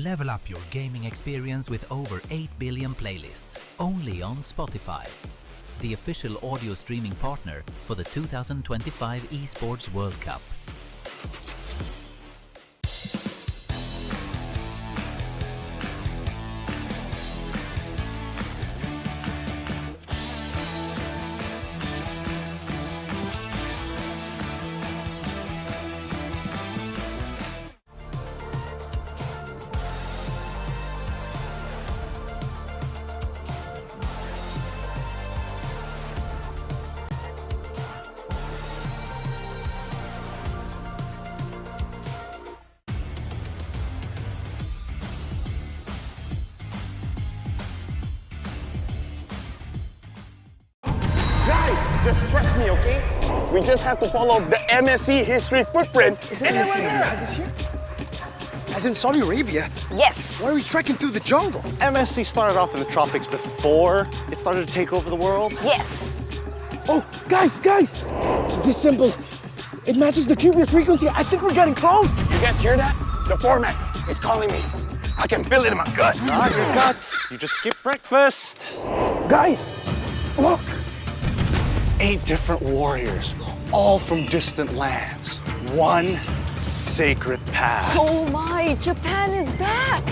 Level up your gaming experience with over 8 billion playlists, only on Spotify, the official audio streaming partner for the 2025 Esports World Cup. Just trust me, okay? We just have to follow the MSC history footprint. Is MSC in Riyadh this year? As in Saudi Arabia? Yes. Why are we trekking through the jungle? MSC started off in the tropics before it started to take over the world. Yes. Oh, guys! This symbol, it matches the QB frequency. I think we're getting close. You guys hear that? The format is calling me. I can feel it in my gut. Not your guts. You just skipped breakfast. Guys, look. 8 different warriors, all from distant lands. One sacred path. Oh my, Japan is back.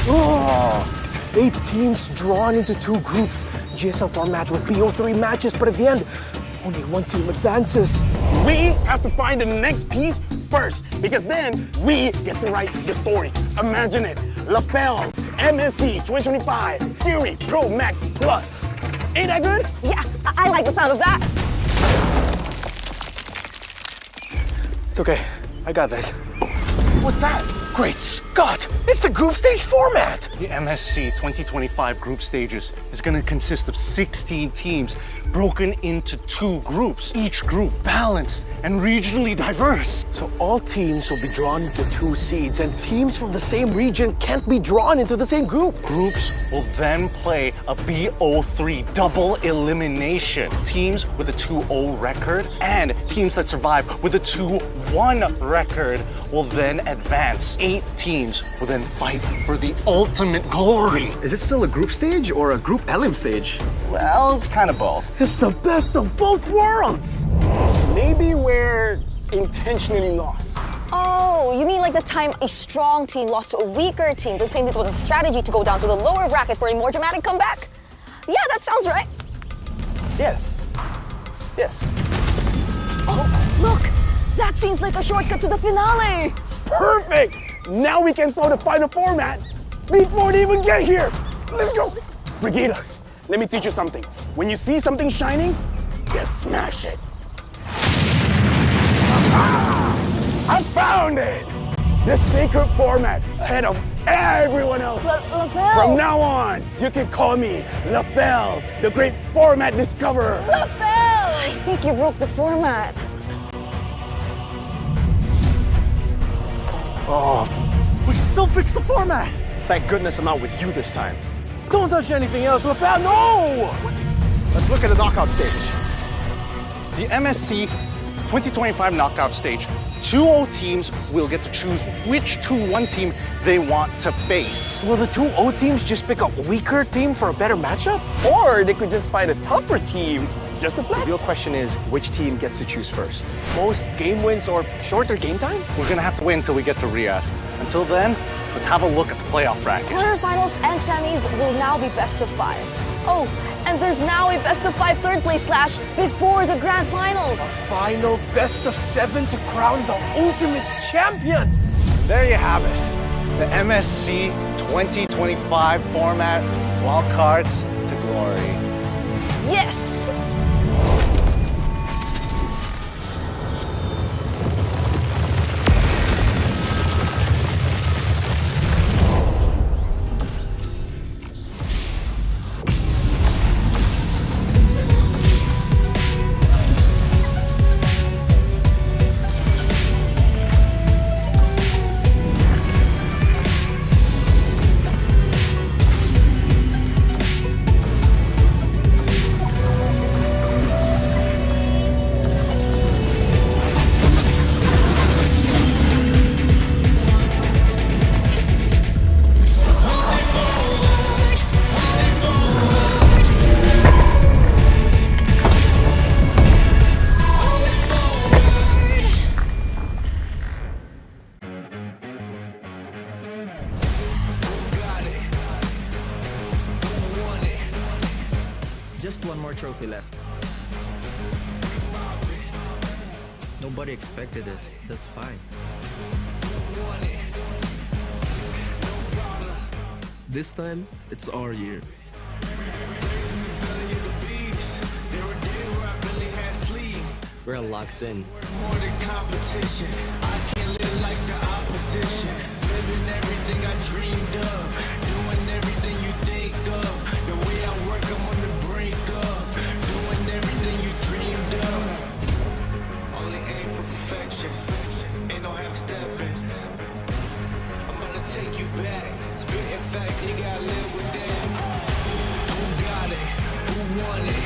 Oh, 8 teams drawn into 2 groups. GSL format with BO3 matches, but at the end, only 1 team advances. We have to find the next piece first, because then we get to write the story. Imagine it. Lapels, MSC 2025, Fury Pro Max Plus. Ain't that good? Yeah, I like the sound of that. It's okay. I got this. What's that? Great Scott! It's the group stage format! The MSC 2025 group stages is going to consist of 16 teams broken into 2 groups, each group balanced and regionally diverse. So all teams will be drawn into 2 seeds, and teams from the same region can't be drawn into the same group. Groups will then play a BO3 double elimination. Teams with a 2-0 record and teams that survive with a 2-1 record will then advance. 8 teams will then fight for the ultimate glory. Is it still a group stage or a group elim stage? Well, it's kind of both. It's the best of both worlds! Maybe we're intentionally lost. Oh, you mean like the time a strong team lost to a weaker team that claimed it was a strategy to go down to the lower bracket for a more dramatic comeback? Yeah, that sounds right. Yes. Oh, look! That seems like a shortcut to the finale! Perfect! Now we can solidify the format before they even get here. Let's go. Brigida, let me teach you something. When you see something shining, you smash it. I found it! The sacred format ahead of everyone else. Lafelle! From now on, you can call me Lafelle, the great format discoverer. Lafelle! I think you broke the format. Oh, we can still fix the format. Thank goodness I'm not with you this time. Don't touch anything else, Lafelle, no! Let's look at the knockout stage. The MSC 2025 knockout stage, 2-0 teams will get to choose which 2-1 team they want to face. Will the 2-0 teams just pick a weaker team for a better matchup? Or they could just find a tougher team just to flex. The real question is, which team gets to choose first? Most game wins or shorter game time? We're gonna have to wait until we get to Riyadh. Until then, let's have a look at the playoff bracket. Quarterfinals and semis will now be best of 5. Oh, and there's now a best of 5 third place clash before the grand finals. Final best of 7 to crown the ultimate champion. There you have it. The MSC 2025 format, wildcards to glory. Yes! Just one more trophy left. Nobody expected this. That's fine. This time, it's our year. We're locked in. More than competition, I can't live like the opposition. Living everything I dreamed of, doing everything you think of. The way I work, I'm on the brink of doing everything you dreamed of. Only aim for perfection, ain't no half stepping. I'm gonna take you back, spitting fact, you gotta live with that. Who got it? Who won it?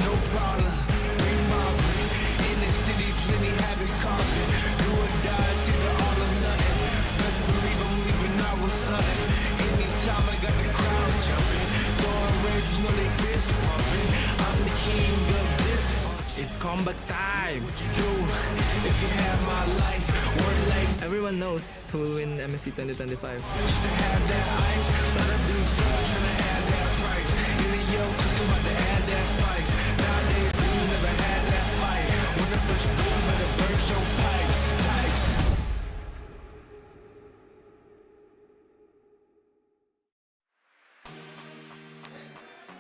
No problem. We mobbing. City, plenty habit causing. Do or die, it's either all or nothing. Best believe I'm leaving out with something. Anytime I got the crowd jumping, throwing raves, you know they fist pumping. I'm the king of this function. It's comeback time! What you do if you have my life? Work like Everyone knows who will win MSC 2025. just to have that ice. Lot of dudes trying to have that price. In the yo, cooking about to add that spice. Nowadays, you never had that fight. When the push boom, better burst your pipes.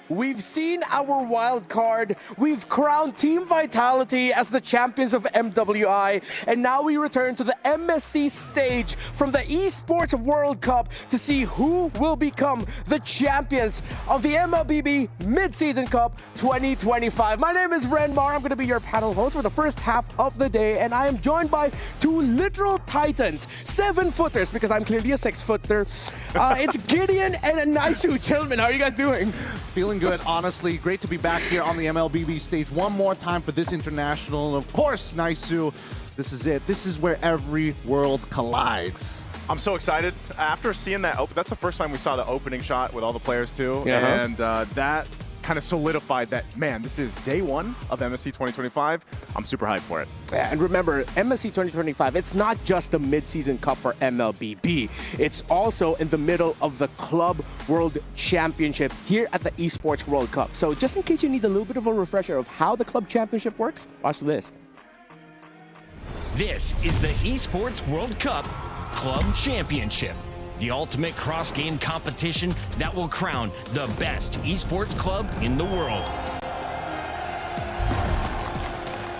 We've seen our wild card. We've crowned Team Vitality as the champions of MWI. And now we return to the MSC stage from the Esports World Cup to see who will become the champions of the MLBB Mid-Season Cup 2025. My name is Renmar. I'm going to be your panel host for the first half of the day. And I am joined by two literal titans, 7-footers, because I'm clearly a 6-footer. It's Gideon and Naisu. Gentlemen, how are you guys doing? Feeling good, honestly. Great to be back here on the MLBB stage one more time for this international. And of course, Naisu, this is it. This is where every world collides. I'm so excited. After seeing that, that's the first time we saw the opening shot with all the players too. Yeah. And that kind of solidified that, man, this is day one of MSC 2025. I'm super hyped for it. Yeah, and remember, MSC 2025, it's not just the mid-season cup for MLBB. It's also in the middle of the Club World Championship here at the Esports World Cup. So just in case you need a little bit of a refresher of how the Club Championship works, watch this. This is the Esports World Cup Club Championship, the ultimate cross-game competition that will crown the best esports club in the world.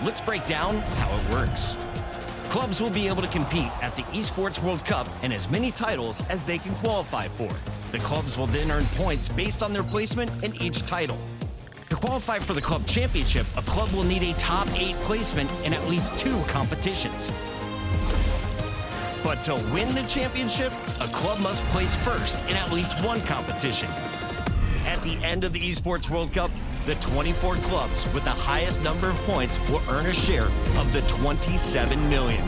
Let's break down how it works. Clubs will be able to compete at the Esports World Cup and as many titles as they can qualify for. The clubs will then earn points based on their placement in each title. To qualify for the Club Championship, a club will need a top 8 placement in at least 2 competitions. But to win the championship, a club must place first in at least 1 competition. At the end of the Esports World Cup, the 24 clubs with the highest number of points will earn a share of the 27 million,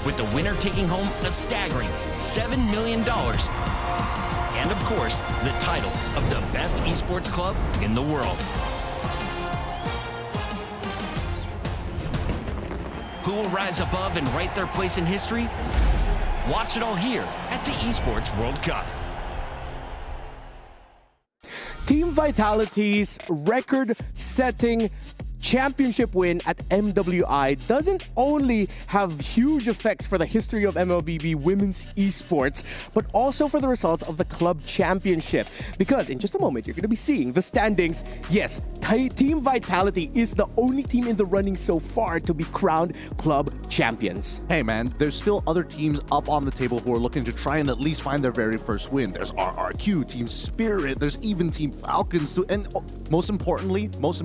with the winner taking home a staggering $7 million. And of course, the title of the best esports club in the world. Who will rise above and write their place in history? Watch it all here at the Esports World Cup. Team Vitality's record-setting championship win at MWI doesn't only have huge effects for the history of MLBB women's esports, but also for the results of the club championship. Because in just a moment, you're going to be seeing the standings. Yes, Team Vitality is the only team in the running so far to be crowned club champions. Hey man, there's still other teams up on the table who are looking to try and at least find their very first win. There's RRQ, Team Spirit, there's even Team Falcons, and most importantly, most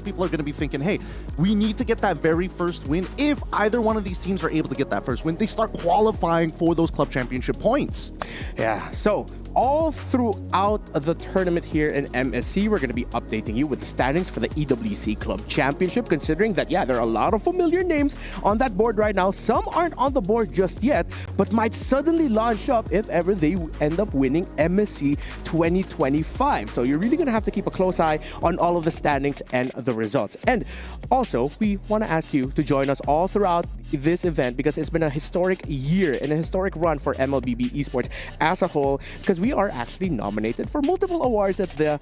people are going to be thinking, hey, we need to get that very first win. If either one of these teams are able to get that first win, they start qualifying for those club championship points. Yeah, so all throughout the tournament here in MSC, we're going to be updating you with the standings for the EWC Club Championship, considering that, yeah, there are a lot of familiar names on that board right now. Some aren't on the board just yet, but might suddenly launch up if ever they end up winning MSC 2025. So you're really going to have to keep a close eye on all of the standings and the results. And also, we want to ask you to join us all throughout this event because it's been a historic year and a historic run for MLBB Esports as a whole, because we are actually nominated for multiple awards at the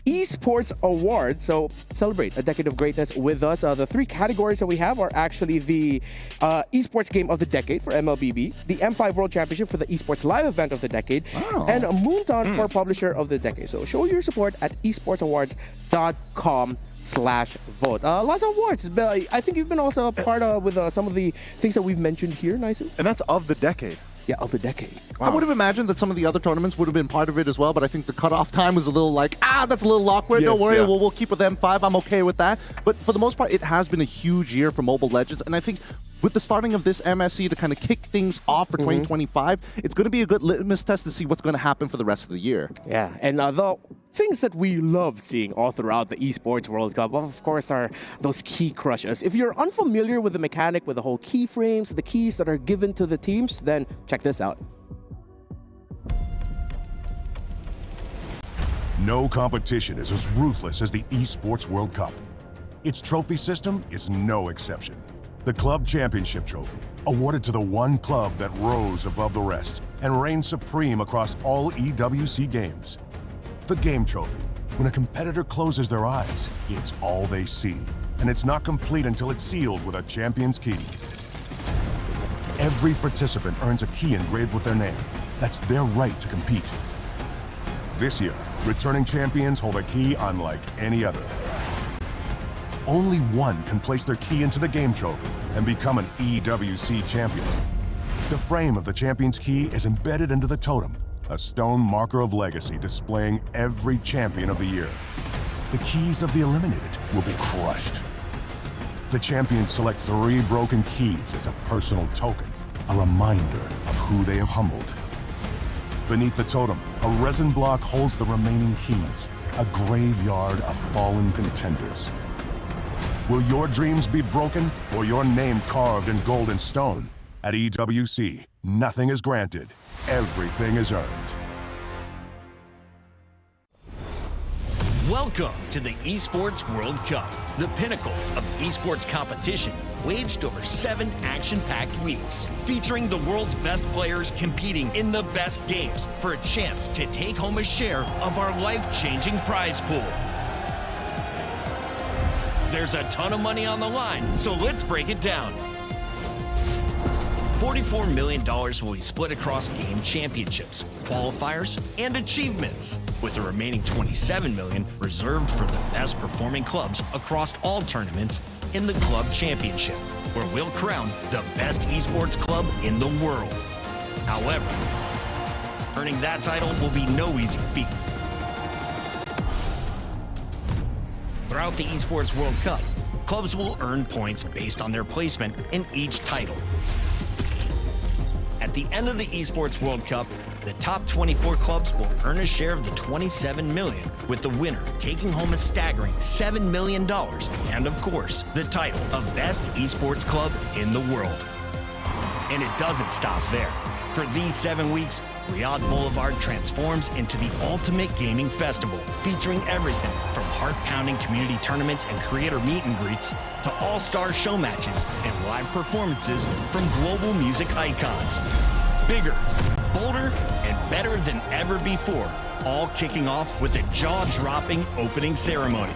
Esports Awards. So celebrate a decade of greatness with us. The 3 categories that we have are actually the Esports Game of the Decade for MLBB, the M5 World Championship for the Esports Live Event of the Decade, and a Moonton for Publisher of the Decade. So show your support at esportsawards.com/vote. Lots of awards. I think you've been also a part of with some of the things that we've mentioned here, Naisu. And that's of the decade. Yeah, of the decade. I would have imagined that some of the other tournaments would have been part of it as well, but I think the cutoff time was a little like, that's a little awkward. Don't worry, we'll keep with M5. I'm okay with that. But for the most part, it has been a huge year for Mobile Legends, and I think with the starting of this MSC to kind of kick things off for 2025, it's going to be a good litmus test to see what's going to happen for the rest of the year. Yeah, and the things that we love seeing all throughout the Esports World Cup, of course, are those key crushes. If you're unfamiliar with the mechanic, with the whole keyframes, the keys that are given to the teams, then check this out. No competition is as ruthless as the Esports World Cup. Its trophy system is no exception. The Club Championship trophy, awarded to the one club that rose above the rest and reigned supreme across all EWC games. The Game Trophy, when a competitor closes their eyes, it's all they see, and it's not complete until it's sealed with a champion's key. Every participant earns a key engraved with their name. That's their right to compete. This year, returning champions hold a key unlike any other. Only one can place their key into the Game Trophy and become an EWC champion. The frame of the champion's key is embedded into the totem, a stone marker of legacy displaying every champion of the year. The keys of the eliminated will be crushed. The champions select 3 broken keys as a personal token, a reminder of who they have humbled. Beneath the totem, a resin block holds the remaining keys, a graveyard of fallen contenders. Will your dreams be broken or your name carved in gold and stone? At EWC, nothing is granted, everything is earned. Welcome to the Esports World Cup, the pinnacle of esports competition, waged over 7 action-packed weeks, featuring the world's best players competing in the best games for a chance to take home a share of our life-changing prize pool. There's a ton of money on the line, so let's break it down. $44 million will be split across game championships, qualifiers, and achievements, with the remaining $27 million reserved for the best performing clubs across all tournaments in the Club Championship, where we'll crown the best esports club in the world. However, earning that title will be no easy feat. Throughout the Esports World Cup, clubs will earn points based on their placement in each title. At the end of the Esports World Cup, the top 24 clubs will earn a share of the $27 million, with the winner taking home a staggering $7 million, and of course, the title of Best Esports Club in the world. And it doesn't stop there. For these 7 weeks, Riyadh Boulevard transforms into the ultimate gaming festival, featuring everything from heart-pounding community tournaments and creator meet and greets to all-star show matches and live performances from global music icons. Bigger, bolder, and better than ever before, all kicking off with a jaw-dropping opening ceremony.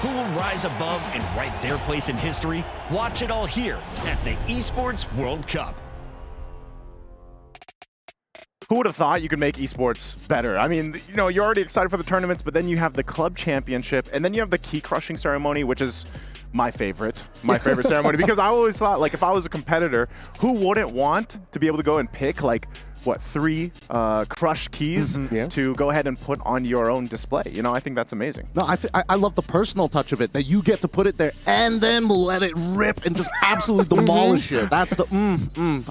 Who will rise above and write their place in history? Watch it all here at the Esports World Cup. Who would have thought you could make esports better? I mean, you know, you're already excited for the tournaments, but then you have the club championship, and then you have the key crushing ceremony, which is my favorite ceremony, because I always thought, like, if I was a competitor, who wouldn't want to be able to go and pick, like, what, 3 crushed keys to go ahead and put on your own display? You know, I think that's amazing. No, I love the personal touch of it, that you get to put it there and then let it rip and just absolutely demolish it. That's the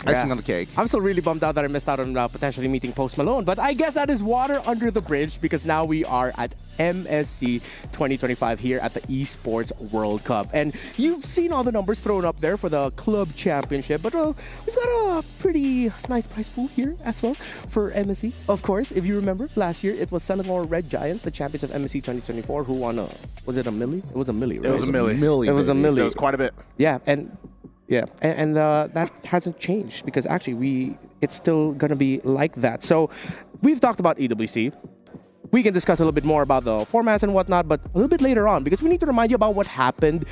icing on the cake. I'm still really bummed out that I missed out on potentially meeting Post Malone, but I guess that is water under the bridge, because now we are at MSC 2025 here at the Esports World Cup. And you've seen all the numbers thrown up there for the Club Championship, but we've got a pretty nice prize pool here as well for MSC. Of course, if you remember, last year it was Senegal Red Giants, the champions of MSC 2024, who won was it a milli? It was a milli, right? It was a milli. It was a milli. It was quite a bit. Yeah, and that hasn't changed, because actually it's still going to be like that. So we've talked about EWC. We can discuss a little bit more about the formats and whatnot, but a little bit later on, because we need to remind you about what happened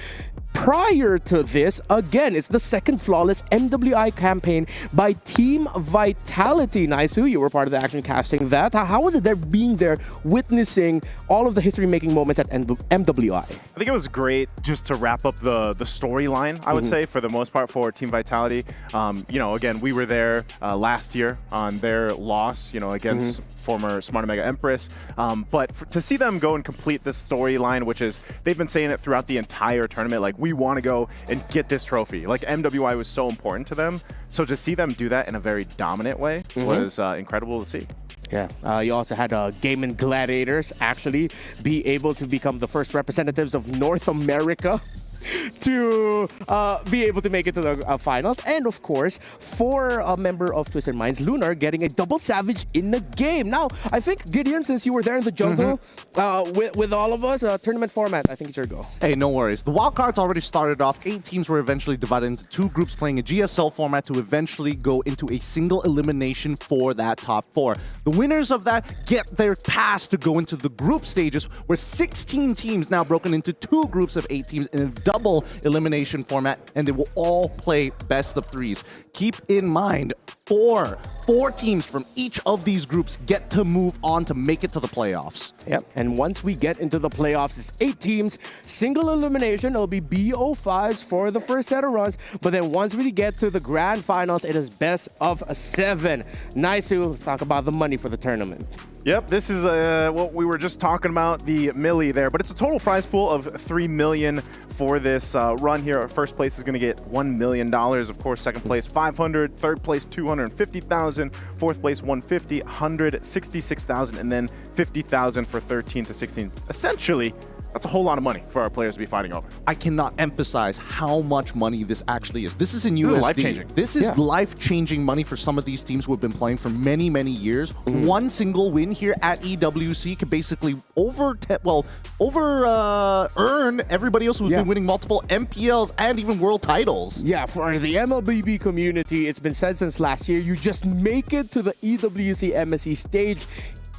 prior to this. Again, it's the second flawless MWI campaign by Team Vitality. Naisu, you were part of the action casting that. How was it there being there, witnessing all of the history-making moments at MWI? I think it was great just to wrap up the storyline, I would say, for the most part, for Team Vitality. You know, again, we were there last year on their loss, you know, against former Smart Mega Empress. But to see them go and complete this storyline, which is, they've been saying it throughout the entire tournament, like, we want to go and get this trophy. Like, MWI was so important to them. So to see them do that in a very dominant way was incredible to see. Yeah, you also had Gaming Gladiators actually be able to become the first representatives of North America to be able to make it to the finals. And of course, for a member of Twisted Minds, Lunar, getting a double savage in the game. Now, I think, Gideon, since you were there in the jungle with all of us, tournament format, I think it's your go. Hey, no worries. The wildcards already started off. 8 teams were eventually divided into 2 groups playing a GSL format to eventually go into a single elimination for that top 4. The winners of that get their pass to go into the group stages, where 16 teams now broken into 2 groups of 8 teams in a double elimination format, and they will all play best of 3s. Keep in mind, four teams from each of these groups get to move on to make it to the playoffs. Yep, and once we get into the playoffs, it's 8 teams, single elimination. It'll be BO5s for the first set of runs, but then once we get to the grand finals, it is best of 7. Naisu, let's talk about the money for the tournament. Yep, this is what we were just talking about, the milli there, but it's a total prize pool of $3 million for this run here. First place is going to get $1 million. Of course, second place $500, third place $250,000, fourth place $150, $166,000, and then $50,000 for 13 to 16. Essentially, that's a whole lot of money for our players to be fighting over. I cannot emphasize how much money this actually is. This is in USD. This is life-changing. This is life-changing money for some of these teams who have been playing for many, many years. One single win here at EWC can basically earn everybody else who's been winning multiple MPLs and even world titles. Yeah, for the MLBB community, it's been said since last year, you just make it to the EWC MSC stage,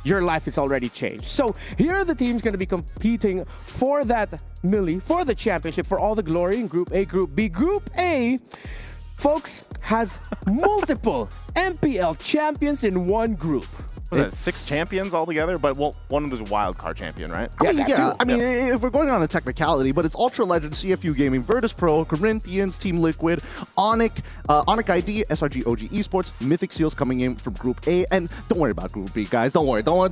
your life is already changed. So here are the teams going to be competing for that milli, for the championship, for all the glory in Group A, Group B. Group A, folks, has multiple MPL champions in one group. Was that 6 champions altogether? But well, one of them was a wild card champion, right? I mean, if we're going on a technicality, but it's Ultra Legend, CFU Gaming, Virtus.pro, Corinthians, Team Liquid, Onic ID, SRG.OG Esports, Mythic Seals coming in from Group A, and don't worry about Group B, guys. Don't worry. We'll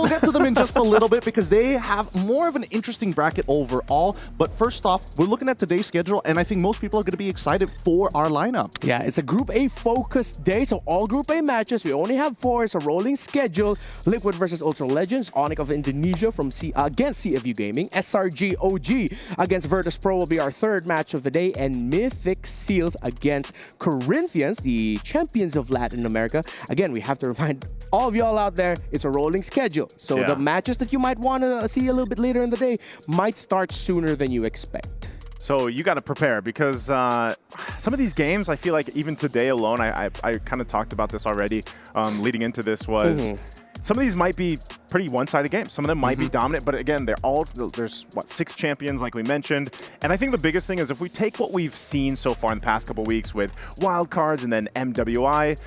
get to them in just a little bit because they have more of an interesting bracket overall. But first off, we're looking at today's schedule, and I think most people are going to be excited for our lineup. Yeah, it's a Group A focused day, so all Group A matches. We only have 4. It's a rolling schedule. Liquid versus Ultra Legends, Onic of Indonesia from against CFU Gaming, SRG.OG against Virtus.pro will be our 3rd match of the day, and Mythic Seals against Corinthians, the champions of Latin America. Again, we have to remind all of y'all out there, it's a rolling schedule. So the matches that you might want to see a little bit later in the day might start sooner than you expect. So you got to prepare because some of these games, I feel like even today alone, I kind of talked about this already leading into this, was some of these might be pretty one-sided games. Some of them might be dominant, but again, there's what, 6 champions like we mentioned. And I think the biggest thing is if we take what we've seen so far in the past couple weeks with wildcards and then MWI,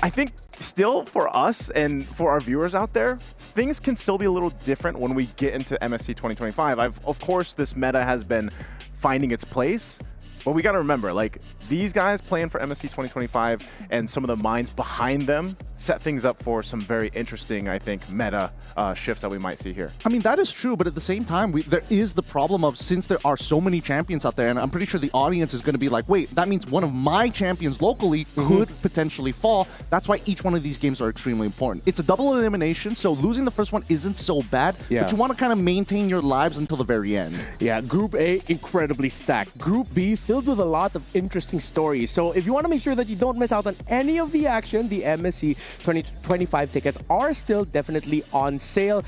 I think still for us and for our viewers out there, things can still be a little different when we get into MSC 2025. Of course, this meta has been finding its place, but we got to remember, like, these guys playing for MSC 2025 and some of the minds behind them set things up for some very interesting, I think, meta shifts that we might see here. I mean, that is true, but at the same time, there is the problem of, since there are so many champions out there, and I'm pretty sure the audience is going to be like, wait, that means one of my champions locally could potentially fall. That's why each one of these games are extremely important. It's a double elimination, so losing the first one isn't so bad, but you want to kind of maintain your lives until the very end. Yeah, Group A, incredibly stacked. Group B, filled with a lot of interesting stories. So if you want to make sure that you don't miss out on any of the action, the MSC 2025 tickets are still definitely on sale.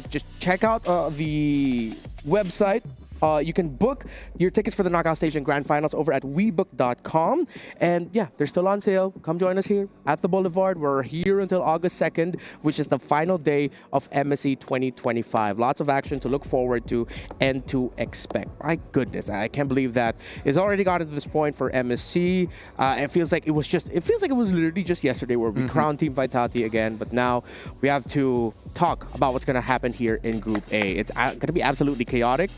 Just check out the website You can book your tickets for the knockout stage and grand finals over at webook.com. And yeah, they're still on sale. Come join us here at the Boulevard. We're here until August 2nd, which is the final day of MSC 2025. Lots of action to look forward to and to expect. My goodness, I can't believe that it's already gotten to this point for MSC. It feels like it was literally just yesterday where we crowned Team Vitality again, but now we have to talk about what's going to happen here in Group A. It's going to be absolutely chaotic,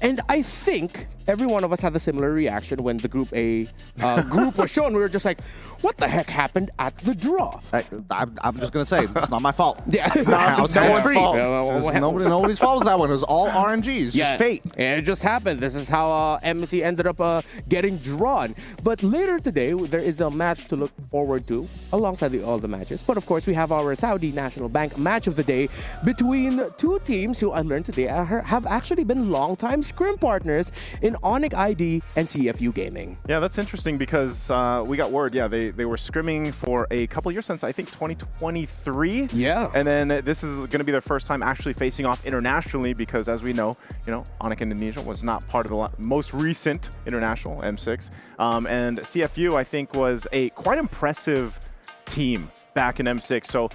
and I think every one of us had a similar reaction when the Group A group was shown. We were just like, what the heck happened at the draw? I'm just going to say, it's not my fault. Yeah. Nobody's fault was that one. It was all RNGs. Yeah, just fate. And it just happened. This is how MSC ended up getting drawn. But later today, there is a match to look forward to alongside all the matches. But of course, we have our Saudi National Bank match of the day between two teams who I learned today have actually been longtime scrim partners in Onyx ID and CFU Gaming. Yeah, that's interesting because we got word, they were scrimming for a couple years since, I think, 2023. Yeah. And then this is going to be their first time actually facing off internationally because, as we know, Onyx Indonesia was not part of the most recent international, M6. And CFU, I think, was a quite impressive team back in M6. So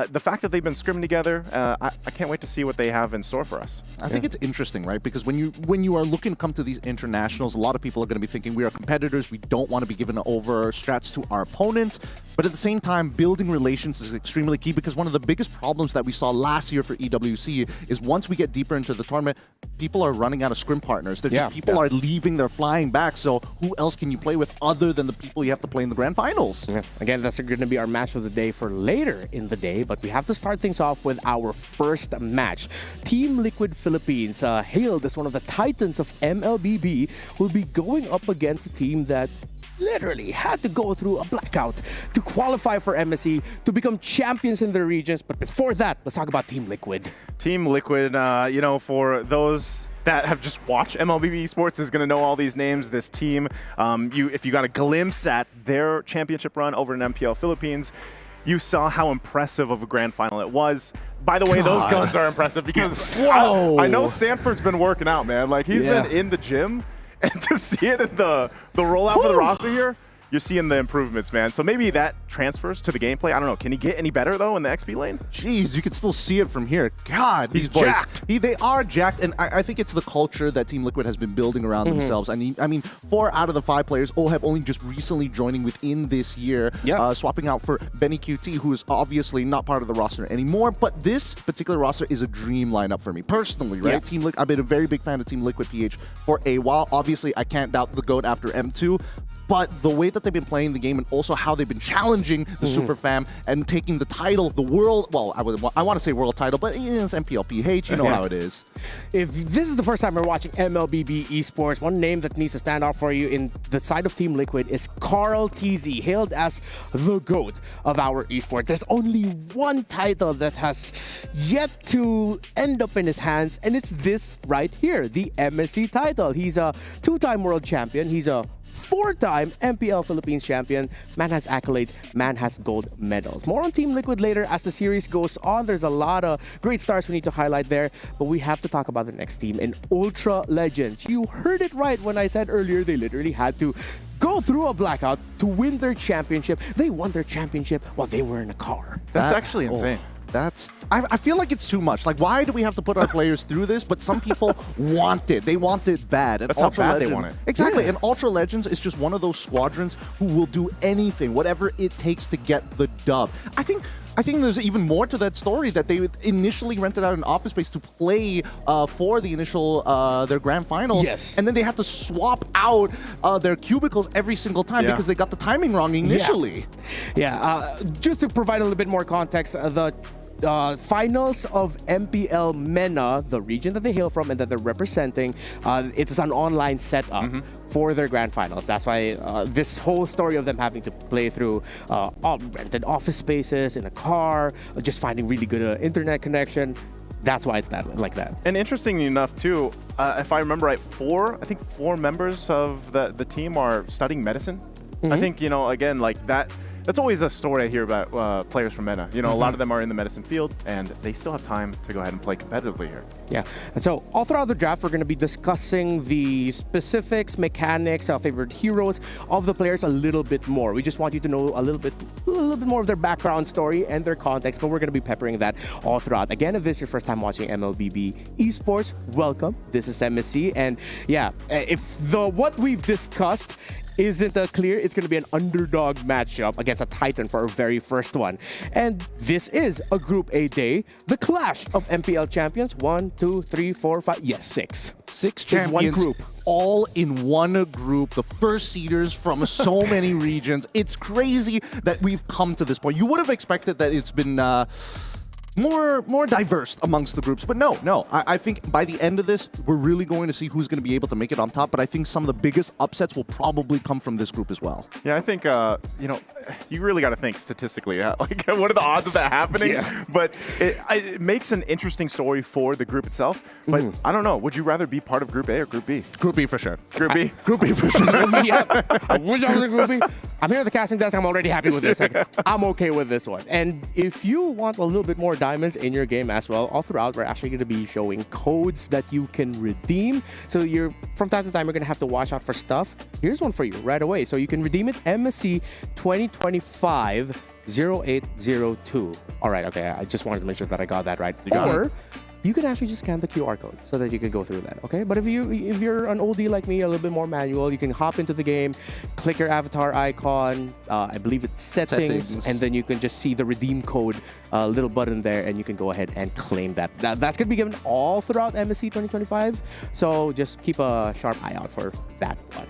the fact that they've been scrimming together, I can't wait to see what they have in store for us. I think it's interesting, right? Because when you are looking to come to these internationals, a lot of people are going to be thinking we are competitors. We don't want to be giving over strats to our opponents. But at the same time, building relations is extremely key because one of the biggest problems that we saw last year for EWC is once we get deeper into the tournament, people are running out of scrim partners. People are leaving, they're flying back. So who else can you play with other than the people you have to play in the grand finals? Yeah. Again, that's going to be our match of the day for later in the day. But we have to start things off with our first match. Team Liquid Philippines, hailed as one of the titans of MLBB, will be going up against a team that literally had to go through a blackout to qualify for MSC, to become champions in their regions. But before that, let's talk about Team Liquid. Team Liquid, for those that have just watched MLB Esports is going to know all these names. This team, if you got a glimpse at their championship run over in MPL Philippines, you saw how impressive of a grand final it was. By the way, those guns are impressive because I know Sanford's been working out, man. Like, he's been in the gym, and to see it in the rollout for the roster here, you're seeing the improvements, man. So maybe that transfers to the gameplay. I don't know. Can he get any better, though, in the XP lane? Jeez, you can still see it from here. God, he's these boys, jacked. They are jacked, and I think it's the culture that Team Liquid has been building around themselves. I mean, 4 out of the 5 players all have only just recently joining within this year, swapping out for Benny QT, who is obviously not part of the roster anymore. But this particular roster is a dream lineup for me personally, right? Team Liquid. I've been a very big fan of Team Liquid PH for a while. Obviously, I can't doubt the GOAT after M2. But the way that they've been playing the game and also how they've been challenging the Super Fam and taking the title, the world, well, I want to say world title, but it's MPLPH, you know how it is. If this is the first time you're watching MLBB Esports, one name that needs to stand out for you in the side of Team Liquid is Carl TZ, hailed as the GOAT of our esport. There's only one title that has yet to end up in his hands, and it's this right here, the MSC title. He's a 2-time world champion. He's a 4-time MPL Philippines champion. Man has accolades, man has gold medals. More on Team Liquid later as the series goes on. There's a lot of great stars we need to highlight there, but we have to talk about the next team in Ultra Legends. You heard it right when I said earlier they literally had to go through a blackout to win their championship. They won their championship while they were in a car. That's actually insane. I feel like it's too much. Like, why do we have to put our players through this? But some people want it. They want it bad. And that's how bad they want it. Exactly. And Ultra Legends is just one of those squadrons who will do anything, whatever it takes to get the dub. I think there's even more to that story, that they initially rented out an office space to play for the initial their grand finals. Yes. And then they had to swap out their cubicles every single time because they got the timing wrong initially. Just to provide a little bit more context, the finals of MPL MENA, the region that they hail from and that they're representing, it is an online setup for their grand finals. That's why this whole story of them having to play through all rented office spaces, in a car, just finding really good internet connection. That's why it's like that. And interestingly enough, too, if I remember right, 4 members of the team are studying medicine. I think, again, like that. That's always a story I hear about players from meta. You know, a lot of them are in the medicine field, and they still have time to go ahead and play competitively here. Yeah, and so all throughout the draft, we're going to be discussing the specifics, mechanics, our favorite heroes of the players a little bit more. We just want you to know a little bit more of their background story and their context, but we're going to be peppering that all throughout. Again, if this is your first time watching MLBB Esports, welcome. This is MSC, and yeah, if what we've discussed isn't clear, it's going to be an underdog matchup against a Titan for our very first one. And this is a Group A day, the clash of MPL champions. 1, 2, 3, 4, 5, yes, 6. 6 In champions, one group. all in one group, the first seeders from so many regions. It's crazy that we've come to this point. You would have expected that it's been more diverse amongst the groups, but no. I think by the end of this, we're really going to see who's going to be able to make it on top, but I think some of the biggest upsets will probably come from this group as well. Yeah, I think, you know, you really got to think statistically, like, what are the odds of that happening? Yeah. But it makes an interesting story for the group itself, but I don't know, would you rather be part of Group A or Group B? Group B for sure. Group B? Group B for sure. Yeah. I wish I was in Group B. I'm here at the casting desk. I'm already happy with this. Like, I'm okay with this one. And if you want a little bit more diamonds in your game as well, all throughout, we're actually going to be showing codes that you can redeem. So from time to time, you're going to have to watch out for stuff. Here's one for you right away. So you can redeem it MSC 2025 0802. All right, okay. I just wanted to make sure that I got that right. Or you can actually just scan the QR code so that you can go through that, okay? But if you're an oldie like me, a little bit more manual, you can hop into the game, click your avatar icon, I believe it's settings, and then you can just see the redeem code little button there, and you can go ahead and claim that. That's going to be given all throughout MSC 2025, so just keep a sharp eye out for that one.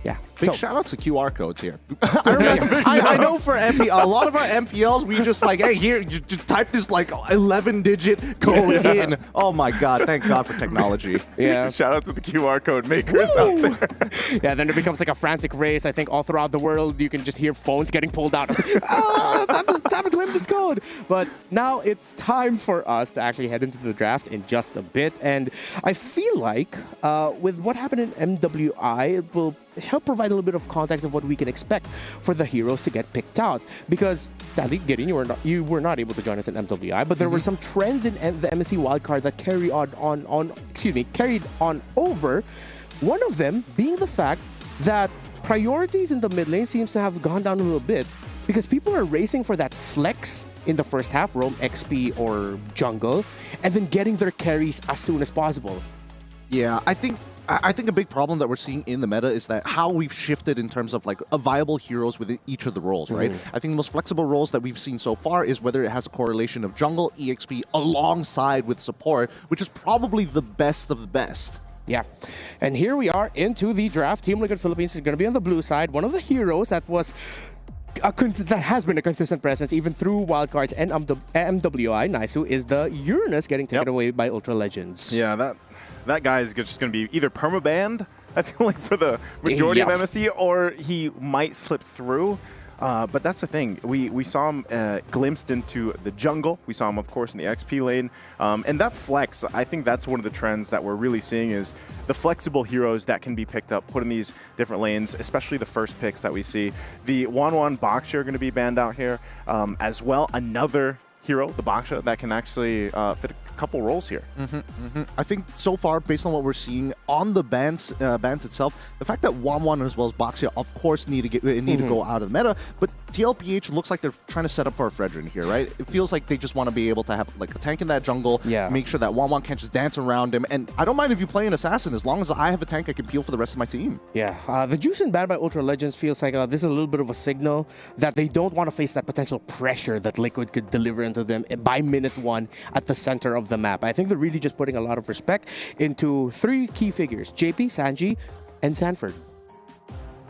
Yeah. Big shout out to QR codes here. I know for MPL, a lot of our MPLs, we just like, hey, here, you just type this like 11-digit code in. Oh my God, thank God for technology. Yeah. Shout out to the QR code makers out there. Yeah, then it becomes like a frantic race. I think all throughout the world, you can just hear phones getting pulled out. Time to claim this code. But now it's time for us to actually head into the draft in just a bit. And I feel like with what happened in MWI, it will help provide a little bit of context of what we can expect for the heroes to get picked out. Because, sadly, Gideon, you were not able to join us in MWI, but there were some trends in the MSC wildcard that carried on over. One of them being the fact that priorities in the mid lane seems to have gone down a little bit because people are racing for that flex in the first half, roam XP or jungle, and then getting their carries as soon as possible. Yeah, I think a big problem that we're seeing in the meta is that how we've shifted in terms of like a viable heroes within each of the roles, right? I think the most flexible roles that we've seen so far is whether it has a correlation of jungle, EXP alongside with support, which is probably the best of the best. Yeah, and here we are into the draft. Team Liquid Philippines is going to be on the blue side. One of the heroes that has been a consistent presence even through wildcards and MWI, Naisu, is the Uranus getting taken away by Ultra Legends. Yeah, that guy is just going to be either permabanned, I feel like, for the majority of MSC, or he might slip through. But that's the thing. We saw him glimpsed into the jungle. We saw him, of course, in the XP lane. And that flex, I think that's one of the trends that we're really seeing is the flexible heroes that can be picked up, put in these different lanes, especially the first picks that we see. The 1-1 Baksha are going to be banned out here. As well, another hero, the Baksha, that can actually fit a couple roles here. I think so far, based on what we're seeing on the bans itself, the fact that 1-1 as well as Baksha, of course, need to go out of the meta, but TLPH looks like they're trying to set up for a Fredrin here, right? It feels like they just want to be able to have like a tank in that jungle, make sure that 1-1 can't just dance around him, and I don't mind if you play an assassin as long as I have a tank I can peel for the rest of my team. Yeah, the Juice and ban by Ultra Legends feels like this is a little bit of a signal that they don't want to face that potential pressure that Liquid could deliver into them by minute 1 at the center of the map. I think they're really just putting a lot of respect into 3 key figures, JP, Sanji, and Sanford.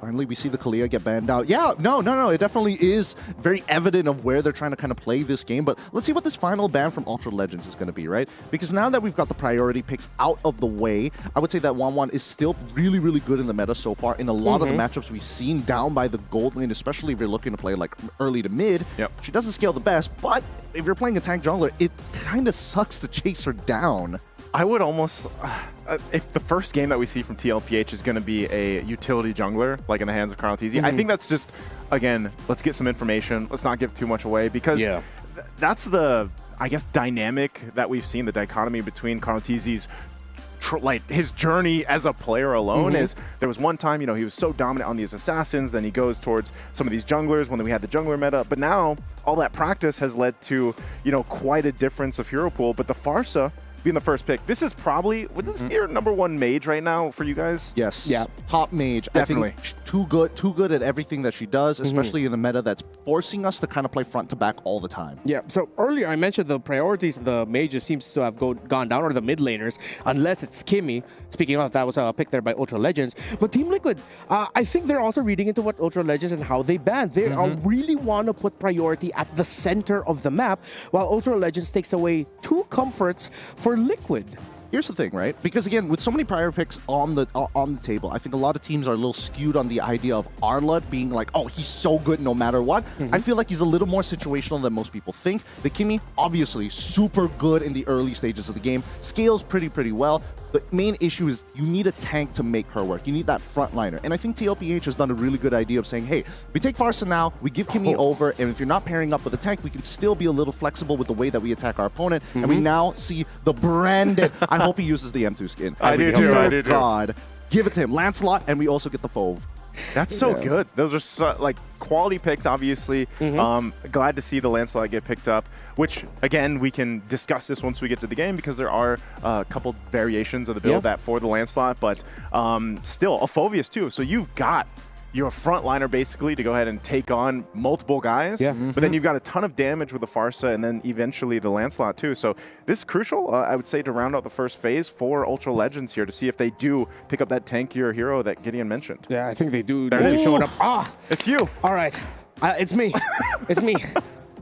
Finally, we see the Kalia get banned out. Yeah, no. It definitely is very evident of where they're trying to kind of play this game. But let's see what this final ban from Ultra Legends is going to be, right? Because now that we've got the priority picks out of the way, I would say that 1-1 is still really, really good in the meta so far. In a lot of the matchups we've seen down by the gold lane, especially if you're looking to play like early to mid, she doesn't scale the best. But if you're playing a tank jungler, it kind of sucks to chase her down. I would almost, if the first game that we see from TLPH is going to be a utility jungler, like in the hands of Carl Tizzi, I think that's just, again, let's get some information. Let's not give too much away, because that's the, I guess, dynamic that we've seen, the dichotomy between Carl Tizzi's like his journey as a player alone is there was one time, you know, he was so dominant on these assassins, then he goes towards some of these junglers when we had the jungler meta, but now all that practice has led to, you know, quite a difference of hero pool. But the Pharsa being the first pick, this is probably, would this be your #1 mage right now for you guys? Yes. Yeah. Top mage. Definitely. I think too good at everything that she does, especially in a meta that's forcing us to kind of play front to back all the time. Yeah, so earlier I mentioned the priorities in the mages seems to have gone down, or the mid laners, unless it's Kimmy. Speaking of, that was a pick there by Ultra Legends. But Team Liquid, I think they're also reading into what Ultra Legends and how they ban. They really want to put priority at the center of the map, while Ultra Legends takes away 2 comforts for Liquid. Here's the thing, right? Because again, with so many prior picks on the table, I think a lot of teams are a little skewed on the idea of Arlott being like, oh, he's so good no matter what. I feel like he's a little more situational than most people think. The Kimmy, obviously, super good in the early stages of the game, scales pretty well. The main issue is you need a tank to make her work. You need that frontliner. And I think TLPH has done a really good idea of saying, hey, we take Pharsa now, we give Kimmy over, and if you're not pairing up with a tank, we can still be a little flexible with the way that we attack our opponent. And we now see the branded, I hope he uses the M2 skin. I do too. Oh God. Give it to him. Lancelot, and we also get the Fauve. That's so good. Those are like quality picks, obviously. Glad to see the Lancelot get picked up, which, again, we can discuss this once we get to the game, because there are a couple variations of the build that for the Lancelot, but still, a Phoveus too. So you've got your frontliner basically to go ahead and take on multiple guys, but then you've got a ton of damage with the Pharsa and then eventually the Lancelot too. So this is crucial, I would say, to round out the first phase for Ultra Legends here, to see if they do pick up that tankier hero that Gideon mentioned. Yeah, I think they do. There it is. Showing up. Ah, it's you. All right, it's me. It's me.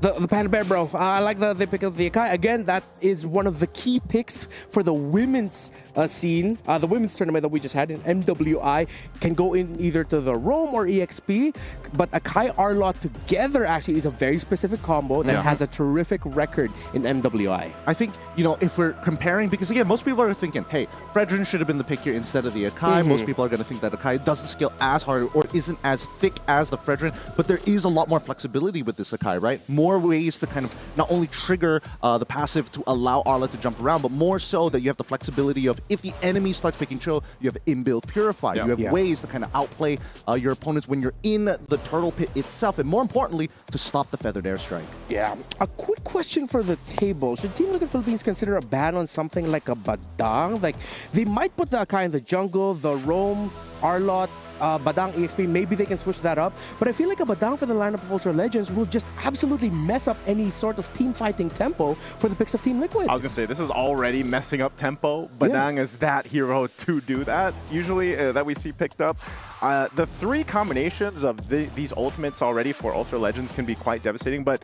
The Panda Bear, bro. I like that they pick up the Akai. Again, that is one of the key picks for the women's scene. The women's tournament that we just had in MWI can go in either to the Roam or EXP, but Akai Arlott together actually is a very specific combo that has a terrific record in MWI. I think, you know, if we're comparing, because again, most people are thinking, hey, Fredrin should have been the pick here instead of the Akai. Most people are going to think that Akai doesn't scale as hard or isn't as thick as the Fredrin, but there is a lot more flexibility with this Akai, right? More ways to kind of not only trigger the passive to allow Arlott to jump around, but more so that you have the flexibility of, if the enemy starts picking Chill, you have inbuilt Purify. You have ways to kind of outplay your opponents when you're in the turtle pit itself, and more importantly, to stop the feathered airstrike. Yeah. A quick question for the table. Should Team Liquid Philippines consider a ban on something like a Badang? Like, they might put the Akai in the jungle, the Roam, Arlott, Badang EXP, maybe they can switch that up. But I feel like a Badang for the lineup of Ultra Legends will just absolutely mess up any sort of team fighting tempo for the picks of Team Liquid. I was going to say, this is already messing up tempo. Badang is that hero to do that, usually, that we see picked up. The 3 combinations of these ultimates already for Ultra Legends can be quite devastating, but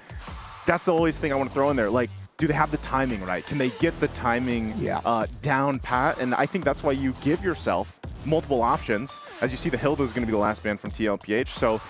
that's the only thing I want to throw in there. Like, do they have the timing right? Can they get the timing down pat? And I think that's why you give yourself multiple options. As you see, the Hilda is going to be the last ban from TLPH. So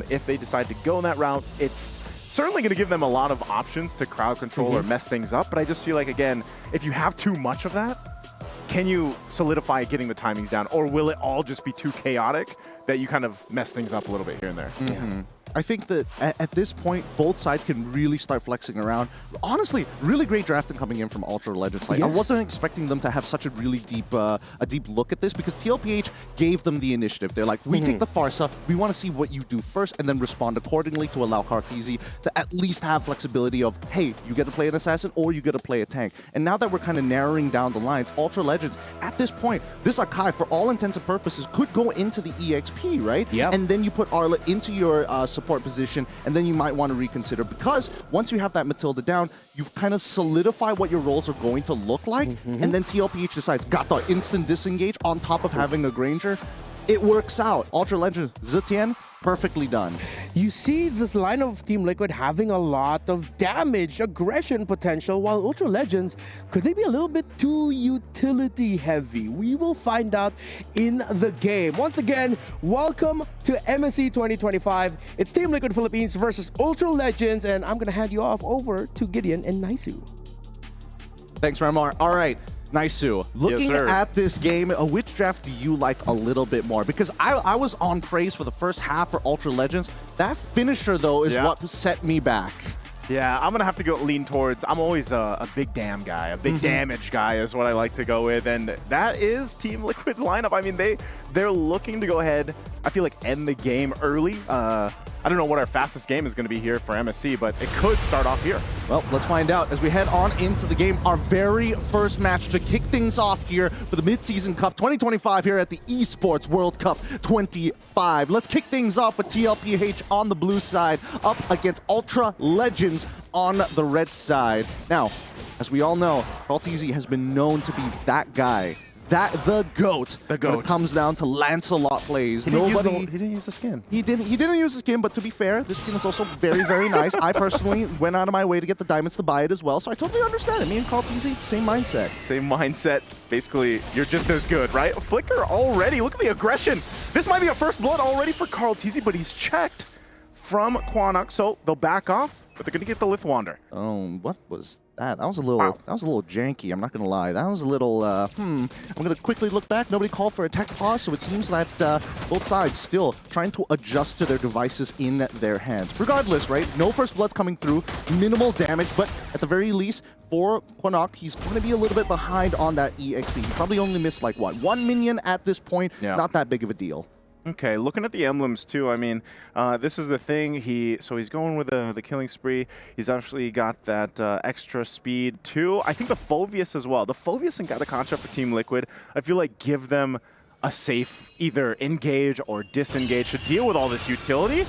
if they decide to go in that route, it's certainly going to give them a lot of options to crowd control or mess things up. But I just feel like, again, if you have too much of that, can you solidify getting the timings down? Or will it all just be too chaotic that you kind of mess things up a little bit here and there? I think that at this point, both sides can really start flexing around. Honestly, really great drafting coming in from Ultra Legends. Like, I wasn't expecting them to have such a really deep look at this, because TLPH gave them the initiative. They're like, we take the Pharsa, we want to see what you do first, and then respond accordingly to allow Kartizi to at least have flexibility of, hey, you get to play an assassin or you get to play a tank. And now that we're kind of narrowing down the lines, Ultra Legends, at this point, this Akai, for all intents and purposes, could go into the EXP, right? And then you put Arlott into your support position, and then you might want to reconsider, because once you have that Matilda down, you've kind of solidified what your roles are going to look like, and then TLPH decides, got the instant disengage on top of having a Granger. It works out. Ultra Legends, Zetian, perfectly done. You see this line of Team Liquid having a lot of damage, aggression potential, while Ultra Legends, could they be a little bit too utility heavy? We will find out in the game. Once again, welcome to MSC 2025. It's Team Liquid Philippines versus Ultra Legends, and I'm going to hand you off over to Gideon and Naisu. Thanks, Ramar. All right. Nice, Sue. Looking at this game, which draft do you like a little bit more? Because I was on praise for the first half for Ultra Legends. That finisher, though, is what set me back. Yeah, I'm going to have to lean towards, I'm always a big damn guy, a big damage guy is what I like to go with, and that is Team Liquid's lineup. I mean, they're looking to go ahead, I feel like, end the game early. I don't know what our fastest game is going to be here for MSC, but it could start off here. Well, let's find out as we head on into the game. Our very first match to kick things off here for the Mid-Season Cup 2025 here at the Esports World Cup 25. Let's kick things off with TLPH on the blue side up against Ultra Legends on the red side. Now, as we all know, CarlTZ has been known to be that guy. The GOAT. The GOAT. When it comes down to Lancelot plays. He didn't use the skin. He didn't use the skin, but to be fair, this skin is also very, very nice. I personally went out of my way to get the diamonds to buy it as well, so I totally understand it. Me and CarlTZ, same mindset. Same mindset. Basically, you're just as good, right? Flicker already. Look at the aggression. This might be a first blood already for CarlTZ, but he's checked from Quanok, so they'll back off, but they're going to get the Lithwander. What was that? That was a little janky, I'm not going to lie. That was a little, I'm going to quickly look back. Nobody called for a tech pause, so it seems that both sides still trying to adjust to their devices in their hands. Regardless, right? No first bloods coming through, minimal damage, but at the very least, for Quanok, he's going to be a little bit behind on that EXP. He probably only missed, like, what, 1 minion at this point? Yeah. Not that big of a deal. Okay, looking at the emblems too, I mean, this is the thing, so he's going with the killing spree. He's actually got that extra speed too. I think the Phoveus as well. The Phoveus and Gata Concept for Team Liquid, I feel like give them a safe either engage or disengage to deal with all this utility.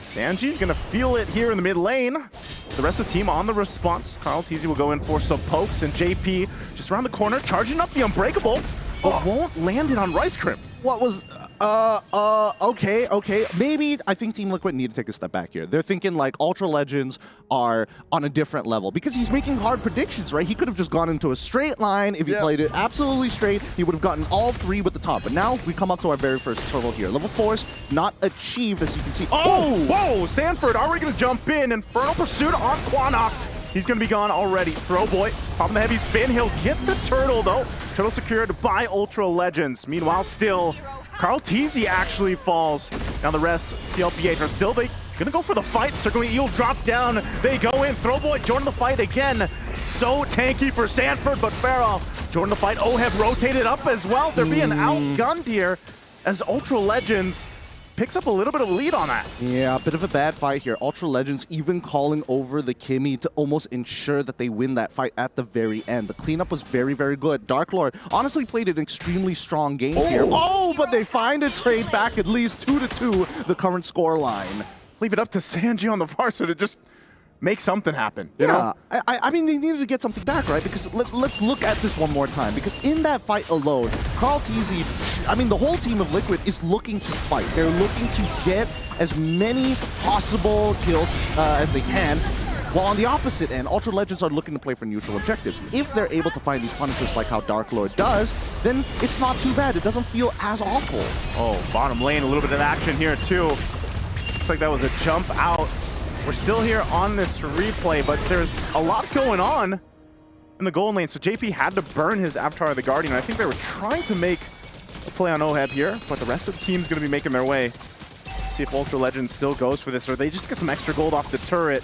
Sanji's gonna feel it here in the mid lane. The rest of the team on the response. CarlTZ will go in for some pokes, and JP just around the corner, charging up the Unbreakable, but won't land it on Rice Crimp. What was... okay. Maybe I think Team Liquid need to take a step back here. They're thinking like Ultra Legends are on a different level because he's making hard predictions, right? He could have just gone into a straight line. If he played it absolutely straight, he would have gotten all 3 with the top. But now we come up to our very first turtle here. Level 4 is not achieved, as you can see. Oh! Whoa! Sanford already going to jump in. Infernal Pursuit on Quanok. He's going to be gone already. Throwboy, popping the heavy spin. He'll get the turtle, though. Turtle secured by Ultra Legends. Meanwhile, still, CarlTZ actually falls. Now the rest, TLPH are still going to go for the fight. Circling Eel drop down. They go in. Throwboy joining the fight again. So tanky for Sanford, but Farrell joining the fight. Oheb rotated up as well. They're being outgunned here as Ultra Legends picks up a little bit of lead on that. Yeah, a bit of a bad fight here. Ultra Legends even calling over the Kimmy to almost ensure that they win that fight at the very end. The cleanup was very, very good. Dark Lord honestly played an extremely strong game here. Oh, but they find a trade back at least 2-2, the current score line. Leave it up to Sanji on the Varsa to just make something happen. You know? I mean, they needed to get something back, right? Because let's look at this one more time. Because in that fight alone, CarlTZ, I mean, the whole team of Liquid is looking to fight. They're looking to get as many possible kills as they can. While on the opposite end, Ultra Legends are looking to play for neutral objectives. If they're able to find these punishers like how Dark Lord does, then it's not too bad. It doesn't feel as awful. Oh, bottom lane, a little bit of action here too. Looks like that was a jump out. We're still here on this replay, but there's a lot going on in the gold lane. So JP had to burn his Avatar of the Guardian. I think they were trying to make a play on Oheb here, but the rest of the team's going to be making their way. See if Ultra Legends still goes for this, or they just get some extra gold off the turret.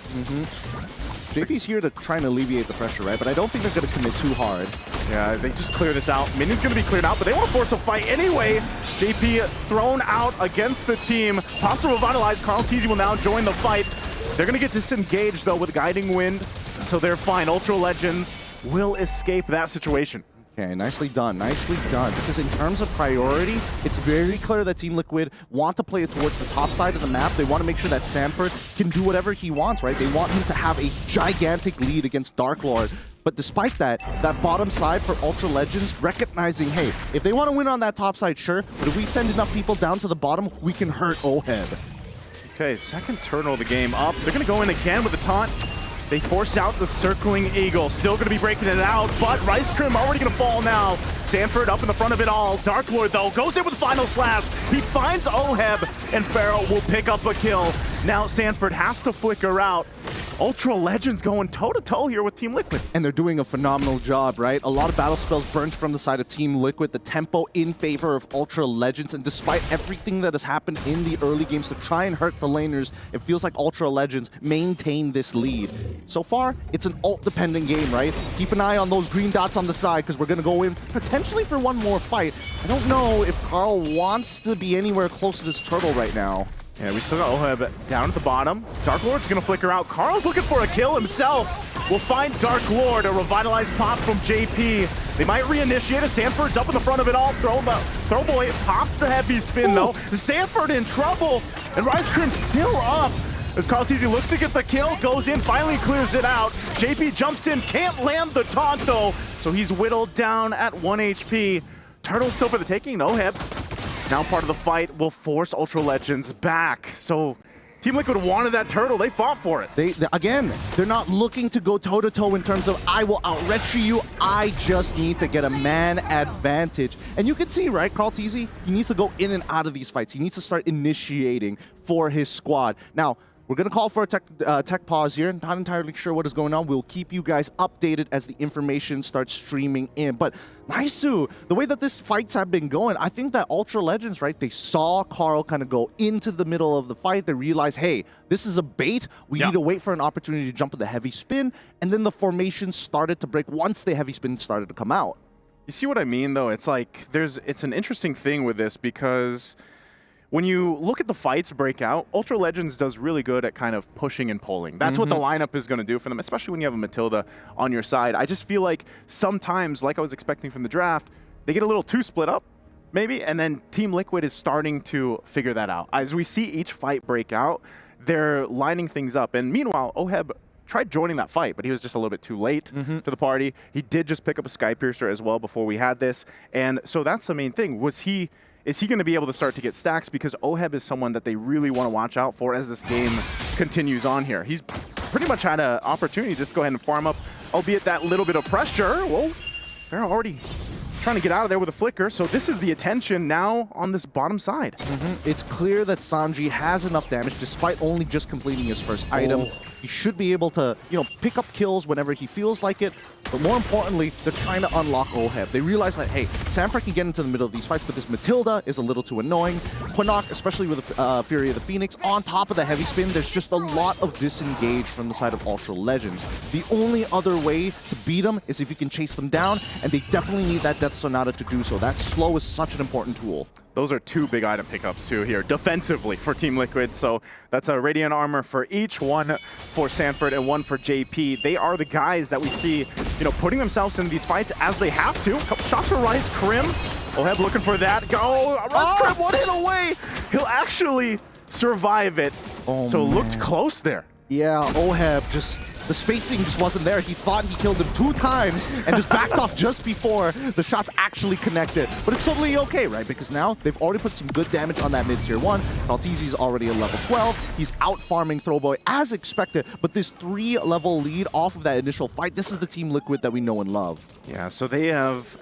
JP's here to try and alleviate the pressure, right? But I don't think they're going to commit too hard. Yeah, they just clear this out. Minion's going to be cleared out, but they want to force a fight anyway. JP thrown out against the team. Pops to revitalize. CarlTZ will now join the fight. They're going to get disengaged, though, with Guiding Wind, so they're fine. Ultra Legends will escape that situation. Okay, nicely done, because in terms of priority, it's very clear that Team Liquid want to play it towards the top side of the map. They want to make sure that Sanford can do whatever he wants, right? They want him to have a gigantic lead against Dark Lord. But despite that, that bottom side for Ultra Legends, recognizing, hey, if they want to win on that top side, sure, but if we send enough people down to the bottom, we can hurt Oheb. Okay, second turtle of the game up. They're going to go in again with the taunt. They force out the circling eagle. Still going to be breaking it out, but Rice Crim already going to fall now. Sanford up in the front of it all. Dark Lord, though, goes in with the final slash. He finds Oheb, and Pharaoh will pick up a kill. Now Sanford has to flicker out. Ultra Legends going toe-to-toe here with Team Liquid. And they're doing a phenomenal job, right? A lot of battle spells burned from the side of Team Liquid, the tempo in favor of Ultra Legends, and despite everything that has happened in the early games to try and hurt the laners, it feels like Ultra Legends maintain this lead. So far, it's an ult-dependent game, right? Keep an eye on those green dots on the side, because we're going to go in potentially for one more fight. I don't know if Carl wants to be anywhere close to this turtle right now. Yeah, we still got Oheb down at the bottom. Dark Lord's gonna flicker out. Carl's looking for a kill himself. We'll find Dark Lord, a revitalized pop from JP. They might reinitiate it. Sanford's up in the front of it all. Throwboy pops the heavy spin though. Sanford in trouble, and Rise Crim still up. As Carl TZ looks to get the kill, goes in, finally clears it out. JP jumps in, can't land the taunt though, so he's whittled down at 1 HP. Turtle still for the taking, Oheb. Now part of the fight will force Ultra Legends back. So Team Liquid wanted that turtle. They fought for it. Again, they're not looking to go toe-to-toe in terms of, I will out-retry you. I just need to get a man advantage. And you can see, right, Carl TZ, he needs to go in and out of these fights. He needs to start initiating for his squad. Now, we're going to call for a tech pause here. Not entirely sure what is going on. We'll keep you guys updated as the information starts streaming in. But Naisu, the way that these fights have been going, I think that Ultra Legends, right, they saw Carl kind of go into the middle of the fight. They realized, hey, this is a bait. We need to wait for an opportunity to jump with the heavy spin. And then the formation started to break once the heavy spin started to come out. You see what I mean, though? It's like it's an interesting thing with this because when you look at the fights break out, Ultra Legends does really good at kind of pushing and pulling. That's what the lineup is going to do for them, especially when you have a Matilda on your side. I just feel like sometimes, like I was expecting from the draft, they get a little too split up, maybe, and then Team Liquid is starting to figure that out. As we see each fight break out, they're lining things up. And meanwhile, Oheb tried joining that fight, but he was just a little bit too late to the party. He did just pick up a Sky Piercer as well before we had this. And so that's the main thing. Is he going to be able to start to get stacks? Because Oheb is someone that they really want to watch out for as this game continues on here. He's pretty much had an opportunity just to go ahead and farm up, albeit that little bit of pressure. Whoa, they're already trying to get out of there with a flicker. So this is the attention now on this bottom side. It's clear that Sanji has enough damage despite only just completing his first item. He should be able to, pick up kills whenever he feels like it. But more importantly, they're trying to unlock Oheb. They realize that, hey, Sanford can get into the middle of these fights, but this Matilda is a little too annoying. Quinnock, especially with the Fury of the Phoenix, on top of the heavy spin, there's just a lot of disengage from the side of Ultra Legends. The only other way to beat them is if you can chase them down, and they definitely need that Death Sonata to do so. That slow is such an important tool. Those are two big item pickups too here defensively for Team Liquid. So that's a Radiant Armor for each, one for Sanford and one for JP. They are the guys that we see, putting themselves in these fights as they have to. Couple shots for Rise Crim. Oheb looking for that. Go, Rise Crim, one hit away. He'll actually survive it. So it looked close there. Yeah, Oheb the spacing just wasn't there. He thought he killed him 2 times and just backed off just before the shots actually connected. But it's totally okay, right? Because now they've already put some good damage on that mid-tier 1. Maltese's already a level 12. He's out-farming Throwboy as expected. But this 3-level lead off of that initial fight, this is the Team Liquid that we know and love. Yeah, so they have,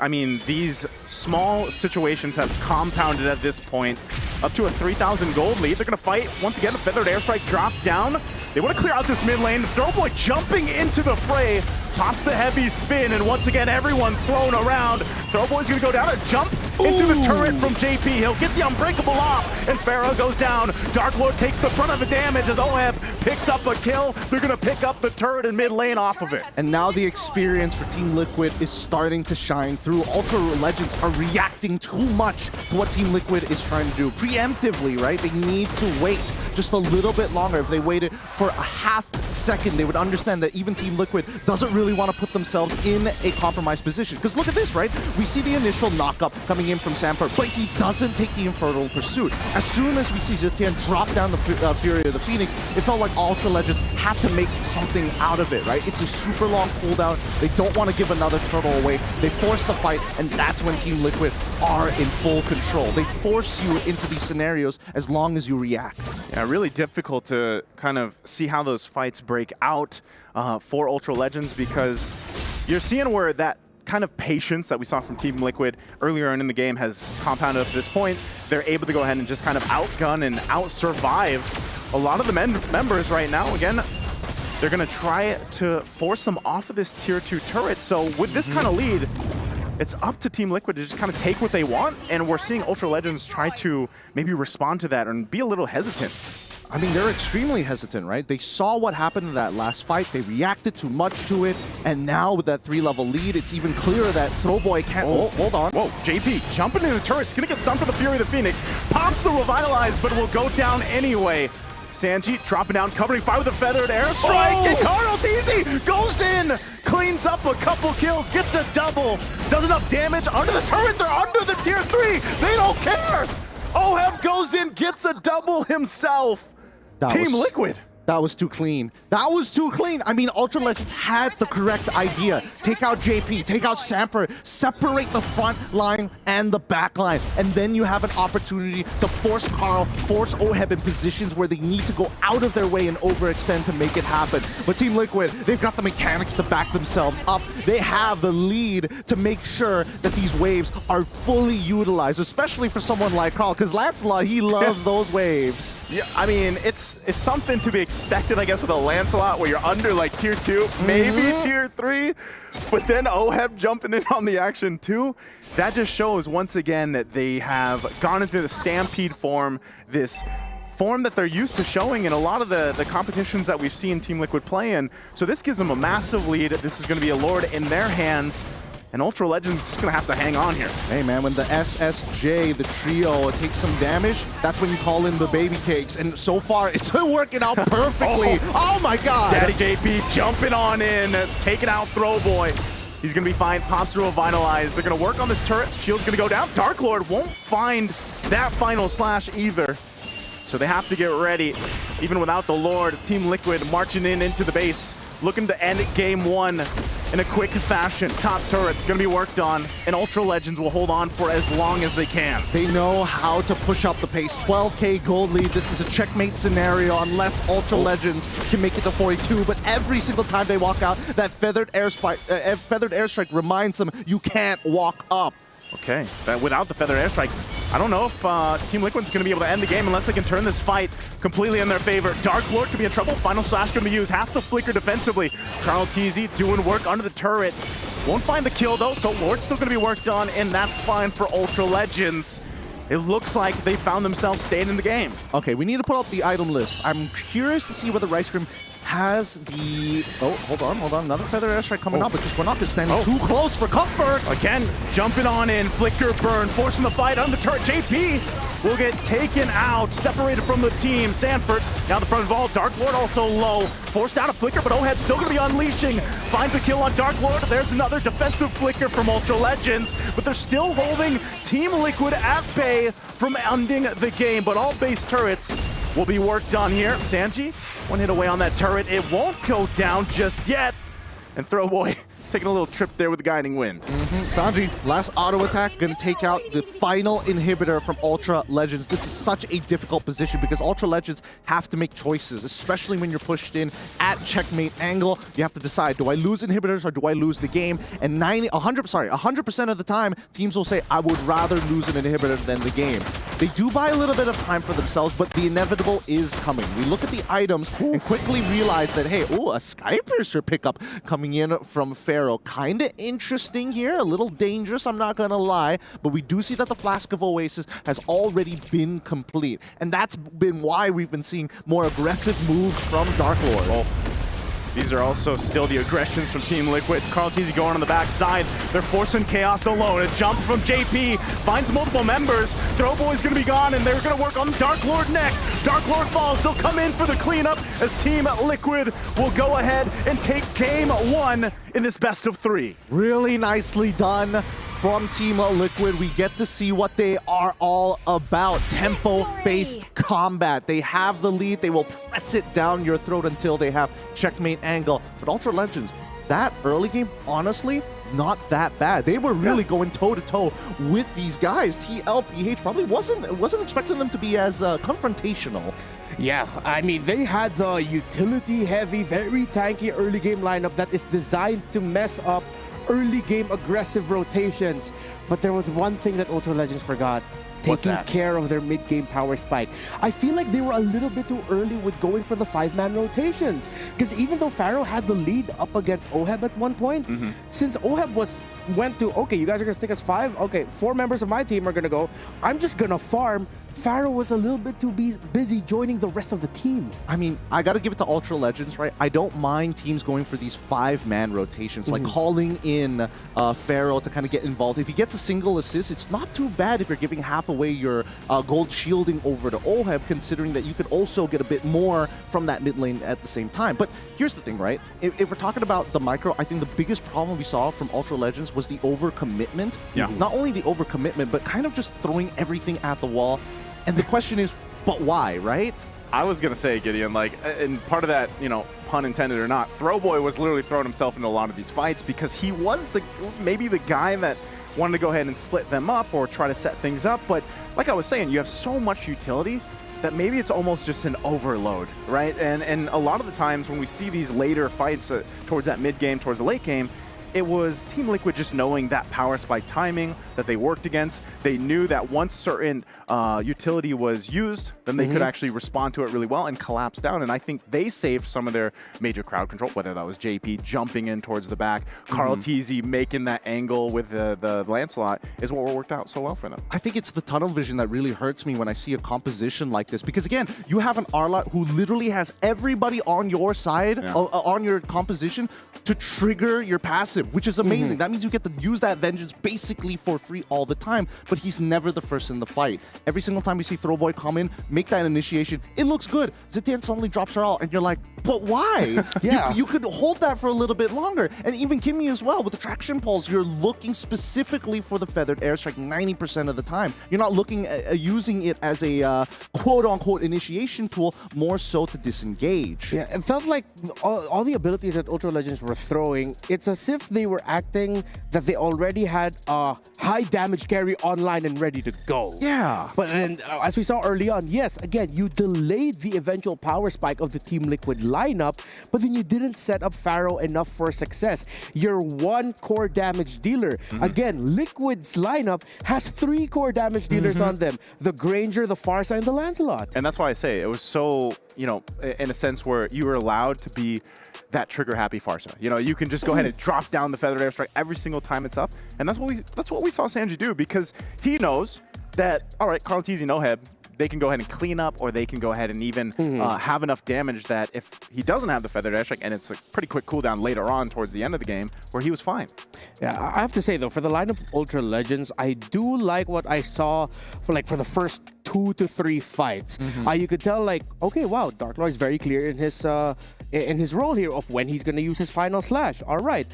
these small situations have compounded at this point up to a 3,000 gold lead. They're going to fight once again. A Feathered Airstrike drop down. They want to clear out this mid lane. Throwboy jumping into the fray, pops the heavy spin, and once again, everyone thrown around. Throwboy's going to go down and jump into the turret from JP. He'll get the Unbreakable off, and Pharah goes down. Dark Lord takes the brunt of the damage as Oheb picks up a kill. They're going to pick up the turret in mid lane off of it. And now the experience for Team Liquid is starting to shine through. Ultra Legends are reacting too much to what Team Liquid is trying to do. Preemptively, right? They need to wait just a little bit longer. If they waited for a half second, they would understand that even Team Liquid doesn't really want to put themselves in a compromised position. Because look at this, right? We see the initial knockup coming in from Sanford, but he doesn't take the Infernal Pursuit. As soon as we see Zitian drop down the Fury of the Phoenix, it felt like Ultra Legends had to make something out of it, right? It's a super long cooldown. They don't want to give another turtle away. They force the fight, and that's when Team Liquid are in full control. They force you into these scenarios as long as you react. Yeah, really difficult to kind of see how those fights break out for Ultra Legends, because you're seeing where that kind of patience that we saw from Team Liquid earlier on in the game has compounded up to this point. They're able to go ahead and just kind of outgun and out-survive a lot of the members right now. Again, They're going to try to force them off of this tier 2 turret. So with this kind of lead, it's up to Team Liquid to just kind of take what they want, and we're seeing Ultra Legends try to maybe respond to that and be a little hesitant. I mean, they're extremely hesitant, right? They saw what happened in that last fight. They reacted too much to it. And now with that 3-level lead, it's even clearer that Throwboy can't... Oh, hold on. Whoa, JP jumping in the turret. It's going to get stunned for the Fury of the Phoenix. Pops the Revitalize, but will go down anyway. Sanji dropping down, covering fire with a feathered airstrike. Oh! And Carl TZ goes in, cleans up a couple kills, gets a double. Does enough damage under the turret. They're under the tier 3. They don't care. Oheb goes in, gets a double himself. Team Liquid. That was too clean. That was too clean. I mean, Ultra Legends had the correct idea. Take out JP, take out Samper, separate the front line and the back line, and then you have an opportunity to force Carl, force Oheb in positions where they need to go out of their way and overextend to make it happen. But Team Liquid, they've got the mechanics to back themselves up. They have the lead to make sure that these waves are fully utilized, especially for someone like Carl, because Lancelot, he loves those waves. Yeah, I mean, it's something to be expected, I guess, with a Lancelot where you're under like tier 2, maybe tier 3, but then Oheb jumping in on the action too. That just shows once again that they have gone into the Stampede form, this form that they're used to showing in a lot of the competitions that we've seen Team Liquid play in. So this gives them a massive lead. This is going to be a Lord in their hands. And Ultra Legends is going to have to hang on here. Hey, man, when the SSJ, the trio, takes some damage, that's when you call in the baby cakes. And so far, it's working out perfectly. Oh, my God. Daddy JP jumping on in, taking out Throwboy. He's going to be fine. Pops through a Vitalize. They're going to work on this turret. Shield's going to go down. Dark Lord won't find that final slash either. So they have to get ready. Even without the Lord, Team Liquid marching into the base, looking to end game 1 in a quick fashion. Top turret gonna be worked on, and Ultra Legends will hold on for as long as they can. They know how to push up the pace. 12K gold lead. This is a checkmate scenario unless Ultra Legends can make it to 42. But every single time they walk out, that feathered airstrike reminds them you can't walk up. Okay, without the feathered airstrike, I don't know if Team Liquid's going to be able to end the game unless they can turn this fight completely in their favor. Dark Lord could be in trouble. Final Slash going to be used. Has to flicker defensively. Carl TZ doing work under the turret. Won't find the kill though, so Lord's still going to be worked on, and that's fine for Ultra Legends. It looks like they found themselves staying in the game. Okay, we need to put out the item list. I'm curious to see whether Rice Cream has the... Oh, hold on. Another feather airstrike coming up because we're not just standing too close for comfort. Again, jumping on in, flicker burn, forcing the fight on the turret. JP will get taken out, separated from the team. Sanford down the front of all. Dark Lord also low. Forced out a flicker, but Oheb still going to be unleashing. Finds a kill on Dark Lord. There's another defensive flicker from Ultra Legends, but they're still holding Team Liquid at bay from ending the game. But all base turrets will be worked on here. Sanji, one hit away on that turret. It won't go down just yet. And Throwboy taking a little trip there with the guiding wind. Sanji, last auto attack, gonna take out the final inhibitor from Ultra Legends. This is such a difficult position because Ultra Legends have to make choices, especially when you're pushed in at checkmate angle. You have to decide, do I lose inhibitors or do I lose the game? And 100% of the time, teams will say, I would rather lose an inhibitor than the game. They do buy a little bit of time for themselves, but the inevitable is coming. We look at the items and quickly realize that, hey, a Sky Piercer pickup coming in from Pharaoh. Kind of interesting here, a little dangerous, I'm not gonna lie, but we do see that the Flask of Oasis has already been complete, and that's been why we've been seeing more aggressive moves from Dark Lord. These are also still the aggressions from Team Liquid. Carl TZ going on the backside. They're forcing Chaos alone. A jump from JP. Finds multiple members. Throwboy's going to be gone, and they're going to work on Dark Lord next. Dark Lord falls. They'll come in for the cleanup as Team Liquid will go ahead and take game 1 in this best of 3. Really nicely done from Team Liquid. We get to see what they are all about. Tempo-based combat. They have the lead. They will press it down your throat until they have checkmate angle. But Ultra Legends, that early game, honestly, not that bad. They were really going toe-to-toe with these guys. TLPH probably wasn't expecting them to be as confrontational. Yeah, I mean, they had the utility-heavy, very tanky early game lineup that is designed to mess up early game aggressive rotations. But there was one thing that Ultra Legends forgot. taking that? care of their mid-game power spike. I feel like they were a little bit too early with going for the 5-man rotations. Because even though Pharaoh had the lead up against OHEB at one point, since OHEB went to, okay, you guys are going to stick us 5? Okay, 4 members of my team are going to go. I'm just going to farm. Pharaoh was a little bit too busy joining the rest of the team. I mean, I got to give it to Ultra Legends, right? I don't mind teams going for these 5-man rotations, like calling in Pharaoh to kind of get involved. If he gets a single assist, it's not too bad if you're giving half away your gold shielding over to OHEB, considering that you could also get a bit more from that mid lane at the same time. But here's the thing, right? If we're talking about the micro, I think the biggest problem we saw from Ultra Legends was the overcommitment. Not only the overcommitment, but kind of just throwing everything at the wall. And the question is, but why, right? I was going to say, Gideon, like, and part of that, you know, pun intended or not, Throwboy was literally throwing himself into a lot of these fights because he was maybe the guy that wanted to go ahead and split them up or try to set things up. But like I was saying, you have so much utility that maybe it's almost just an overload, right? And a lot of the times when we see these later fights towards that mid game, towards the late game, it was Team Liquid just knowing that power spike timing that they worked against. They knew that once certain utility was used, then they could actually respond to it really well and collapse down. And I think they saved some of their major crowd control, whether that was JP jumping in towards the back, Carl TZ making that angle with the Lancelot is what worked out so well for them. I think it's the tunnel vision that really hurts me when I see a composition like this. Because again, you have an Arlot who literally has everybody on your side, on your composition, to trigger your passive, which is amazing. That means you get to use that vengeance basically for free all the time, but he's never the first in the fight. Every single time we see Throwboy come in, make that initiation, it looks good. Zitian suddenly drops her out, and you're like, but why? You could hold that for a little bit longer. And even Kimmy as well, with the traction pulse, you're looking specifically for the feathered airstrike 90% of the time. You're not looking at using it as a quote-unquote initiation tool, more so to disengage. Yeah, it felt like all the abilities that Ultra Legends were throwing, it's as if they were acting that they already had a high damage carry online and ready to go. Yeah. But then, as we saw early on, yes, again, you delayed the eventual power spike of the Team Liquid lineup, but then you didn't set up Pharaoh enough for success. Your 1 core damage dealer. Again, Liquid's lineup has 3 core damage dealers on them. The Granger, the Farsight, and the Lancelot. And that's why I say it was so, you know, in a sense where you were allowed to be that trigger-happy Farsa. You know, you can just go ahead and drop down the feathered airstrike every single time it's up, and that's what we saw Sanji do, because he knows that, all right, Carl TZ, no-heb, they can go ahead and clean up, or they can go ahead and even have enough damage that if he doesn't have the feathered airstrike, and it's a pretty quick cooldown later on towards the end of the game, where he was fine. Yeah, I have to say though, for the lineup of Ultra Legends, I do like what I saw for the first 2 to 3 fights. You could tell, like, okay, wow, Dark Lord is very clear in his role here of when he's going to use his final slash. All right.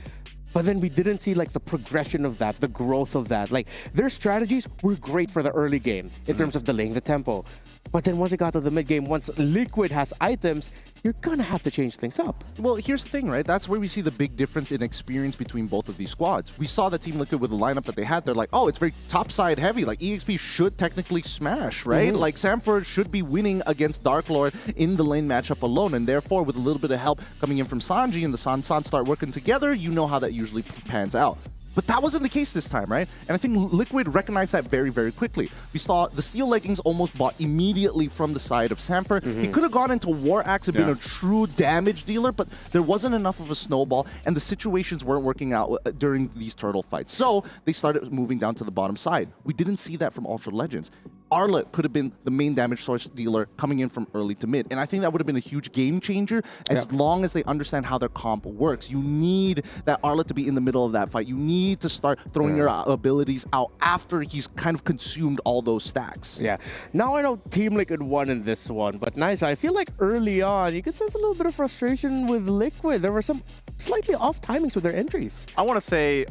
But then we didn't see like the progression of that, the growth of that. Like, their strategies were great for the early game in terms of delaying the tempo. But then once it got to the mid game, once Liquid has items, you're gonna have to change things up. Well, here's the thing, right? That's where we see the big difference in experience between both of these squads. We saw that Team Liquid with the lineup that they had. They're like, oh, it's very topside heavy. Like, EXP should technically smash, right? Like, Samford should be winning against Dark Lord in the lane matchup alone. And therefore, with a little bit of help coming in from Sanji and the San start working together, you know how that usually pans out. But that wasn't the case this time, right? And I think Liquid recognized that very, very quickly. We saw the Steel Leggings almost bought immediately from the side of Samford. He could have gone into War Axe and been a true damage dealer, but there wasn't enough of a snowball, and the situations weren't working out during these turtle fights. So they started moving down to the bottom side. We didn't see that from Ultra Legends. Arlott could have been the main damage source dealer coming in from early to mid. And I think that would have been a huge game changer as long as they understand how their comp works. You need that Arlott to be in the middle of that fight. You need to start throwing your abilities out after he's kind of consumed all those stacks. Yeah. Now I know Team Liquid won in this one, but nice. I feel like early on, you could sense a little bit of frustration with Liquid. There were some slightly off timings with their entries. I want to say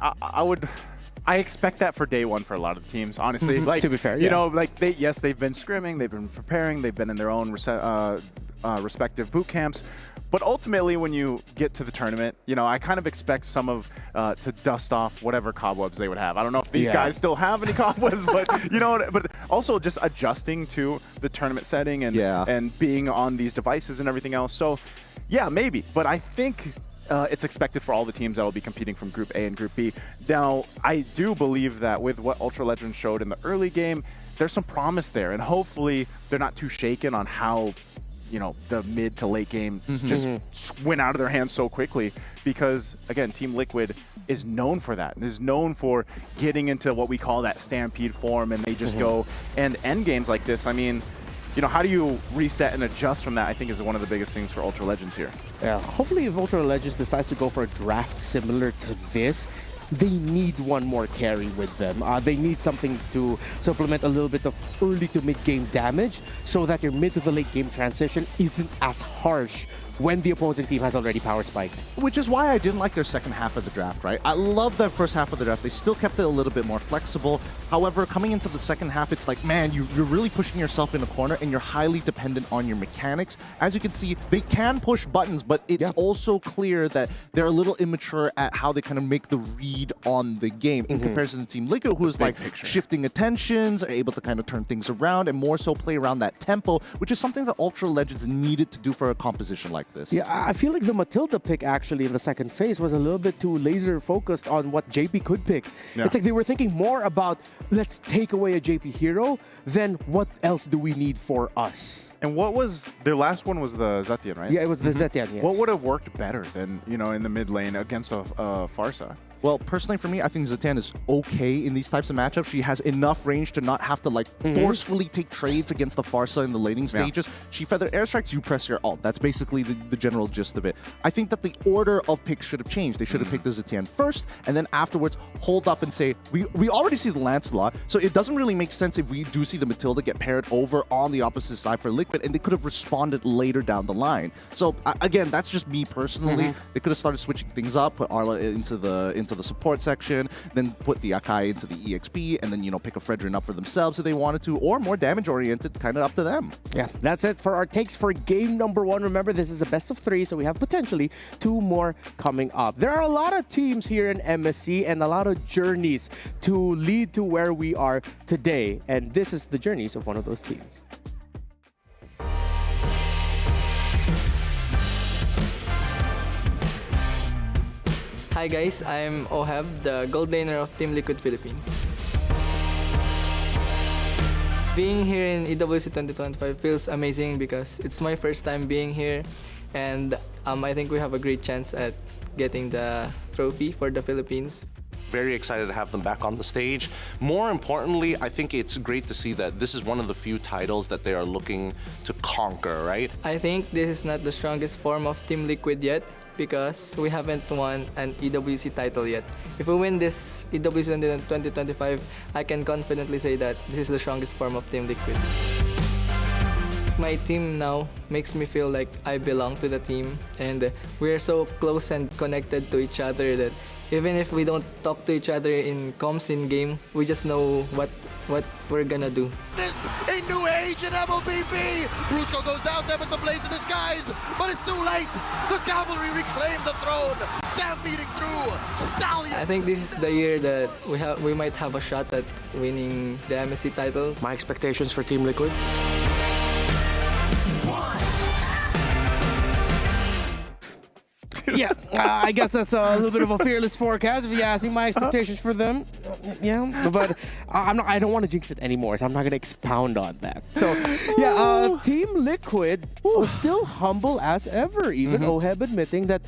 I expect that for day one for a lot of the teams, honestly. Like, to be fair, you know, like they've been scrimming, they've been preparing, they've been in their own respective boot camps. But ultimately, when you get to the tournament, you know, I kind of expect some of to dust off whatever cobwebs they would have. I don't know if these guys still have any cobwebs, but you know, but also just adjusting to the tournament setting and being on these devices and everything else. So, yeah, maybe. But I think it's expected for all the teams that will be competing from Group A and Group B. Now, I do believe that with what Ultra Legends showed in the early game, there's some promise there, and hopefully they're not too shaken on how, you know, the mid to late game just went out of their hands so quickly, because again, Team Liquid is known for that, and is known for getting into what we call that stampede form, and they just go and end games like this. I mean, you know, how do you reset and adjust from that, I think, is one of the biggest things for Ultra Legends here. Yeah, hopefully if Ultra Legends decides to go for a draft similar to this, they need one more carry with them. They need something to supplement a little bit of early to mid game damage so that your mid to the late game transition isn't as harsh when the opposing team has already power spiked. Which is why I didn't like their second half of the draft, right? I love that first half of the draft. They still kept it a little bit more flexible. However, coming into the second half, it's like, man, you're really pushing yourself in a corner, and you're highly dependent on your mechanics. As you can see, they can push buttons, but it's also clear that they're a little immature at how they kind of make the read on the game in comparison to Team Liquid, who is like shifting attentions, are able to kind of turn things around, and more so play around that tempo, which is something that Ultra Legends needed to do for a composition like this. Yeah, I feel like the Matilda pick actually in the second phase was a little bit too laser focused on what JP could pick. Yeah. It's like they were thinking more about, let's take away a JP hero, than what else do we need for us. And what was their last one? Was the Zetian, right? Yeah, it was the Zetian, yes. What would have worked better than, you know, in the mid lane against a Farsa? Well, personally for me, I think Zetian is okay in these types of matchups. She has enough range to not have to like forcefully take trades against the Farsa in the laning stages. She feather airstrikes, you press your ult. That's basically the general gist of it. I think that the order of picks should have changed. They should have picked the Zetian first, and then afterwards hold up and say, we already see the Lancelot, so it doesn't really make sense if we do see the Matilda get paired over on the opposite side for Liquid, and they could have responded later down the line. So again, that's just me personally. They could have started switching things up, put Arla into the support section, then put the Akai into the EXP, and then, you know, pick a Fredrin up for themselves if they wanted to, or more damage oriented, kind of up to them. Yeah, that's it for our takes for game number 1. Remember, this is a best of 3, so we have potentially 2 more coming up. There are a lot of teams here in MSC and a lot of journeys to lead to where we are today, and this is the journeys of one of those teams. Hi guys, I'm Oheb, the gold laner of Team Liquid Philippines. Being here in EWC 2025 feels amazing because it's my first time being here, and I think we have a great chance at getting the trophy for the Philippines. Very excited to have them back on the stage. More importantly, I think it's great to see that this is one of the few titles that they are looking to conquer, right? I think this is not the strongest form of Team Liquid yet, because we haven't won an EWC title yet. If we win this EWC 2025, I can confidently say that this is the strongest form of Team Liquid. My team now makes me feel like I belong to the team, and we're so close and connected to each other that even if we don't talk to each other in comms in game, we just know what we're gonna do. This a new age in MLBB. Brusco goes down, there was a blaze in the skies, but it's too late. The cavalry reclaim the throne, stampeding through. Stallion. I think this is the year that we might have a shot at winning the MSC title. My expectations for Team Liquid? Yeah, I guess that's a little bit of a fearless forecast if you ask me. My expectations for them, yeah, but I don't want to jinx it anymore, so I'm not going to expound on that. So, yeah, Team Liquid was still humble as ever, even Oheb admitting that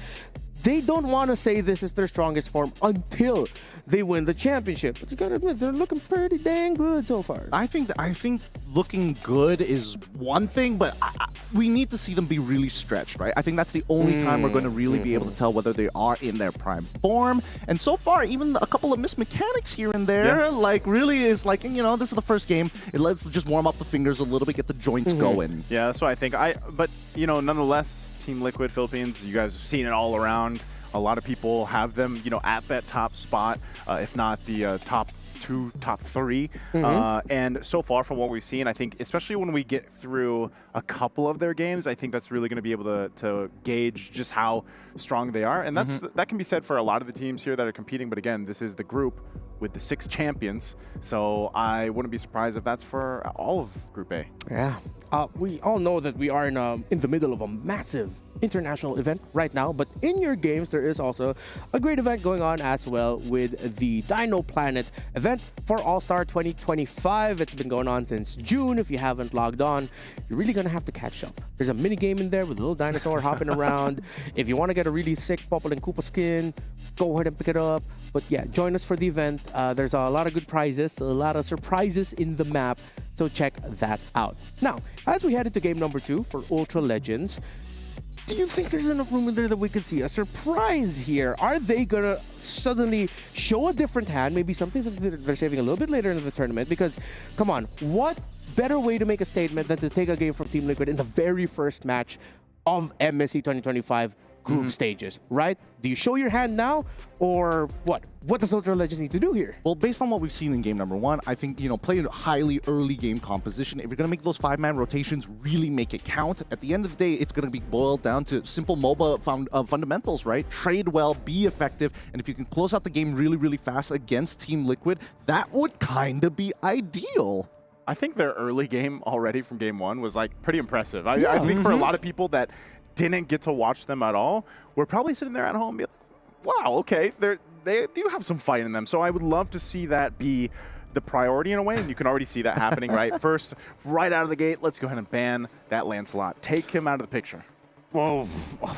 they don't want to say this is their strongest form until they win the championship. But you gotta admit, they're looking pretty dang good so far. I think looking good is one thing, but we need to see them be really stretched, right? I think that's the only time we're going to really be able to tell whether they are in their prime form. And so far, even a couple of missed mechanics here and there, like really is like, you know, this is the first game. Let's just warm up the fingers a little bit, get the joints going. Yeah, that's what I think. But you know, nonetheless, Team Liquid Philippines, you guys have seen it all around. A lot of people have them, you know, at that top spot, if not the top 2, top 3. And so far from what we've seen, I think, especially when we get through a couple of their games, I think that's really going to be able to gauge just how strong they are. And that can be said for a lot of the teams here that are competing. But again, this is the group with the 6 champions. So I wouldn't be surprised if that's for all of Group A. Yeah. We all know that we are in the middle of a massive international event right now, but in your games there is also a great event going on as well with the Dino Planet event. event for All-Star 2025. It's been going on since June. If you haven't logged on, you're really going to have to catch up. There's a mini game in there with a little dinosaur hopping around. If you want to get a really sick Popple and Koopa skin, go ahead and pick it up. But yeah, join us for the event. There's a lot of good prizes, a lot of surprises in the map, so check that out. Now, as we head into game number 2 for Ultra Legends, do you think there's enough room in there that we could see a surprise here? Are they gonna suddenly show a different hand, maybe something that they're saving a little bit later in the tournament? Because, come on, what better way to make a statement than to take a game from Team Liquid in the very first match of MSC 2025 group stages, right? Do you show your hand now, or what? What does Ultra Legends need to do here? Well, based on what we've seen in game number 1, I think, play a highly early game composition. If you're going to make those 5-man rotations, really make it count. At the end of the day, it's going to be boiled down to simple MOBA fundamentals, right? Trade well, be effective, and if you can close out the game really, really fast against Team Liquid, that would kind of be ideal. I think their early game already from game 1 was like pretty impressive. I think for a lot of people that didn't get to watch them at all, we're probably sitting there at home and be like, wow, okay, they do have some fight in them. So I would love to see that be the priority in a way, and you can already see that happening, right? First, right out of the gate, let's go ahead and ban that Lancelot. Take him out of the picture. Well,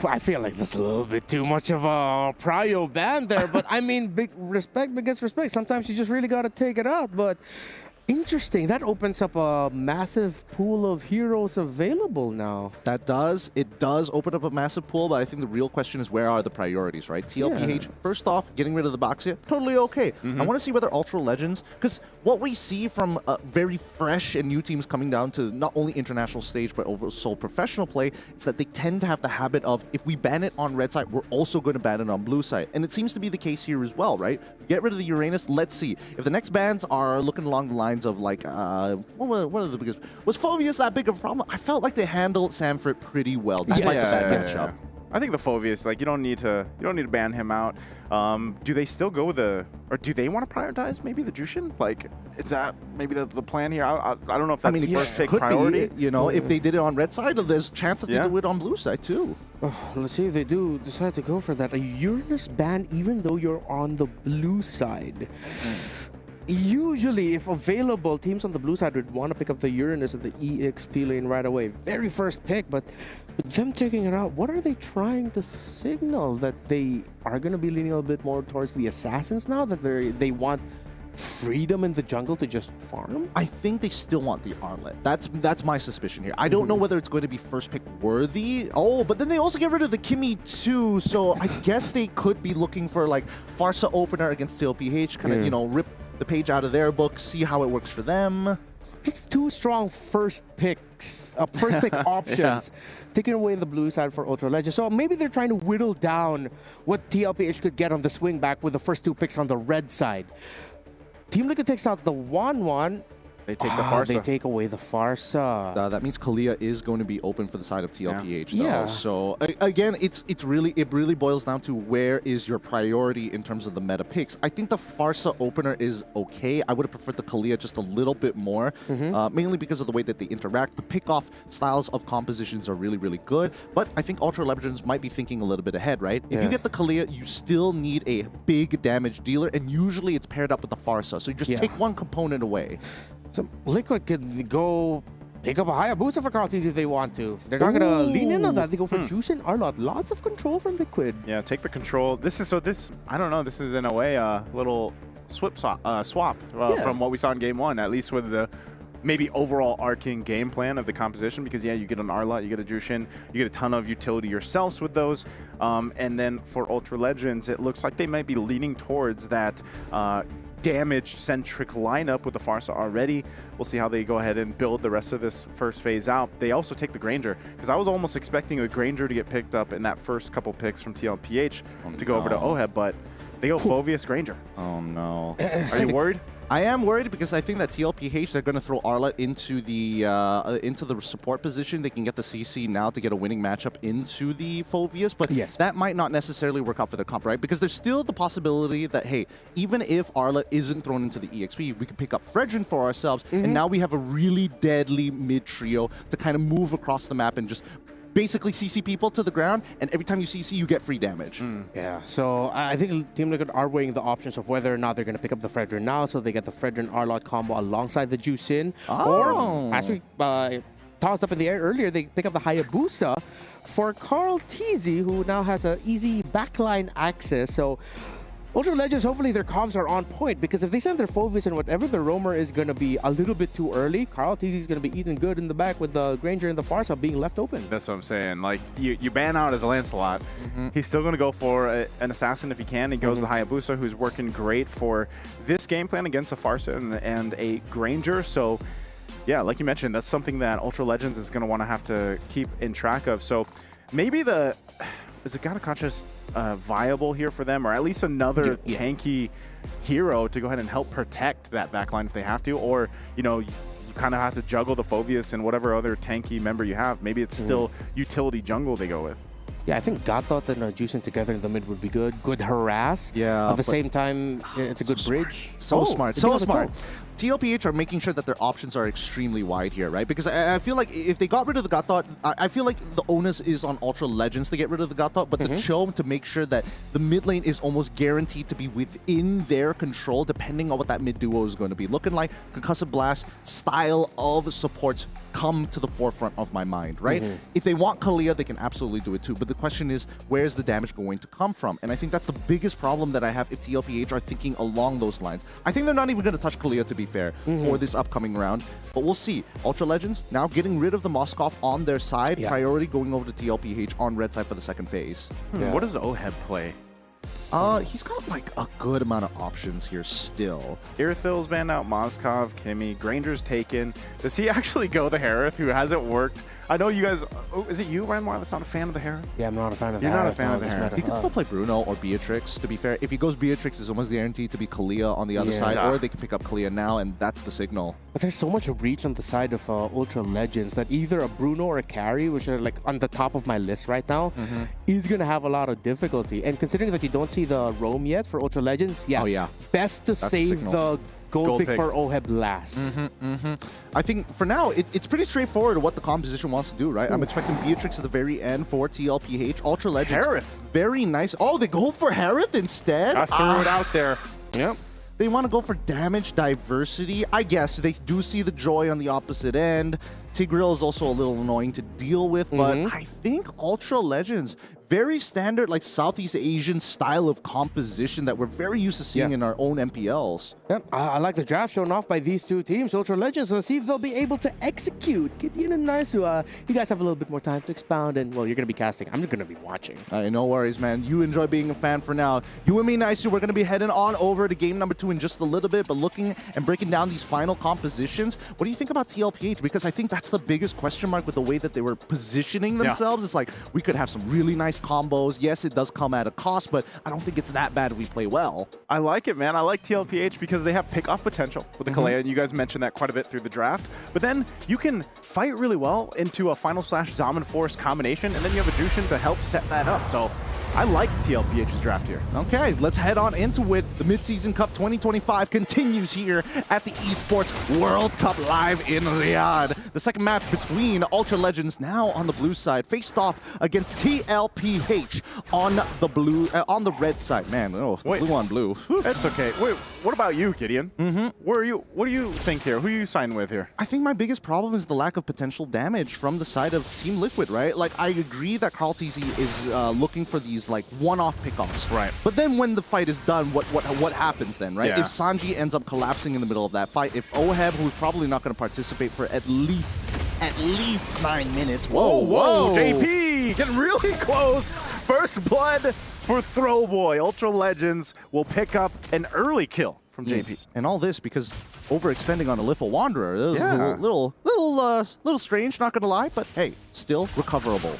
I feel like that's a little bit too much of a prio ban there, but I mean, big respect begets respect. Sometimes you just really got to take it out, but interesting. That opens up a massive pool of heroes available now. It does open up a massive pool, but I think the real question is, where are the priorities, right? TLPH, first off, getting rid of the Boxia, totally okay. I want to see whether Ultra Legends, because what we see from very fresh and new teams coming down to not only international stage, but also professional play, is that they tend to have the habit of, if we ban it on red side, we're also going to ban it on blue side. And it seems to be the case here as well, right? Get rid of the Uranus, let's see. If the next bans are looking along the lines of like, what are the biggest? Was Phoveus that big of a problem? I felt like they handled Sanford pretty well, despite the bad matchup. I think the Phoveus, like, you don't need to ban him out. Do they still go with or do they want to prioritize maybe the Jushin? Like, is that maybe the plan here? I don't know if that's the first pick priority. Be, if they did it on red side, there's a chance that they do it on blue side too. Let's see if they do decide to go for that. A Uranus ban, even though you're on the blue side. Usually, if available, teams on the blue side would want to pick up the Uranus at the EXP lane right away. Very first pick, but with them taking it out, what are they trying to signal? That they are going to be leaning a little bit more towards the Assassins now? That they want freedom in the jungle to just farm? I think they still want the Arlet. That's my suspicion here. I don't know whether it's going to be first pick worthy. Oh, but then they also get rid of the Kimmy too, so I guess they could be looking for like Farsa opener against TLPH, kind of, rip the page out of their book, see how it works for them. It's two strong first pick options, taking away the blue side for Ultra Legends. So maybe they're trying to whittle down what TLPH could get on the swing back with the first 2 picks on the red side. Team Liquid takes out the 1-1. They take the Farsa. They take away the Farsa. That means Kalia is going to be open for the side of TLPH, though. So again, it really boils down to where is your priority in terms of the meta picks. I think the Farsa opener is okay. I would have preferred the Kalia just a little bit more, mainly because of the way that they interact. The pick-off styles of compositions are really, really good, but I think Ultra Legends might be thinking a little bit ahead, right? If you get the Kalia, you still need a big damage dealer, and usually it's paired up with the Farsa. So you just take one component away. So Liquid could go pick up a Hayabusa for Carl if they want to. They're not going to lean in on that. They go for Juice and Arlot. Lots of control from Liquid. Yeah, take the control. I don't know, this is in a way a little swap from what we saw in game 1, at least with the maybe overall arcing game plan of the composition, because you get an Arlot, you get a Jushin, you get a ton of utility yourselves with those. And then for Ultra Legends, it looks like they might be leaning towards that damage-centric lineup with the Farsa already. We'll see how they go ahead and build the rest of this first phase out. They also take the Granger, because I was almost expecting the Granger to get picked up in that first couple picks from TLPH to go over to OHEB, but they go Phoveus Granger. Oh no. Are you worried? I am worried because I think that TLPH, they're going to throw Arlot into the support position. They can get the CC now to get a winning matchup into the Phoveus, but that might not necessarily work out for their comp, right? Because there's still the possibility that, hey, even if Arlot isn't thrown into the EXP, we can pick up Fredrin for ourselves, and now we have a really deadly mid-trio to kind of move across the map and just basically CC people to the ground, and every time you CC, you get free damage. Yeah, so I think Team Liquid are weighing the options of whether or not they're going to pick up the Fredrin now, so they get the Fredrin Arlot combo alongside the Juicin. Or, as we tossed up in the air earlier, they pick up the Hayabusa for Carl TZ, who now has an easy backline access. So Ultra Legends, hopefully their comms are on point, because if they send their Phovis and whatever the roamer is going to be a little bit too early, Carl TZ is going to be eating good in the back with the Granger and the Farsa being left open. That's what I'm saying. Like, you ban out as a Lancelot. He's still going to go for an assassin if he can. He goes to Hayabusa, who's working great for this game plan against a Farsa and a Granger. So, yeah, like you mentioned, that's something that Ultra Legends is going to want to have to keep in track of. So maybe is the Gadakachas viable here for them, or at least another tanky hero to go ahead and help protect that backline if they have to, or, you know, you kind of have to juggle the Phoveus and whatever other tanky member you have. Maybe it's still utility jungle they go with. Yeah, I think Gatot and Juicin together in the mid would be good. Good harass. Yeah. At the same time, it's a good bridge. So smart. So smart. TLPH are making sure that their options are extremely wide here, right? Because I feel like if they got rid of the Gatot, I feel like the onus is on Ultra Legends to get rid of the Gatot, but the Cho to make sure that the mid lane is almost guaranteed to be within their control, depending on what that mid duo is going to be. Looking like Concussive Blast style of supports come to the forefront of my mind, right? If they want Kalia, they can absolutely do it too, but the question is, where's the damage going to come from? And I think that's the biggest problem that I have if TLPH are thinking along those lines. I think they're not even going to touch Kalia, to be fair, for this upcoming round, but we'll see. Ultra Legends now getting rid of the Moskov on their side, priority going over to TLPH on red side for the second phase. What does Oheb play? He's got like a good amount of options here still. Irithil's banned out, Moskov, Kimmy, Granger's taken. Does he actually go the Harith, who hasn't worked? I know you guys, is it you, Ranmar, that's not a fan of the Harith? Yeah, I'm not a fan of the You're Harith. not a fan of the Harith. He can still play Bruno or Beatrix, to be fair. If he goes Beatrix, it's almost guaranteed to be Kalia on the other side, or they can pick up Kalia now, and that's the signal. But there's so much reach on the side of Ultra Legends that either a Bruno or a Carry, which are like on the top of my list right now, is going to have a lot of difficulty. And considering that you don't see the roam yet for Ultra Legends, best to save the gold pick for Oheb last. I think for now, it's pretty straightforward what the composition wants to do, right? I'm expecting Beatrix at the very end for TLPH. Ultra Legends. Harith. Very nice. Oh, they go for Harith instead? I threw it out there. Yep. They want to go for damage diversity. I guess they do see the Joy on the opposite end. Tigreal is also a little annoying to deal with, but I think Ultra Legends, very standard like Southeast Asian style of composition that we're very used to seeing in our own MPLs. Yep. I like the draft shown off by these two teams, Ultra Legends. Let's see if they'll be able to execute. Gideon and Naisu, you guys have a little bit more time to expound, and well, you're going to be casting. I'm just going to be watching. No worries, man. You enjoy being a fan for now. You and me, Naisu, we're going to be heading on over to game number 2 in just a little bit, but looking and breaking down these final compositions. What do you think about TLPH? Because I think that's the biggest question mark with the way that they were positioning themselves. It's like, we could have some really nice combos. Yes, it does come at a cost, but I don't think it's that bad if we play well. I like it, man. I like TLPH because they have pick-off potential with the Kalea, and you guys mentioned that quite a bit through the draft. But then you can fight really well into a Final Slash Zaman Force combination, and then you have a Jushin to help set that up. So I like TLPH's draft here. Okay, let's head on into it. The Mid-Season Cup 2025 continues here at the Esports World Cup live in Riyadh. The second match between Ultra Legends, now on the blue side, faced off against TLPH on the blue, on the red side. Man, blue on blue. It's okay. Wait, what about you, Gideon? Where are you? What do you think here? Who are you signing with here? I think my biggest problem is the lack of potential damage from the side of Team Liquid, right? Like, I agree that Carl TZ is looking for these like one-off pickoffs. Right. But then when the fight is done, what happens then, right? Yeah. If Sanji ends up collapsing in the middle of that fight, if Oheb, who's probably not going to participate for at least 9 minutes. Whoa. JP getting really close. First blood for Throwboy. Ultra Legends will pick up an early kill from JP. And all this because overextending on a Little Wanderer. That was a little strange, not going to lie, but hey, still recoverable.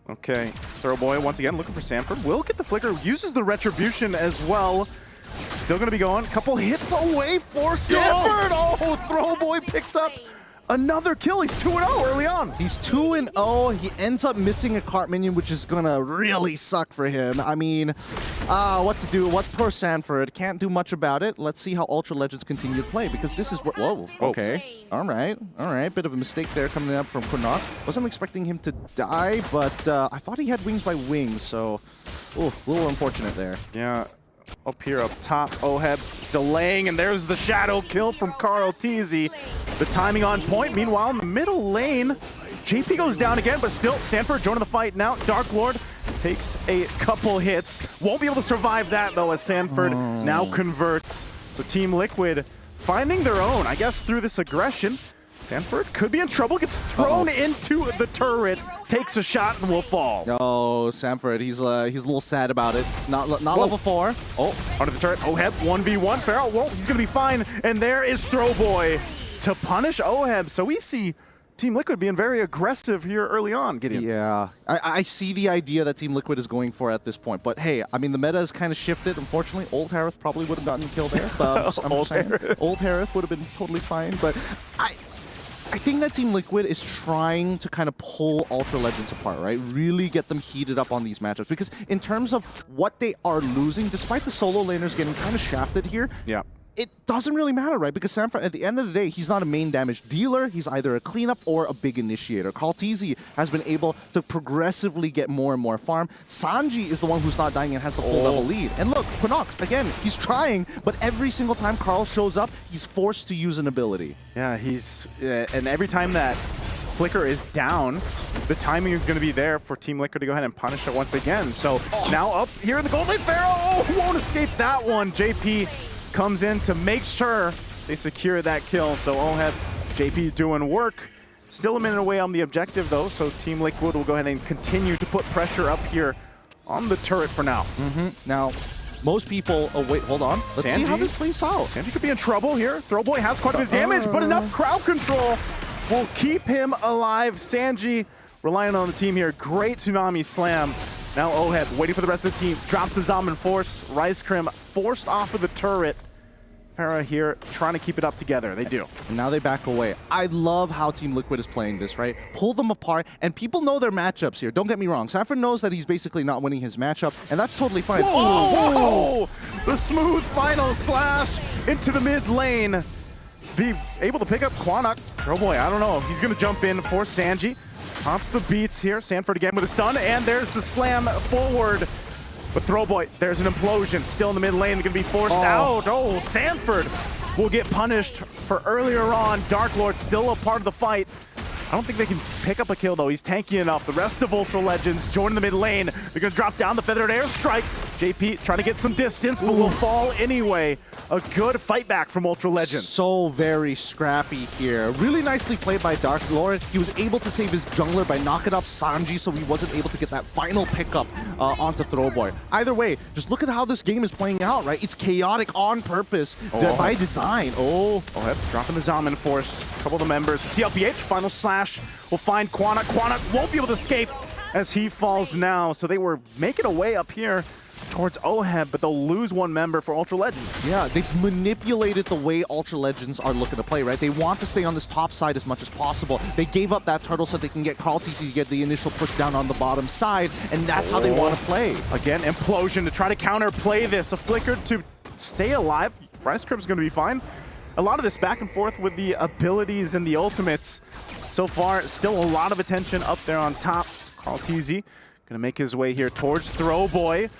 Okay, Throwboy once again looking for Sanford. Will get the flicker, uses the retribution as well. Still gonna be going. Couple hits away for Sanford. Oh, Throwboy picks up another kill. He's 2-0 early on. He's 2-0. He ends up missing a cart minion, which is gonna really suck for him. I mean, what to do? What poor Sanford can't do much about it. Let's see how Ultra Legends continue to play, because this is what. Whoa. Okay. All right. Bit of a mistake there coming up from Kunok. Wasn't expecting him to die, but I thought he had wings by wings, so a little unfortunate there. Yeah. Up here, up top, Oheb delaying, and there's the shadow kill from coveted. The timing on point. Meanwhile, in the middle lane, JP goes down again, but still, Sanford joining the fight now. Dark Lord takes a couple hits. Won't be able to survive that, though, as Sanford now converts. So Team Liquid finding their own, I guess, through this aggression. Sanford could be in trouble, gets thrown into the turret, takes a shot, and will fall. Oh, Sanford, he's a little sad about it. Not level 4. Oh, under the turret, Oheb, 1v1. Farrell, well, he's going to be fine. And there is Throwboy to punish Oheb. So we see Team Liquid being very aggressive here early on, Gideon. Yeah, I see the idea that Team Liquid is going for at this point. But hey, I mean, the meta has kind of shifted. Unfortunately, Old Harith probably would have gotten the kill there. But Old Harith would have been totally fine. But I think that Team Liquid is trying to kind of pull Ultra Legends apart, right? Really get them heated up on these matchups. Because in terms of what they are losing, despite the solo laners getting kind of shafted here, yeah, it doesn't really matter, right? Because Sanford, at the end of the day, he's not a main damage dealer. He's either a cleanup or a big initiator. coveted has been able to progressively get more and more farm. Sanji is the one who's not dying and has the full level lead. And look, Kunok, again, he's trying, but every single time Carl shows up, he's forced to use an ability. Yeah, and every time that Flicker is down, the timing is going to be there for Team Liquid to go ahead and punish it once again. So now up here in the gold lane, Pharaoh won't escape that one. JP comes in to make sure they secure that kill. So Oheb, JP doing work. Still a minute away on the objective though, so Team Liquid will go ahead and continue to put pressure up here on the turret for now. Now, most people, oh wait, hold on. Let's see how this plays out. Sanji could be in trouble here. Throwboy has quite a bit of damage, but enough crowd control will keep him alive. Sanji relying on the team here. Great Tsunami Slam. Now Oheb waiting for the rest of the team. Drops the Zom and Force. Rice Crim forced off of the turret. Farah here trying to keep it up together. They do. And now they back away. I love how Team Liquid is playing this, right? Pull them apart, and people know their matchups here. Don't get me wrong. Sanford knows that he's basically not winning his matchup, and that's totally fine. Whoa! The smooth final slash into the mid lane. Be able to pick up Quanok. Oh boy, I don't know. He's going to jump in for Sanji. Pops the beats here. Sanford again with a stun, and there's the slam forward. But Throwboy, there's an implosion. Still in the mid lane, they're going to be forced out. Oh, Sanford will get punished for earlier on. Dark Lord still a part of the fight. I don't think they can pick up a kill, though. He's tanky enough. The rest of Ultra Legends join the mid lane. They're going to drop down the Feathered Airstrike. JP trying to get some distance, but will fall anyway. A good fight back from Ultra Legends. So very scrappy here. Really nicely played by Dark Lord. He was able to save his jungler by knocking up Sanji, so he wasn't able to get that final pickup onto Throwboy. Either way, just look at how this game is playing out, right? It's chaotic on purpose by design. Dropping the Zom and Force. A couple of the members. TLPH, final slash. Will find Quanok. Quanok won't be able to escape as he falls now. So they were making a way up here towards Oheb, but they'll lose one member for Ultra Legends. Yeah, they've manipulated the way Ultra Legends are looking to play, right? They want to stay on this top side as much as possible. They gave up that turtle so they can get coveted to get the initial push down on the bottom side, and that's how they want to play. Again, implosion to try to counterplay this. A flicker to stay alive. Rice Crim's going to be fine. A lot of this back and forth with the abilities and the ultimates. So far, still a lot of attention up there on top. coveted gonna make his way here towards Throwboy.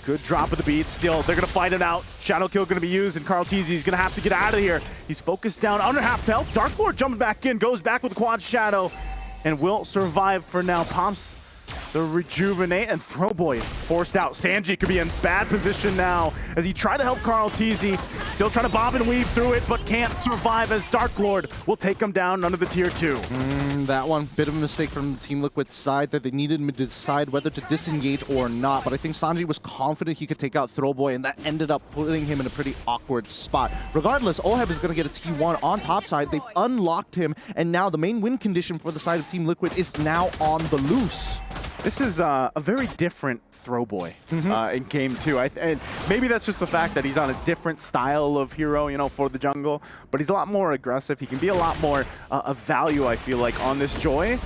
Good drop of the beat. Still, they're gonna fight it out. Shadow kill gonna be used, and coveted is gonna have to get out of here. He's focused down under half health. Dark Lord jumping back in, goes back with the quad shadow, and will survive for now. Pops the rejuvenate, and Throwboy forced out. Sanji could be in bad position now as he tried to help coveted. Still trying to bob and weave through it, but can't survive as Dark Lord will take him down under the tier 2. That one, bit of a mistake from Team Liquid's side that they needed to decide whether to disengage or not. But I think Sanji was confident he could take out Throwboy, and that ended up putting him in a pretty awkward spot. Regardless, Oheb is going to get a T1 on top side. They've unlocked him, and now the main win condition for the side of Team Liquid is now on the loose. This is a very different Throwboy in game 2. And maybe that's just the fact that he's on a different style of hero, you know, for the jungle. But he's a lot more aggressive. He can be a lot more of value, I feel like, on this Joy.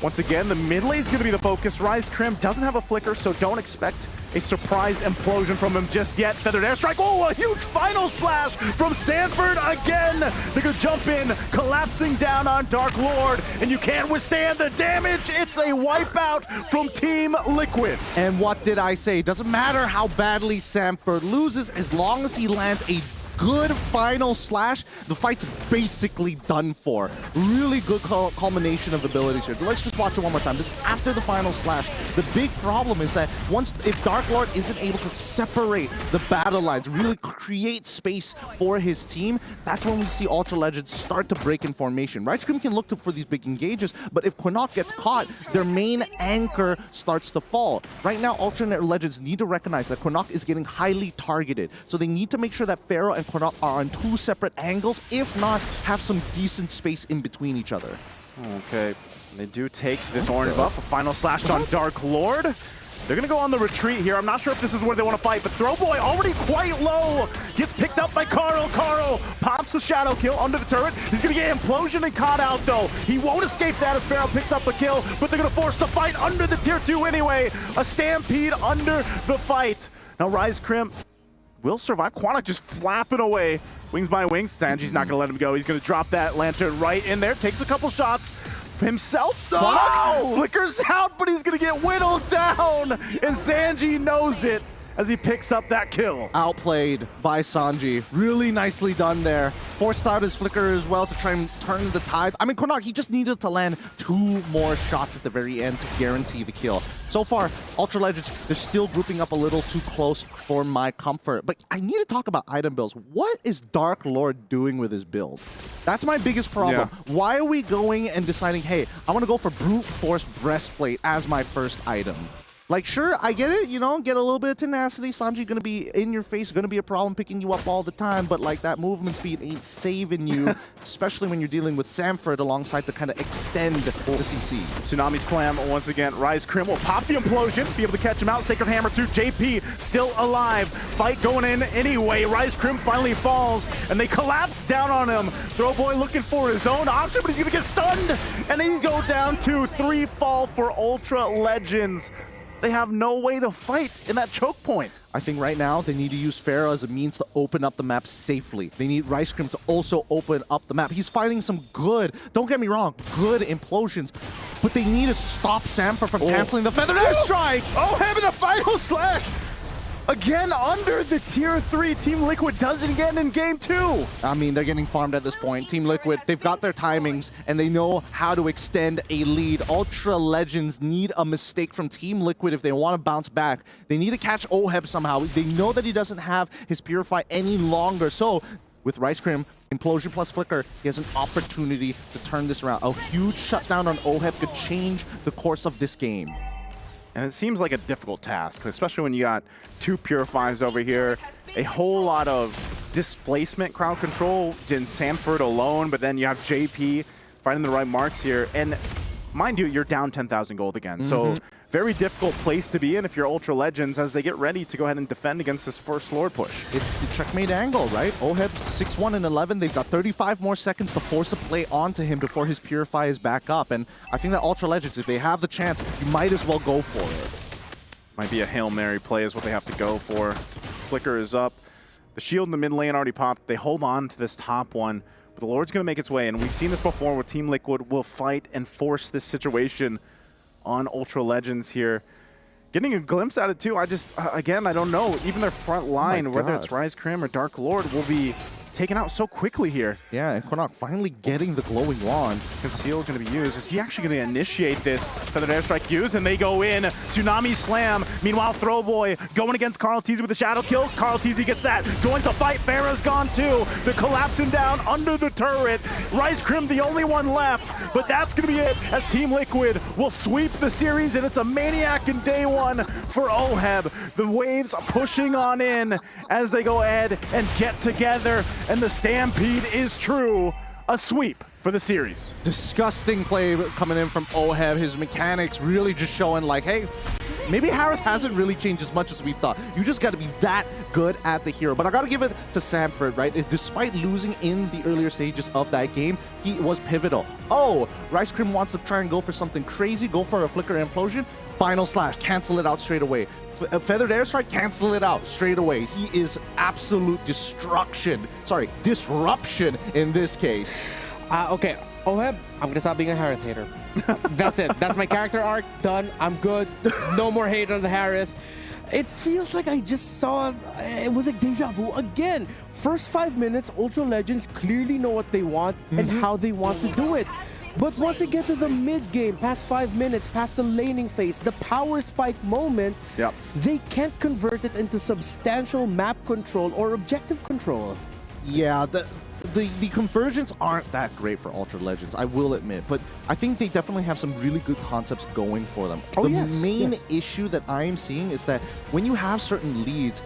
Once again, the mid lane's going to be the focus. Rise Crim doesn't have a flicker, so don't expect a surprise implosion from him just yet. Feathered Airstrike. Oh, a huge final slash from Sanford again. They're going to jump in, collapsing down on Dark Lord, and you can't withstand the damage. It's a wipeout from Team Liquid. And what did I say? Doesn't matter how badly Sanford loses, as long as he lands a good final slash, the fight's basically done for. Really good culmination of abilities here. Let's just watch it one more time. This after the final slash. The big problem is that if Dark Lord isn't able to separate the battle lines, really create space for his team, that's when we see Ultra Legends start to break in formation. Right Scream can look for these big engages, but if Quinnock gets caught, their main anchor starts to fall. Right now, Ultra Legends need to recognize that Quinnock is getting highly targeted, so they need to make sure that Pharaoh and Quinnock are on 2 separate angles, if not, have some decent space in between each other. Okay, they do take this orange buff, a final slash on Dark Lord. They're going to go on the retreat here. I'm not sure if this is where they want to fight, but Throwboy already quite low. Gets picked up by Carl. Carl pops the shadow kill under the turret. He's going to get implosion and caught out, though. He won't escape that as Pharaoh picks up a kill, but they're going to force the fight under the tier 2 anyway. A stampede under the fight. Now Rise Crim will survive. Quinnock just flapping away. Wings by wings. Sanji's not going to let him go. He's going to drop that lantern right in there. Takes a couple shots himself. Quinnock flickers out, but he's going to get whittled down. And Sanji knows it as he picks up that kill. Outplayed by Sanji. Really nicely done there. Forced out his flicker as well to try and turn the tides. I mean, Quinnock, he just needed to land 2 more shots at the very end to guarantee the kill. So far, Ultra Legends, they're still grouping up a little too close for my comfort. But I need to talk about item builds. What is Dark Lord doing with his build? That's my biggest problem. Yeah. Why are we going and deciding, hey, I want to go for Brute Force Breastplate as my first item? Like, sure, I get it, you know, get a little bit of tenacity. Sanji gonna be in your face, gonna be a problem picking you up all the time, but like that movement speed ain't saving you, especially when you're dealing with Sanford alongside to kind of extend the CC. Tsunami Slam once again. Rise Crim will pop the implosion, be able to catch him out. Sacred Hammer too. JP still alive. Fight going in anyway. Rise Crim finally falls, and they collapse down on him. Throwboy looking for his own option, but he's gonna get stunned, and he's go down to 3 fall for Ultra Legends. They have no way to fight in that choke point. I think right now they need to use Pharaoh as a means to open up the map safely. They need Rice Cream to also open up the map. He's fighting some good, don't get me wrong, good implosions, but they need to stop Sanford from canceling the Feathered Airstrike. Oh, having a final slash. Again, under the tier 3, Team Liquid doesn't get in game 2. I mean, they're getting farmed at this point. Team Liquid, they've got their timings, and they know how to extend a lead. Ultra Legends need a mistake from Team Liquid if they want to bounce back. They need to catch Oheb somehow. They know that he doesn't have his Purify any longer. So, with Rice Cream, Implosion plus Flicker, he has an opportunity to turn this around. A huge shutdown on Oheb could change the course of this game. And it seems like a difficult task, especially when you got 2 Purifies over here, a whole lot of displacement crowd control in Sanford alone, but then you have JP finding the right marks here. And mind you, you're down 10,000 gold again. So very difficult place to be in if you're Ultra Legends as they get ready to go ahead and defend against this first Lord push. It's the checkmate angle, right? Oheb 6-1 and 11. They've got 35 more seconds to force a play onto him before his Purify is back up. And I think that Ultra Legends, if they have the chance, you might as well go for it. Might be a Hail Mary play is what they have to go for. Flicker is up. The shield in the mid lane already popped. They hold on to this top one. But the Lord's going to make its way. And we've seen this before where Team Liquid will fight and force this situation on Ultra Legends here. Getting a glimpse at it too, I just, again, I don't know. Even their front line, whether it's Rise Crim or Dark Lord, will be taken out so quickly here. Yeah, and Quinnock finally getting the glowing wand. Conceal going to be used. Is he actually going to initiate this Feathered Airstrike use? And they go in. Tsunami Slam. Meanwhile, Throwboy going against Carl Teasy with a shadow kill. Carl Teasy gets that. Joins the fight. Pharah's gone too. They're collapsing down under the turret. Rise Crim the only one left. But that's going to be it as Team Liquid will sweep the series. And it's a maniac in day 1 for Oheb. The waves pushing on in as they go ahead and get together. And the stampede is true. A sweep for the series. Disgusting play coming in from Oheb. His mechanics really just showing like, hey, maybe Harith hasn't really changed as much as we thought. You just got to be that good at the hero. But I got to give it to Sanford, right? Despite losing in the earlier stages of that game, he was pivotal. Oh, Rice Cream wants to try and go for something crazy, go for a Flicker Implosion. Final Slash, cancel it out straight away. Feathered Airstrike, cancel it out straight away. He is absolute disruption in this case. Okay, Oheb, I'm gonna stop being a Harith hater. That's it. That's my character arc. Done. I'm good. No more hate on the Harith. It feels like I just saw, it was like deja vu again. First 5 minutes, Ultra Legends clearly know what they want and how they want to do it. But once they get to the mid-game, past 5 minutes, past the laning phase, the power spike moment, they can't convert it into substantial map control or objective control. Yeah, the conversions aren't that great for Ultra Legends, I will admit, but I think they definitely have some really good concepts going for them. Oh, the main issue that I am seeing is that when you have certain leads,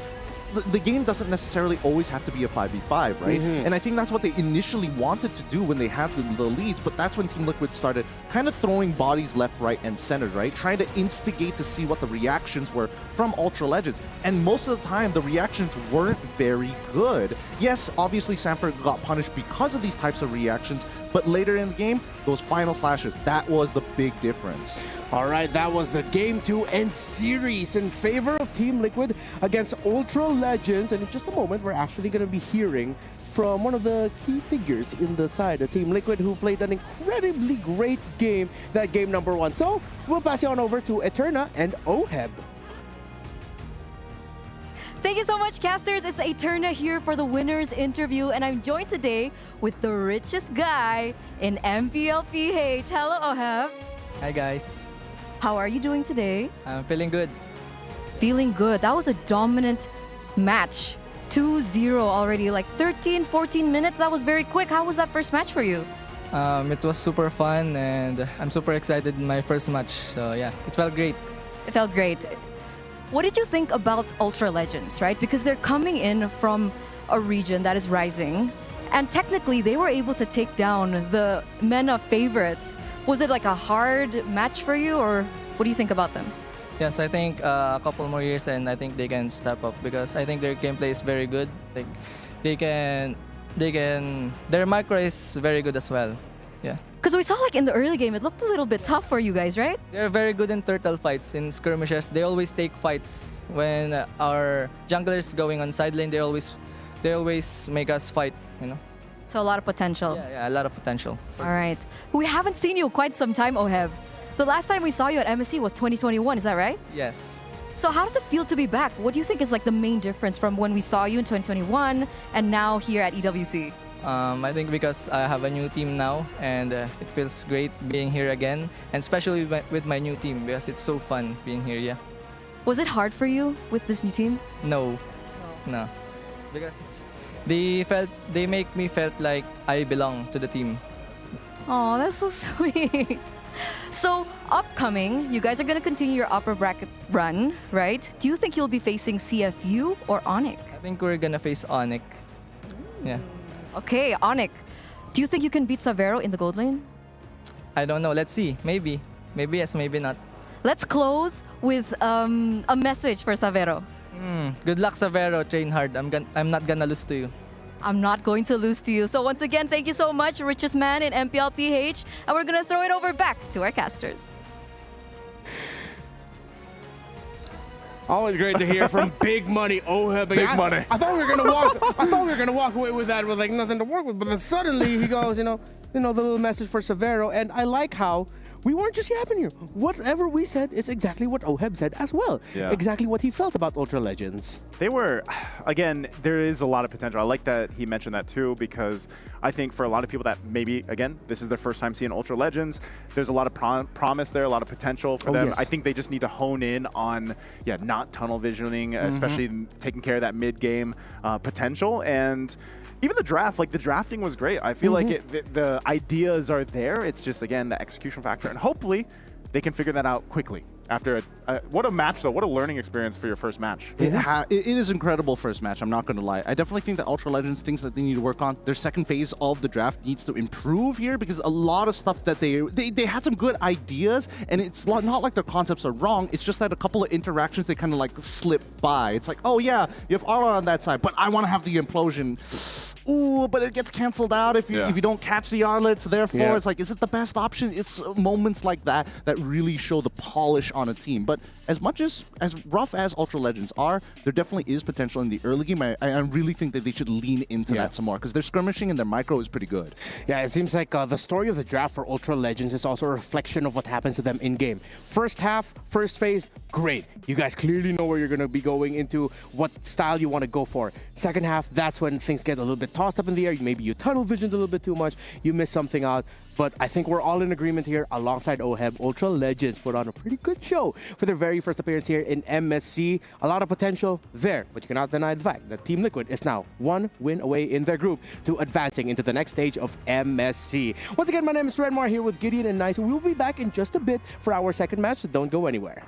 the game doesn't necessarily always have to be a 5v5, right? And I think that's what they initially wanted to do when they had the leads, but that's when Team Liquid started kind of throwing bodies left, right, and center, right? Trying to instigate to see what the reactions were from Ultra Legends. And most of the time, the reactions weren't very good. Yes, obviously Sanford got punished because of these types of reactions, but later in the game, those final slashes, that was the big difference. All right, that was the Game 2 end series in favor of Team Liquid against Ultra Legends. And in just a moment, we're actually going to be hearing from one of the key figures in the side of Team Liquid who played an incredibly great game, that game number 1. So we'll pass you on over to Eterna and Oheb. Thank you so much, casters. It's Eterna here for the winners interview, and I'm joined today with the richest guy in MPLPH. Hello, Oheb. Hi, guys. How are you doing today? I'm feeling good. Feeling good. That was a dominant match. 2-0 already, like 13, 14 minutes. That was very quick. How was that first match for you? It was super fun, and I'm super excited in my first match. So yeah, it felt great. It felt great. What did you think about Ultra Legends, right? Because they're coming in from a region that is rising, and technically they were able to take down the MENA favorites. Was it like a hard match for you, or what do you think about them? Yes, I think a couple more years and I think they can step up because I think their gameplay is very good. Like their micro is very good as well. Yeah. Because we saw like in the early game, it looked a little bit tough for you guys, right? They're very good in turtle fights, in skirmishes. They always take fights. When our junglers going on side lane, they always make us fight, you know. So a lot of potential. Yeah, a lot of potential. All right. We haven't seen you quite some time, Oheb. The last time we saw you at MSC was 2021, is that right? Yes. So how does it feel to be back? What do you think is like the main difference from when we saw you in 2021 and now here at EWC? I think because I have a new team now and it feels great being here again, and especially with my new team because it's so fun being here, yeah. Was it hard for you with this new team? No. Because they make me felt like I belong to the team. Oh, that's so sweet. So, upcoming, you guys are going to continue your upper bracket run, right? Do you think you'll be facing CFU or Onyx? I think we're going to face Onyx. Yeah. Okay, Onyx. Do you think you can beat Savero in the gold lane? I don't know. Let's see. Maybe. Maybe yes, maybe not. Let's close with a message for Savero. Good luck, Savero. Train hard. I'm not gonna lose to you. I'm not going to lose to you. So once again, thank you so much, richest man in MPLPH. And we're going to throw it over back to our casters. Always great to hear from Big Money Oheb. Big money. I thought we were gonna walk away with that with like nothing to work with, but then suddenly he goes, the little message for Savero, and I like how we weren't just yapping here. Whatever we said is exactly what Oheb said as well. Yeah. Exactly what he felt about Ultra Legends. They were, again, there is a lot of potential. I like that he mentioned that too, because I think for a lot of people that maybe, again, this is their first time seeing Ultra Legends, there's a lot of promise there, a lot of potential for them. Yes. I think they just need to hone in on, not tunnel visioning, especially taking care of that mid-game potential. And even the draft, the drafting was great. I feel like the ideas are there. It's just, again, the execution factor. And hopefully, they can figure that out quickly. after what a match though. What a learning experience for your first match. It is incredible first match, I'm not going to lie. I definitely think that Ultra Legends, things that they need to work on, their second phase of the draft needs to improve here, because a lot of stuff that they had some good ideas, and it's not like their concepts are wrong, it's just that a couple of interactions they kind of like slip by. It's like, oh yeah, you have Aura on that side, but I want to have the implosion. Ooh, but it gets canceled out if you don't catch the Arlets. Therefore, it's like, is it the best option? It's moments like that that really show the polish on a team. But as much as rough as Ultra Legends are, there definitely is potential in the early game. I really think that they should lean into that some more, because their skirmishing and their micro is pretty good. Yeah, it seems like the story of the draft for Ultra Legends is also a reflection of what happens to them in-game. First half, first phase, great. You guys clearly know where you're going to be going into, what style you want to go for. Second half, that's when things get a little bit tossed up in the air. Maybe you tunnel visioned a little bit too much. You miss something out. But I think we're all in agreement here. Alongside OHEB, Ultra Legends put on a pretty good show for their very first appearance here in MSC. A lot of potential there, but you cannot deny the fact that Team Liquid is now one win away in their group to advancing into the next stage of MSC. Once again, my name is Redmar here with Gideon and Nice. We will be back in just a bit for our second match, so don't go anywhere.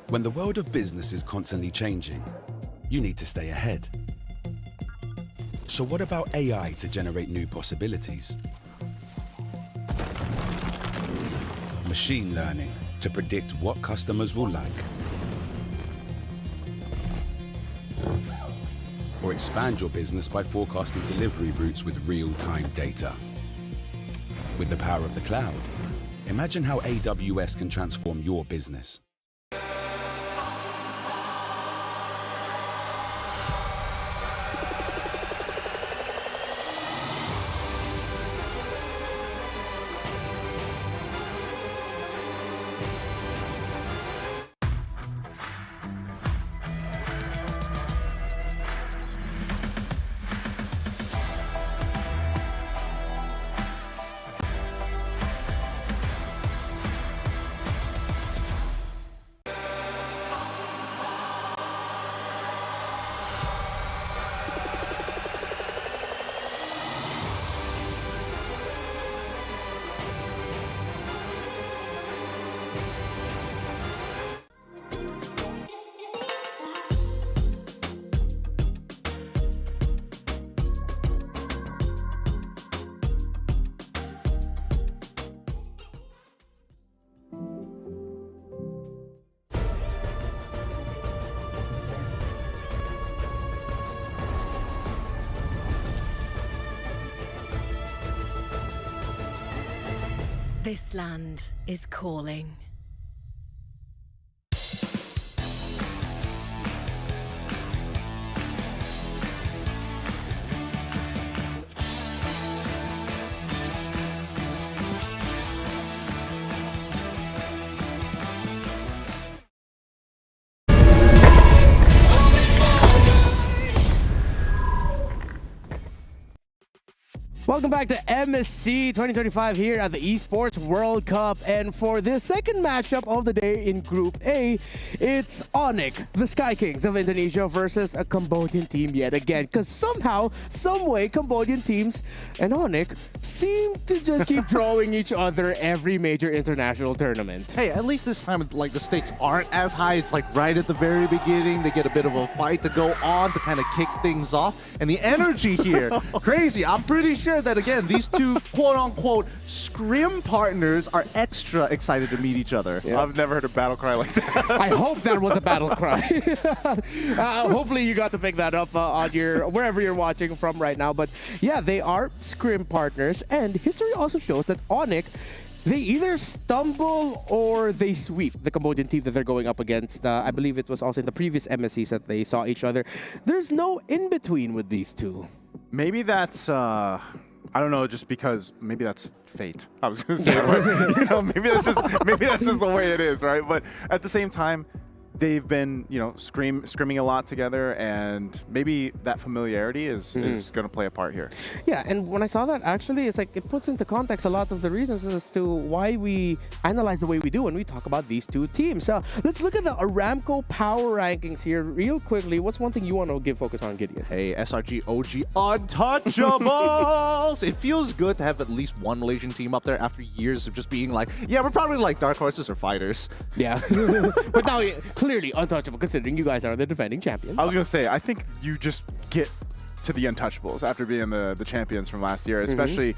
When the world of business is constantly changing, you need to stay ahead. So what about AI to generate new possibilities? Machine learning to predict what customers will like. Or expand your business by forecasting delivery routes with real-time data. With the power of the cloud, imagine how AWS can transform your business. This land is calling. Welcome back to MSC 2025 here at the Esports World Cup. And for the second matchup of the day in Group A, it's Onyx, the Sky Kings of Indonesia versus a Cambodian team yet again. Because somehow, someway, Cambodian teams and Onyx seem to just keep drawing each other every major international tournament. Hey, at least this time, like, the stakes aren't as high. It's like right at the very beginning. They get a bit of a fight to go on to kind of kick things off. And the energy here, crazy. I'm pretty sure that, again, these two quote-unquote scrim partners are extra excited to meet each other. Yeah. I've never heard a battle cry like that. I hope that was a battle cry. Hopefully you got to pick that up on your wherever you're watching from right now. But yeah, they are scrim partners, and history also shows that Onyx, they either stumble or they sweep the Cambodian team that they're going up against. I believe it was also in the previous MSCs that they saw each other. There's no in-between with these two. Maybe that's, I don't know, just because maybe that's fate. I was going to say, but, you know, maybe that's just the way it is, right? But at the same time, they've been, you know, scrimming a lot together, and maybe that familiarity is going to play a part here. Yeah, and when I saw that, actually, it's like it puts into context a lot of the reasons as to why we analyze the way we do when we talk about these two teams. Let's look at the Aramco power rankings here real quickly. What's one thing you want to give focus on, Gideon? Hey, SRG.OG untouchables! It feels good to have at least one Malaysian team up there after years of just being like, yeah, we're probably like dark horses or fighters. Yeah. But now, clearly untouchable, considering you guys are the defending champions. I was going to say, I think you just get to the untouchables after being the champions from last year, especially,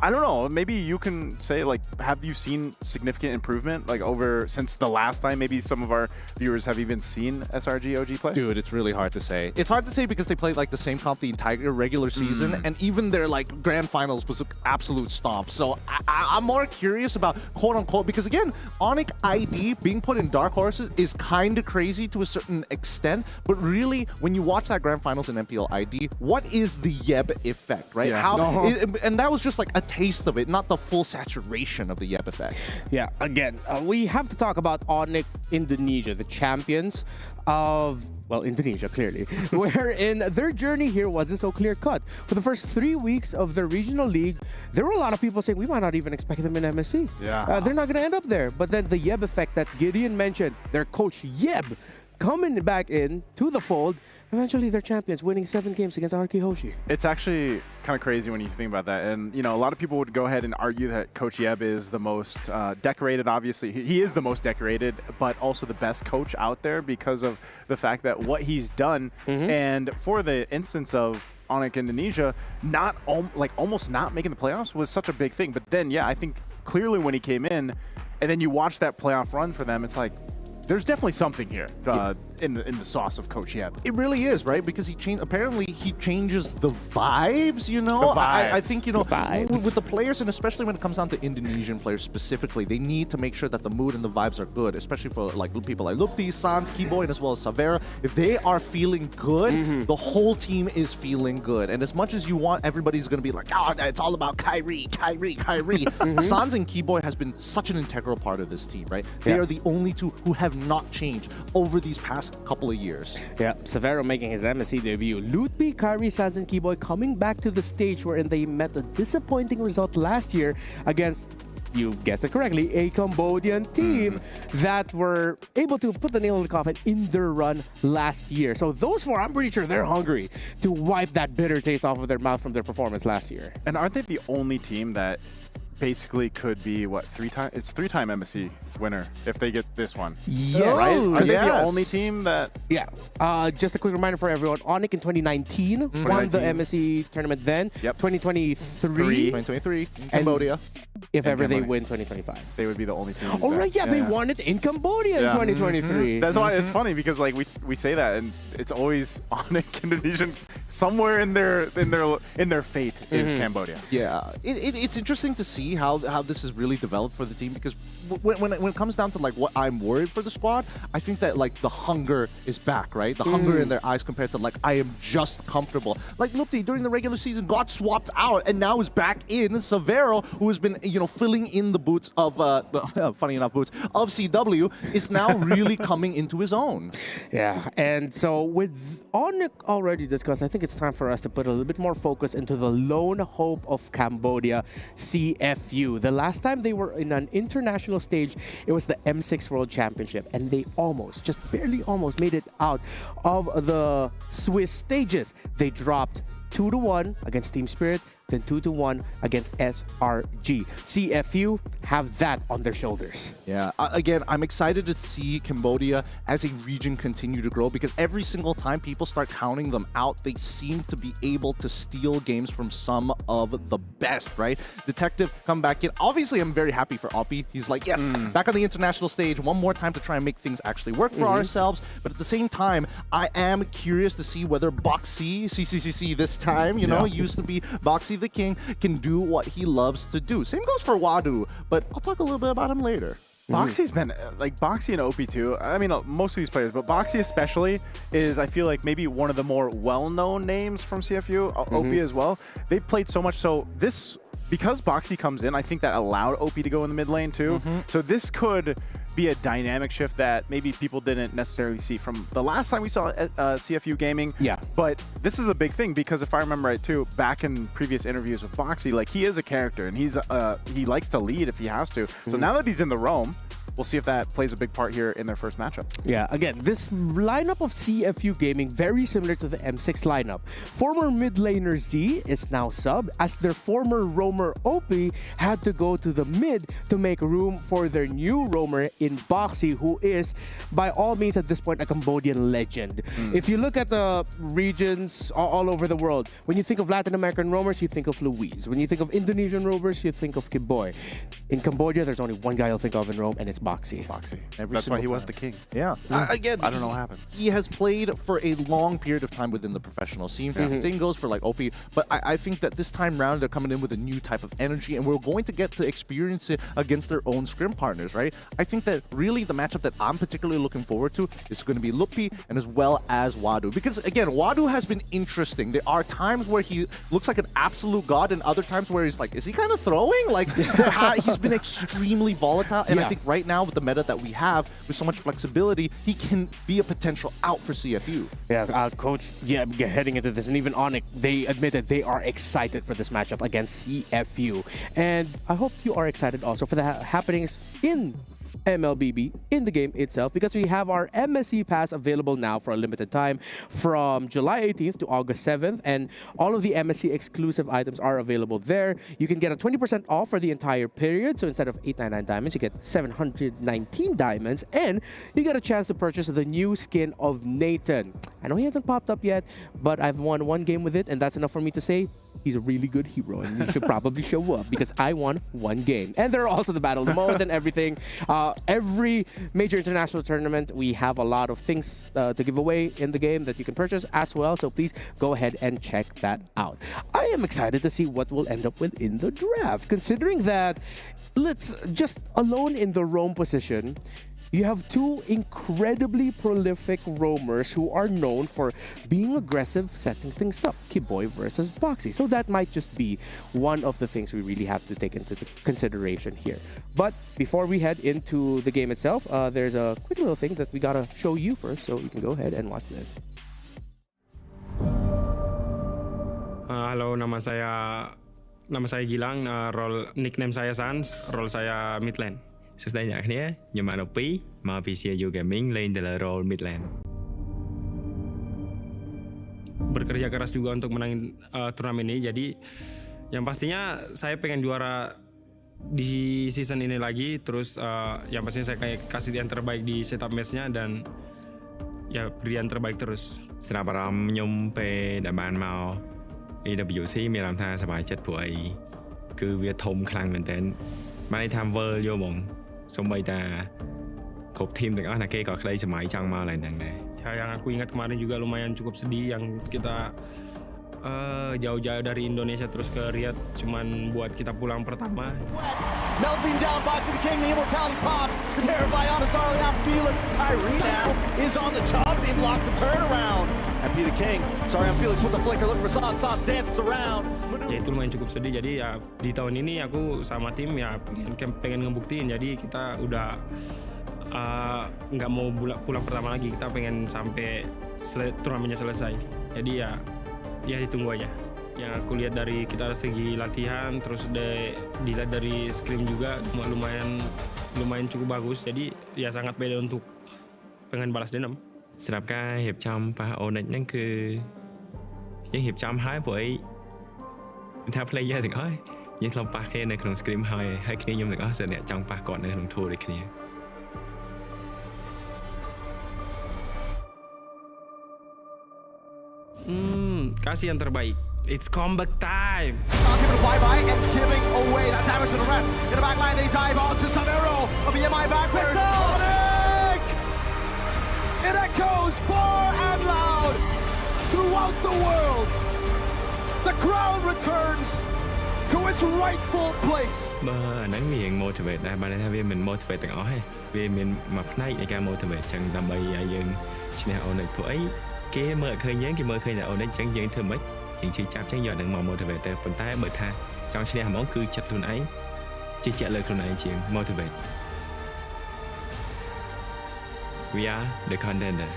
I don't know, maybe you can say, like, have you seen significant improvement, like, over since the last time maybe some of our viewers have even seen SRG.OG play? Dude, it's really hard to say. It's hard to say because they played, like, the same comp the entire regular season, and even their, like, grand finals was an absolute stomp. So I'm more curious about, quote-unquote, because, again, Onyx ID being put in Dark Horses is kind of crazy to a certain extent, but really, when you watch that grand finals in MPL ID, what is the Yeb effect, right? Yeah. And that was just, like, a taste of it, not the full saturation of the Yeb effect. Yeah, again, we have to talk about Onyx Indonesia, the champions of, well, Indonesia, clearly, wherein their journey here wasn't so clear-cut. For the first 3 weeks of their regional league, there were a lot of people saying, we might not even expect them in MSC. Yeah. They're not going to end up there. But then the Yeb effect that Gideon mentioned, their coach Yeb coming back in to the fold, eventually they're champions, winning 7 games against RK Hoshi. It's actually kind of crazy when you think about that. And, you know, a lot of people would go ahead and argue that Coach Yeb is the most decorated, obviously. He is the most decorated, but also the best coach out there because of the fact that what he's done. And for the instance of Onyx Indonesia, almost not making the playoffs was such a big thing. But then, yeah, I think clearly when he came in, and then you watch that playoff run for them, it's like, there's definitely something here in the sauce of Coach Yeb. It really is, right? Because apparently he changes the vibes, you know? I think, you know, with the players, and especially when it comes down to Indonesian players specifically, they need to make sure that the mood and the vibes are good, especially for like people like Lupti, Sans, Keyboy, and as well as Savera. If they are feeling good, the whole team is feeling good. And as much as you want, everybody's going to be like, oh, it's all about Kyrie. Sans and Keyboy has been such an integral part of this team, right? They are the only two who have not changed over these past couple of years. Yeah, Savero making his MSC debut. Lutpi, Kyrie, Sans, and Keyboy coming back to the stage wherein they met a disappointing result last year against, you guessed it correctly, a Cambodian team that were able to put the nail in the coffin in their run last year. So those four, I'm pretty sure they're hungry to wipe that bitter taste off of their mouth from their performance last year. And aren't they the only team that basically could be, what, three-time MSC winner if they get this one? Yes. Right? Are they the only team that... Yeah. Just a quick reminder for everyone. Onyx in 2019 won the MSC tournament then. 2023 in Cambodia. If ever they win 2025. They would be the only team. Oh, right. Yeah, they won it in Cambodia in 2023. That's why it's funny because, like, we say that, and it's always Onyx Indonesian somewhere in their fate is Cambodia. Yeah, it's interesting to see how this is really developed for the team, because when it comes down to like what I'm worried for the squad, I think that like the hunger is back, right? The hunger in their eyes compared to like I am just comfortable. Like Lupti during the regular season got swapped out and now is back in. Severo, who has been filling in the boots of funny enough boots of CW, is now really coming into his own. Yeah, and so with Onyx already discussed, I think it's time for us to put a little bit more focus into the lone hope of Cambodia, CFU. The last time they were in an international stage, it was the M6 World Championship, and they just barely made it out of the Swiss stages. They dropped 2-1 against Team Spirit, then 2-1 against SRG. CFU have that on their shoulders. Yeah, again, I'm excited to see Cambodia as a region continue to grow, because every single time people start counting them out, they seem to be able to steal games from some of the best, right? Detective come back in. Obviously, I'm very happy for Oppie. He's like, yes, back on the international stage, one more time to try and make things actually work for ourselves. But at the same time, I am curious to see whether Boxy, CCCC this time, used to be Boxy the King, can do what he loves to do. Same goes for Wadu, but I'll talk a little bit about him later. Boxy's been, like Boxy and Opie too, I mean most of these players, but Boxy especially is, I feel like, maybe one of the more well-known names from CFU, Opie as well. They've played so much, so because Boxy comes in, I think that allowed Opie to go in the mid lane too. So this could be a dynamic shift that maybe people didn't necessarily see from the last time we saw CFU gaming. Yeah. But this is a big thing, because if I remember right too, back in previous interviews with Boxy, like he is a character and he likes to lead if he has to. So now that he's in the Roam, we'll see if that plays a big part here in their first matchup. Yeah, again, this lineup of CFU Gaming, very similar to the M6 lineup. Former mid laner Z is now sub, as their former roamer Opie had to go to the mid to make room for their new roamer in Boxy, who is, by all means at this point, a Cambodian legend. If you look at the regions all over the world, when you think of Latin American roamers, you think of Luis. When you think of Indonesian roamers, you think of Kiboy. In Cambodia, there's only one guy you'll think of in Rome, and it's Boxy. That's why he was the king. Yeah. Again, I don't know what happened. He has played for a long period of time within the professional scene. Same goes for like Opie, but I think that this time round they're coming in with a new type of energy, and we're going to get to experience it against their own scrim partners, right? I think that really the matchup that I'm particularly looking forward to is going to be Lupi and as well as Wadu, because again, Wadu has been interesting. There are times where he looks like an absolute god, and other times where he's like, is he kind of throwing? Like he's been extremely volatile, and I think right now with the meta that we have, with so much flexibility, he can be a potential out for CFU. Yeah, Coach, heading into this, and even Onyx, they admitted they are excited for this matchup against CFU. And I hope you are excited also for the happenings in MLBB in the game itself, because we have our MSC pass available now for a limited time from July 18th to August 7th, and all of the MSC exclusive items are available there. You can get a 20% off for the entire period, so instead of 899 diamonds, you get 719 diamonds, and you get a chance to purchase the new skin of Nathan. I know he hasn't popped up yet, but I've won one game with it, and that's enough for me to say he's a really good hero, and you should probably show up, because I won one game. And there are also the battle modes and everything. Every major international tournament, we have a lot of things to give away in the game that you can purchase as well, so please go ahead and check that out. I am excited to see what we'll end up with in the draft, considering that, let's just alone in the roam position, you have two incredibly prolific roamers who are known for being aggressive, setting things up. Kiboy versus Boxy. So that might just be one of the things we really have to take into consideration here. But before we head into the game itself, there's a quick little thing that we gotta show you first, so you can go ahead and watch this. Halo, nama saya Gilang, role nickname saya Sans, role saya mid lane. សួស្តីអ្នកគ្នាខ្ញុំបាន2មកពី CU Gaming លេង The Role Midland. Bekerja keras juga untuk menangin turnamen ini, jadi yang pastinya saya pengen juara di season ini lagi, terus yang pastinya saya kayak kasih yang terbaik di setup match-nya dan ya beri yang terbaik terus. ស្រាប់អារម្មណ៍ខ្ញុំពេលដែលបានមក EWC មានអារម្មណ៍ថាសប្បាយចិត្តព្រោះអីគឺវាធំខ្លាំងមែនតើបានន័យថា World យកហ្មង សូម្បីតា គ្រប់ធីមទាំងអស់ណាគេក៏ក្តីសម័យចង់មកឡើងហ្នឹងដែរ Ya, yang aku ingat kemarin juga lumayan cukup sedih yang kita jauh-jauh dari Indonesia terus ke Riyadh cuman buat kita pulang pertama. Melting down by to the king, the immortality pops. The terrified on Sarlian Felix. Kyrie now is on the chopping block, the turnaround. And be the king. Sarlian Felix with the flicker, looking for San. Sans dances around. Ya itu lumayan cukup sedih, jadi ya di tahun ini aku sama tim ya pengen ngebuktiin, jadi kita udah nggak mau pulang pertama lagi, kita pengen sampai turnamennya selesai. Jadi ya ditunggu aja. Yang aku lihat dari kita segi latihan, terus dilihat dari scrim juga lumayan cukup bagus. Jadi ya sangat beda untuk pengen balas dendam. សម្រាប់ការរៀបចំប៉ះ Onyx ហ្នឹងគឺយើងរៀបចំហើយព្រោះអីថា player ទាំងអស់យើងធ្លាប់ប៉ះគ្នានៅក្នុង scrim ហើយគ្នាខ្ញុំទាំងអស់សិនអ្នកចង់ប៉ះគាត់នៅក្នុង tour ដូចគ្នា Kasih yang terbaik. It's comeback time. Giving a bye-bye and giving away that damage to the rest. In the back line, they dive on to Samero of EMI backwards. Onyx! It echoes far and loud throughout the world. The crown returns to its rightful place. បើអាហ្នឹងរៀង motivate ដែរបានថាវាមិន motivate ទាំងអស់ទេវាមានមួយផ្នែកនៃការ motivate ចឹងដើម្បីឲ្យយើងឈ្នះ Onyx ព្រោះអីគេមើលឃើញយើងគេមើលឃើញតែ Onyx ចឹងយើងធ្វើម៉េចយើងជឿចាប់ចឹងយកនឹងមក motivate តែប៉ុន្តែបើថាចង់ឈ្នះហ្មងគឺចិត្តខ្លួនឯងជឿជាក់លើខ្លួនឯងជាង motivate We are the contender.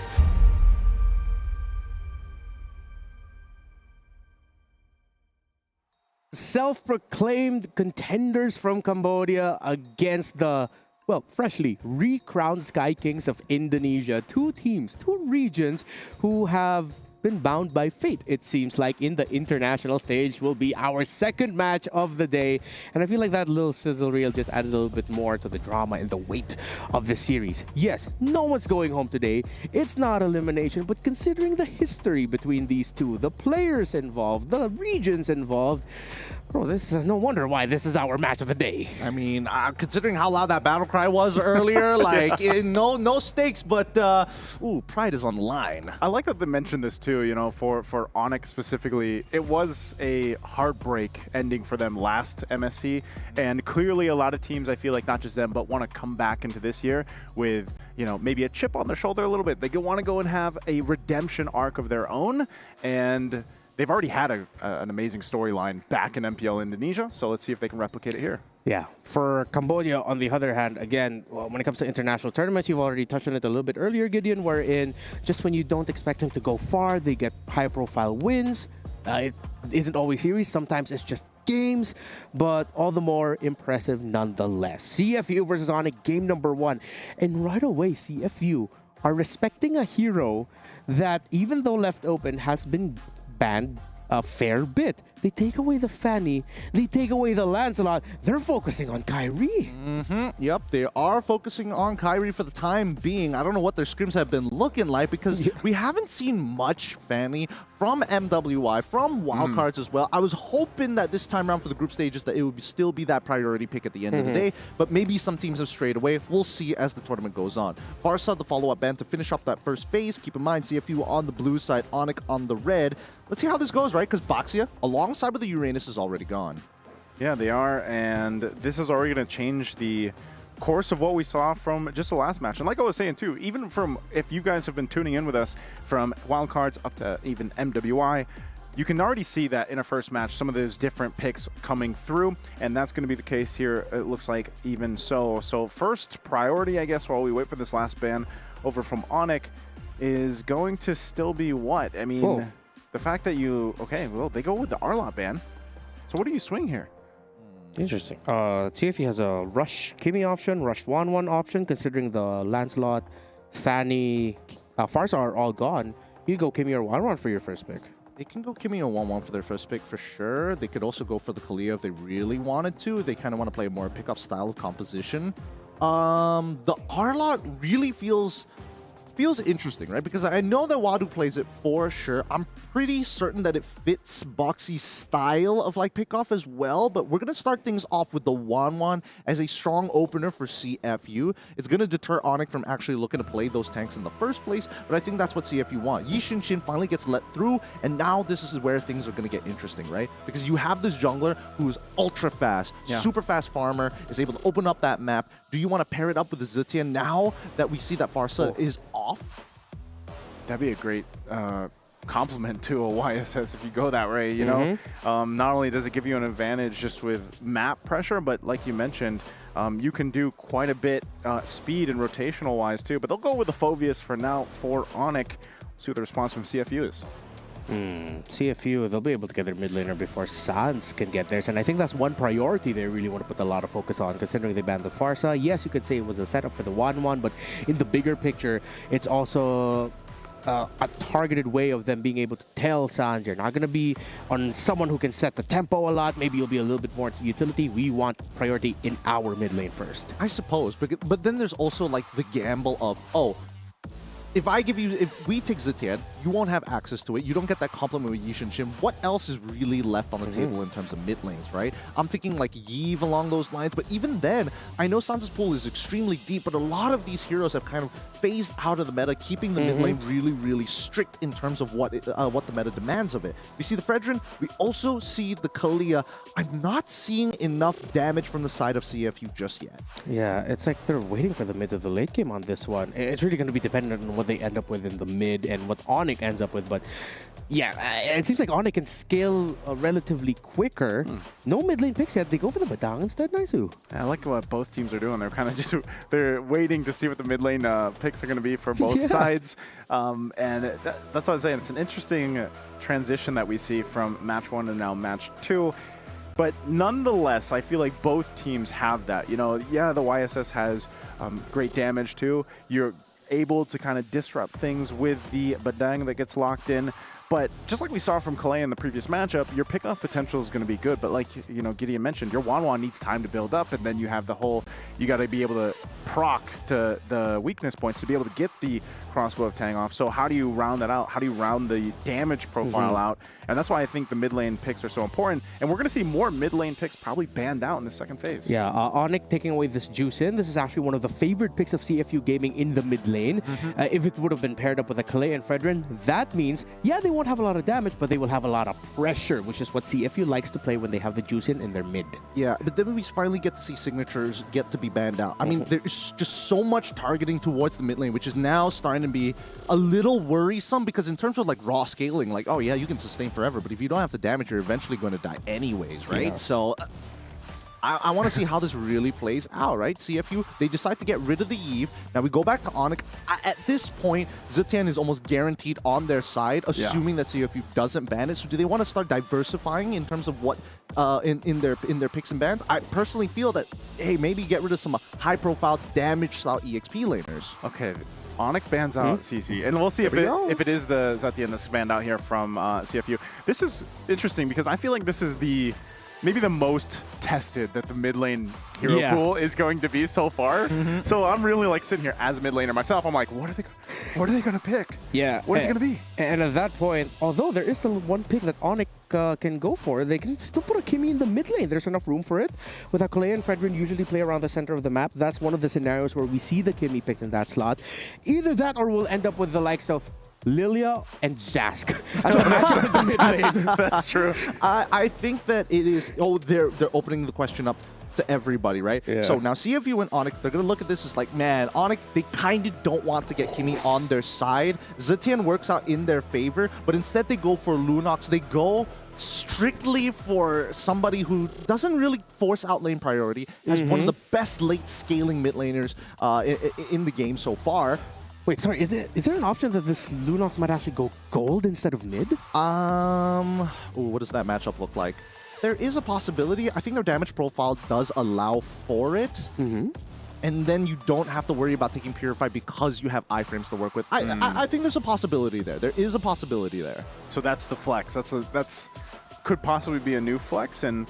Self-proclaimed contenders from Cambodia against the, well, freshly recrowned Sky Kings of Indonesia. Two teams, two regions who have been bound by fate, it seems like, in the international stage will be our second match of the day. And I feel like that little sizzle reel just added a little bit more to the drama and the weight of the series. Yes, no one's going home today. It's not elimination, but considering the history between these two, the players involved, the regions involved, bro, this is no wonder why this is our match of the day. I mean, considering how loud that battle cry was earlier, like no stakes, but ooh, pride is on the line. I like that they mentioned this too. You know, for Onyx specifically, it was a heartbreak ending for them last MSC, and clearly a lot of teams, I feel like not just them, but want to come back into this year with, you know, maybe a chip on their shoulder a little bit. They want to go and have a redemption arc of their own, and they've already had an amazing storyline back in MPL Indonesia, so let's see if they can replicate it here. Yeah, for Cambodia, on the other hand, again, well, when it comes to international tournaments, you've already touched on it a little bit earlier, Gideon, wherein just when you don't expect them to go far, they get high-profile wins. It isn't always series. Sometimes it's just games, but all the more impressive nonetheless. CFU versus Onyx, game number 1. And right away, CFU are respecting a hero that, even though left open, has been banned a fair bit. They take away the Fanny, they take away the Lancelot, they're focusing on Kyrie. Yep, they are focusing on Kyrie for the time being. I don't know what their scrims have been looking like because we haven't seen much Fanny from MWI, from Wildcards as well. I was hoping that this time around for the group stages that it would still be that priority pick at the end of the day, but maybe some teams have strayed away. We'll see as the tournament goes on. Farsa, the follow-up ban to finish off that first phase. Keep in mind, CFU on the blue side, Onyx on the red. Let's see how this goes, right? Because Boxia, alongside with the Uranus, is already gone. Yeah, they are, and this is already going to change the course of what we saw from just the last match. And like I was saying too, even from, if you guys have been tuning in with us, from Wildcards up to even MWI, you can already see that in a first match, some of those different picks coming through, and that's going to be the case here, it looks like, even so. So first priority, I guess, while we wait for this last ban over from Onyx, is going to still be what? I mean, the fact that you, okay, well, they go with the Arlot ban. So what do you swing here? Interesting. TFE has a Rush Kimi option, Rush 1-1 option, considering the Lancelot, Fanny, Farsa are all gone. You go Kimi or 1-1 for your first pick. They can go Kimi or 1-1 for their first pick for sure. They could also go for the Kalia if they really wanted to. They kind of want to play a more pickup style of composition. The Arlot really feels feels interesting, right? Because I know that Wadu plays it for sure. I'm pretty certain that it fits Boxy's style of like pickoff as well, but we're going to start things off with the Wanwan as a strong opener for CFU. It's going to deter Onyx from actually looking to play those tanks in the first place, but I think that's what CFU want. Yi Shin finally gets let through, and now this is where things are going to get interesting, right? Because you have this jungler who is ultra fast, super fast farmer, is able to open up that map. Do you want to pair it up with the Zitian now that we see that Farsa is off? That'd be a great compliment to a YSS if you go that way, you know? Not only does it give you an advantage just with map pressure, but like you mentioned, you can do quite a bit speed and rotational wise too, but they'll go with the Phoveus for now for Onyx. See what the response from CFU is. CFU, they'll be able to get their mid laner before Sans can get theirs, and I think that's one priority they really want to put a lot of focus on, considering they banned the Farsa. Yes, you could say it was a setup for the 1-1, but in the bigger picture, it's also a targeted way of them being able to tell Sans, you're not going to be on someone who can set the tempo a lot. Maybe you'll be a little bit more to utility. We want priority in our mid lane first. I suppose, but then there's also like the gamble of, oh, if we take Zitian, you won't have access to it. You don't get that compliment with Yi Shin. What else is really left on the table in terms of mid lanes, right? I'm thinking like Yve along those lines, but even then, I know Sans' pool is extremely deep, but a lot of these heroes have kind of phased out of the meta, keeping the mid lane really, really strict in terms of what the meta demands of it. We see the Fredrin, we also see the Kalia. I'm not seeing enough damage from the side of CFU just yet. Yeah, it's like they're waiting for the mid to the late game on this one. It's really going to be dependent on what they end up with in the mid and what Onyx ends up with, but yeah, it seems like Onyx can scale relatively quicker. No mid lane picks yet. They go for the Badang instead. Nice. I like what both teams are doing. They're kind of just waiting to see what the mid lane picks are going to be for both sides, and that's what I'm saying. It's an interesting transition that we see from match 1 and now match 2. But nonetheless, I feel like both teams have that. You know, yeah, the YSS has great damage too. You're able to kind of disrupt things with the Badang that gets locked in. But just like we saw from Kalei in the previous matchup, your pickoff potential is going to be good. But like, you know, Gideon mentioned, your Wanwan needs time to build up, and then you have the whole, you got to be able to proc to the weakness points to be able to get the crossbow of Tang off. So how do you round that out? How do you round the damage profile out? And that's why I think the mid lane picks are so important. And we're going to see more mid lane picks probably banned out in the second phase. Yeah, Onyx taking away this juice in. This is actually one of the favorite picks of CFU Gaming in the mid lane. If it would have been paired up with a Kalei and Fredrin, that means, yeah, they won't have a lot of damage, but they will have a lot of pressure, which is what CFU likes to play when they have the juice in their mid. Yeah, but then we finally get to see signatures get to be banned out. I mean, there's just so much targeting towards the mid lane, which is now starting to be a little worrisome, because in terms of like raw scaling, like, oh yeah, you can sustain forever, but if you don't have the damage, you're eventually going to die anyways, right? Yeah. So I want to see how this really plays out, right? CFU, they decide to get rid of the Eve. Now we go back to Onyx. At this point, Zitian is almost guaranteed on their side, assuming that CFU doesn't ban it. So do they want to start diversifying in terms of what in their picks and bans? I personally feel that, hey, maybe get rid of some high-profile damage-style EXP laners. Okay. Onyx bans out CC, and we'll see if it is the Zetian that's banned out here from CFU. This is interesting because I feel like this is maybe the most tested that the mid lane hero pool is going to be so far. So I'm really like sitting here as a mid laner myself. I'm like, what are they going to pick? Yeah. What is it going to be? And at that point, although there is still one pick that Onyx can go for, they can still put a Kimmy in the mid lane. There's enough room for it. With Kalei and Fredrin usually play around the center of the map. That's one of the scenarios where we see the Kimmy picked in that slot. Either that or we'll end up with the likes of Lilia and Zask as a matchup in the mid lane. That's true. I think that it is. Oh, they're opening the question up to everybody, right? Yeah. So now CFU and Onyx, they're gonna look at this as like, man, Onyx, they kind of don't want to get Kimmy on their side. Zitian works out in their favor, but instead they go for Lunox. They go strictly for somebody who doesn't really force out lane priority, has one of the best late scaling mid laners in the game so far. Wait, sorry, is there an option that this Lunox might actually go gold instead of mid? What does that matchup look like? There is a possibility. I think their damage profile does allow for it. And then you don't have to worry about taking Purify because you have iframes to work with. I think there's a possibility there. There is a possibility there. So that's the flex. That's could possibly be a new flex, and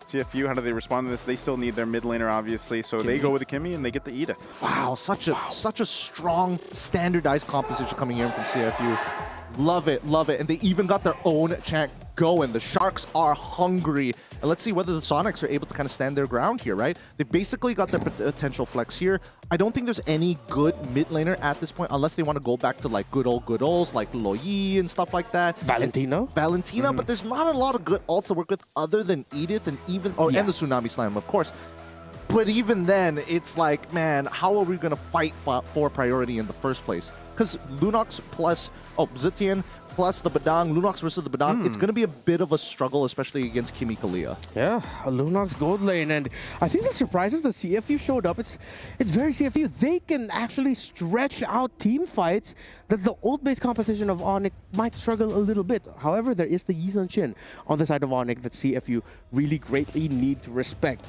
CFU, how do they respond to this? They still need their mid laner, obviously, so they go with the Kimmy and they get the Edith. Wow, such a strong, standardized composition coming in from CFU. Love it, love it. And they even got their own chant going. The Sharks are hungry. And let's see whether the Sonics are able to kind of stand their ground here, right? They basically got their potential flex here. I don't think there's any good mid laner at this point, unless they want to go back to like good olds like Loyi and stuff like that. Valentina, but there's not a lot of good ults to work with other than Edith and even and the Tsunami Slam, of course. But even then, it's like, man, how are we going to fight for priority in the first place? Because Lunox plus Zitian plus the Badang, Lunox versus the Badang, it's going to be a bit of a struggle, especially against Kimi Kalia. Yeah, Lunox gold lane, and I think the surprise is the CFU showed up. It's very CFU. They can actually stretch out team fights that the old-based composition of Onyx might struggle a little bit. However, there is the Yi Sun Shin on the side of Onyx that CFU really greatly need to respect.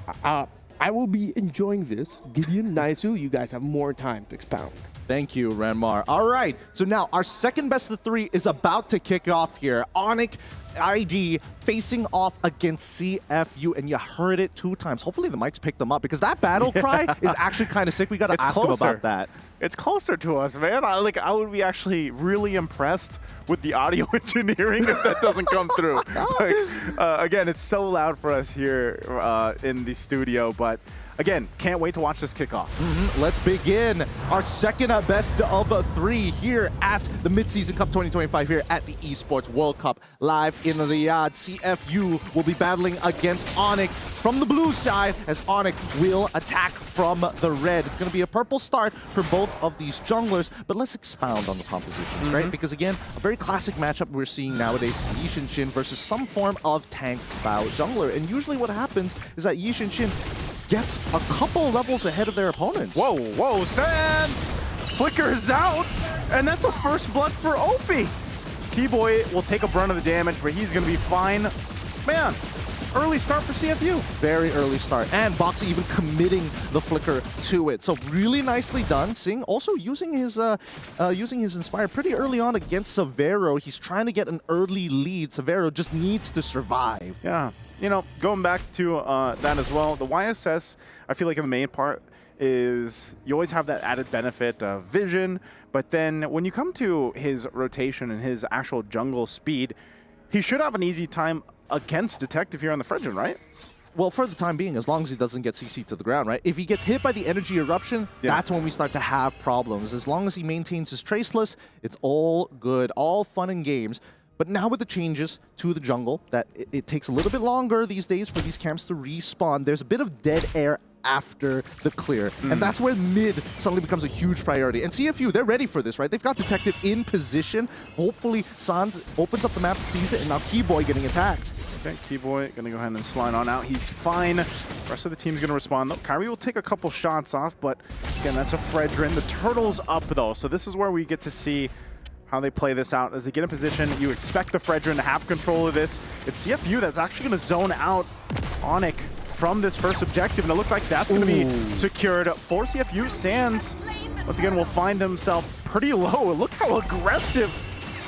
I will be enjoying this. Gideon, Naisu, you guys have more time to expound. Thank you, Ranmar. All right, so now our second best of three is about to kick off here. Onyx ID facing off against CFU, and you heard it 2 times. Hopefully the mics picked them up, because that battle cry is actually kind of sick. We got to ask him about that. It's closer to us, man. I would be actually really impressed with the audio engineering if that doesn't come through. Again, it's so loud for us here in the studio, but again, can't wait to watch this kickoff. Let's begin our second best of 3 here at the Mid-Season Cup 2025 here at the Esports World Cup live in Riyadh. CFU will be battling against Onyx from the blue side, as Onyx will attack from the red. It's going to be a purple start for both of these junglers, but let's expound on the compositions, right? Because again, a very classic matchup we're seeing nowadays is Yi Sun Shin versus some form of tank-style jungler. And usually what happens is that Yi Sun Shin gets a couple levels ahead of their opponents. Whoa, Sands flickers out, and that's a first blood for Opie. Keyboy will take a brunt of the damage, but he's going to be fine. Man, early start for CFU. Very early start, and Boxy even committing the flicker to it. So really nicely done. Singh also using his Inspire pretty early on against Severo. He's trying to get an early lead. Severo just needs to survive. Yeah. You know, going back to that as well, the YSS, I feel like in the main part is you always have that added benefit of vision, but then when you come to his rotation and his actual jungle speed, he should have an easy time against Detective here on the Fredrin, right? Well, for the time being, as long as he doesn't get CC'd to the ground, right? If he gets hit by the energy eruption, that's when we start to have problems. As long as he maintains his traceless, it's all good, all fun and games. But now with the changes to the jungle, that it takes a little bit longer these days for these camps to respawn. There's a bit of dead air after the clear. And that's where mid suddenly becomes a huge priority. And CFU, they're ready for this, right? They've got Detective in position. Hopefully, Sans opens up the map, sees it, and now Keyboy getting attacked. Okay, Keyboy gonna go ahead and slide on out. He's fine. The rest of the team's gonna respond. Though Kyrie will take a couple shots off, but again, that's a Fredrin. The turtle's up though, so this is where we get to see how they play this out. As they get in position, you expect the Fredrin to have control of this. It's CFU that's actually going to zone out Onyx from this first objective, and it looks like that's going to be secured for CFU. Sands, once again, will find himself pretty low. Look how aggressive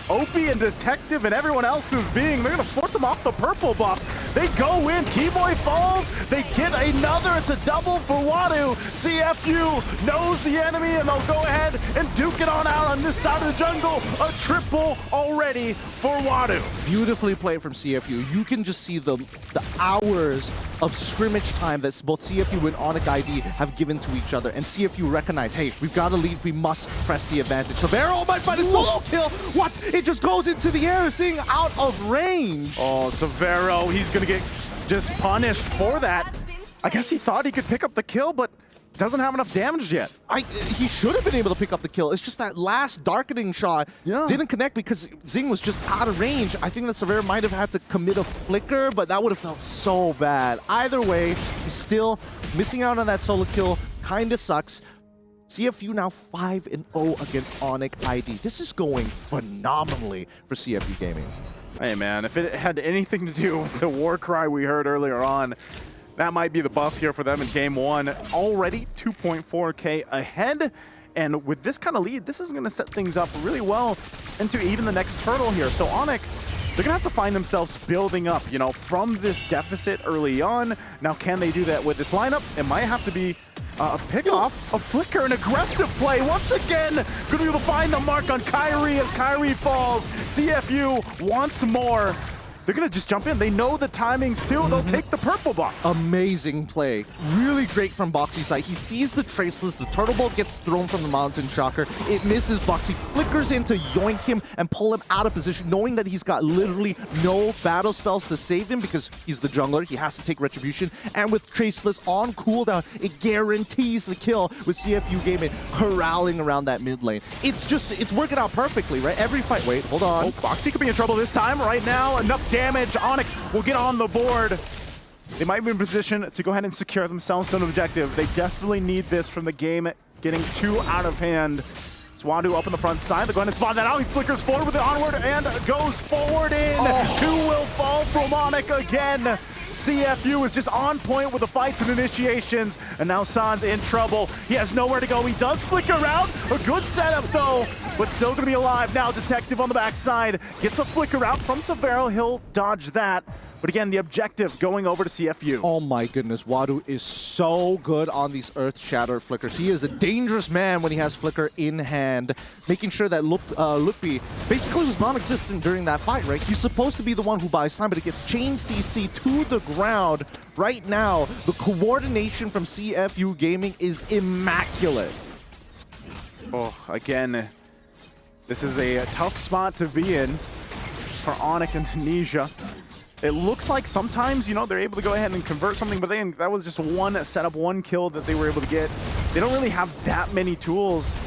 Opie and Detective and everyone else is being. They're going to force him off the purple buff. They go in. Keyboy falls. They get another. It's a double for Wadu. CFU knows the enemy, and they'll go ahead and duke it on out on this side of the jungle. A triple already for Wadu. Beautifully played from CFU. You can just see the hours of scrimmage time that both CFU and Onyx ID have given to each other. And CFU recognize, hey, we've got to lead. We must press the advantage. Severo might find a solo kill. What? It just goes into the air, seeing out of range. Oh, Severo, he's going to get just punished for that. I guess he thought he could pick up the kill, but doesn't have enough damage yet. He should have been able to pick up the kill. It's just that last darkening shot didn't connect because Zing was just out of range. I think that Severo might have had to commit a flicker, but that would have felt so bad. Either way, he's missing out on that solo kill. Kind of sucks. CFU now 5-0 against Onyx ID. This is going phenomenally for CFU Gaming. Hey man, if it had anything to do with the war cry we heard earlier on, that might be the buff here for them in game one. Already 2.4K ahead. And with this kind of lead, this is going to set things up really well into even the next turtle here. So Onyx they're going to have to find themselves building up, you know, from this deficit early on. Now, can they do that with this lineup? It might have to be a pickoff, a flicker, an aggressive play. Once again, going to be able to find the mark on Kyrie as Kyrie falls. CFU once more. They're going to just jump in. They know the timings too. They'll take the purple buff. Amazing play. Really great from Boxy's side. He sees the Traceless. The Turtle Bolt gets thrown from the Mountain Shocker. It misses Boxy. Flickers in to yoink him and pull him out of position, knowing that he's got literally no battle spells to save him because he's the jungler. He has to take Retribution. And with Traceless on cooldown, it guarantees the kill with CFU Gaming corralling around that mid lane. It's working out perfectly, right? Every fight. Wait, hold on. Oh, Boxy could be in trouble this time. Right now, enough damage. Onyx will get on the board. They might be in position to go ahead and secure themselves to an objective. They desperately need this from the game getting too out of hand. Swadu up on the front side. They're going to spot that out. He flickers forward with it onward and goes forward in. Two will fall from Onyx again. CFU is just on point with the fights and initiations, and now San's in trouble. He has nowhere to go. He does flicker out. A good setup though, but still gonna be alive now. Detective on the backside gets a flicker out from Severo. He'll dodge that. But again, the objective going over to CFU. Oh my goodness, Wadu is so good on these Earth Shatter flickers. He is a dangerous man when he has flicker in hand, making sure that Lupi basically was non-existent during that fight, right? He's supposed to be the one who buys time, but it gets chain CC to the ground. Right now, the coordination from CFU Gaming is immaculate. Oh, again, this is a tough spot to be in for Onyx and Tunisia. It looks like sometimes, you know, they're able to go ahead and convert something, but then that was just one setup, one kill that they were able to get. They don't really have that many tools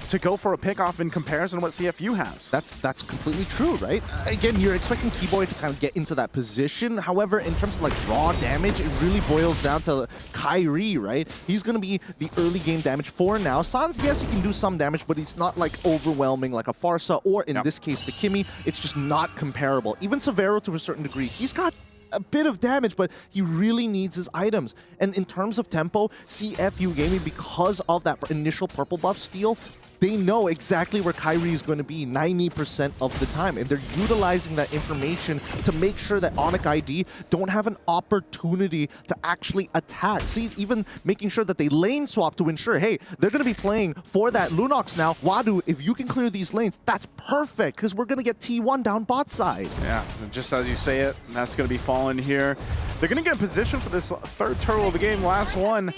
to go for a pickoff in comparison to what CFU has. That's completely true, right? Again, you're expecting Keyboy to kind of get into that position. However, in terms of like raw damage, it really boils down to Kyrie, right? He's going to be the early game damage for now. Sans, yes, he can do some damage, but he's not like overwhelming like a Farsa or in this case, the Kimmy. It's just not comparable. Even Severo to a certain degree, he's got a bit of damage, but he really needs his items. And in terms of tempo, CFU Gaming, because of that initial purple buff steal, they know exactly where Kyrie is going to be 90% of the time, and they're utilizing that information to make sure that Onyx ID don't have an opportunity to actually attack. See, even making sure that they lane swap to ensure, hey, they're going to be playing for that Lunox now. Wadu, if you can clear these lanes, that's perfect, because we're going to get T1 down bot side. Yeah, just as you say it, that's going to be fallen here. They're going to get in position for this third turtle of the game, last one.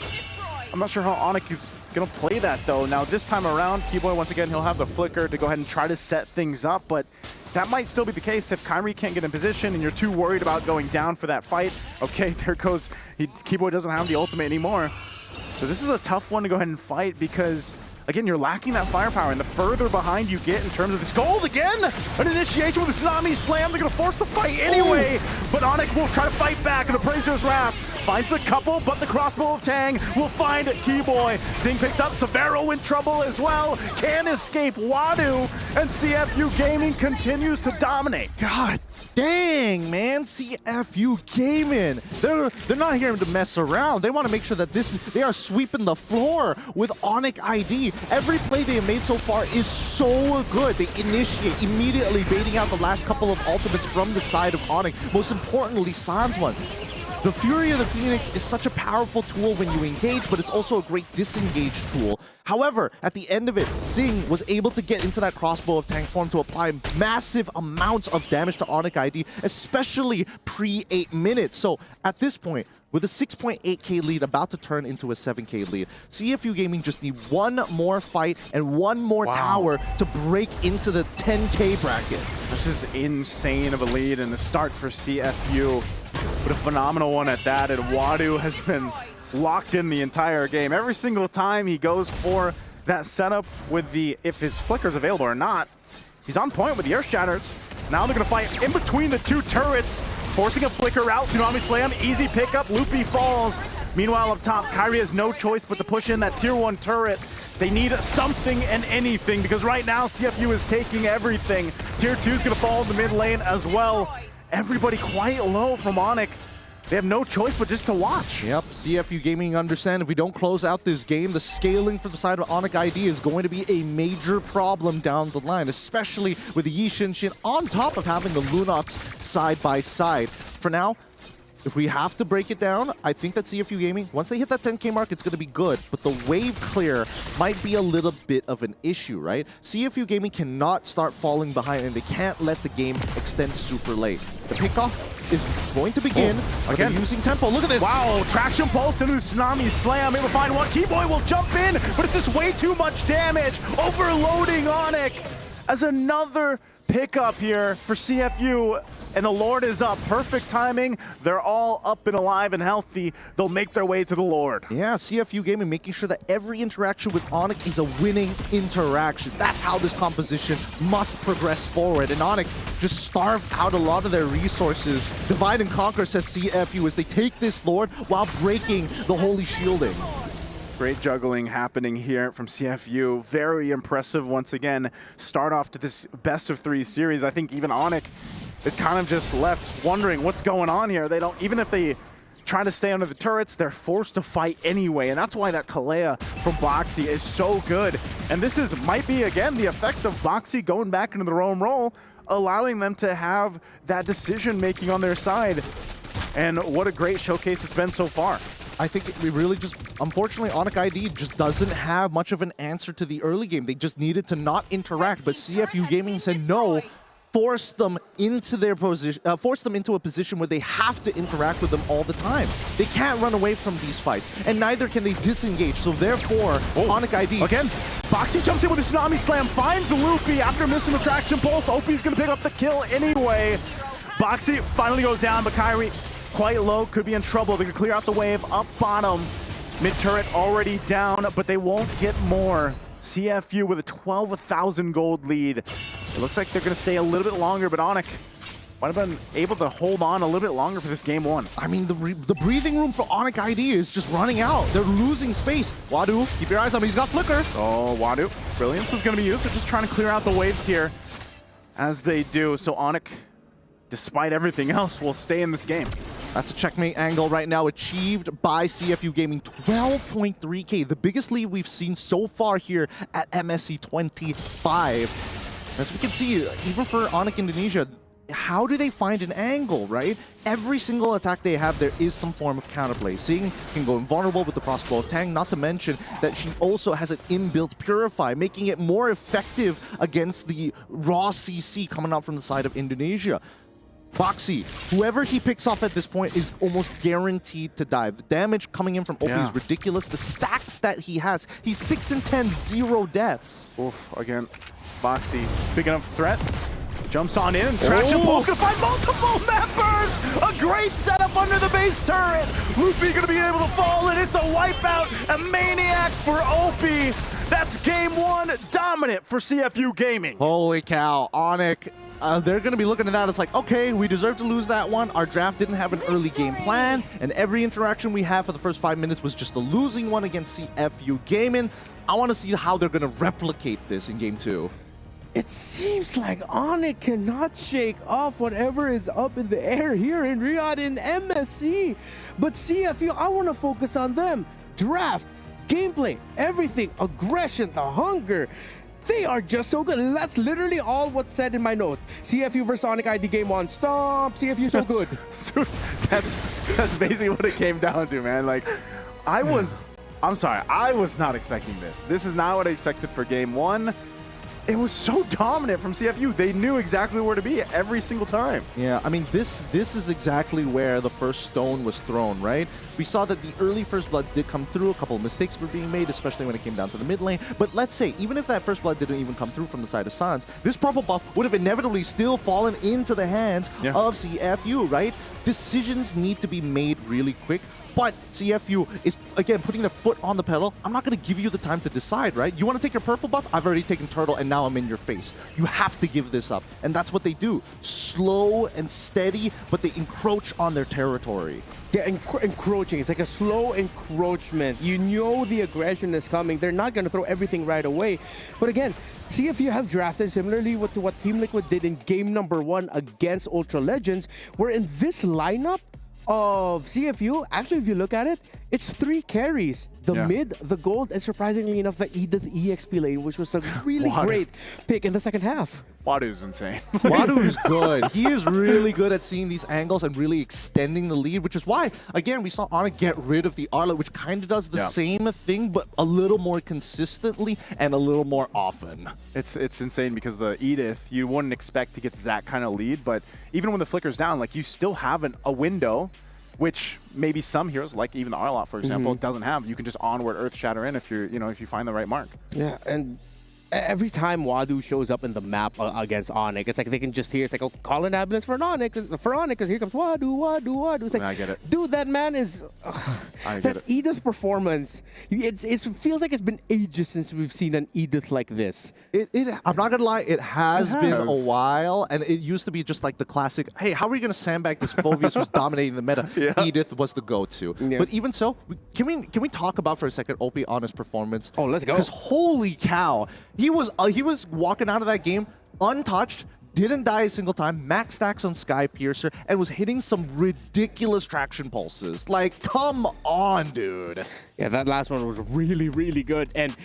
I'm not sure how Onyx is going to play that, though. Now, this time around, Keyboy, once again, he'll have the flicker to go ahead and try to set things up, but that might still be the case if Kyrie can't get in position and you're too worried about going down for that fight. Okay, there goes... Keyboy doesn't have the ultimate anymore. So this is a tough one to go ahead and fight because, again, you're lacking that firepower, and the further behind you get in terms of this gold again, an initiation with a Tsunami Slam. They're going to force the fight anyway, but Onyx will try to fight back, and Appraiser's Wrath finds a couple, but the crossbow of Tang will find Keyboy. Sing picks up, Severo in trouble as well, can escape Wadu, and CFU Gaming continues to dominate. God dang, man, CFU Gaming. They're not here to mess around. They want to make sure that they are sweeping the floor with Onyx ID. Every play they have made so far is so good. They initiate immediately, baiting out the last couple of ultimates from the side of Onyx. Most importantly, Sans one. The Fury of the Phoenix is such a powerful tool when you engage, but it's also a great disengage tool. However, at the end of it, Sing was able to get into that crossbow of tank form to apply massive amounts of damage to Onyx ID, especially pre-8 minutes. So at this point, with a 6.8k lead about to turn into a 7k lead, CFU Gaming just need one more fight and one more tower to break into the 10k bracket. This is insane of a lead and the start for CFU, but a phenomenal one at that. And Wadu has been locked in the entire game. Every single time he goes for that setup with the, if his flicker's available or not, he's on point with the Earth Shatters. Now they're going to fight in between the two turrets, forcing a flicker out. Tsunami Slam, easy pickup, Loopy falls. Meanwhile, up top, Kyrie has no choice but to push in that tier 1 turret. They need something and anything because right now CFU is taking everything. Tier 2 is going to fall in the mid lane as well. Everybody quite low from Onyx. they have no choice but just to watch. Yep, CFU Gaming understand if we don't close out this game, the scaling for the side of Onyx ID is going to be a major problem down the line, especially with the Yi Shinshin on top of having the Lunox side by side. For now, if we have to break it down, I think that CFU Gaming, once they hit that 10K mark, it's going to be good. But the wave clear might be a little bit of an issue, right? CFU Gaming cannot start falling behind, and they can't let the game extend super late. The pickoff is going to begin. Again, using tempo. Look at this. Wow, traction pulse into Tsunami Slam. Able to find one. Keyboy will jump in, but it's just way too much damage. Overloading Onyx as another pickup here for CFU. And the Lord is up. Perfect timing. They're all up and alive and healthy. They'll make their way to the Lord. Yeah, CFU Gaming making sure that every interaction with Onyx is a winning interaction. That's how this composition must progress forward. And Onyx just starved out a lot of their resources. Divide and conquer, says CFU, as they take this Lord while breaking the Holy Shielding. Great juggling happening here from CFU. Very impressive once again. Start off to this best of 3 series. I think even Onyx is kind of just left wondering what's going on here. They don't, even if they try to stay under the turrets, they're forced to fight anyway. And that's why that Kalea from Boxy is so good. And this might be, again, the effect of Boxy going back into their own role, allowing them to have that decision making on their side. And what a great showcase it's been so far. I think we really just, unfortunately, Onyx ID just doesn't have much of an answer to the early game. They just needed to not interact, but CFU Gaming said no, force them into their position, force them into a position where they have to interact with them all the time. They can't run away from these fights, and neither can they disengage. So therefore, Onyx ID again. Boxy jumps in with a Tsunami Slam, finds Loopy after missing the traction pulse. OP's gonna pick up the kill anyway. Boxy finally goes down, but Kyrie quite low, could be in trouble. They can clear out the wave up bottom. Mid turret already down, but they won't get more. CFU with a 12,000 gold lead. It looks like they're going to stay a little bit longer, but Onyx might have been able to hold on a little bit longer for this game 1. I mean, the breathing room for Onyx ID is just running out. They're losing space. Wadu, keep your eyes on him. He's got Flicker. Oh, Wadu. Brilliance is going to be used. They're just trying to clear out the waves here as they do. So Onyx, despite everything else, will stay in this game. That's a checkmate angle right now achieved by CFU Gaming. 12.3K, the biggest lead we've seen so far here at MSC 25. As we can see, even for Onyx Indonesia, how do they find an angle, right? Every single attack they have, there is some form of counterplay. Sing can go invulnerable with the crossbow of Tang, not to mention that she also has an inbuilt Purify, making it more effective against the raw CC coming out from the side of Indonesia. Boxy, whoever he picks off at this point is almost guaranteed to die. The damage coming in from OP is ridiculous. The stacks that he has, he's 6 and 10, 0 deaths. Oof, again, Boxy, big enough threat. Jumps on in, traction pulse, gonna find multiple members! A great setup under the base turret! Loopy gonna be able to fall in, it's a wipeout, a maniac for OP! That's game 1, dominant for CFU Gaming. Holy cow, Onyx. They're going to be looking at that. It's like, okay, we deserve to lose that one. Our draft didn't have an early game plan, and every interaction we had for the first 5 minutes was just a losing one against CFU Gaming. I want to see how they're going to replicate this in game 2. It seems like Onyx cannot shake off whatever is up in the air here in Riyadh in MSC. But CFU, I want to focus on them. Draft, gameplay, everything, aggression, the hunger. They are just so good. That's literally all what's said in my note. CFU versus Onyx ID game 1. Stomp. CFU so good. That's basically what it came down to, man. Like, I'm sorry, I was not expecting this. This is not what I expected for game 1. It was so dominant from CFU. They knew exactly where to be every single time. Yeah, I mean, this is exactly where the first stone was thrown, right? We saw that the early First Bloods did come through. A couple of mistakes were being made, especially when it came down to the mid lane. But let's say, even if that First Blood didn't even come through from the side of Sans, this purple buff would have inevitably still fallen into the hands of CFU, right? Decisions need to be made really quick. But CFU is, again, putting their foot on the pedal. I'm not going to give you the time to decide, right? You want to take your purple buff? I've already taken Turtle, and now I'm in your face. You have to give this up. And that's what they do. Slow and steady, but they encroach on their territory. Yeah, encroaching. It's like a slow encroachment. You know the aggression is coming. They're not going to throw everything right away. But again, CFU have drafted similarly to what Team Liquid did in game number 1 against Ultra Legends, where in this lineup, of CFU, actually, if you look at it, it's 3 carries. The mid, the gold, and surprisingly enough, the Edith EXP lane, which was a really great pick in the second half. Wadu's insane. Wadu's good. He is really good at seeing these angles and really extending the lead, which is why, again, we saw Onyx get rid of the Arlet, which kind of does the same thing, but a little more consistently and a little more often. It's insane because the Edith, you wouldn't expect to get that kind of lead, but even when the flicker's down, like you still have a window, which maybe some heroes, like even the Arlot, for example, doesn't have. You can just onward Earth Shatter in if if you find the right mark. Yeah, and every time Wadu shows up in the map against Onyx, it's like they can just hear, it's like, oh, call an ambulance for Onyx, because here comes Wadu. It's like, I get it. Dude, that man is... that Edith performance, it feels like it's been ages since we've seen an Edith like this. I'm not gonna lie, it has been a while, and it used to be just like the classic, hey, how are we gonna sandbag this Phoveus who's dominating the meta? Edith was the go-to. But even so, can we talk about for a second OP on his performance? Oh, let's go. Because holy cow, he was walking out of that game untouched, didn't die a single time, max stacks on Sky Piercer, and was hitting some ridiculous traction pulses. Like, come on, dude. Yeah, that last one was really, really good. And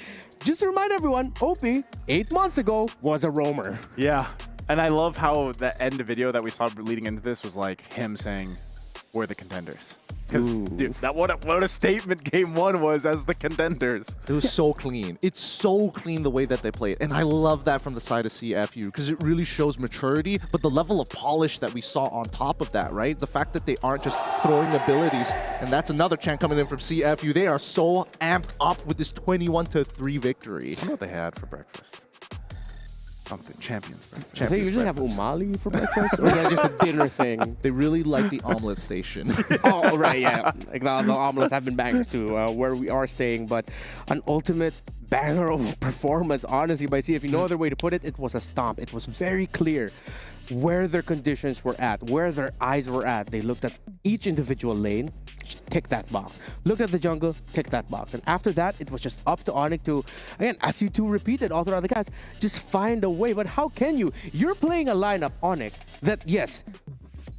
just to remind everyone, OP, 8 months ago, was a roamer. Yeah, and I love how the end of video that we saw leading into this was like him saying, we're the contenders. Because, dude, what a statement game 1 was as the contenders. It was so clean. It's so clean the way that they play it. And I love that from the side of CFU because it really shows maturity, but the level of polish that we saw on top of that, right? The fact that they aren't just throwing abilities, and that's another chant coming in from CFU. They are so amped up with this 21-3 victory. I know what they had for breakfast. Something Champions breakfast. Do they usually have umali for breakfast, or is that just a dinner thing? They really like the omelet station. Oh, right, yeah. Like the omelets have been bangers too, where we are staying, but an ultimate banger of performance, honestly, by CFU. No other way to put it, it was a stomp. It was very clear where their conditions were at, where their eyes were at. They looked at each individual lane, tick that box. Looked at the jungle, tick that box. And after that, it was just up to Onyx to, again, as you two repeated all throughout the guys, just find a way. But how can you? You're playing a lineup, Onyx, that, yes,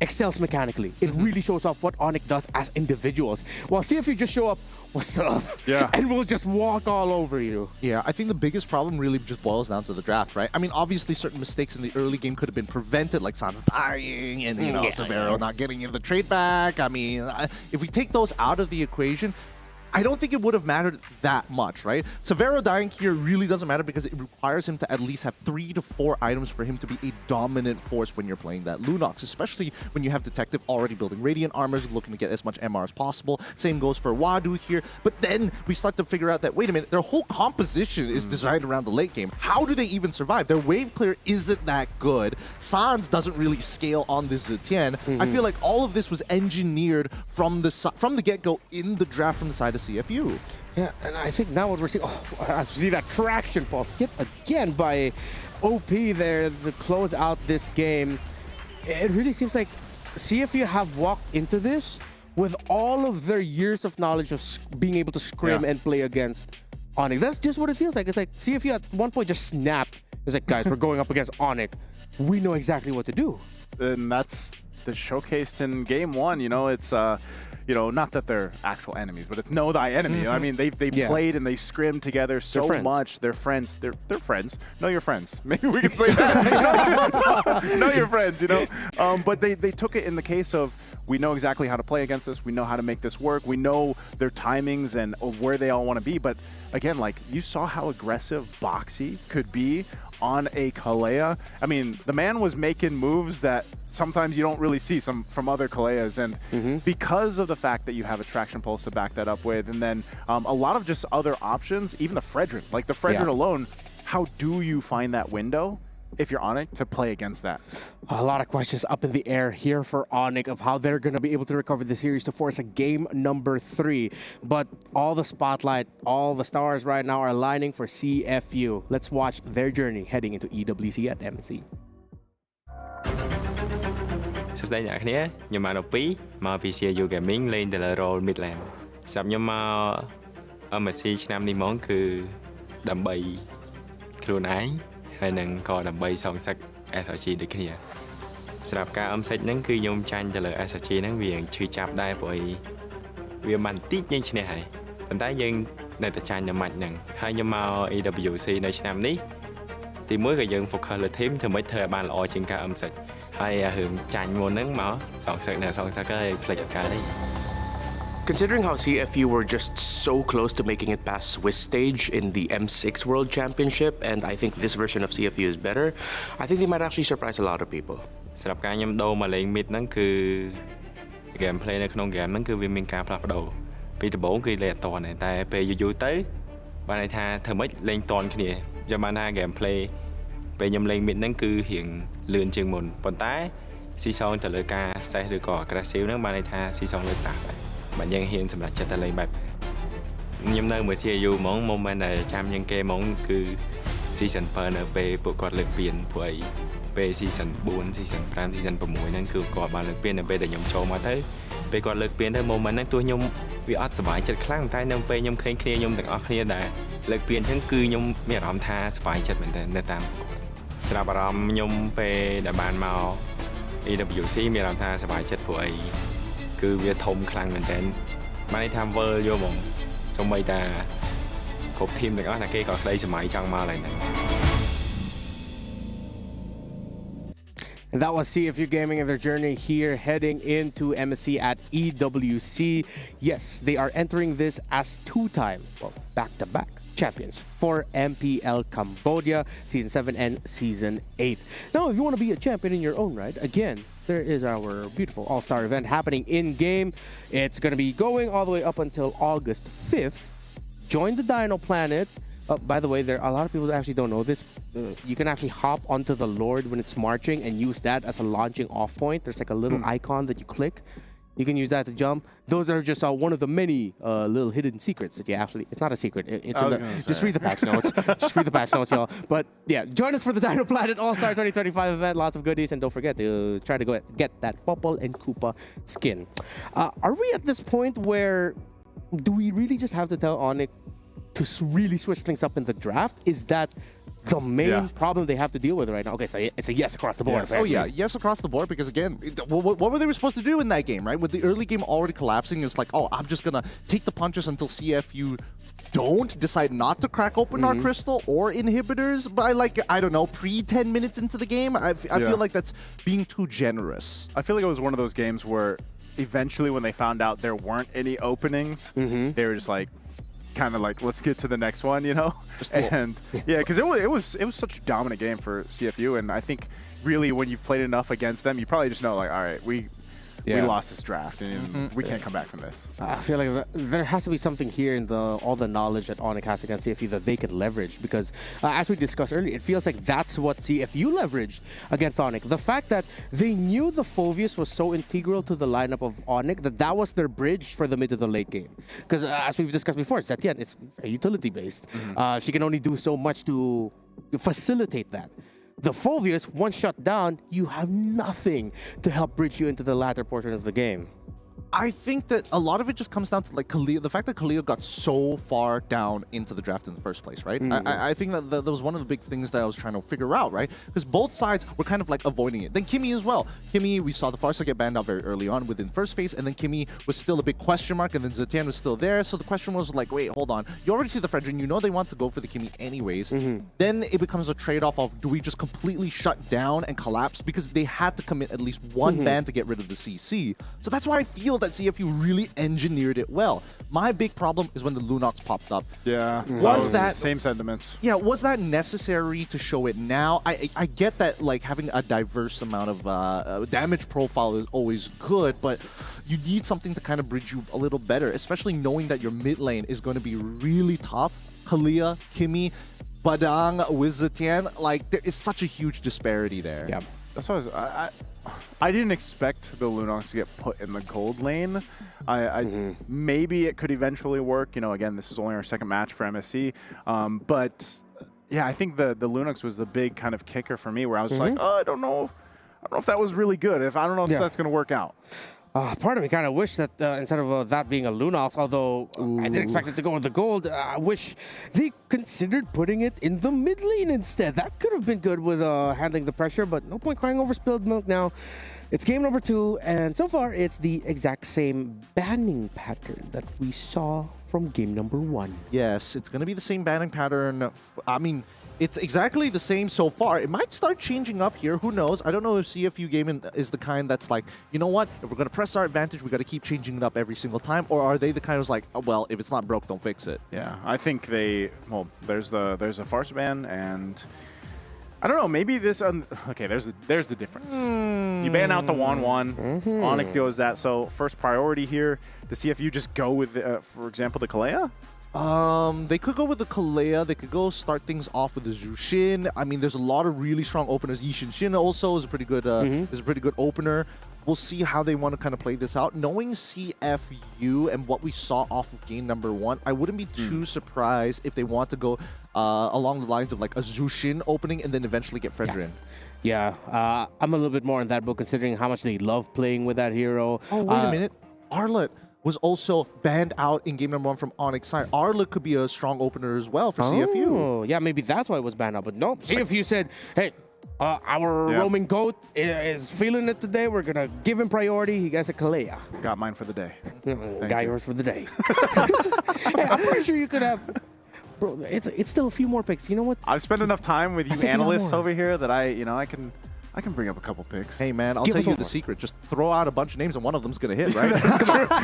excels mechanically. It really shows off what Onyx does as individuals. While CFU just show up, what's up? Yeah. And we'll just walk all over you. Yeah, I think the biggest problem really just boils down to the draft, right? I mean, obviously certain mistakes in the early game could have been prevented, like Sans dying and, Severo not getting in the trade back. I mean, if we take those out of the equation, I don't think it would have mattered that much, right? Severo dying here really doesn't matter because it requires him to at least have 3 to 4 items for him to be a dominant force when you're playing that Lunox, especially when you have Detective already building Radiant Armors, looking to get as much MR as possible. Same goes for Wadu here. But then we start to figure out that, wait a minute, their whole composition is designed around the late game. How do they even survive? Their wave clear isn't that good. Sans doesn't really scale on this Zetian. I feel like all of this was engineered from the get-go in the draft from the side of CFU. Yeah, and I think now what we're seeing, as we see that traction pulse yet again by OP there to close out this game. It really seems like CFU have walked into this with all of their years of knowledge of being able to scrim and play against Onyx. That's just what it feels like. It's like CFU at one point just snapped. It's like, guys, we're going up against Onyx. We know exactly what to do. And that's the showcased in game 1. It's not that they're actual enemies, but it's know thy enemy. I mean, they played and they scrimmed together so much. They're friends. They're friends. Know your friends. Maybe we can say that. Know your friends. But they took it in the case of, we know exactly how to play against this. We know how to make this work. We know their timings and where they all want to be. But again, like, you saw how aggressive Boxy could be on a Kalea. I mean, the man was making moves that sometimes you don't really see from other Kaleas, and because of the fact that you have a traction pulse to back that up with, and then a lot of just other options, even the Fredrin, like the Fredrin alone, how do you find that window if you're Onyx to play against that? A lot of questions up in the air here for Onyx of how they're going to be able to recover the series to force a game number 3. But all the spotlight, all the stars right now are aligning for CFU. Let's watch their journey heading into EWC at MSC. សួស្តីអ្នកគ្នាខ្ញុំមក12មកពី CU Gaming លេងតែលើ role mid lane សម្រាប់ខ្ញុំមក MSC ឆ្នាំនេះហ្មងគឺដើម្បីខ្លួនឯងហើយនឹងក៏ដើម្បីសងសឹក SRG ដូចគ្នា សម្រាប់ការអឹមសេចហ្នឹងគឺខ្ញុំចាញ់ទៅលើ SRG ហ្នឹងវាឈឺចាប់ដែរព្រោះវាមិនតិចយើងឈ្នះហើយប៉ុន្តែយើងនៅតែចាញ់នៅម៉ាច់ហ្នឹងហើយខ្ញុំមក EWC នៅឆ្នាំនេះទីមួយក៏យើង focus លើ team ធ្វើម៉េចធ្វើឲ្យបានល្អជាងការអឹមសេចហើយរឿងចាញ់មុនហ្នឹងមកសងសឹកហើយផ្លេចឱកាសនេះ Considering how CFU were just so close to making it past Swiss stage in the M6 World Championship, and I think this version of CFU is better, I think they might actually surprise a lot of people. សម្រាប់ការខ្ញុំដូរមកលេង mid ហ្នឹងគឺ gameplay នៅក្នុង game ហ្នឹងគឺវាមានការផ្លាស់ប្ដូរពីដំបូងគឺលេងអត់តាន់តែពេលយូរទៅបានន័យថាធ្វើម៉េចលេងតាន់គ្នាចាំបានថា gameplay ពេលខ្ញុំលេង mid ហ្នឹងគឺរៀងលឿនជាងមុនប៉ុន្តែស៊ីសងទៅលើការ safe ឬក៏ aggressive ហ្នឹងបានន័យថាស៊ីសងលើតាដែរបាទយើងហ៊ានសម្រាប់ចិត្តតែលេងបែបខ្ញុំនៅមួយ CU ហ្មង moment ដែលចាំជាងគេហ្មងគឺ season 7 នៅពេលពួកគាត់លើកពានព្រោះអីពេល season 4 season 5 season 6 ហ្នឹងគឺគាត់បានលើកពាននៅពេលដែលខ្ញុំចូលមកទៅពេលគាត់លើកពានទៅ moment ហ្នឹងទោះខ្ញុំវាអត់សុបាយចិត្តខ្លាំងតែនៅពេលខ្ញុំឃើញគ្នាខ្ញុំទាំងអស់គ្នាដែលលើកពានហ្នឹងគឺខ្ញុំមានអារម្មណ៍ថាសុបាយចិត្តមែនតើនៅតាមស្រាប់អារម្មណ៍ខ្ញុំពេលដែលបានមក EWC មានអារម្មណ៍ថាសុបាយចិត្តព្រោះអីគឺវាធំខ្លាំងមែនតើបានន័យថាវិលយកហ្មងសូម្បីតាគ្រប់ team ទាំងអស់តែគេក៏ក្តីសម័យចង់មកឡើងហ្នឹង And that was CFU Gaming and their journey here heading into MSC at EWC. Yes, they are entering this as two-time, well, back-to-back champions for MPL Cambodia Season 7 and Season 8. Now, if you want to be a champion in your own right, again, there is our beautiful all-star event happening in-game. It's going to be going all the way up until August 5th. Join the Dino Planet. By the way, there are a lot of people that actually don't know this. You can actually hop onto the Lord when it's marching and use that as a launching off point. There's like a little icon that you click. You can use that to jump. Those are just one of the many little hidden secrets that you actually... It's not a secret. It's in the, just read the patch notes. Just read the patch notes, y'all. But yeah, join us for the Dino Planet All-Star 2025 event. Lots of goodies. And don't forget to try to go get that Popol and Koopa skin. Are we at this point where... Do we really just have to tell Onyx to really switch things up in the draft? Is that the main problem they have to deal with right now? Okay, so it's a yes across the board. Yes. Oh yeah, yes across the board because again, what were they supposed to do in that game, right? With the early game already collapsing, it's like, oh, I'm just gonna take the punches until CFU don't decide not to crack open our crystal or inhibitors by like, I don't know, pre 10 minutes into the game. I feel like that's being too generous. I feel like it was one of those games where eventually when they found out there weren't any openings, they were just like, kind of like, let's get to the next one, you know? And yeah, because it was such a dominant game for CFU, and I think really when you've played enough against them, you probably just know like, all right, we lost this draft and we can't come back from this. I feel like there has to be something here in all the knowledge that Onyx has against CFU that they could leverage because as we discussed earlier, it feels like that's what CFU leveraged against Onyx. The fact that they knew the Phoveus was so integral to the lineup of Onyx that was their bridge for the mid to the late game. Because as we've discussed before, Zetian is utility based. She can only do so much to facilitate that. The Phoveus, once shut down, you have nothing to help bridge you into the latter portion of the game. I think that a lot of it just comes down to like Khalil, the fact that Khalil got so far down into the draft in the first place, right? I think that was one of the big things that I was trying to figure out, right? Because both sides were kind of like avoiding it. Then Kimmy as well. Kimmy, we saw the Farsa get banned out very early on within first phase, and then Kimmy was still a big question mark, and then Zetian was still there. So the question was like, wait, hold on. You already see the Fredrin, you know they want to go for the Kimmy anyways. Then it becomes a trade-off of do we just completely shut down and collapse because they had to commit at least one ban to get rid of the CC. So that's why I feel that CFU really engineered it well. My big problem is when the Lunox popped up. Yeah. Was that same sentiments? Yeah, was that necessary to show it now? I get that like having a diverse amount of damage profile is always good, but you need something to kind of bridge you a little better, especially knowing that your mid lane is going to be really tough. Kalia, Kimmy, Badang, Wizetian, like there is such a huge disparity there. Yeah. That's what I didn't expect the Lunox to get put in the gold lane. Maybe it could eventually work. You know, again, this is only our second match for MSC. But yeah, I think the Lunox was the big kind of kicker for me where I was like, oh, I don't know if that was really good. I don't know if that's going to work out. Part of me kind of wish that instead of that being a Lunox, although I didn't expect it to go with the gold, I wish they considered putting it in the mid lane instead. That could have been good with handling the pressure, but no point crying over spilled milk now. It's game number 2, and so far it's the exact same banning pattern that we saw from game number 1. Yes, it's going to be the same banning pattern. I mean, it's exactly the same so far. It might start changing up here. Who knows? I don't know if CFU gaming is the kind that's like, you know what? If we're going to press our advantage, we got to keep changing it up every single time. Or are they the kind of like, oh, well, if it's not broke, don't fix it? Yeah, I think there's a farce ban, and I don't know. Maybe this. Okay, there's the difference. You ban out the 1-1. Onyx goes that. So first priority here to see if you just go with, for example, the Kalea. They could go with the Kalea. They could go start things off with the Zushin. I mean, there's a lot of really strong openers. Yishin Shin also is a pretty good opener. We'll see how they want to kind of play this out. Knowing CFU and what we saw off of game number 1, I wouldn't be too surprised if they want to go along the lines of like a Zushin opening and then eventually get Fredrin. Yeah, I'm a little bit more on that book considering how much they love playing with that hero. Oh, wait a minute. Arlet was also banned out in game number 1 from Onyx side. Arlet could be a strong opener as well for CFU. Oh, yeah, maybe that's why it was banned out. But nope, CFU said, hey, our roaming goat is feeling it today. We're going to give him priority. You guys are Kalea. Got mine for the day. Got yours for the day. Hey, I'm pretty sure you could have... Bro, it's still a few more picks. You know what? I've spent enough time with you analysts over here that I can bring up a couple picks. Hey, man, I'll tell you the secret. Just throw out a bunch of names and one of them's going to hit, right?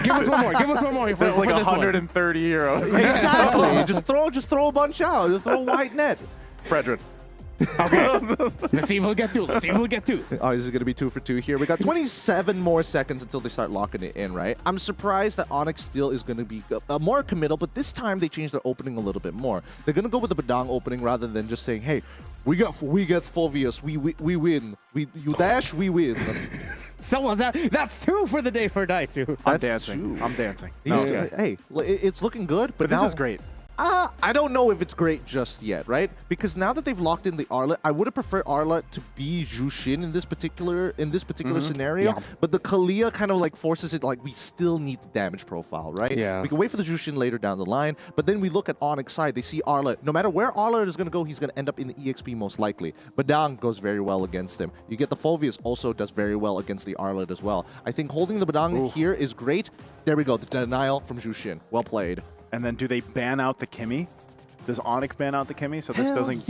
Give us one more. Give us one more. There's like 130 heroes. Exactly. just throw a bunch out. Just throw a wide net. Fredrin. Okay. Let's see if we'll get 2. Let's see if we'll get 2. Oh, this is going to be 2 for 2 here. We got 27 more seconds until they start locking it in, right? I'm surprised that Onyx still is going to be more committal, but this time they changed their opening a little bit more. They're going to go with the Badang opening rather than just saying, hey, we get Fulvius, we win. You dash, we win. Someone's out. That's 2 for the day for Daisu. I'm dancing. Hey, it's looking good, but this now, is great. I don't know if it's great just yet, right? Because now that they've locked in the Arlet, I would have preferred Arlet to be Jushin in this particular scenario. Yeah. But the Kalea kind of like forces it like we still need the damage profile, right? Yeah. We can wait for the Jushin later down the line, but then we look at Onyx side. They see Arlet. No matter where Arlet is going to go, he's going to end up in the EXP most likely. Badang goes very well against him. You get the Fulvius also does very well against the Arlet as well. I think holding the Badang here is great. There we go. The denial from Jushin. Well played. And then do they ban out the Kimmy? Does Onyx ban out the Kimmy so this doesn't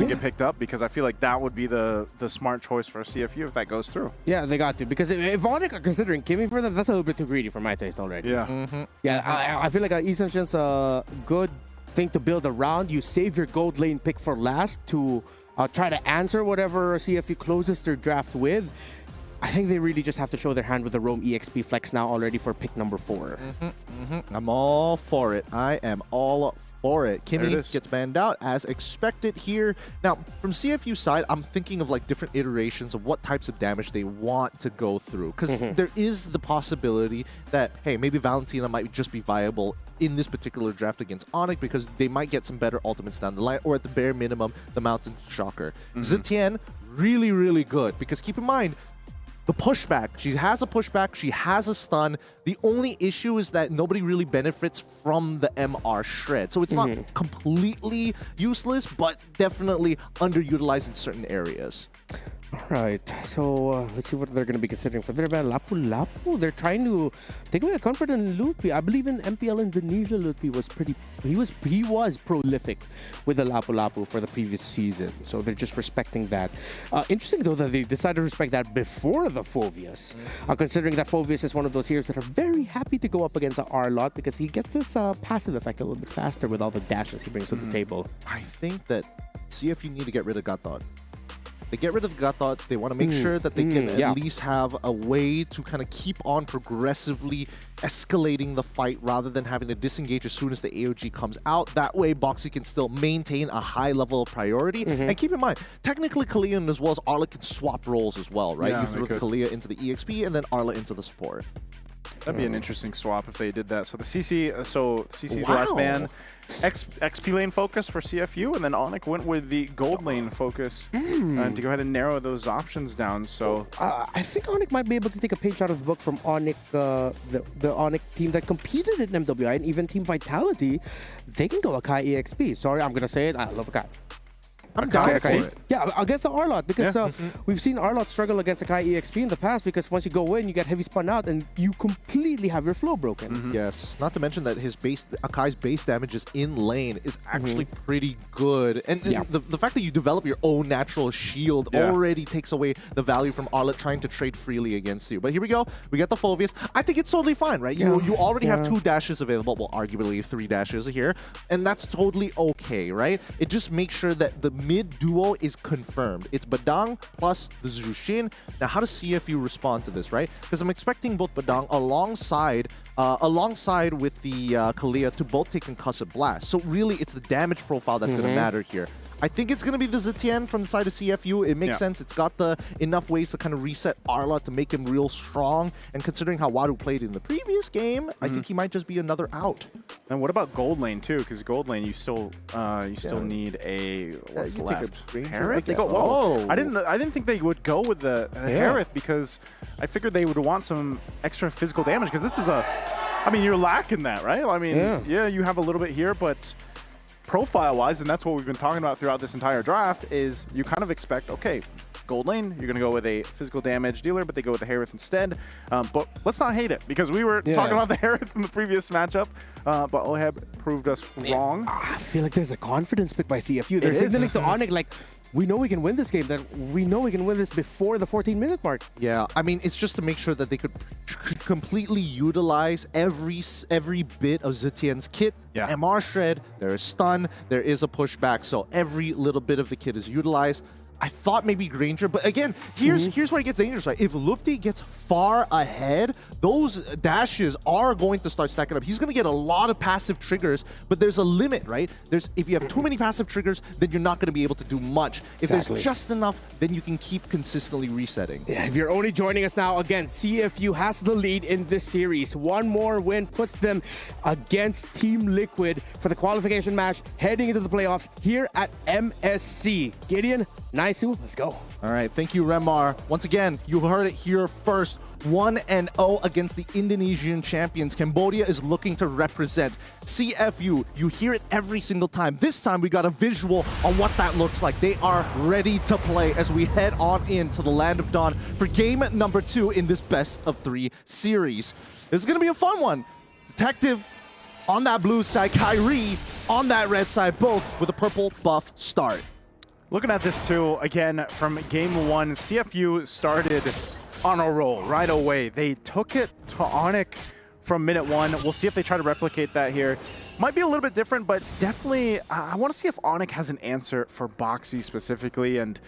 get picked up? Because I feel like that would be the smart choice for CFU if that goes through. Yeah, they got to. Because if Onyx are considering Kimmy for them, that's a little bit too greedy for my taste already. Yeah. Yeah, I feel like Essential's a good thing to build around. You save your gold lane pick for last to try to answer whatever CFU closes their draft with. I think they really just have to show their hand with the Roam EXP flex now already for pick number 4. I'm all for it. I am all for it. Kimmy gets banned out as expected here. Now, from CFU side, I'm thinking of like different iterations of what types of damage they want to go through. Because there is the possibility that, hey, maybe Valentina might just be viable in this particular draft against Onyx because they might get some better ultimates down the line, or at the bare minimum, the Mountain Shocker. Zetian, really, really good. Because keep in mind, the pushback. She has a pushback. She has a stun. The only issue is that nobody really benefits from the MR shred. So it's not completely useless, but definitely underutilized in certain areas. All right, so let's see what they're going to be considering for their bad. Lapu Lapu, they're trying to take away a comfort in Lupi. I believe in MPL Indonesia, Lupi was he was prolific with the Lapu Lapu for the previous season. So they're just respecting that. Interesting though that they decided to respect that before the Fulvius. Considering that Fulvius is one of those heroes that are very happy to go up against the R-Lot because he gets this passive effect a little bit faster with all the dashes he brings to the table. I think that CFU need to get rid of Gathod. They get rid of the Gathod. They want to make sure that they can at least have a way to kind of keep on progressively escalating the fight rather than having to disengage as soon as the AOG comes out. That way, Boxy can still maintain a high level of priority. And keep in mind, technically Kalea as well as Arla can swap roles as well, right? Yeah, you throw the Kalea into the EXP and then Arla into the support. That'd be an interesting swap if they did that. So the CC's last ban, XP lane focus for CFU, and then Onyx went with the gold lane focus to go ahead and narrow those options down. So I think Onyx might be able to take a page out of the book from Onyx, the Onyx team that competed in MWI, and even Team Vitality. They can go Akai EXP. Sorry, I'm gonna say it. I love Akai. I'm down for it. Yeah, against the Arlot, because we've seen Arlot struggle against Akai EXP in the past, because once you go in, you get heavy spun out, and you completely have your flow broken. Yes, not to mention that his Akai's base damages in lane is actually pretty good. And the fact that you develop your own natural shield already takes away the value from Arlot trying to trade freely against you. But here we go. We got the Phoveus. I think it's totally fine, right? You already have 2 dashes available. Well, arguably 3 dashes here. And that's totally okay, right? It just makes sure that the mid duo is confirmed. It's Badang plus the Zushin. Now, how does CFU respond to this, right? Because I'm expecting both Badang alongside with the Kalia to both take Concussive Blast. So really, it's the damage profile that's going to matter here. I think it's going to be the Zetienne from the side of CFU. It makes sense. It's got the enough ways to kind of reset Arla to make him real strong. And considering how Wadu played in the previous game, I think he might just be another out. And what about gold lane too? Because gold lane, you still need a what's left? Harith? They go. Whoa! I didn't think they would go with the Harith, because I figured they would want some extra physical damage. Because this is I mean, you're lacking that, right? I mean, yeah, you have a little bit here, but profile-wise, and that's what we've been talking about throughout this entire draft, is you kind of expect, okay, gold lane, you're going to go with a physical damage dealer, but they go with the Harith instead. But let's not hate it, because we were talking about the Harith in the previous matchup, but Oheb proved us wrong. I feel like there's a confidence pick by CFU. They're signaling to Onyx, like, we know we can win this game, that we know we can win this before the 14-minute mark. Yeah, I mean, it's just to make sure that they could completely utilize every bit of Zetien's kit. MR Shred, there is stun, there is a pushback, so every little bit of the kit is utilized. I thought maybe Granger, but again, here's where it gets dangerous, right? If Lupti gets far ahead, those dashes are going to start stacking up. He's going to get a lot of passive triggers, but there's a limit, right? If you have too many passive triggers, then you're not going to be able to do much. If there's just enough, then you can keep consistently resetting. Yeah, if you're only joining us now, again, CFU has the lead in this series. One more win puts them against Team Liquid for the qualification match heading into the playoffs here at MSC. Gideon, Naisu, let's go. All right, thank you, Remar. Once again, you heard it here first. 1-0 against the Indonesian champions. Cambodia is looking to represent CFU. You hear it every single time. This time we got a visual on what that looks like. They are ready to play as we head on into the Land of Dawn for game number 2 in this best of 3 series. This is going to be a fun one. Detective on that blue side, Kyrie on that red side, both with a purple buff start. Looking at this too, again, from game 1, CFU started on a roll right away. They took it to Onyx from minute 1. We'll see if they try to replicate that here. Might be a little bit different, but definitely I want to see if Onyx has an answer for Boxy specifically. And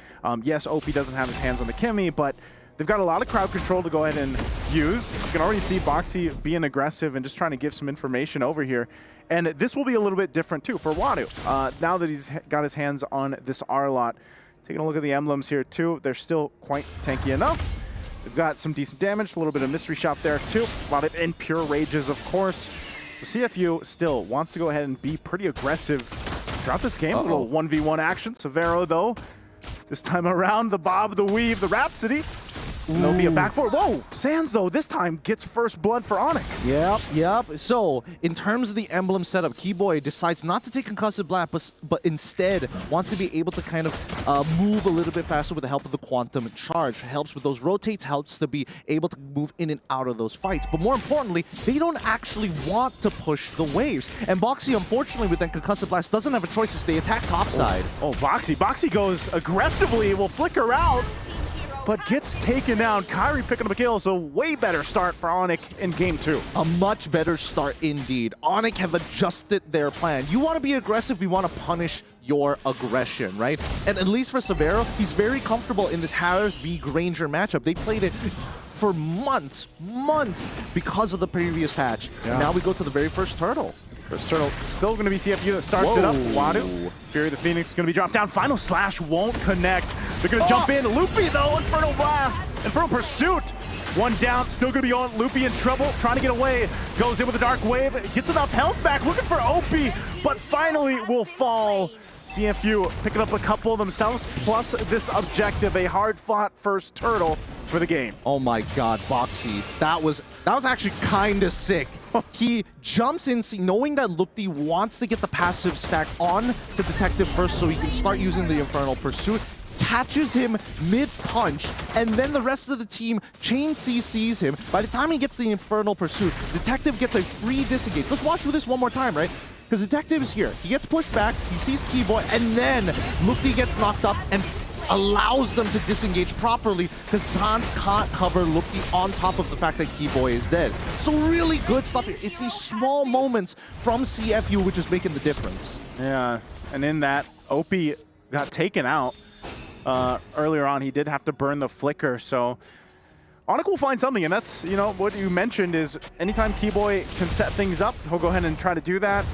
yes, OP doesn't have his hands on the Kimmy, but they've got a lot of crowd control to go ahead and use. You can already see Boxy being aggressive and just trying to give some information over here. And this will be a little bit different too for Wadu. Now that he's got his hands on this Arlot. Taking a look at the emblems here too, they're still quite tanky enough. They've got some decent damage, a little bit of mystery shop there too. A lot of impure rages, of course. The CFU still wants to go ahead and be pretty aggressive throughout this game. A little 1v1 action. Severo though, this time around, the bob, the weave, the Rhapsody. And there'll be a back forward. Whoa! Sands, though, this time gets first blood for Onyx. Yep. So, in terms of the emblem setup, Keyboy decides not to take Concussive Blast, but instead wants to be able to kind of move a little bit faster with the help of the Quantum Charge. Helps with those rotates, helps to be able to move in and out of those fights. But more importantly, they don't actually want to push the waves. And Boxy, unfortunately, with that Concussive Blast, doesn't have a choice to stay attack topside. Oh, Boxy. Boxy goes aggressively, will flicker out, but gets taken down. Kyrie picking up a kill, so way better start for Onyx in game 2. A much better start indeed. Onyx have adjusted their plan. You want to be aggressive, you want to punish your aggression, right? And at least for Severo, he's very comfortable in this Harith v Granger matchup. They played it for months because of the previous patch. And now we go to the very first turtle. First turtle still going to be CFU that starts it up. Wadu. Fury of the Phoenix is going to be dropped down. Final Slash won't connect. They're going to jump in. Loopy though, Infernal Blast. Infernal Pursuit One down, still gonna be on. Loopy in trouble, trying to get away. Goes in with a Dark Wave, gets enough health back, looking for Opie, but finally will fall. CFU picking up a couple themselves, plus this objective, a hard-fought first turtle for the game. Oh my god, Boxy. That was actually kinda sick. He jumps in, knowing that Lupti wants to get the passive stack on to Detective first so he can start using the Infernal Pursuit. Catches him mid-punch, and then the rest of the team chain CCs him. By the time he gets the Infernal Pursuit, Detective gets a free disengage. Let's watch for this one more time, right? Because Detective is here. He gets pushed back, he sees Keyboy, and then Lupti gets knocked up and allows them to disengage properly because Sans can't cover Lupti on top of the fact that Keyboy is dead. So really good stuff here. It's these small moments from CFU which is making the difference. Yeah, and in that, Opie got taken out. Earlier on, he did have to burn the flicker, so Onic will find something, and that's, you know, what you mentioned is anytime Keyboy can set things up, he'll go ahead and try to do that.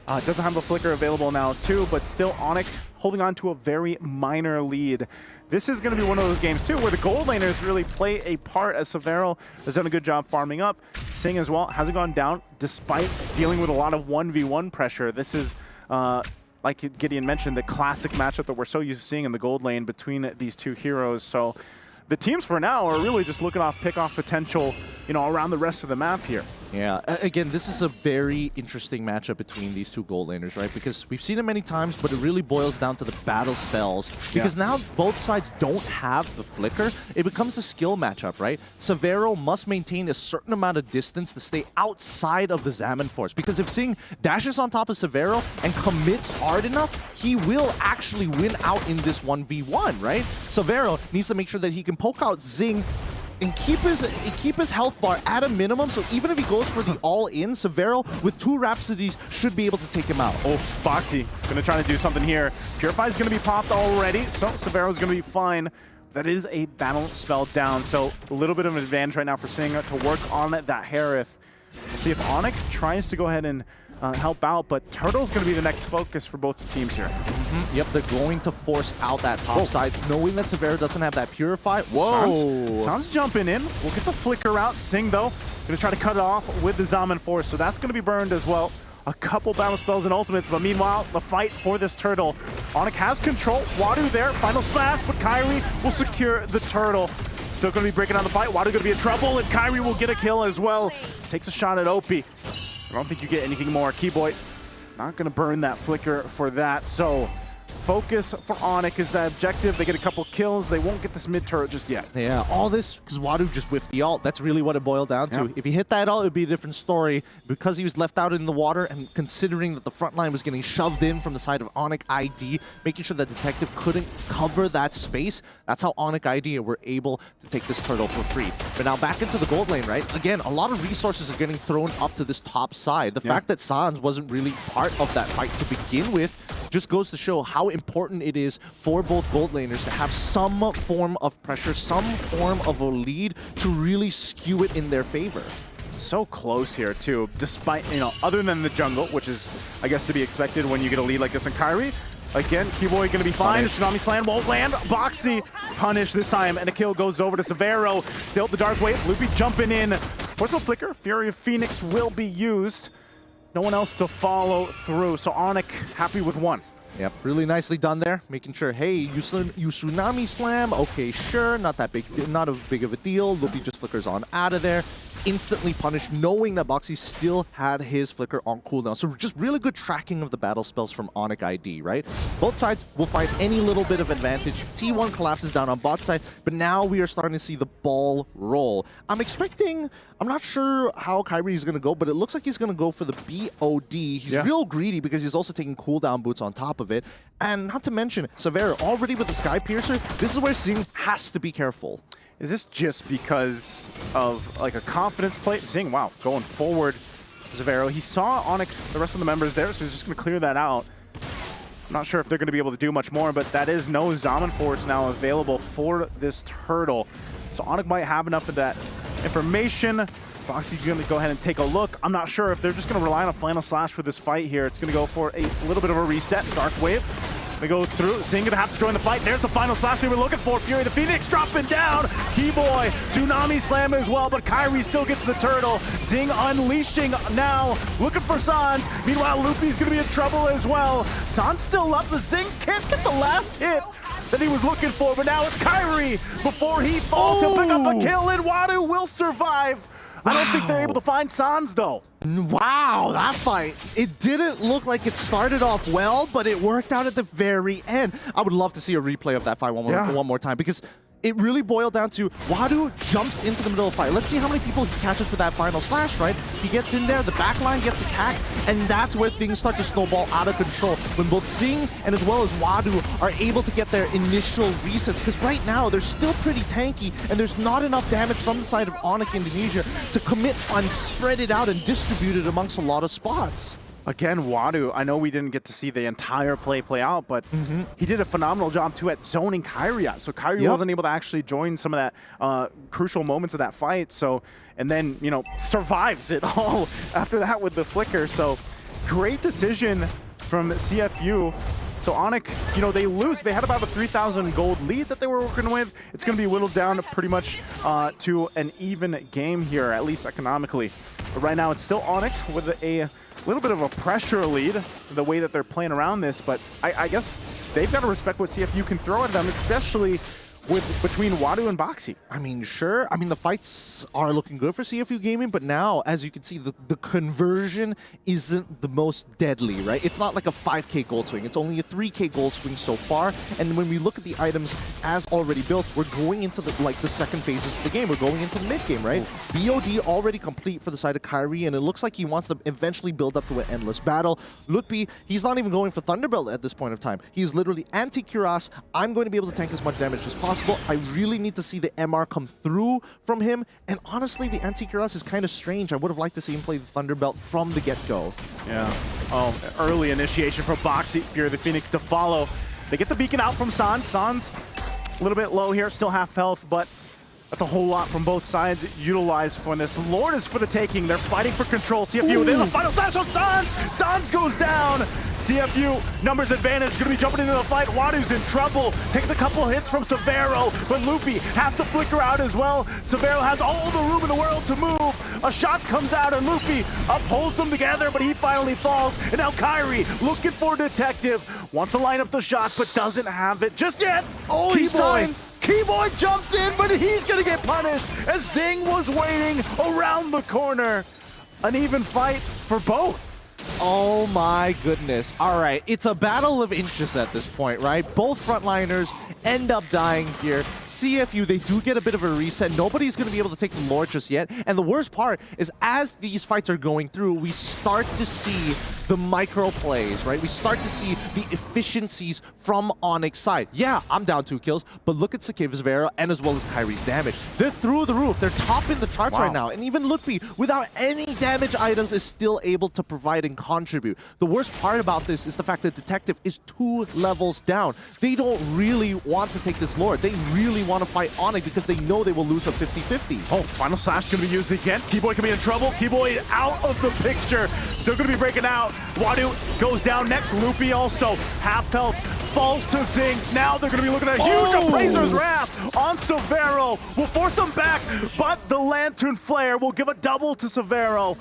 Doesn't have the flicker available now too, but still Onic holding on to a very minor lead. This is going to be one of those games too where the gold laners really play a part, as Severo has done a good job farming up. Sing as well hasn't gone down despite dealing with a lot of 1v1 pressure. This is like Gideon mentioned, the classic matchup that we're so used to seeing in the gold lane between these two heroes. So the teams for now are really just looking off pick-off potential, you know, around the rest of the map here. Yeah, again, this is a very interesting matchup between these two gold laners, right? Because we've seen it many times, but it really boils down to the battle spells. Because now both sides don't have the flicker. It becomes a skill matchup, right? Severo must maintain a certain amount of distance to stay outside of the Zaman Force. Because if Sing dashes on top of Severo and commits hard enough, he will actually win out in this 1v1, right? Severo needs to make sure that he can poke out Zing and keep his health bar at a minimum, so even if he goes for the all-in, Severo with 2 Rhapsodies should be able to take him out. Oh, Boxy gonna try to do something here. Purify's gonna be popped already, so Severo's gonna be fine. That is a battle spell down, so a little bit of an advantage right now for Sing to work on that Harith. We'll see if Onic tries to go ahead and help out, but Turtle's going to be the next focus for both the teams here. Yep, they're going to force out that top side, knowing that Severo doesn't have that Purify. Whoa! Sans jumping in. We'll get the flicker out. Sing, though, going to try to cut it off with the Zaman Force, so that's going to be burned as well. A couple battle spells and ultimates, but meanwhile, the fight for this Turtle. Onic has control. Wadu there, final slash, but Kyrie will secure the Turtle. Still going to be breaking down the fight. Wadu going to be in trouble, and Kyrie will get a kill as well. Takes a shot at Opie. I don't think you get anything more. Keyboy not going to burn that flicker for that. So focus for Onic is the objective. They get a couple kills. They won't get this mid turret just yet. Yeah, all this because Wadu just whiffed the ult. That's really what it boiled down to. If he hit that ult, it would be a different story. Because he was left out in the water and considering that the front line was getting shoved in from the side of Onic ID, making sure that Detective couldn't cover that space, that's how Onic ID were able to take this turtle for free. But now back into the gold lane, right? Again, a lot of resources are getting thrown up to this top side. The fact that Sans wasn't really part of that fight to begin with just goes to show how important it is for both gold laners to have some form of pressure, some form of a lead to really skew it in their favor. So close here too, despite, you know, other than the jungle, which is, I guess, to be expected when you get a lead like this in Kyrie. Again, Keyboy gonna be fine. Tsunami Slam won't land. Boxy punish this time, and a kill goes over to Severo. Still the Dark Wave. Loopy jumping in. Forceful Flicker. Fury of Phoenix will be used. No one else to follow through. So Onic happy with one. Yep, really nicely done there. Making sure, hey, you Tsunami Slam. Okay, sure, not that big, not a big of a deal. Loopy just flickers on out of there. Instantly punished, knowing that Boxy still had his flicker on cooldown. So just really good tracking of the battle spells from Onic ID, right? Both sides will find any little bit of advantage. T1 collapses down on bot side, but now we are starting to see the ball roll. I'm not sure how Kyrie is going to go, but it looks like he's going to go for the BOD. He's real greedy because he's also taking cooldown boots on top of it. And not to mention, Severo already with the Sky Piercer, this is where Zing has to be careful. Is this just because of like a confidence play? Zing, wow, going forward, Severo. He saw Onic, the rest of the members there, so he's just going to clear that out. I'm not sure if they're going to be able to do much more, but that is no Zaman Force now available for this turtle. So Onic might have enough of that information. Boxy's going to go ahead and take a look. I'm not sure if they're just going to rely on a final slash for this fight here. It's going to go for a little bit of a reset. Dark Wave They go through. Zing gonna have to join the fight. There's the final slash they were looking for. Fury the Phoenix dropping down. Keyboy, Tsunami Slam as well, but Kyrie still gets the turtle. Zing unleashing now, looking for Sans. Meanwhile, Loopy's gonna be in trouble as well. Sans still up, but Zing can't get the last hit that he was looking for, but now it's Kyrie. Before he falls, he'll pick up a kill, and Wadu will survive. I don't think they're able to find Sans, though. Wow, that fight. It didn't look like it started off well, but it worked out at the very end. I would love to see a replay of that fight one more time, because it really boiled down to Wadu jumps into the middle of the fight. Let's see how many people he catches with that final slash, right? He gets in there, the backline gets attacked, and that's where things start to snowball out of control. When both Zing and as well as Wadu are able to get their initial resets, because right now they're still pretty tanky, and there's not enough damage from the side of Onyx Indonesia to commit on spread it out and distribute it amongst a lot of spots. Again, Wadu, I know we didn't get to see the entire play out, but he did a phenomenal job, too, at zoning Kyrie out. So Kyrie wasn't able to actually join some of that crucial moments of that fight. So, and then, you know, survives it all after that with the flicker. So, great decision from CFU. So Onyx, you know, they lose. They had about a 3,000 gold lead that they were working with. It's going to be whittled down pretty much to an even game here, at least economically. But right now, it's still Onyx with a little bit of a pressure lead, the way that they're playing around this. But I guess they've got to respect what CFU can throw at them, especially between Wadu and Boxy. I mean, sure. I mean, the fights are looking good for CFU Gaming, but now, as you can see, the conversion isn't the most deadly, right? It's not like a 5K gold swing. It's only a 3K gold swing so far. And when we look at the items as already built, we're going into the second phases of the game. We're going into the mid game, right? BOD already complete for the side of Kyrie, and it looks like he wants to eventually build up to an endless battle. Lutpi, he's not even going for Thunderbolt at this point of time. He's literally anti-Cuirass. I'm going to be able to tank as much damage as possible. I really need to see the MR come through from him, and honestly, the anti-Cuirass is kind of strange. I would have liked to see him play the Thunderbelt from the get-go. Yeah. Oh, early initiation from Boxy. Fury the Phoenix to follow. They get the beacon out from Sans. Sans, a little bit low here, still half health, but that's a whole lot from both sides utilized for this. Lord is for the taking. They're fighting for control. CFU, there's a final slash on Sans. Sans goes down. CFU, numbers advantage, gonna be jumping into the fight. Wadu's in trouble. Takes a couple hits from Severo, but Loopy has to flicker out as well. Severo has all the room in the world to move. A shot comes out and Loopy upholds them together, but he finally falls. And now Kyrie, looking for Detective, wants to line up the shot, but doesn't have it just yet. Oh, he's time. Keyboy jumped in, but he's gonna get punished as Zing was waiting around the corner. An even fight for both. Oh my goodness. All right, it's a battle of inches at this point, right? Both frontliners end up dying here. CFU, they do get a bit of a reset. Nobody's going to be able to take the Lord just yet. And the worst part is as these fights are going through, we start to see the micro plays, right? We start to see the efficiencies from Onyx side. Yeah, I'm down 2 kills, but look at Sakeva's Vera and as well as Kyrie's damage. They're through the roof. They're topping the charts right now. And even Lutpi, without any damage items, is still able to provide and contribute. The worst part about this is the fact that Detective is 2 levels down. They don't really want to take this Lord. They really want to fight Onyx because they know they will lose a 50-50. Oh, final slash going to be used again. Keyboy can be in trouble. Keyboy out of the picture. Still going to be breaking out. Wadu goes down next. Loopy also half health. Falls to Zing. Now they're going to be looking at a huge Appraiser's Wrath on Severo. Will force him back, but the Lantern Flare will give a double to Severo.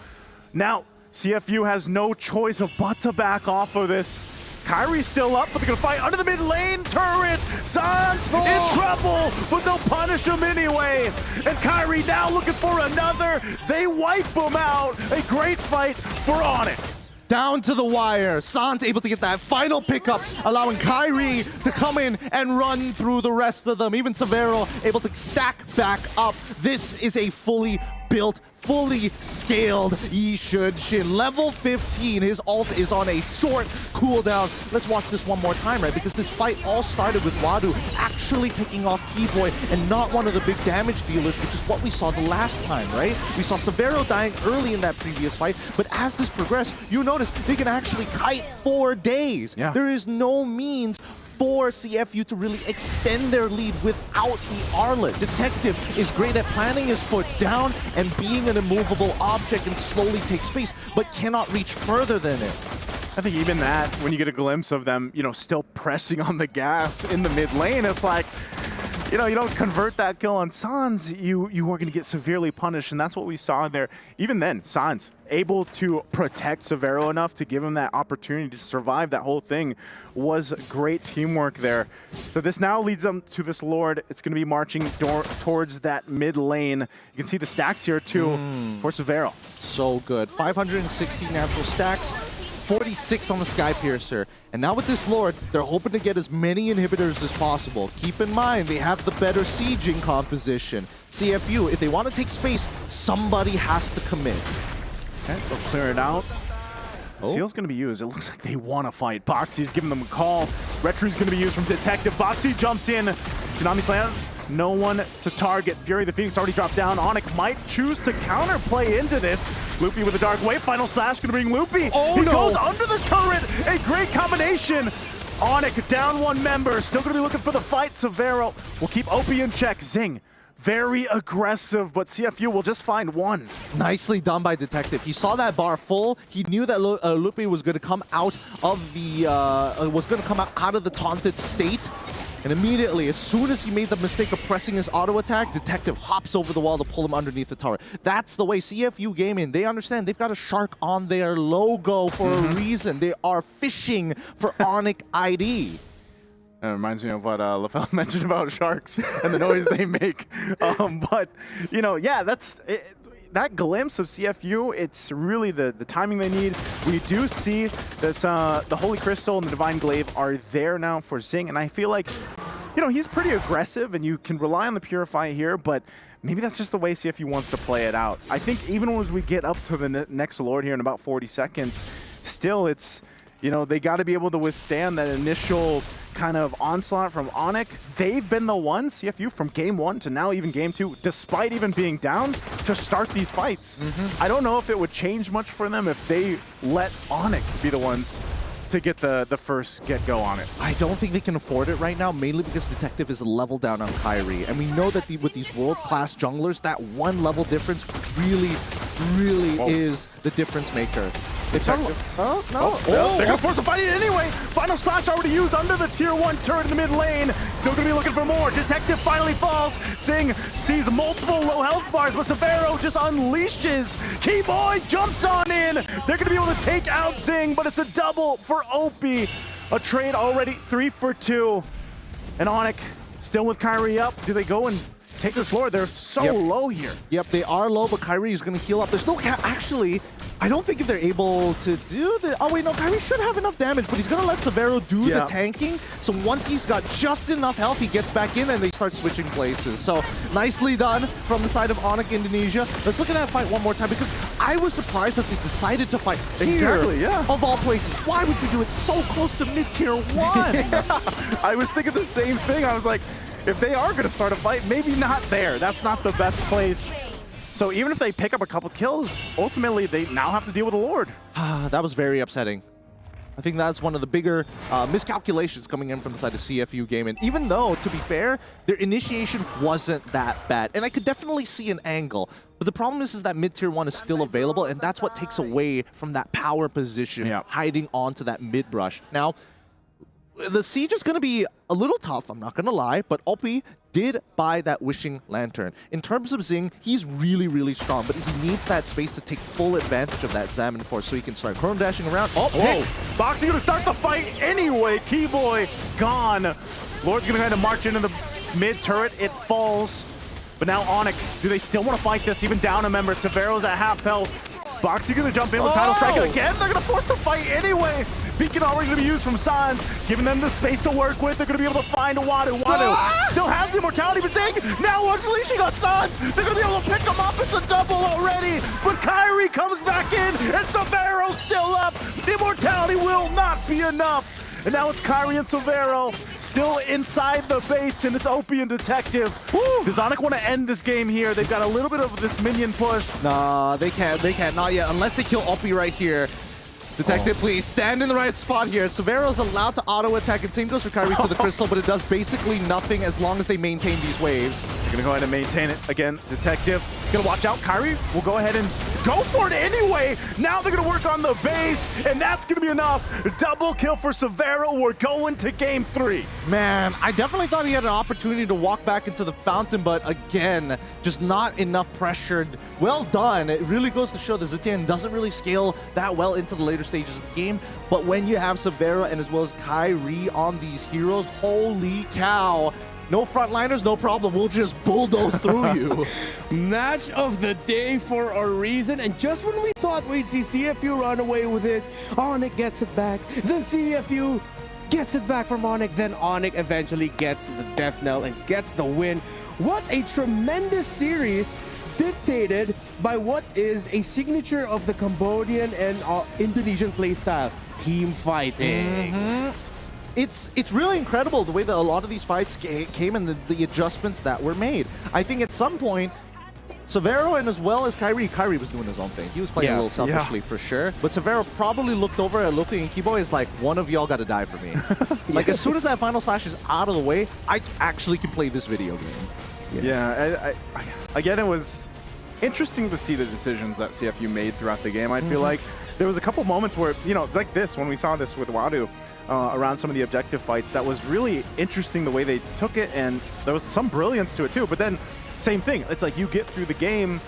Now, CFU has no choice but to back off of this. Kyrie's still up, but they're gonna fight under the mid lane turret. Sans in trouble, but they'll punish him anyway. And Kyrie now looking for another. They wipe him out. A great fight for Onyx. Down to the wire. Sans able to get that final pickup, allowing Kyrie to come in and run through the rest of them. Even Severo able to stack back up. This is a fully built, fully scaled Yi Shin. Level 15, his ult is on a short cooldown. Let's watch this one more time, right? Because this fight all started with Wadu actually picking off Keyboy and not one of the big damage dealers, which is what we saw the last time, right? We saw Severo dying early in that previous fight, but as this progressed, you notice they can actually kite 4 days. Yeah. There is no means for CFU to really extend their lead without the Arlet. Detective is great at planting his foot down and being an immovable object and slowly take space, but cannot reach further than it. I think even that, when you get a glimpse of them, you know, still pressing on the gas in the mid lane, it's like, you know, you don't convert that kill on Sans, you are going to get severely punished, and that's what we saw there. Even then, Sans able to protect Severo enough to give him that opportunity to survive that whole thing was great teamwork there. So this now leads them to this Lord. It's going to be marching towards that mid lane. You can see the stacks here too for Severo. So good. 560 natural stacks. 46 on the Skypiercer. And now with this Lord, they're hoping to get as many inhibitors as possible. Keep in mind, they have the better sieging composition. CFU, if they want to take space, somebody has to commit. Okay, they'll clear it out. Seal's going to be used. It looks like they want to fight. Boxy's giving them a call. Retro's going to be used from Detective. Boxy jumps in. Tsunami Slam. No one to target. Fury the Phoenix already dropped down. Onyx might choose to counterplay into this. Loopy with a Dark Wave. Final Slash going to bring Loopy. He goes under the turret. A great combination. Onyx down one member. Still going to be looking for the fight. Severo will keep Opie in check. Zing. Very aggressive, but CFU will just find one. Nicely done by Detective. He saw that bar full. He knew that Lupe was going to come out of the out of the taunted state. And immediately, as soon as he made the mistake of pressing his auto attack, Detective hops over the wall to pull him underneath the tower. That's the way CFU Gaming, they understand they've got a shark on their logo for a reason. They are fishing for Onyx ID. It reminds me of what LaFell mentioned about sharks and the noise they make. But, you know, yeah, that's it. That glimpse of CFU, it's really the timing they need. We do see this, the Holy Crystal and the Divine Glaive are there now for Zing, and I feel like, you know, he's pretty aggressive, and you can rely on the Purify here, but maybe that's just the way CFU wants to play it out. I think even as we get up to the next Lord here in about 40 seconds, still it's, you know, they got to be able to withstand that initial kind of onslaught from Onyx. They've been the ones, CFU, from game 1 to now even game 2, despite even being down, to start these fights. I don't know if it would change much for them if they let Onyx be the ones to get the first get-go on it. I don't think they can afford it right now, mainly because Detective is a level down on Kyrie. And we know that with these world-class junglers, that one level difference really is the difference maker. Detective. No. They're going to force a fight anyway. Final Slash already used under the tier 1 turret in the mid lane. Still going to be looking for more. Detective finally falls. Sing sees multiple low health bars, but Severo just unleashes. Keyboy jumps on in. They're going to be able to take out Zing, but it's a double for Opie. A trade already 3 for 2. And Onyx still with Kyrie up. Do they go and take this Lord? They're so low here. Yep, they are low, but Kyrie is going to heal up. There's no actually, I don't think if they're able to do the... Oh, wait, no, Kyrie should have enough damage, but he's going to let Severo do the tanking. So once he's got just enough health, he gets back in and they start switching places. So nicely done from the side of Onyx Indonesia. Let's look at that fight one more time, because I was surprised that they decided to fight here, of all places. Why would you do it so close to mid-tier 1? I was thinking the same thing. I was like, if they are going to start a fight, maybe not there. That's not the best place. So even if they pick up a couple kills, ultimately they now have to deal with the Lord. That was very upsetting. I think that's one of the bigger miscalculations coming in from the side of CFU Gaming. Even though, to be fair, their initiation wasn't that bad. And I could definitely see an angle. But the problem is that mid-tier 1 is still available, and that's what takes away from that power position hiding onto that mid-brush. Now, the siege is going to be a little tough, I'm not going to lie, but Opie did buy that Wishing Lantern. In terms of Zing, he's really strong, but he needs that space to take full advantage of that Examine Force so he can start chrono dashing around. Boxy going to start the fight anyway. Keyboy gone. Lord's going to kind of march into the mid-turret. It falls. But now Onyx, do they still want to fight this? Even down a member. Severo's at half health. Boxy going to jump in with Tidal Strike again. They're going to force the fight anyway. Beacon already going to be used from Sans, giving them the space to work with. They're going to be able to find Wadu. Still has the immortality, but Zing now wants leashing on Sans. They're going to be able to pick him up. It's a double already. But Kyrie comes back in, and Severo's still up. The immortality will not be enough. And now it's Kyrie and Severo still inside the base, and it's Opie and Detective. Woo! Does Onyx want to end this game here? They've got a little bit of this minion push. Nah, they can't. They can't. Not yet. Unless they kill Opie right here. Detective, please stand in the right spot here. Severo's allowed to auto-attack, and same goes for Kyrie to the Crystal, but it does basically nothing as long as they maintain these waves. They're going to go ahead and maintain it. Again, Detective is going to watch out. Kyrie will go ahead and go for it anyway. Now they're going to work on the base, and that's going to be enough. Double kill for Severo. We're going to game 3. Man, I definitely thought he had an opportunity to walk back into the fountain, but again, just not enough pressure. Well done. It really goes to show that Zetian doesn't really scale that well into the later stages of the game, but when you have Severo and as well as Kyrie on these heroes, holy cow. No frontliners, no problem. We'll just bulldoze through you. Match of the day for a reason, and just when we thought we'd see CFU run away with it, Onyx gets it back, then CFU gets it back from Onyx, then Onyx eventually gets the death knell and gets the win. What a tremendous series, dictated by what is a signature of the Cambodian and Indonesian playstyle, team fighting. It's really incredible the way that a lot of these fights came and the adjustments that were made. I think at some point, Severo and as well as Kyrie was doing his own thing. He was playing a little selfishly for sure. But Severo probably looked over at Loki and Kibo is like, one of y'all got to die for me. Like as soon as that final slash is out of the way, I actually can play this video game. Yeah, again, it was interesting to see the decisions that CFU made throughout the game. I feel like there was a couple moments where, you know, like this, when we saw this with Wadu, around some of the objective fights, that was really interesting the way they took it, and there was some brilliance to it too. But then, same thing, it's like you get through the game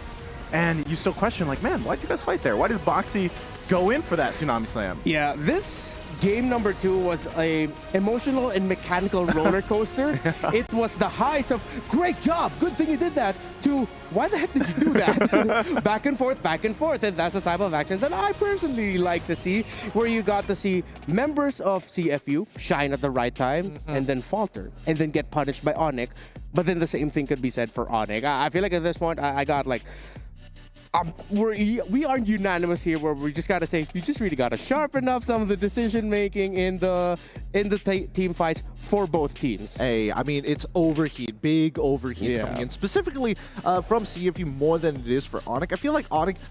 and you still question, like, man, why'd you guys fight there? Why did Boxy go in for that Tsunami Slam? Yeah, this game number 2 was a emotional and mechanical roller coaster. It was the highs of, great job, good thing you did that, to, why the heck did you do that? Back and forth, and that's the type of action that I personally like to see, where you got to see members of CFU shine at the right time and then falter, and then get punished by Onyx. But then the same thing could be said for Onyx. I feel like at this point, I got like, we aren't unanimous here, where we just gotta say you just really gotta sharpen up some of the decision making in the team fights for both teams. Hey, I mean, it's big overheats coming in, specifically from CFU more than it is for Onyx. I feel like Onyx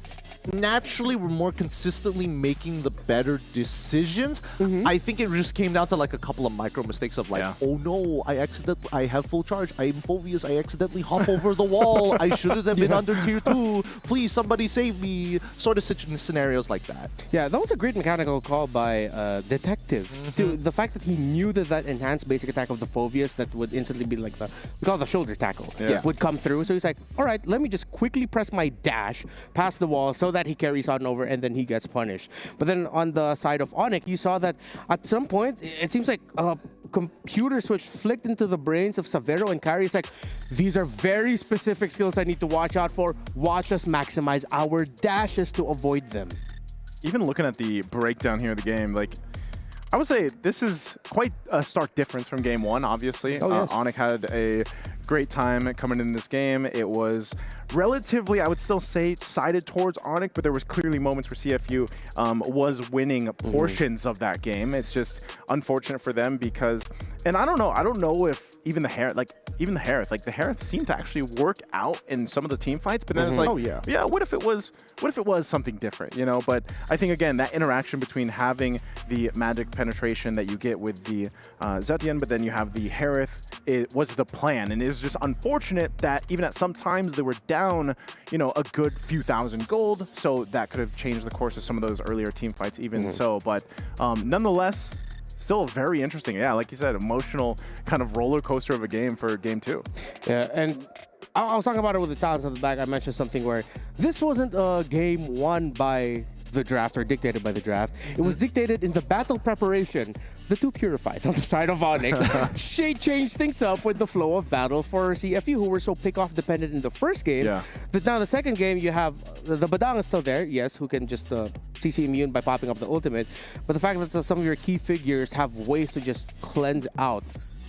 naturally were more consistently making the better decisions. I think it just came down to like a couple of micro mistakes of like, oh no, I have full charge, I am Phobius, I accidentally hop over the wall, I shouldn't have been under tier 2, please somebody save me, sort of scenarios like that. Yeah, that was a great mechanical call by Detective. To the fact that he knew that enhanced basic attack of the Phobius that would instantly be like we call it the shoulder tackle, would come through. So he's like, all right, let me just quickly press my dash past the wall so that he carries on over and then he gets punished. But then on the side of Onyx, you saw that at some point, it seems like a computer switch flicked into the brains of Severo and Kyrie. It's like, these are very specific skills I need to watch out for. Watch us maximize our dashes to avoid them. Even looking at the breakdown here of the game, like, I would say this is quite a stark difference from game 1, obviously. Onyx had a great time coming in this game. It was relatively, I would still say, sided towards Onyx, but there was clearly moments where CFU was winning portions of that game. It's just unfortunate for them because, and I don't know if even the Harith seemed to actually work out in some of the team fights, but then it's like, what if it was something different, you know? But I think, again, that interaction between having the magic penetration that you get with the Zetian, but then you have the Harith, it was the plan, and it was just unfortunate that even at some times they were down, you know, a good few thousand gold, so that could have changed the course of some of those earlier team fights even so. But nonetheless, still very interesting. Yeah, like you said, emotional kind of roller coaster of a game for game 2. Yeah, and I was talking about it with the talents at the back. I mentioned something where this wasn't a game won by the draft or dictated by the draft. It was dictated in the battle preparation. The 2 Purifies on the side of Onyx. She changed things up with the flow of battle for CFU, who were so pick-off dependent in the first game. That now the second game, you have the Badang is still there, yes, who can just CC immune by popping up the ultimate. But the fact that some of your key figures have ways to just cleanse out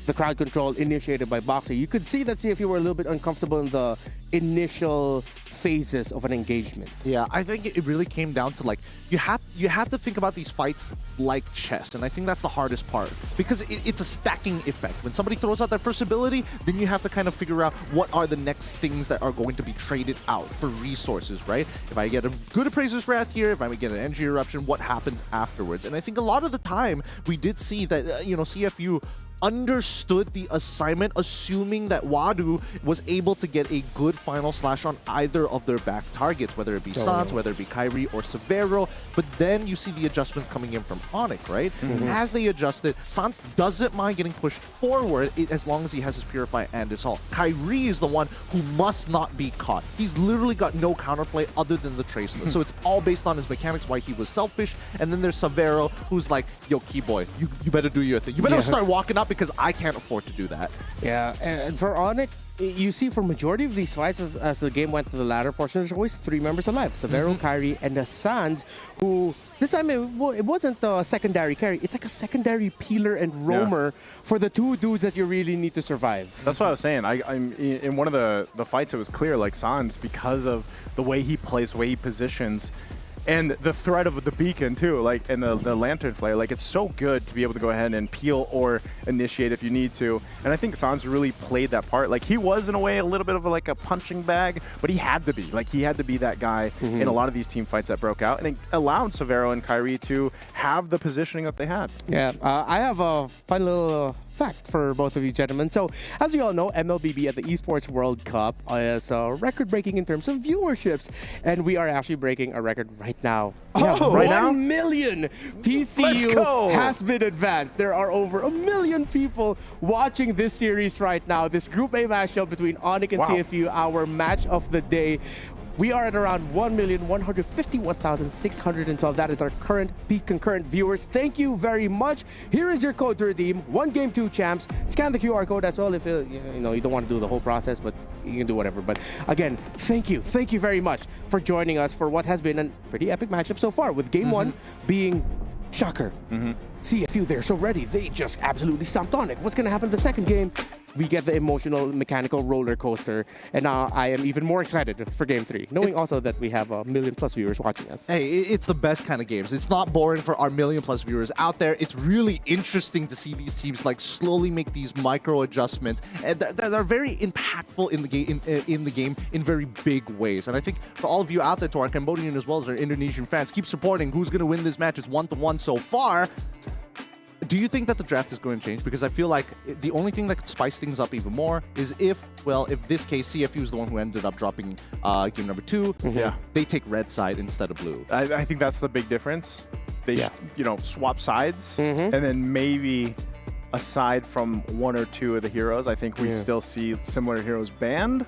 the crowd control initiated by Boxer. You could see that CFU were a little bit uncomfortable in the initial phases of an engagement. Yeah, I think it really came down to like, you had to think about these fights like chess, and I think that's the hardest part, because it's a stacking effect. When somebody throws out their first ability, then you have to kind of figure out what are the next things that are going to be traded out for resources, right? If I get a good Appraiser's Wrath here, if I get an Energy Eruption, what happens afterwards? And I think a lot of the time, we did see that, you know, CFU understood the assignment, assuming that Wadu was able to get a good final slash on either of their back targets, whether it be Sans, whether it be Kyrie or Severo. But then you see the adjustments coming in from Onyx, right? As they adjusted, Sans doesn't mind getting pushed forward as long as he has his Purify and his Halt. Kyrie is the one who must not be caught. He's literally got no counterplay other than the Traceless. So it's all based on his mechanics, why he was selfish. And then there's Severo, who's like, yo, Keyboy, you better do your thing. You better start walking up because I can't afford to do that. Yeah, and for Onyx, you see for majority of these fights as the game went to the latter portion, there's always 3 members alive. Severo, Kyrie, and the Sans, who this time it wasn't a secondary carry. It's like a secondary peeler and roamer for the 2 dudes that you really need to survive. That's what I was saying. I'm in one of the fights, it was clear, like Sans, because of the way he plays, the way he positions, and the threat of the beacon too, like, and the lantern flare, like, it's so good to be able to go ahead and peel or initiate if you need to. And I think Sans really played that part. Like, he was in a way a little bit of like a punching bag, but he had to be. Like, he had to be that guy in a lot of these team fights that broke out, and it allowed Severo and Kyrie to have the positioning that they had. Yeah, I have a fun little fact for both of you gentlemen. So, as you all know, MLBB at the Esports World Cup is record-breaking in terms of viewerships, and we are actually breaking a record right now. Right now? 1 million PCU has been advanced. There are over 1 million people watching this series right now. This Group A matchup between Onyx and CFU, our match of the day. We are at around 1,151,612. That is our current peak concurrent viewers. Thank you very much. Here is your code to redeem. 1Game2 Champs. Scan the QR code as well if you don't want to do the whole process, but you can do whatever. But again, thank you. Thank you very much for joining us for what has been a pretty epic matchup so far, with Game 1 being shocker. CFU, they're so ready. They just absolutely stomped on it. What's going to happen in the second game? We get the emotional, mechanical roller coaster. And now I am even more excited for Game 3, knowing also that we have 1 million+ viewers watching us. Hey, it's the best kind of games. It's not boring for our 1 million+ viewers out there. It's really interesting to see these teams like slowly make these micro adjustments and that are very impactful in the game, in very big ways. And I think for all of you out there, to our Cambodian as well as our Indonesian fans, keep supporting who's going to win this match. It's 1-1 so far. Do you think that the draft is going to change? Because I feel like the only thing that could spice things up even more is if this case, CFU is the one who ended up dropping game number 2. They take red side instead of blue. I think that's the big difference. They swap sides, and then maybe aside from 1 or 2 of the heroes, I think we still see similar heroes banned.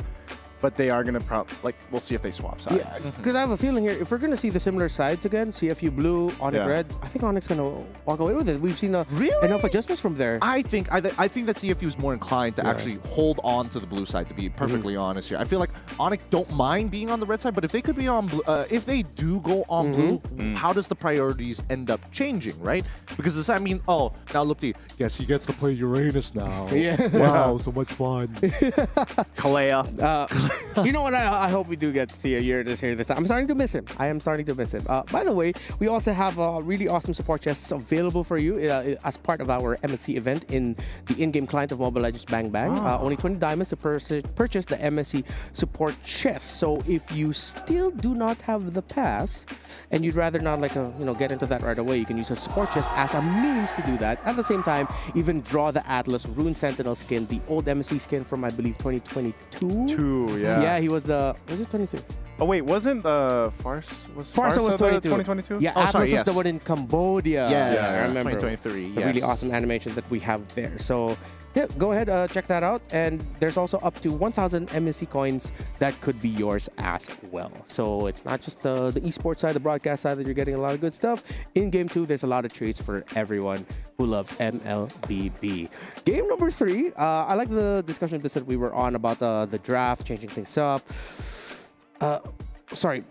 But they are going to we'll see if they swap sides. Yeah, because I have a feeling here, if we're going to see the similar sides again, CFU blue, Onyx red, I think Onyx is going to walk away with it. We've seen enough adjustments from there. I think that CFU is more inclined to actually hold on to the blue side, to be perfectly honest here. I feel like Onyx don't mind being on the red side, but if they could be on blue, if they do go on blue, how does the priorities end up changing, right? Because does that mean, now Lupti, guess he gets to play Uranus now. Wow, so much fun. Kalea. You know what? I hope we do get to see a Uranus here this time. I'm starting to miss him. I am starting to miss him. By the way, we also have really awesome support chests available for you as part of our MSC event in the in-game client of Mobile Legends Bang Bang. Only 20 diamonds to purchase the MSC support chest. So if you still do not have the pass and you'd rather not get into that right away, you can use a support chest as a means to do that. At the same time, even draw the Atlas Rune Sentinel skin, the old MSC skin from I believe 2022. Yeah, he was was it 23? Oh wait, wasn't Farsa was 2022? Yeah, Atlas was the one in Cambodia. Yeah, I remember. 2023. A really awesome animation that we have there. So yeah, go ahead, check that out. And there's also up to 1,000 MSC coins that could be yours as well. So it's not just the esports side, the broadcast side that you're getting a lot of good stuff. In Game 2, there's a lot of treats for everyone who loves MLBB. Game number 3, I like the discussion that we were on about the draft, changing things up. Sorry,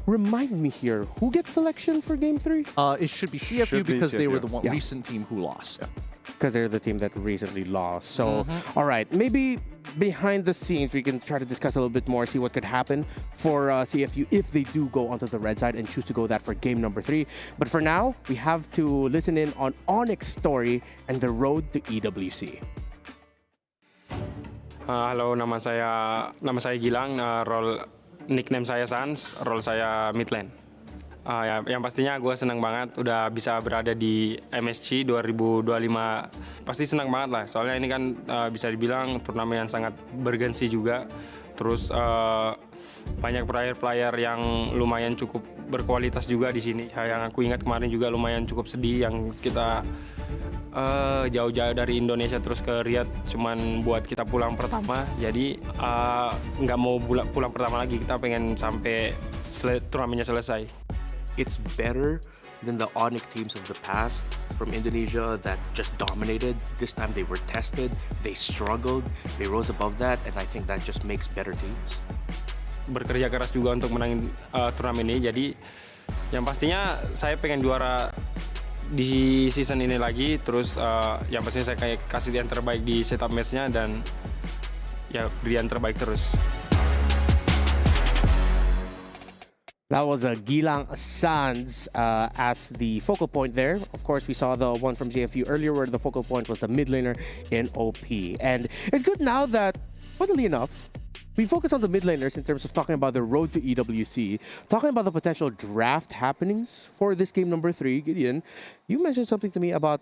remind me here, who gets selection for Game 3? It should be CFU because they were the recent team who lost. Because they're the team that recently lost. So, all right, maybe behind the scenes, we can try to discuss a little bit more, see what could happen for CFU if they do go onto the red side and choose to go that for game number 3. But for now, we have to listen in on Onyx's story and the road to EWC. Halo, nama saya Gilang, role nickname saya Sans, role saya mid lane. Ya, yang pastinya gue senang banget udah bisa berada di MSC 2025. Pasti senang banget lah, soalnya ini kan bisa dibilang turnamen yang sangat bergensi juga. Terus banyak player-player yang lumayan cukup berkualitas juga di sini. Yang aku ingat kemarin juga lumayan cukup sedih yang kita jauh-jauh dari Indonesia terus ke Riyadh cuman buat kita pulang pertama. Jadi nggak mau pulang pertama lagi, kita pengen sampai turnamennya selesai. It's better than the Onyx teams of the past from Indonesia that just dominated. This time they were tested, they struggled, they rose above that, and I think that just makes better teams. Bekerja keras juga untuk menangin turnamen ini, jadi yang pastinya saya pengen juara di season ini lagi. Terus yang pastinya saya kayak kasih yang terbaik di setup match-nya dan ya beri yang terbaik terus. That was Gilang Sanz as the focal point there. Of course, we saw the one from ZFU earlier where the focal point was the mid laner in OP. And it's good now that, funnily enough, we focus on the mid laners in terms of talking about the road to EWC, talking about the potential draft happenings for this game number 3. Gideon, you mentioned something to me about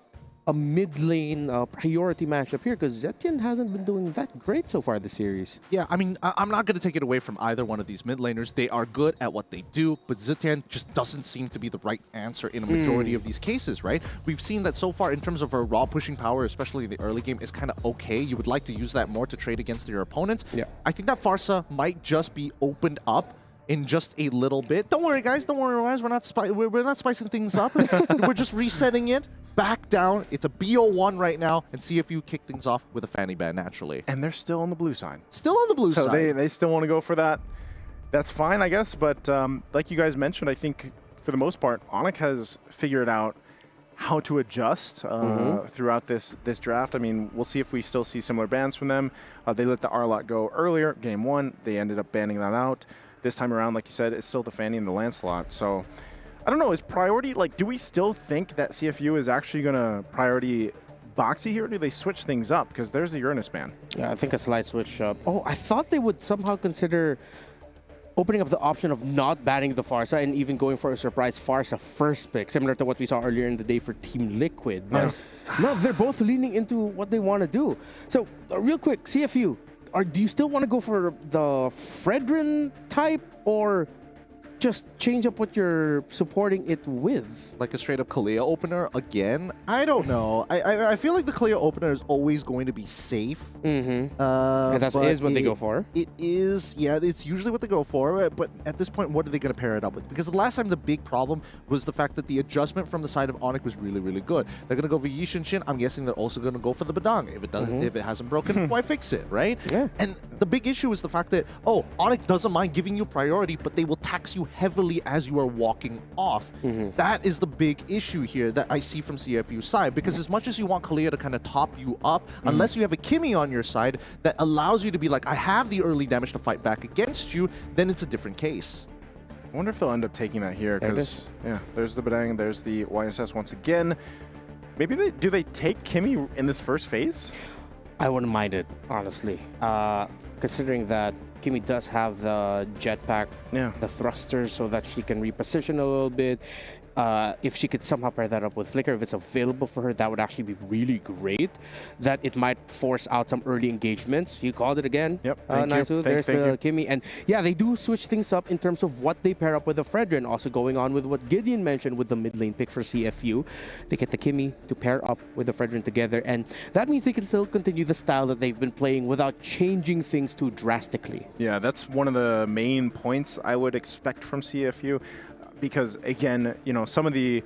a mid lane priority matchup here because Zetian hasn't been doing that great so far this series. Yeah, I mean, I'm not going to take it away from either one of these mid laners. They are good at what they do, but Zetian just doesn't seem to be the right answer in a majority of these cases, right? We've seen that so far in terms of her raw pushing power, especially in the early game, is kind of okay. You would like to use that more to trade against your opponents. Yeah. I think that Farsa might just be opened up in just a little bit. Don't worry, guys. Don't worry, guys. We're not spicing things up. We're just resetting it back down. It's a BO1 right now, and see if you kick things off with a fanny ban naturally. And they're still on the blue side. Still on the blue side. So they still want to go for that. That's fine, I guess. But like you guys mentioned, I think for the most part, Onyx has figured out how to adjust throughout this draft. I mean, we'll see if we still see similar bans from them. They let the R-Lot go earlier, game 1. They ended up banning that out. This time around, like you said, it's still the Fanny and the Lancelot. So, I don't know, is priority, like, do we still think that CFU is actually going to priority Boxy here, or do they switch things up? Because there's the Uranus ban. Yeah, I think a slight switch up. Oh, I thought they would somehow consider opening up the option of not banning the Farsa and even going for a surprise Farsa first pick, similar to what we saw earlier in the day for Team Liquid. But no, they're both leaning into what they want to do. So, real quick, CFU, do you still want to go for the Fredrin type or just change up what you're supporting it with? Like a straight up Kalia opener again? I don't know. I feel like the Kalia opener is always going to be safe. And that is what they go for. It is, yeah, it's usually what they go for. But at this point, what are they going to pair it up with? Because the last time the big problem was the fact that the adjustment from the side of Onyx was really, really good. They're going to go for Yishinshin. I'm guessing they're also going to go for the Badang. If it doesn't, if it hasn't broken, why fix it, right? Yeah. And the big issue is the fact that, Onyx doesn't mind giving you priority, but they will tax you heavily as you are walking off. That is the big issue here that I see from CFU's side, because as much as you want Kalia to kind of top you up, unless you have a Kimmy on your side that allows you to be like, I have the early damage to fight back against you, then it's a different case. I wonder if they'll end up taking that here, because there's the Badang, there's the YSS once again. Maybe do they take Kimmy in this first phase? I wouldn't mind it, honestly. Considering that Kimmy does have the jetpack, the thrusters, so that she can reposition a little bit. If she could somehow pair that up with Flicker, if it's available for her, that would actually be really great. That it might force out some early engagements. You called it again. Yep. Thank you. There's the Kimmy. And yeah, they do switch things up in terms of what they pair up with the Fredrin. Also going on with what Gideon mentioned with the mid lane pick for CFU. They get the Kimmy to pair up with the Fredrin together. And that means they can still continue the style that they've been playing without changing things too drastically. Yeah, that's one of the main points I would expect from CFU. Because, again, you know, some of the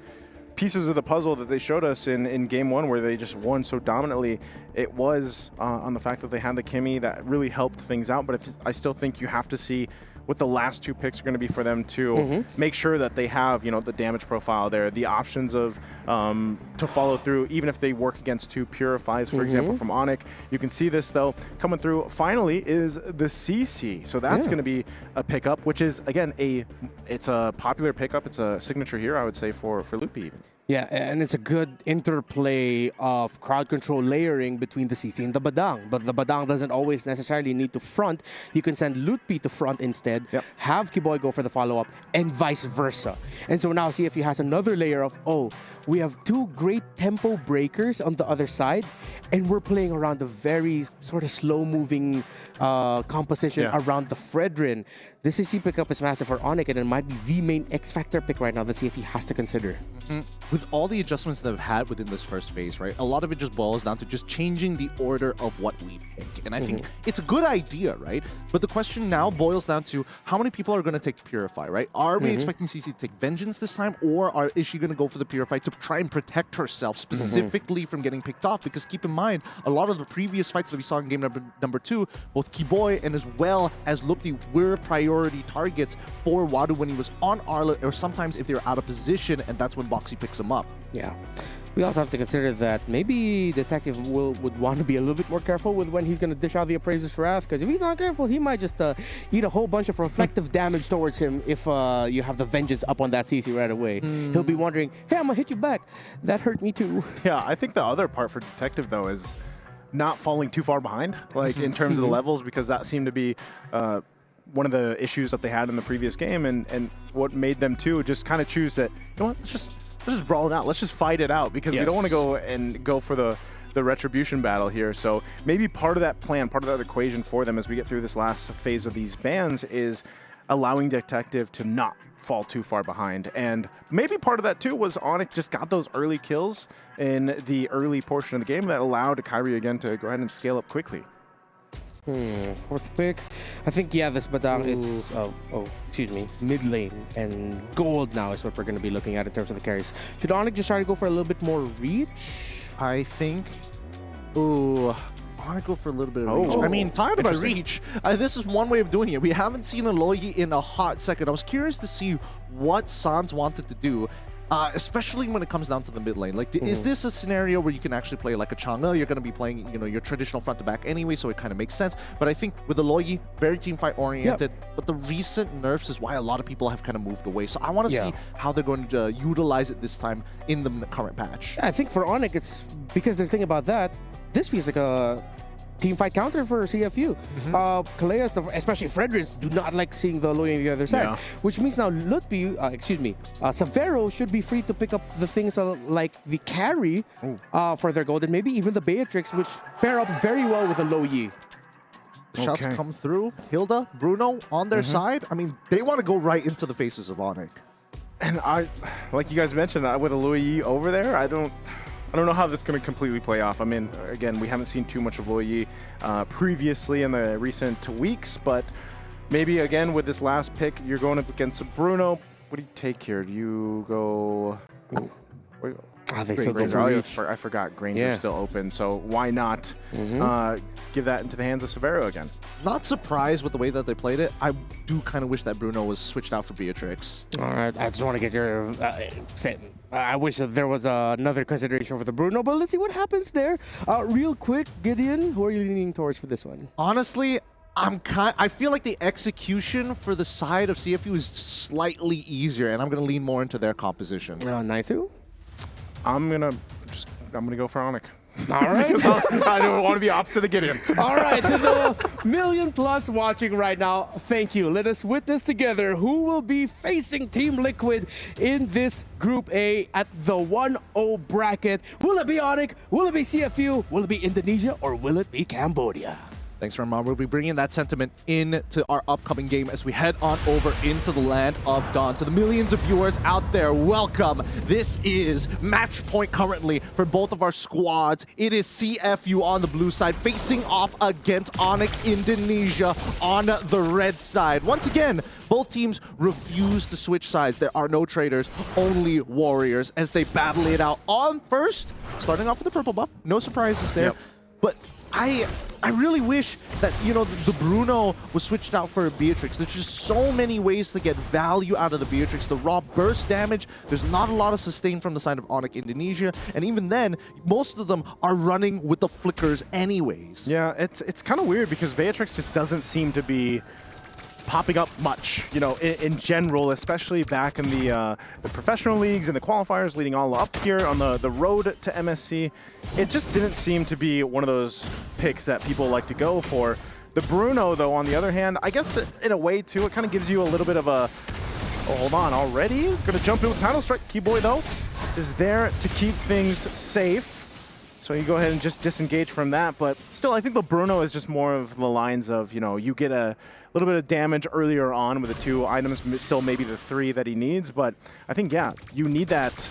pieces of the puzzle that they showed us in Game 1 where they just won so dominantly, it was on the fact that they had the Kimmy that really helped things out. But I still think you have to see what the last two picks are going to be for them to make sure that they have, you know, the damage profile there, the options of to follow through, even if they work against two Purifies, for example, from Onyx. You can see this, though, coming through finally is the CC. So that's going to be a pickup, which is, again, it's a popular pickup. It's a signature here, I would say, for Loopy. Yeah, and it's a good interplay of crowd control layering between the CC and the Badang. But the Badang doesn't always necessarily need to front. You can send Lutpi to front instead, have Kiboy go for the follow-up, and vice versa. And so now CFU has another layer of, oh, we have two great tempo breakers on the other side, and we're playing around a very sort of slow-moving composition around the Fredrin. The CC pickup is massive for Onyx, and it might be the main X-Factor pick right now that CFE has to consider. With all the adjustments that they've had within this first phase, right, a lot of it just boils down to just changing the order of what we pick. And I think it's a good idea, right? But the question now boils down to how many people are going to take Purify, right? Are we expecting CC to take Vengeance this time, or is she going to go for the Purify to try and protect herself specifically from getting picked off? Because keep in mind, a lot of the previous fights that we saw in game number 2, both Kiboy and as well as Lupti were priority targets for Wadu when he was on Arla, or sometimes if they were out of position, and that's when Boxy picks him up. Yeah. We also have to consider that maybe Detective would want to be a little bit more careful with when he's going to dish out the Appraiser's Wrath, because if he's not careful, he might just eat a whole bunch of reflective damage towards him if you have the Vengeance up on that CC right away. He'll be wondering, hey, I'm going to hit you back. That hurt me too. Yeah, I think the other part for Detective, though, is not falling too far behind, like in terms of the levels, because that seemed to be one of the issues that they had in the previous game, and what made them too just kind of choose that, you know what, let's just brawl it out. Let's just fight it out, because we don't want to go for the retribution battle here. So maybe part of that plan, part of that equation for them as we get through this last phase of these bans is allowing Detective to not fall too far behind. And maybe part of that too was Onyx just got those early kills in the early portion of the game that allowed Kyrie again to go ahead and scale up quickly. Fourth pick. I think, yeah, this Badang is, mid lane, and gold now is what we're going to be looking at in terms of the carries. Should Onyx just try to go for a little bit more reach? I think, I want to go for a little bit of reach. I mean, talking about reach, this is one way of doing it. We haven't seen a Loyi in a hot second. I was curious to see what Sans wanted to do. Especially when it comes down to the mid lane. Like, is this a scenario where you can actually play like a Chang'e? You're going to be playing, your traditional front to back anyway, so it kind of makes sense. But I think with the Loyi, very team fight oriented. But the recent nerfs is why a lot of people have kind of moved away. So I want to see how they're going to utilize it this time in the current patch. I think for Onyx, it's because the thing about that, this feels like a team fight counter for CFU. Kaleas, especially Fredericks, do not like seeing the Loyi on the other side. Which means now Lutpi, Severo should be free to pick up the things like the carry for their gold, and maybe even the Beatrix, which pair up very well with the Loyi. Shots come through. Hilda, Bruno on their side. I mean, they want to go right into the faces of Onyx. And like you guys mentioned, with a Loyi over there, I don't know how this is going to completely play off. I mean, again, we haven't seen too much of Loyi previously in the recent weeks, but maybe, again, with this last pick, you're going up against Bruno. What do you take here? Do you go... They still go for reach. I forgot Granger's still open, so why not give that into the hands of Severo again? Not surprised with the way that they played it. I do kind of wish that Bruno was switched out for Beatrix. All right, I just want to get your... I wish that there was another consideration for the Bruno, but let's see what happens there. Real quick, Gideon, who are you leaning towards for this one? Honestly, I feel like the execution for the side of CFU is slightly easier, and I'm going to lean more into their composition. Naisu? I'm gonna go for Onyx. All right. I don't want to be opposite of Gideon. All right, to the million plus watching right now, thank you. Let us witness together who will be facing Team Liquid in this Group A at the 1-0 bracket. Will it be Onyx? Will it be CFU? Will it be Indonesia? Or will it be Cambodia? Thanks, Ramon. We'll be bringing that sentiment into our upcoming game as we head on over into the land of Dawn. To the millions of viewers out there, welcome. This is match point currently for both of our squads. It is CFU on the blue side facing off against Onyx Indonesia on the red side. Once again, both teams refuse to switch sides. There are no traders, only warriors as they battle it out on first. Starting off with the purple buff. No surprises there. But I really wish that, the Bruno was switched out for a Beatrix. There's just so many ways to get value out of the Beatrix. The raw burst damage, there's not a lot of sustain from the side of Onyx Indonesia. And even then, most of them are running with the flickers anyways. Yeah, it's kind of weird because Beatrix just doesn't seem to be popping up much, you know, in general, especially back in the professional leagues and the qualifiers leading all up here on the road to MSC. It just didn't seem to be one of those picks that people like to go for. The Bruno, though, on the other hand, I guess in a way, too, it kind of gives you a little bit of a, oh, hold on, already? Going to jump in with Title Strike. Keyboy, though, is there to keep things safe. So you go ahead and just disengage from that. But still, I think the Bruno is just more of the lines of, you know, you get a little bit of damage earlier on with the 2 items, still maybe the 3 that he needs. But I think, yeah, you need that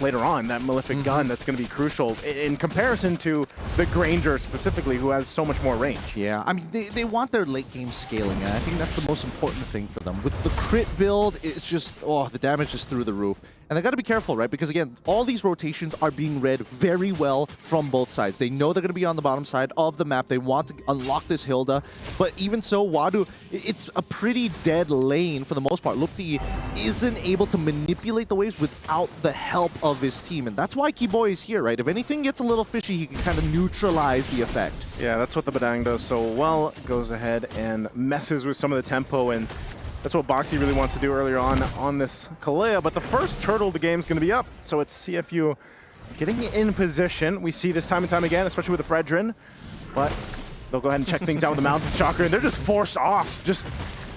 later on, that Malefic gun that's going to be crucial in comparison to the Granger specifically, who has so much more range. Yeah, I mean, they want their late game scaling, and I think that's the most important thing for them. With the crit build, it's just, oh, the damage is through the roof. And they got to be careful, right? Because again, all these rotations are being read very well from both sides. They know they're going to be on the bottom side of the map. They want to unlock this Hilda. But even so, Wadu, it's a pretty dead lane for the most part. Lupti isn't able to manipulate the waves without the help of his team. And that's why Keyboy is here, right? If anything gets a little fishy, he can kind of neutralize the effect. Yeah, that's what the Badang does so well. Goes ahead and messes with some of the tempo, and that's what Boxy really wants to do earlier on this Kalea. But the first turtle of the game is going to be up, so it's CFU getting in position. We see this time and time again, especially with the Fredrin. But they'll go ahead and check things out with the Mountain Chakra, and they're just forced off.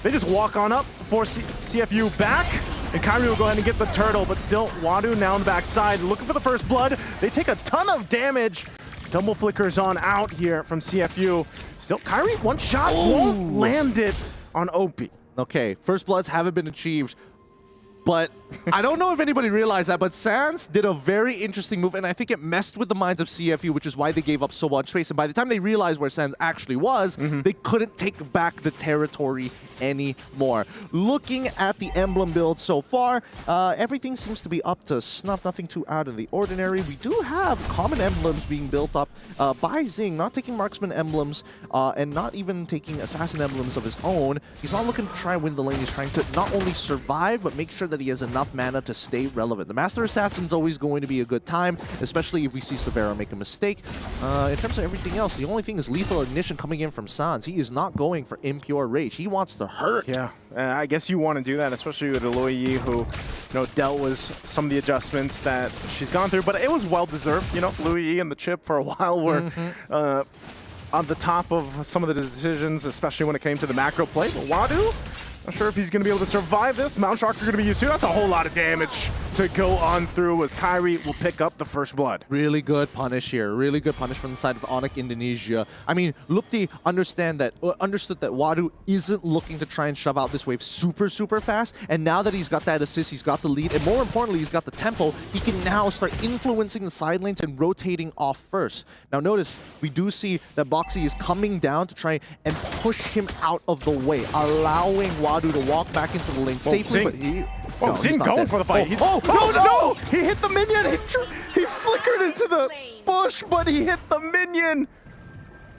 They just walk on up, force CFU back, and Kyrie will go ahead and get the turtle, but still, Wadu now on the backside, looking for the first blood. They take a ton of damage. Double flickers on out here from CFU. Still, Kyrie, one shot, won't land it on OP. Okay, first bloods haven't been achieved, but I don't know if anybody realized that, but Sans did a very interesting move, and I think it messed with the minds of CFU, which is why they gave up so much space. And by the time they realized where Sans actually was, they couldn't take back the territory anymore. Looking at the emblem build so far, everything seems to be up to snuff, nothing too out of the ordinary. We do have common emblems being built up by Zing, not taking marksman emblems and not even taking assassin emblems of his own. He's not looking to try and win the lane. He's trying to not only survive, but make sure that he has enough mana to stay relevant. The Master Assassin's always going to be a good time, especially if we see Severo make a mistake. In terms of everything else, the only thing is lethal ignition coming in from Sans. He is not going for impure rage. He wants to hurt. Yeah, I guess you want to do that, especially with Aloy Yi, who, you know, dealt with some of the adjustments that she's gone through, but it was well-deserved. You know, Louis Yi and the chip for a while were on the top of some of the decisions, especially when it came to the macro play. But Wadu, not sure if he's going to be able to survive this. Mount Chakra going to be used too. That's a whole lot of damage to go on through as Kyrie will pick up the first blood. Really good punish here. Really good punish from the side of Onyx Indonesia. I mean, Lupti understood that Wadu isn't looking to try and shove out this wave super fast. And now that he's got that assist, he's got the lead, and more importantly, he's got the tempo, he can now start influencing the side lanes and rotating off first. Now notice, we do see that Boxy is coming down to try and push him out of the way, allowing Wadu to walk back into the lane safely, but he... Oh, Zing going for the fight. No! He hit the minion! He flickered into the bush, but he hit the minion!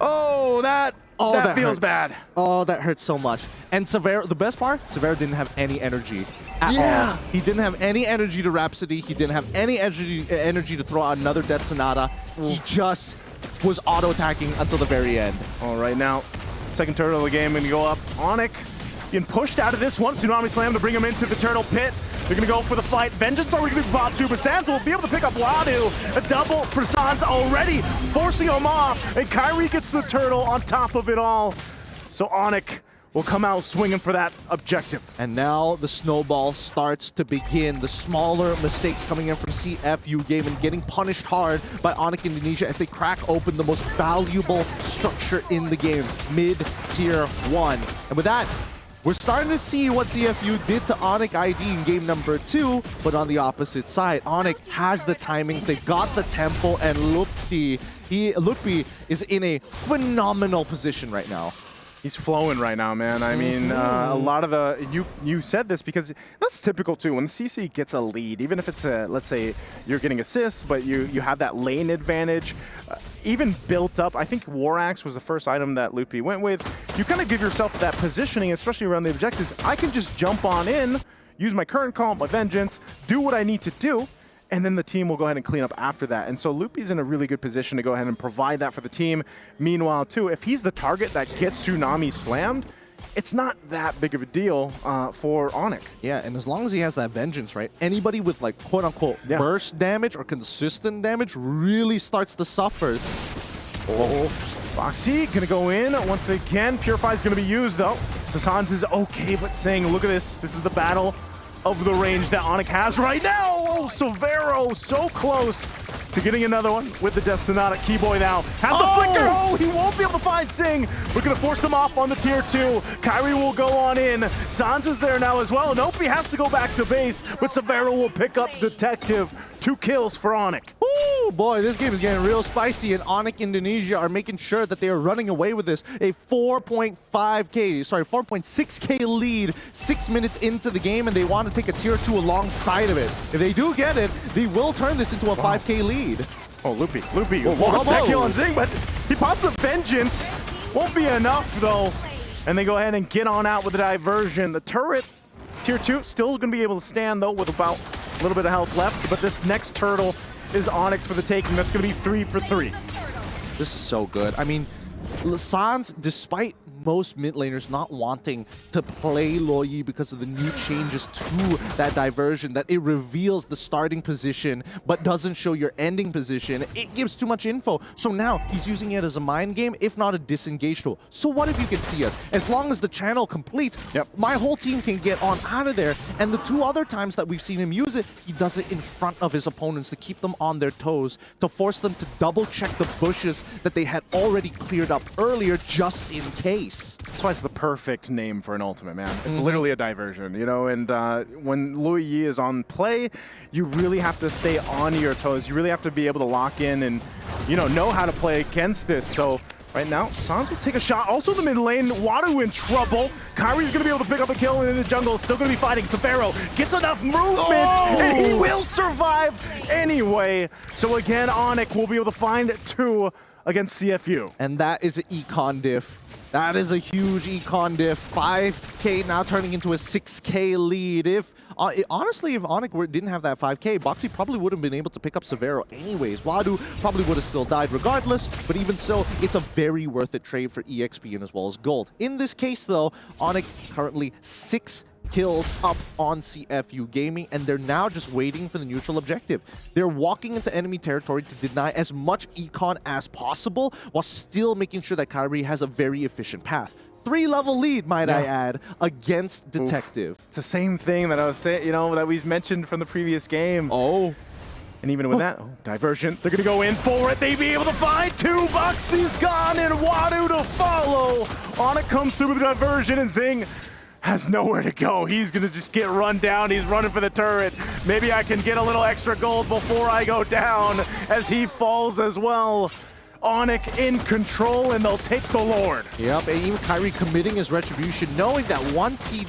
Oh, that feels bad. Oh, that hurts so much. And Severo, the best part, Severo didn't have any energy at all. He didn't have any energy to Rhapsody. He didn't have any energy to throw out another Death Sonata. He just was auto-attacking until the very end. All right, now, second turtle of the game going to go up. Onyx getting pushed out of this one. Tsunami Slam to bring him into the turtle pit. They're going to go for the fight. Vengeance already going to be popped too, but Sans will be able to pick up Wadu. A double for Sans already, forcing him off. And Kyrie gets the turtle on top of it all. So Onyx will come out swinging for that objective. And now the snowball starts to begin. The smaller mistakes coming in from CFU game and getting punished hard by Onyx Indonesia as they crack open the most valuable structure in the game, mid-tier 1. And with that, we're starting to see what CFU did to Onyx ID in game number 2, but on the opposite side, Onyx has the timings, they got the tempo, and Lupti is in a phenomenal position right now. He's flowing right now, man. I mean, a lot of the... You said this because that's typical, too. When the CC gets a lead, even if it's a... Let's say you're getting assists, but you have that lane advantage, even built up. I think War Axe was the first item that Lupi went with. You kind of give yourself that positioning, especially around the objectives. I can just jump on in, use my current call, my vengeance, do what I need to do, and then the team will go ahead and clean up after that. And so Lupi's in a really good position to go ahead and provide that for the team. Meanwhile, too, if he's the target that gets Tsunami slammed, it's not that big of a deal for Onyx. Yeah, and as long as he has that vengeance, right, anybody with like quote-unquote burst damage or consistent damage really starts to suffer. Oh, Boxy gonna go in once again. Purify is gonna be used though. So Sans is okay, but saying, look at this. This is the battle of the range that Onyx has right now. Oh, Silvero so close to getting another one with the Death Sonata. Keyboy now has the flicker. Oh, he won't be able to find Sing. We're gonna force them off on the tier 2. Kyrie will go on in. Sans is there now as well. Nope, he has to go back to base, but Silvero will pick up Detective. 2 kills for Onyx. Ooh, boy, this game is getting real spicy, and Onyx Indonesia are making sure that they are running away with this. A 4.6k lead 6 minutes into the game, and they want to take a tier 2 alongside of it. If they do get it, they will turn this into a 5k lead. Oh, Loopy wants that kill on Zing, but he pops the Vengeance. Won't be enough, though. And they go ahead and get on out with the diversion. The turret, tier 2, still going to be able to stand, though, with about a little bit of health left. But this next turtle is Onyx for the taking. That's going to be 3 for 3. This is so good. I mean, Sans, despite most mid laners not wanting to play Loyi because of the new changes to that diversion, that it reveals the starting position but doesn't show your ending position. It gives too much info. So now he's using it as a mind game, if not a disengage tool. So what if you can see us? As long as the channel completes, my whole team can get on out of there. And the 2 other times that we've seen him use it, he does it in front of his opponents to keep them on their toes, to force them to double check the bushes that they had already cleared up earlier just in case. That's why it's the perfect name for an ultimate, man. It's literally a diversion, you know, and when Louis Yi is on play, you really have to stay on your toes. You really have to be able to lock in and, you know how to play against this. So right now, Sans will take a shot. Also in the mid lane, Wadu in trouble. Kyrie's going to be able to pick up a kill in the jungle. Still going to be fighting. Severo gets enough movement, and he will survive anyway. So again, Onyx will be able to find 2 against CFU. And that is an econ diff. That is a huge econ diff. 5k now turning into a 6k lead. If honestly, if Onyx didn't have that 5k, Boxy probably would have been able to pick up Severo anyways. Wadu probably would have still died regardless, but even so, it's a very worth it trade for EXP and as well as gold. In this case though, Onyx currently 6 kills up on CFU Gaming, and they're now just waiting for the neutral objective. They're walking into enemy territory to deny as much econ as possible while still making sure that Kyrie has a very efficient path. 3-level lead, might I add, against Detective. It's the same thing that I was saying, you know, that we mentioned from the previous game. Oh. And even with that, diversion, they're going to go in for it. They be able to find 2. Boxy's gone, and Wadu to follow. Onyx comes through with the diversion, and Zing has nowhere to go. He's going to just get run down. He's running for the turret. Maybe I can get a little extra gold before I go down as he falls as well. Onyx in control, and they'll take the Lord. Yep, and even Kyrie committing his retribution, knowing that once he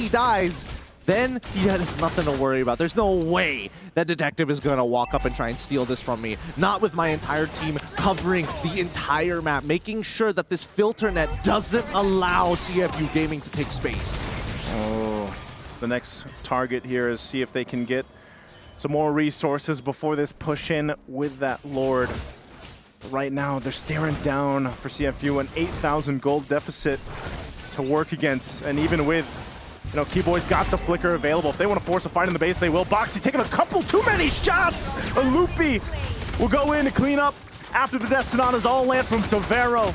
dies, then he has nothing to worry about. There's no way that Detective is going to walk up and try and steal this from me. Not with my entire team covering the entire map, making sure that this filter net doesn't allow CFU Gaming to take space. Oh, the next target here is see if they can get some more resources before this push in with that Lord. Right now, they're staring down for CFU an 8,000 gold deficit to work against, and even with, you know, Keyboy's got the flicker available. If they want to force a fight in the base, they will. Boxy taking a couple too many shots. A Loopy will go in to clean up after the Death Sonatas all land from Severo.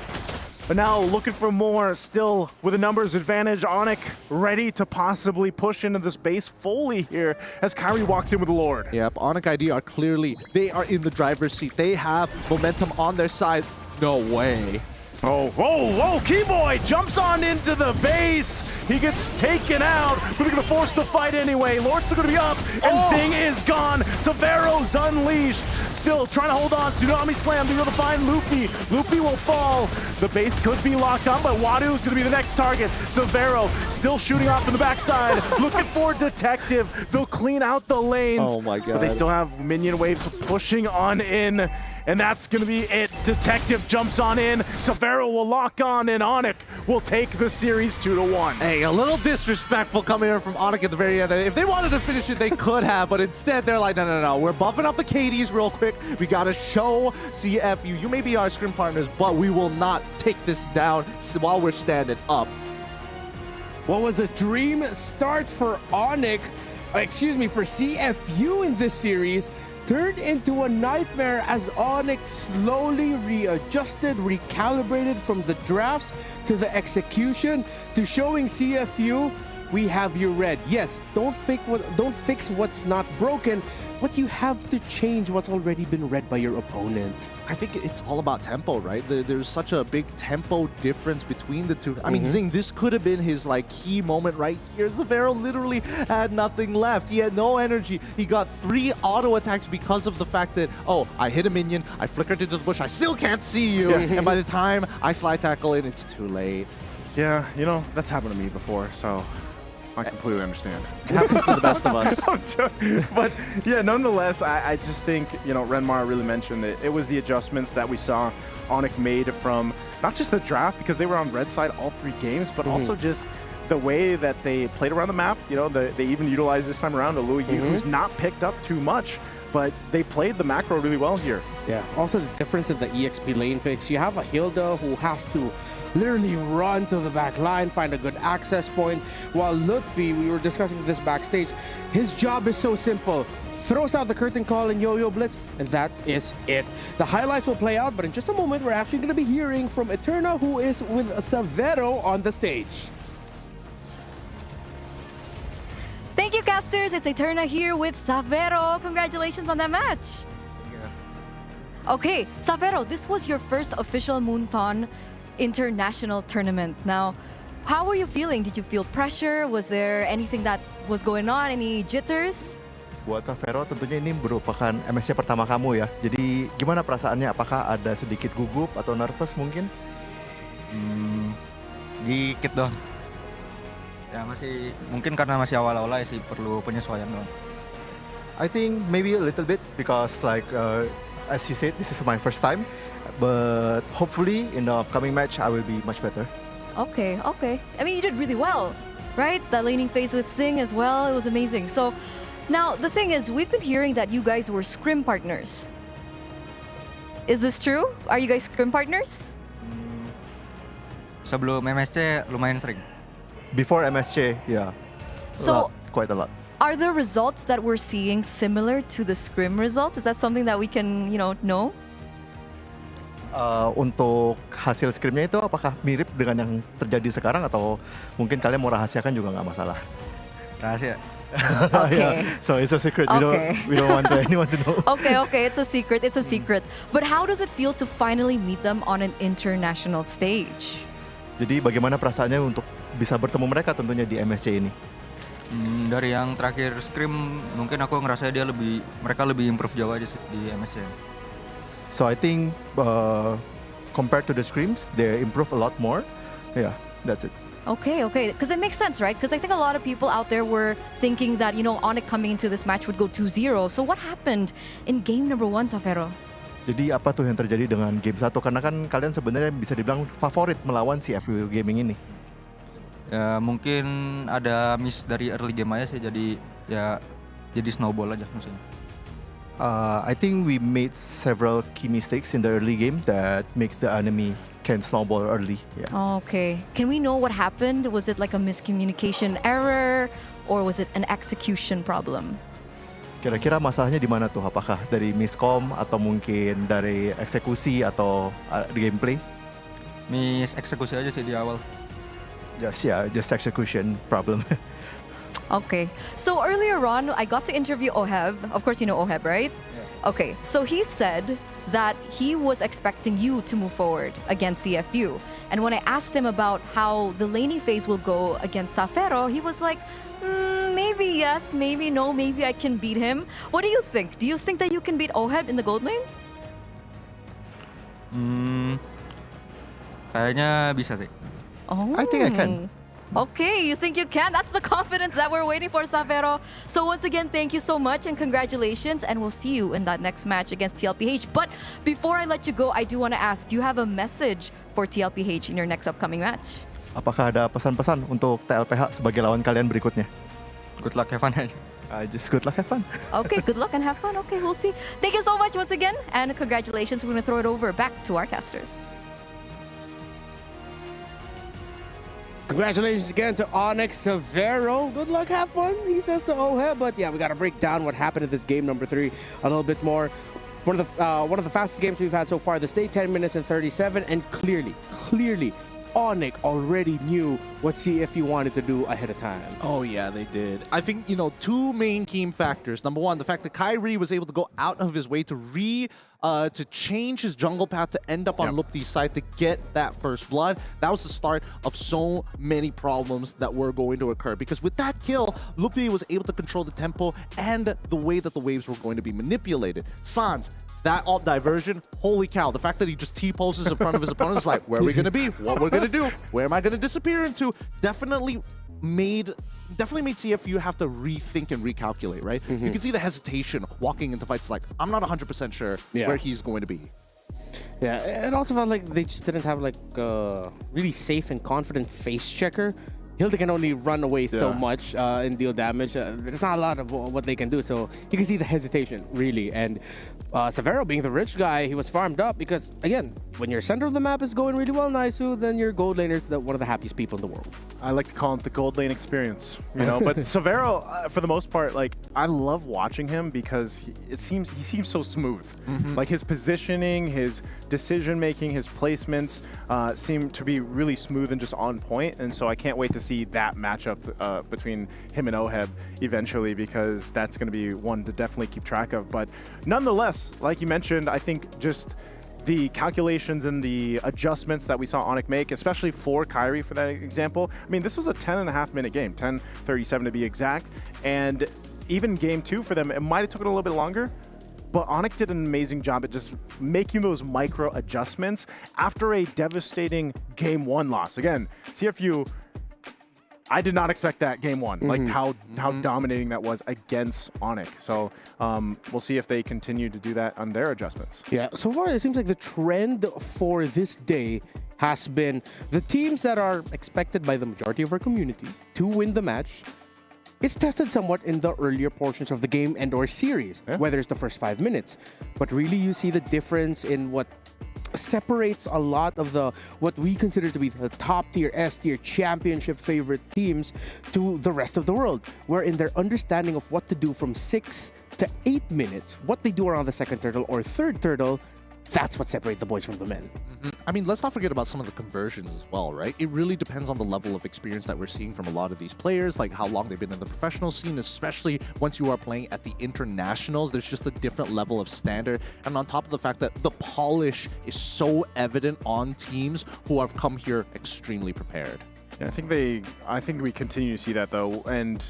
But now looking for more, still with a numbers advantage. Onyx ready to possibly push into this base fully here as Kyrie walks in with the Lord. Yep, Onyx ID are clearly, they are in the driver's seat. They have momentum on their side. No way. Oh, whoa, whoa, Keyboy jumps on into the base. He gets taken out, but they're gonna force the fight anyway. Lord's still gonna be up, and Zing is gone. Severo's unleashed. Still trying to hold on. Tsunami Slam, they're gonna find Loopy. Loopy will fall. The base could be locked on, but Wadu's gonna be the next target. Severo still shooting off in the backside, looking for Detective. They'll clean out the lanes. Oh my god. But they still have minion waves pushing on in. And that's going to be it. Detective jumps on in. Severo will lock on, and Onyx will take the series 2-1. Hey, a little disrespectful coming here from Onyx at the very end. If they wanted to finish it, they could have, but instead they're like, no. We're buffing up the KDs real quick. We got to show CFU. You may be our scrim partners, but we will not take this down while we're standing up. What was a dream start for for CFU in this series turned into a nightmare as Onyx slowly readjusted, recalibrated from the drafts to the execution to showing CFU, we have you red. Yes, don't fix what's not broken, but you have to change what's already been read by your opponent. I think it's all about tempo, right? There's such a big tempo difference between the two. I mean, Zing, this could have been his key moment right here. Zavero literally had nothing left. He had no energy. He got 3 auto attacks because of the fact that, oh, I hit a minion, I flickered into the bush, I still can't see you. And by the time I slide tackle in, it's too late. Yeah, that's happened to me before, so I completely understand. It happens to the best of us. But yeah, nonetheless, I just think, Renmar really mentioned it. It was the adjustments that we saw Onyx made from not just the draft, because they were on red side all 3 games, but also just the way that they played around the map. They even utilized this time around a Louis Yu, who's not picked up too much, but they played the macro really well here. Yeah, also the difference in the EXP lane picks. You have a Hilda who has to literally run to the back line, find a good access point, while Lutfi, we were discussing this backstage, his job is so simple. Throws out the curtain call and yo-yo blitz, and that is it. The highlights will play out, but in just a moment, we're actually going to be hearing from Eterna, who is with Savero on the stage. Thank you, casters. It's Eterna here with Savero. Congratulations on that match. Okay, Savero, this was your first official Moonton international tournament. Now, how were you feeling? Did you feel pressure? Was there anything that was going on? Any jitters? Buat Savero tentunya ini merupakan MSC pertama kamu ya. Jadi gimana perasaannya? Apakah ada sedikit gugup atau nervous mungkin? Dikit dong. Ya masih mungkin karena masih awal-awal sih perlu penyesuaian dong. I think maybe a little bit because as you said, this is my first time. But hopefully in the upcoming match, I will be much better. Okay. I mean, you did really well, right? That laning phase with Zing as well, it was amazing. So now the thing is, we've been hearing that you guys were scrim partners. Is this true? Are you guys scrim partners? Sebelum MSC lumayan sering. Before MSC, yeah. So quite a lot. Are the results that we're seeing similar to the scrim results? Is that something that we can, know? Untuk hasil scrimnya itu apakah mirip dengan yang terjadi sekarang atau mungkin kalian mau rahasiakan juga nggak masalah? Rahasia. Okay. Yeah. So it's a secret. We don't want anyone to know. Okay. It's a secret. But how does it feel to finally meet them on an international stage? Jadi bagaimana perasaannya untuk bisa bertemu mereka tentunya di MSC ini? Dari yang terakhir scrim mungkin aku ngerasa mereka lebih improve jauh aja sih di MSC. So I think compared to the scrims, they improve a lot more. Yeah, that's it. Okay, because it makes sense, right? Because I think a lot of people out there were thinking that, Onyx coming into this match would go 2-0. So what happened in game number 1, Savero? Jadi apa tuh yang terjadi dengan game 1? Karena kan kalian sebenarnya bisa dibilang favorit melawan si FW Gaming ini. Ya mungkin ada miss dari early game aja sih, jadi snowball aja maksudnya. I think we made several key mistakes in the early game that makes the enemy can snowball early. Yeah. Okay. Can we know what happened? Was it like a miscommunication error or was it an execution problem? Kira-kira masalahnya di mana tuh? Apakah dari miscom atau mungkin dari eksekusi atau di gameplay? Miss eksekusi aja sih di awal. Just execution problem. Okay. So earlier on, I got to interview Oheb. Of course, you know Oheb, right? Yeah. Okay. So he said that he was expecting you to move forward against CFU. And when I asked him about how the laning phase will go against Savero, he was like, maybe yes, maybe no, maybe I can beat him. What do you think? Do you think that you can beat Oheb in the gold lane? Kayaknya bisa sih. Oh. I think I can. Okay, you think you can? That's the confidence that we're waiting for, Savero. So once again, thank you so much and congratulations, and we'll see you in that next match against TLPH. But before I let you go, I do want to ask, do you have a message for TLPH in your next upcoming match? Apakah ada pesan-pesan untuk TLPH sebagai lawan kalian berikutnya? Good luck, have fun. Just good luck, have fun. Okay, good luck and have fun. Okay, we'll see. Thank you so much once again, and congratulations. We're going to throw it over back to our casters. Congratulations again to Onyx Severo. Good luck, have fun, he says to Oheb. But yeah, we got to break down what happened in this game number 3 a little bit more. One of the fastest games we've had so far this day, 10 minutes and 37, and clearly, Onyx already knew what CFU wanted to do ahead of time. Oh yeah, they did. I think, two main key factors. Number one, the fact that Kyrie was able to go out of his way to change his jungle path to end up on Lupti's side to get that first blood. That was the start of so many problems that were going to occur, because with that kill, Lupti was able to control the tempo and the way that the waves were going to be manipulated. Sans, that alt diversion, holy cow, the fact that he just T-poses in front of his opponent is like, where are we going to be? What we're going to do? Where am I going to disappear into? Definitely made CFU have to rethink and recalculate, right? You can see the hesitation walking into fights like, I'm not 100% sure where he's going to be. Yeah, it also felt like they just didn't have like a really safe and confident face checker. Hilda can only run away so much and deal damage. There's not a lot of what they can do, so you can see the hesitation, really. And Severo, being the rich guy, he was farmed up because, again, when your center of the map is going really well, Naisu, then your gold laner is one of the happiest people in the world. I like to call it the gold lane experience, But Severo, for the most part, like, I love watching him because he seems so smooth. Like, his positioning, his decision making, his placements seem to be really smooth and just on point. And so I can't wait to see that matchup between him and Oheb eventually, because that's going to be one to definitely keep track of. But nonetheless, like you mentioned, I think just the calculations and the adjustments that we saw Onyx make, especially for Kyrie for that example. I mean, this was a 10.5 minute game, 10:37 to be exact. And even game 2 for them, it might have taken a little bit longer, but Onyx did an amazing job at just making those micro adjustments after a devastating game 1 loss. Again, CFU, I did not expect that game 1, like how dominating that was against Onyx. So we'll see if they continue to do that on their adjustments. Yeah, so far it seems like the trend for this day has been the teams that are expected by the majority of our community to win the match is tested somewhat in the earlier portions of the game and or series, whether it's the first 5 minutes. But really you see the difference in what separates a lot of what we consider to be the top tier, S tier, championship favorite teams to the rest of the world, where in their understanding of what to do from 6 to 8 minutes, what they do around the second turtle or third turtle, that's what separates the boys from the men. I mean, let's not forget about some of the conversions as well, right? It really depends on the level of experience that we're seeing from a lot of these players, like how long they've been in the professional scene, especially once you are playing at the internationals. There's just a different level of standard. And on top of the fact that the polish is so evident on teams who have come here extremely prepared. Yeah, I think we continue to see that though, and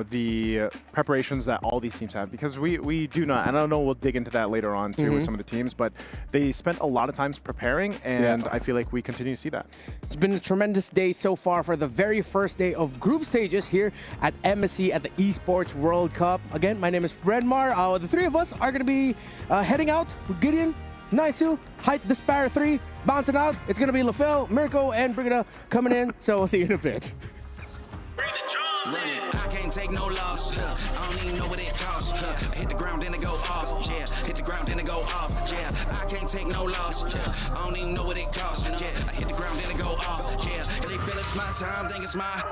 the preparations that all these teams have, because we do not, and I don't know, we'll dig into that later on too with some of the teams, but they spent a lot of times preparing, and I feel like we continue to see that. It's been a tremendous day so far for the very first day of group stages here at MSC at the Esports World Cup. Again, my name is Redmar. The three of us are going to be heading out with Gideon, Naisu, Height, Despair 3, bouncing out. It's going to be LaFell, Mirko, and Brigida coming in, so we'll see you in a bit. I can't take no loss. I don't even know what it costs. Hit the ground, then it go off. Yeah, hit the ground, then it go off. Yeah, I can't take no loss. I don't even know what it costs. Yeah, I hit the ground, then it go off. Yeah, and they feel it's my time, think it's my.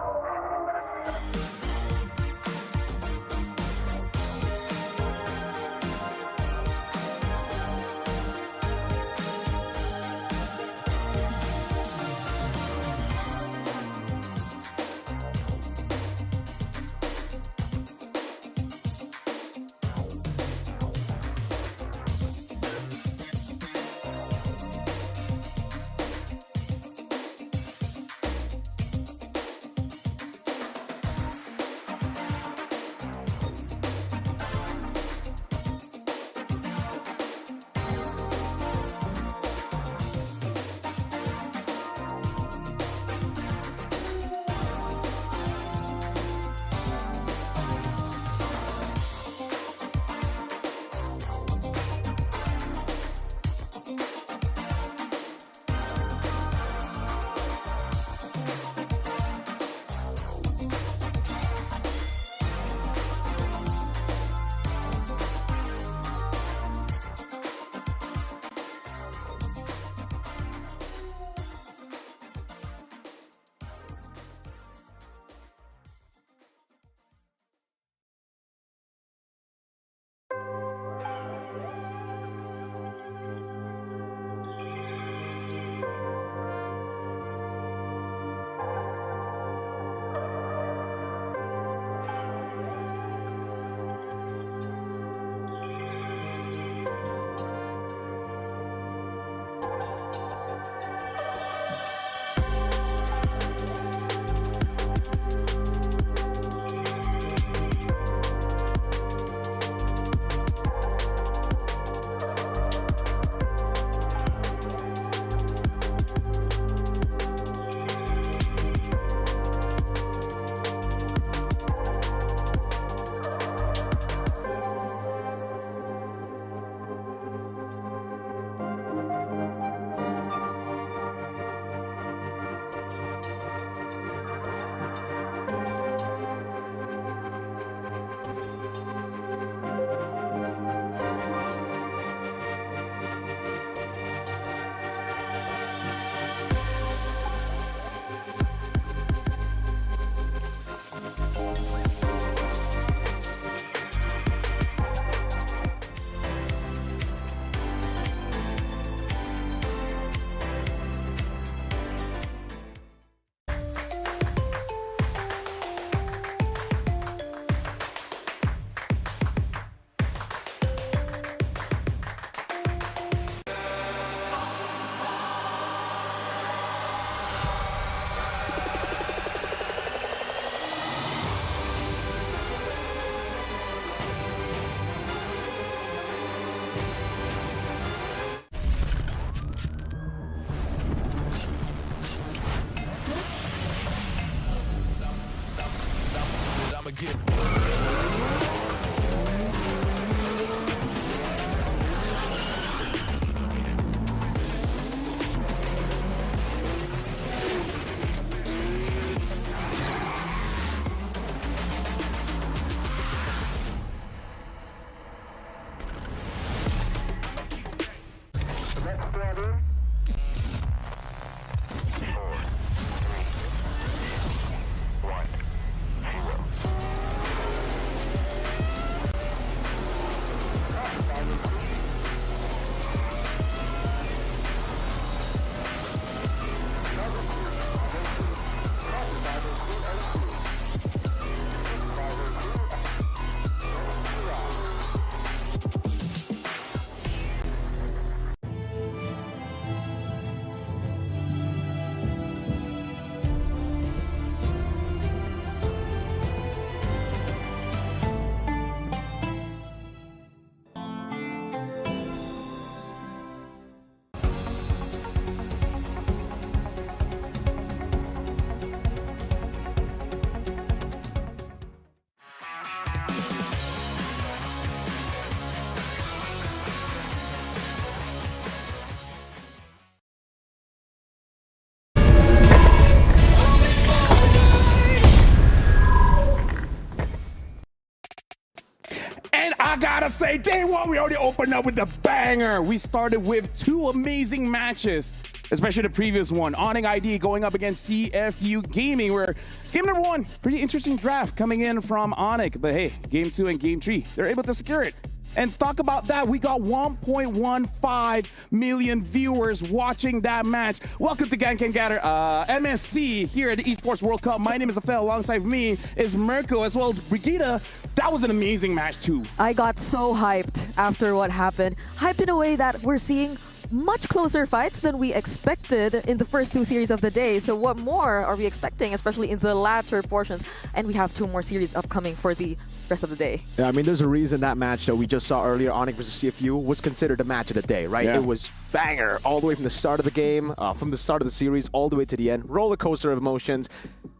And I gotta say, day one, we already opened up with the banger. We started with two amazing matches, especially the previous one. Onyx ID going up against CFU Gaming, where game number one, pretty interesting draft coming in from Onyx. But hey, game two and game three, they're able to secure it. And talk about that, we got 1.15 million viewers watching that match. Welcome to Gang Can Gather MSC here at the Esports World Cup. My name is Afel, alongside me is Mirko, as well as Brigitte. That was an amazing match too. I got so hyped after what happened. Hyped in a way that we're seeing much closer fights than we expected in the first two series of the day. So what more are we expecting, especially in the latter portions? And we have two more series upcoming for the rest of the day. Yeah, I mean, there's a reason that match that we just saw earlier, Onyx versus CFU, was considered the match of the day, right? Yeah. It was banger all the way from the start of the game, from the start of the series, all the way to the end. Roller coaster of emotions,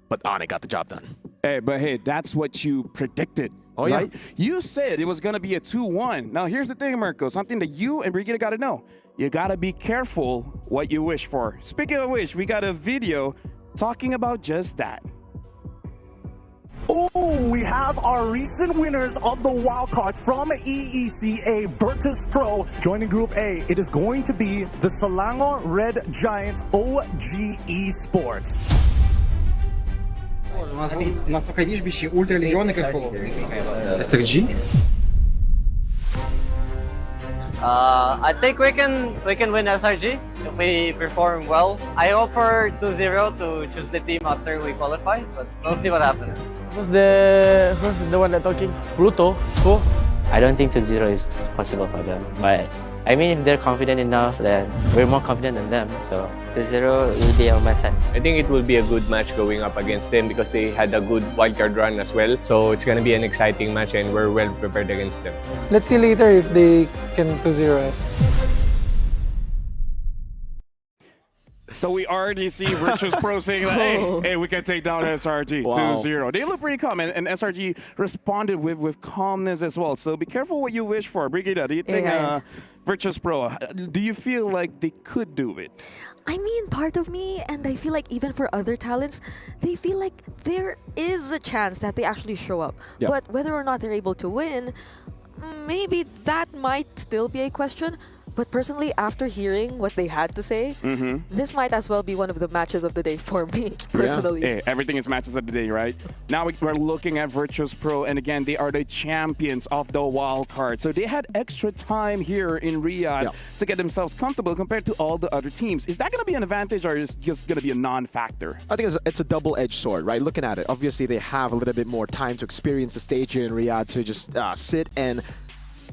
but Onyx got the job done. Hey, but hey, that's what you predicted. Oh, right? yeah. You said it was going to be a 2-1. Now, here's the thing, Mirko. Something that you and Brigitte got to know. You got to be careful what you wish for. Speaking of which, we got a video talking about just that. Oh, we have our recent winners of the wildcards from EECA, Virtus.pro. Joining Group A, it is going to be the Selangor Red Giants OG Esports. У нас пока, видишь, бещи ультралегионы как SRG. I think we can win SRG if we perform well. I hope for 2-0 to choose the team after we qualify, but we'll see what happens. Who's the one that talking? Pluto. Who? I don't think 2-0 is possible for them, but I mean, if they're confident enough, then we're more confident than them. So 2-0 will be on my side. I think it will be a good match going up against them because they had a good wildcard run as well. So it's going to be an exciting match and we're well prepared against them. Let's see later if they can 2-0 us. So we already see Virtus.pro saying that, hey, we can take down SRG 2-0. They look pretty calm, and SRG responded with calmness as well. So be careful what you wish for. Brigitte, do you think Virtus.pro, do you feel like they could do it? I mean, part of me, and I feel like even for other talents, they feel like there is a chance that they actually show up. Yeah. But whether or not they're able to win, maybe that might still be a question. But personally, after hearing what they had to say, this might as well be one of the matches of the day for me, personally. Yeah. Hey, everything is matches of the day, right? Now we're looking at Virtus.pro, and again, they are the champions of the wild card. So they had extra time here in Riyadh to get themselves comfortable compared to all the other teams. Is that going to be an advantage, or is it just going to be a non-factor? I think it's a double-edged sword, right? Looking at it, obviously they have a little bit more time to experience the stage here in Riyadh to just sit and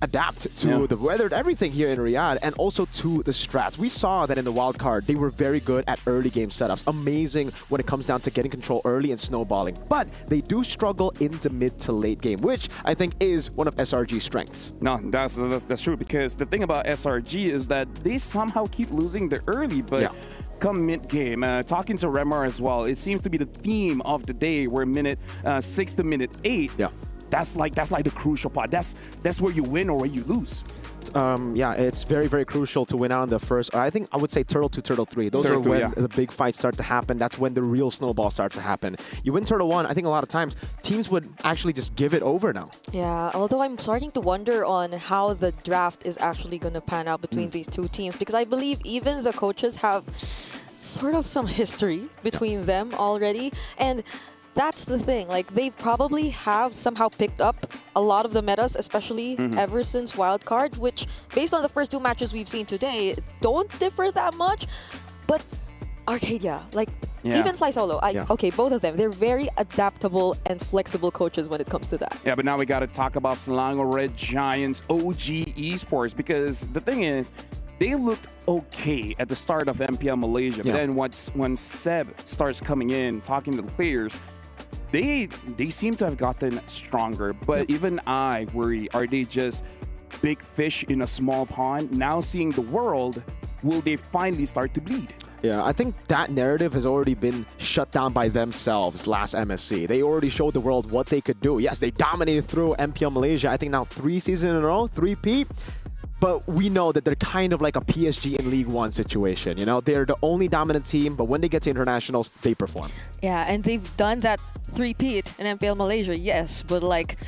adapt to the weather, everything here in Riyadh, and also to the strats. We saw that in the wild card, they were very good at early game setups. Amazing when it comes down to getting control early and snowballing. But they do struggle into mid to late game, which I think is one of SRG's strengths. No, that's true, because the thing about SRG is that they somehow keep losing the early, but come mid-game. Talking to Remar as well, it seems to be the theme of the day. We're minute 6 to minute 8. Yeah. That's like the crucial part. That's where you win or where you lose. Yeah, it's very, very crucial to win out in the first. I think I would say Turtle 2, Turtle 3. Those are when the big fights start to happen. That's when the real snowball starts to happen. You win Turtle 1, I think a lot of times teams would actually just give it over now. Yeah, although I'm starting to wonder on how the draft is actually going to pan out between these two teams, because I believe even the coaches have sort of some history between them already. And that's the thing, like they probably have somehow picked up a lot of the metas, especially ever since Wildcard, which based on the first 2 matches we've seen today, don't differ that much. But Arcadia, like even Fly Solo, okay, both of them, they're very adaptable and flexible coaches when it comes to that. Yeah, but now we got to talk about Selangor Red Giants OG Esports, because the thing is, they looked okay at the start of MPL Malaysia. But then when Seb starts coming in, talking to the players, they seem to have gotten stronger. But even I worry, are they just big fish in a small pond? Now seeing the world, will they finally start to bleed? Yeah, I think that narrative has already been shut down by themselves last MSC. They already showed the world what they could do. Yes, they dominated through MPL Malaysia, I think now 3 seasons in a row, 3-peat. But we know that they're kind of like a PSG in League One situation. You know, they're the only dominant team, but when they get to internationals, they perform. Yeah, and they've done that 3-peat in MPL Malaysia, yes, but like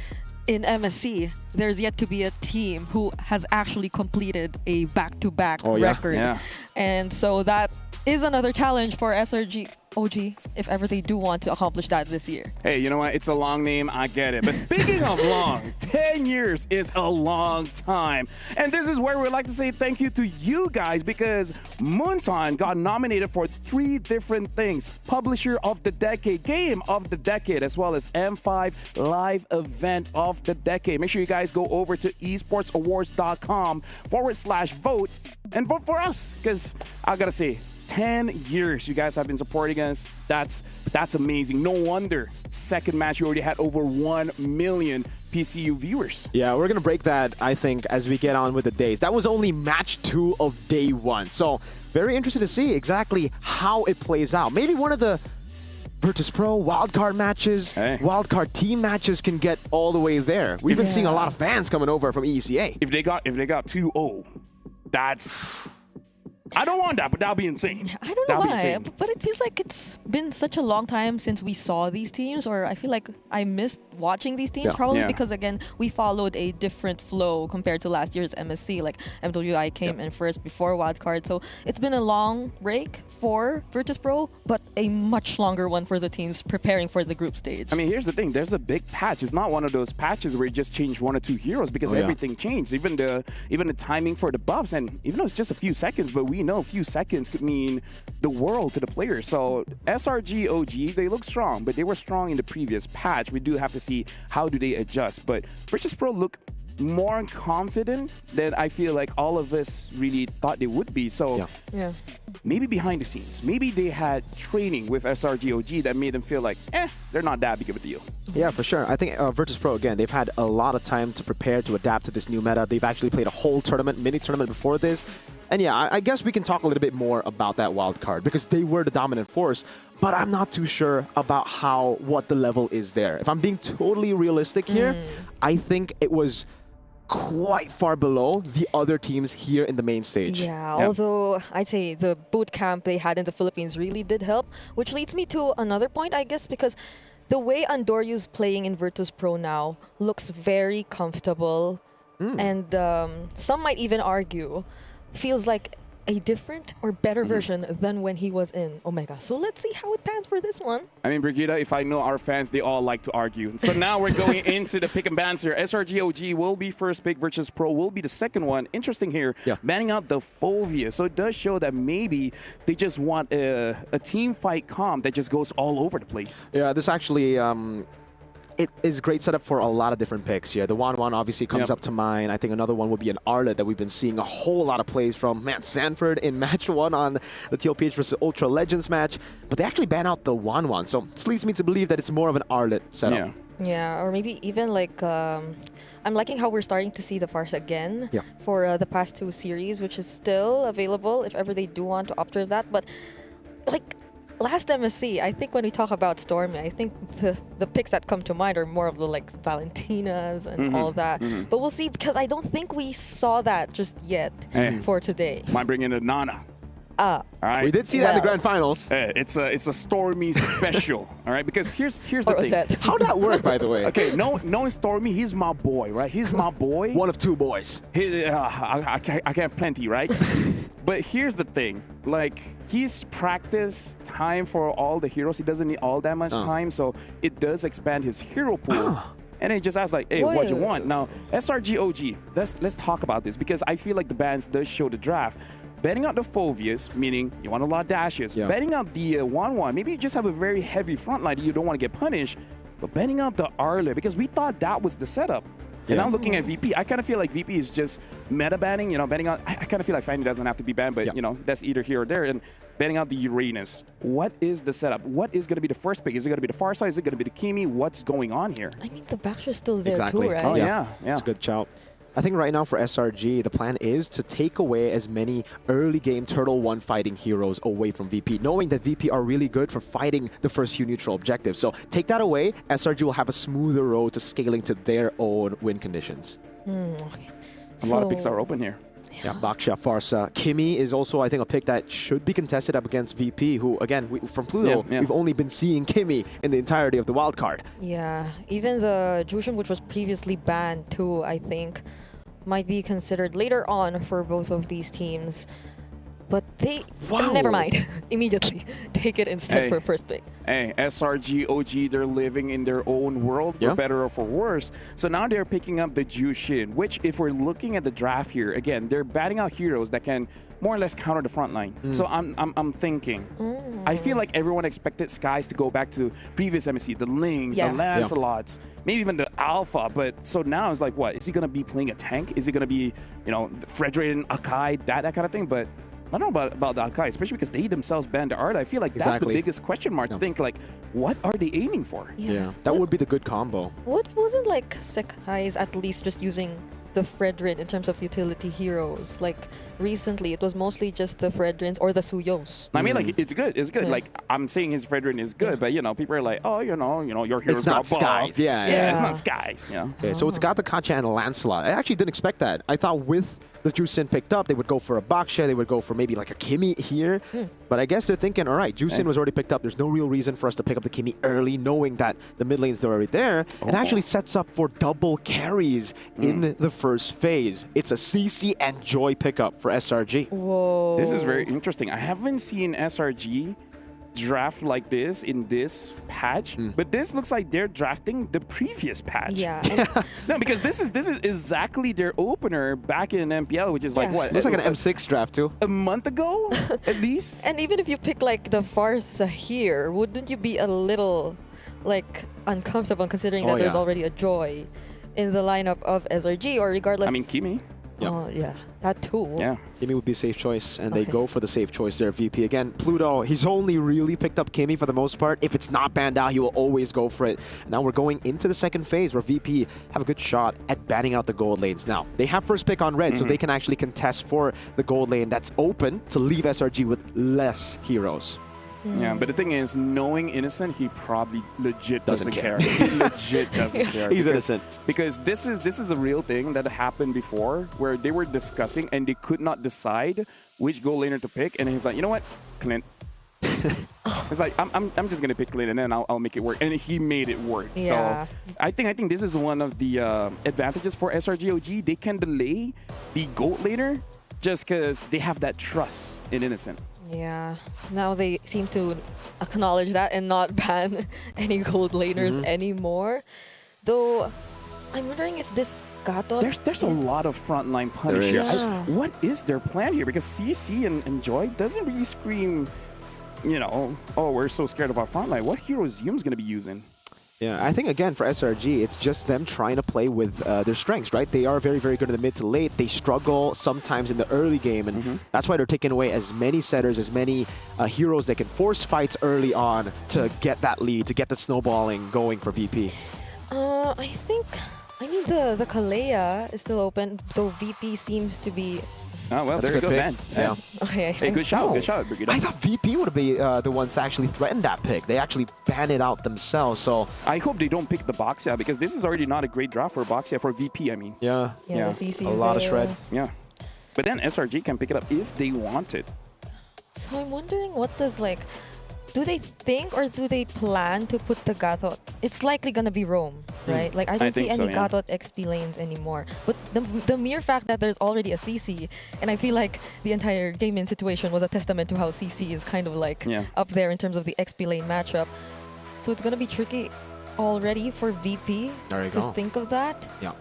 in MSC, there's yet to be a team who has actually completed a back-to-back record. Yeah. And so that is another challenge for SRG.OG if ever they do want to accomplish that this year. Hey, you know what? It's a long name. I get it. But speaking of long, 10 years is a long time. And this is where we'd like to say thank you to you guys, because Moonton got nominated for 3 different things. Publisher of the Decade, Game of the Decade, as well as M5 Live Event of the Decade. Make sure you guys go over to esportsawards.com/vote and vote for us, because I gotta say, 10 years you guys have been supporting us. That's amazing. No wonder second match you already had over 1 million PCU viewers. Yeah, we're going to break that, I think, as we get on with the days. That was only match 2 of day 1. So very interested to see exactly how it plays out. Maybe one of the Virtus.pro wildcard matches, wildcard team matches can get all the way there. We've been seeing a lot of fans coming over from ECA. If they got 2-0, that's... I don't want that, but that'll be insane. I don't know why, but it feels like it's been such a long time since we saw these teams, or I feel like I missed watching these teams, probably because, again, we followed a different flow compared to last year's MSC. Like, MWI came in first before Wildcard, so it's been a long break for Virtus.pro, but a much longer one for the teams preparing for the group stage. I mean, here's the thing. There's a big patch. It's not one of those patches where you just change 1 or 2 heroes, because everything changed. Even the timing for the buffs, and even though it's just a few seconds, but we know a few seconds could mean the world to the players. So SRG.OG, they look strong, but they were strong in the previous patch. We do have to see how do they adjust. But Virtus.pro look more confident than I feel like all of us really thought they would be. So maybe behind the scenes, maybe they had training with SRG.OG that made them feel like, they're not that big of a deal. Yeah, for sure. I think Virtus.pro, again, they've had a lot of time to prepare to adapt to this new meta. They've actually played a whole tournament, mini tournament before this. And yeah, I guess we can talk a little bit more about that wild card, because they were the dominant force, but I'm not too sure about what the level is there. If I'm being totally realistic here, I think it was quite far below the other teams here in the main stage. Yeah, although I'd say the boot camp they had in the Philippines really did help, which leads me to another point, I guess, because the way Andoryu's playing in Virtus.pro now looks very comfortable, and some might even argue feels like a different or better version than when he was in Omega. So let's see how it pans for this one. I mean, Brigida, if I know our fans, they all like to argue. So now we're going into the pick and bans here. SRG.OG will be first pick, Virtus.pro will be the second one. Interesting here, banning out the Fovea. So it does show that maybe they just want a team fight comp that just goes all over the place. Yeah, this actually... it is a great setup for a lot of different picks here. The 1-1 obviously comes up to mind. I think another one would be an Arlet that we've been seeing a whole lot of plays from. Man, Sanford in match 1 on the TLPH versus Ultra Legends match. But they actually ban out the 1-1. So this leads me to believe that it's more of an Arlet setup. Yeah, or maybe even like... I'm liking how we're starting to see the Farce again for the past 2 series, which is still available if ever they do want to opt for that. But like last MSC, I think when we talk about Stormy, I think the picks that come to mind are more of the like Valentinas and all that. But we'll see, because I don't think we saw that just yet for today. Might bring in a Nana. All right. We did see that in the grand finals. It's a Stormy special. All right, because here's the thing. How'd that work, by the way? Okay, knowing Stormy, he's my boy, right? He's my boy. One of two boys. I can plenty, right? But here's the thing. Like, he's practiced time for all the heroes. He doesn't need all that much time, so it does expand his hero pool. And he just asks like, hey, what you want? Now, SRG.OG, let's talk about this, because I feel like the bans does show the draft. Betting out the Phobias, meaning you want a lot of dashes. Betting out the 1-1, maybe you just have a very heavy front line that you don't want to get punished. But betting out the Arle, because we thought that was the setup. And now looking at VP, I kind of feel like VP is just meta banning, betting out. I kind of feel like Fanny doesn't have to be banned, but that's either here or there. And betting out the Uranus. What is the setup? What is going to be the first pick? Is it going to be the Farsight? Is it going to be the Kimi? What's going on here? I mean, the Baxter's still there too, right? Oh, yeah. It's a good shout. I think right now for SRG, the plan is to take away as many early game Turtle 1 fighting heroes away from VP, knowing that VP are really good for fighting the first few neutral objectives. So take that away, SRG will have a smoother road to scaling to their own win conditions. A lot of picks are open here. Yeah, Baksha, Farsa. Kimi is also, I think, a pick that should be contested up against VP, who, again, from Pluto, we've only been seeing Kimi in the entirety of the wildcard. Yeah, even the Jushin, which was previously banned too, I think, might be considered later on for both of these teams. But they, never mind, immediately take it instead for first pick. Hey, SRG.OG, they're living in their own world, for better or for worse. So now they're picking up the Jushin, which, if we're looking at the draft here, again, they're batting out heroes that can more or less counter the front line. So I'm thinking, I feel like everyone expected Skies to go back to previous MSC, the Lings, the Lancelots, maybe even the Alpha. But so now it's like, what? Is he going to be playing a tank? Is he going to be, Frederick and Akai, that kind of thing? But I don't know about the Akai, especially because they themselves banned the art. I feel like that's the biggest question mark to think, like, what are they aiming for? Yeah, that would be the good combo. What wasn't like Sekai's at least just using the Fredrin in terms of utility heroes? Like, recently, it was mostly just the Fredrins or the Suyos. I mean, like, it's good. It's good. Like, I'm saying his Fredrin is good, but, people are like, oh, your hero's it's not Skies. Yeah, it's not Skies. Okay, so it's got the Kacha and the Lancelot. I actually didn't expect that. I thought with the Jushin picked up, they would go for a Baksha, they would go for maybe like a Kimi here. But I guess they're thinking, all right, Jushin was already picked up. There's no real reason for us to pick up the Kimi early, knowing that the mid lanes are already there. It actually sets up for double carries in the first phase. It's a CC and Joy pickup for SRG. Whoa. This is very interesting. I haven't seen SRG draft like this in this patch, but this looks like they're drafting the previous patch. Yeah. No, because this is exactly their opener back in MPL, which is like what? Looks like an M6 draft too. A month ago, at least. And even if you pick like the Farsa here, wouldn't you be a little like uncomfortable considering that there's already a Joy in the lineup of SRG, or regardless? I mean, Kimi. Oh, yeah, that too. Yeah. Kimi would be a safe choice, and they go for the safe choice there, VP. Again, Pluto, he's only really picked up Kimi for the most part. If it's not banned out, he will always go for it. Now we're going into the second phase where VP have a good shot at banning out the gold lanes. Now, they have first pick on red, so they can actually contest for the gold lane that's open to leave SRG with less heroes. Yeah, but the thing is, knowing Innocent, he probably legit doesn't care. He legit doesn't care. He's innocent. Because this is a real thing that happened before, where they were discussing and they could not decide which gold laner to pick, and he's like, you know what, Clint. It's like, I'm just gonna pick Clint and then I'll make it work, and he made it work. Yeah. So I think this is one of the advantages for SRG.OG. They can delay the gold laner just because they have that trust in Innocent. Yeah, now they seem to acknowledge that and not ban any gold laners anymore. Though, I'm wondering if this Gato There's a lot of frontline punish here. What is their plan here? Because CC and Joy doesn't really scream, oh, we're so scared of our frontline. What hero is Yum's going to be using? Yeah, I think, again, for SRG, it's just them trying to play with their strengths, right? They are very, very good in the mid to late. They struggle sometimes in the early game, and that's why they're taking away as many setters, as many heroes that can force fights early on to get that lead, to get the snowballing going for VP. I think, the Kalea is still open, though VP seems to be Oh, well, That's there a you good go, pick. man. Yeah. Okay. Hey, good shot, good shot, Brigida. I thought VP would be the ones to actually threaten that pick. They actually ban it out themselves. So I hope they don't pick the Boxia because this is already not a great draft for Boxia for VP. I mean, yeah, Yeah, the CC a is lot of there. shred. yeah. But then SRG can pick it up if they want it. So I'm wondering what does like, do they think or do they plan to put the Gatot? It's likely gonna be Rome, right? Like I don't see think so, any yeah. Gatot XP lanes anymore. But the mere fact that there's already a CC, and I feel like the entire gaming situation was a testament to how CC is kind of like up there in terms of the XP lane matchup. So it's gonna be tricky already for VP There you to go. think of that. Yeah.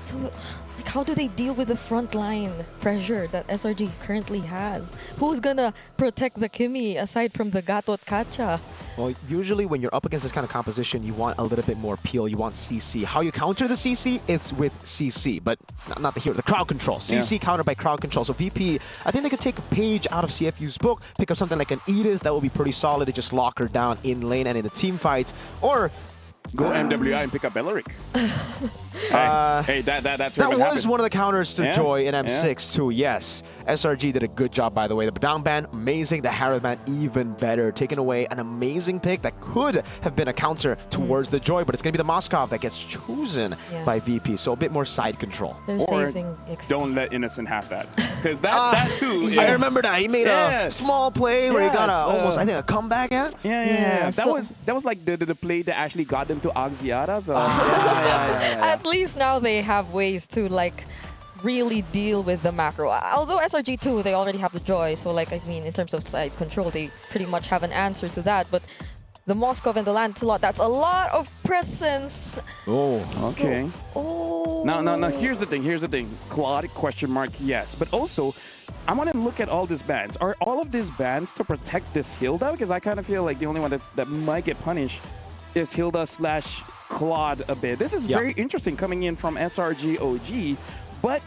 So, like, how do they deal with the frontline pressure that SRG currently has? Who's gonna protect the Kimi aside from the Gatot Kacha? Well, usually when you're up against this kind of composition, you want a little bit more peel. You want CC. How you counter the CC? It's with CC, but not the hero, the crowd control. CC countered by crowd control. So VP, I think they could take a page out of CFU's book, pick up something like an Edith that will be pretty solid to just lock her down in lane and in the team fights, or go MWI and pick up Belleric. Hey, that was one of the counters to Joy in M6 too. Yes, SRG did a good job, by the way. The down ban, amazing. The Harrow ban, even better. Taking away an amazing pick that could have been a counter towards the Joy, but it's going to be the Moskov that gets chosen by VP. So a bit more side control. They're saving XP. Don't let Innocent have that. Because that too is... I remember that. He made a small play where he got almost, I think, a comeback at. Yeah. That was like the play that actually got them to Axiata. So At least now they have ways to like really deal with the macro. Although SRG2, they already have the Joy, so like I mean in terms of side control, they pretty much have an answer to that. But the Moskov and the Lancelot, that's a lot of presence. Oh, okay. Oh. Now, here's the thing. Claude, question mark, yes. But also, I want to look at all these bans. Are all of these bans to protect this Hilda? Because I kind of feel like the only one that might get punished is Hilda / Claude a bit. This is very interesting coming in from SRG.OG, but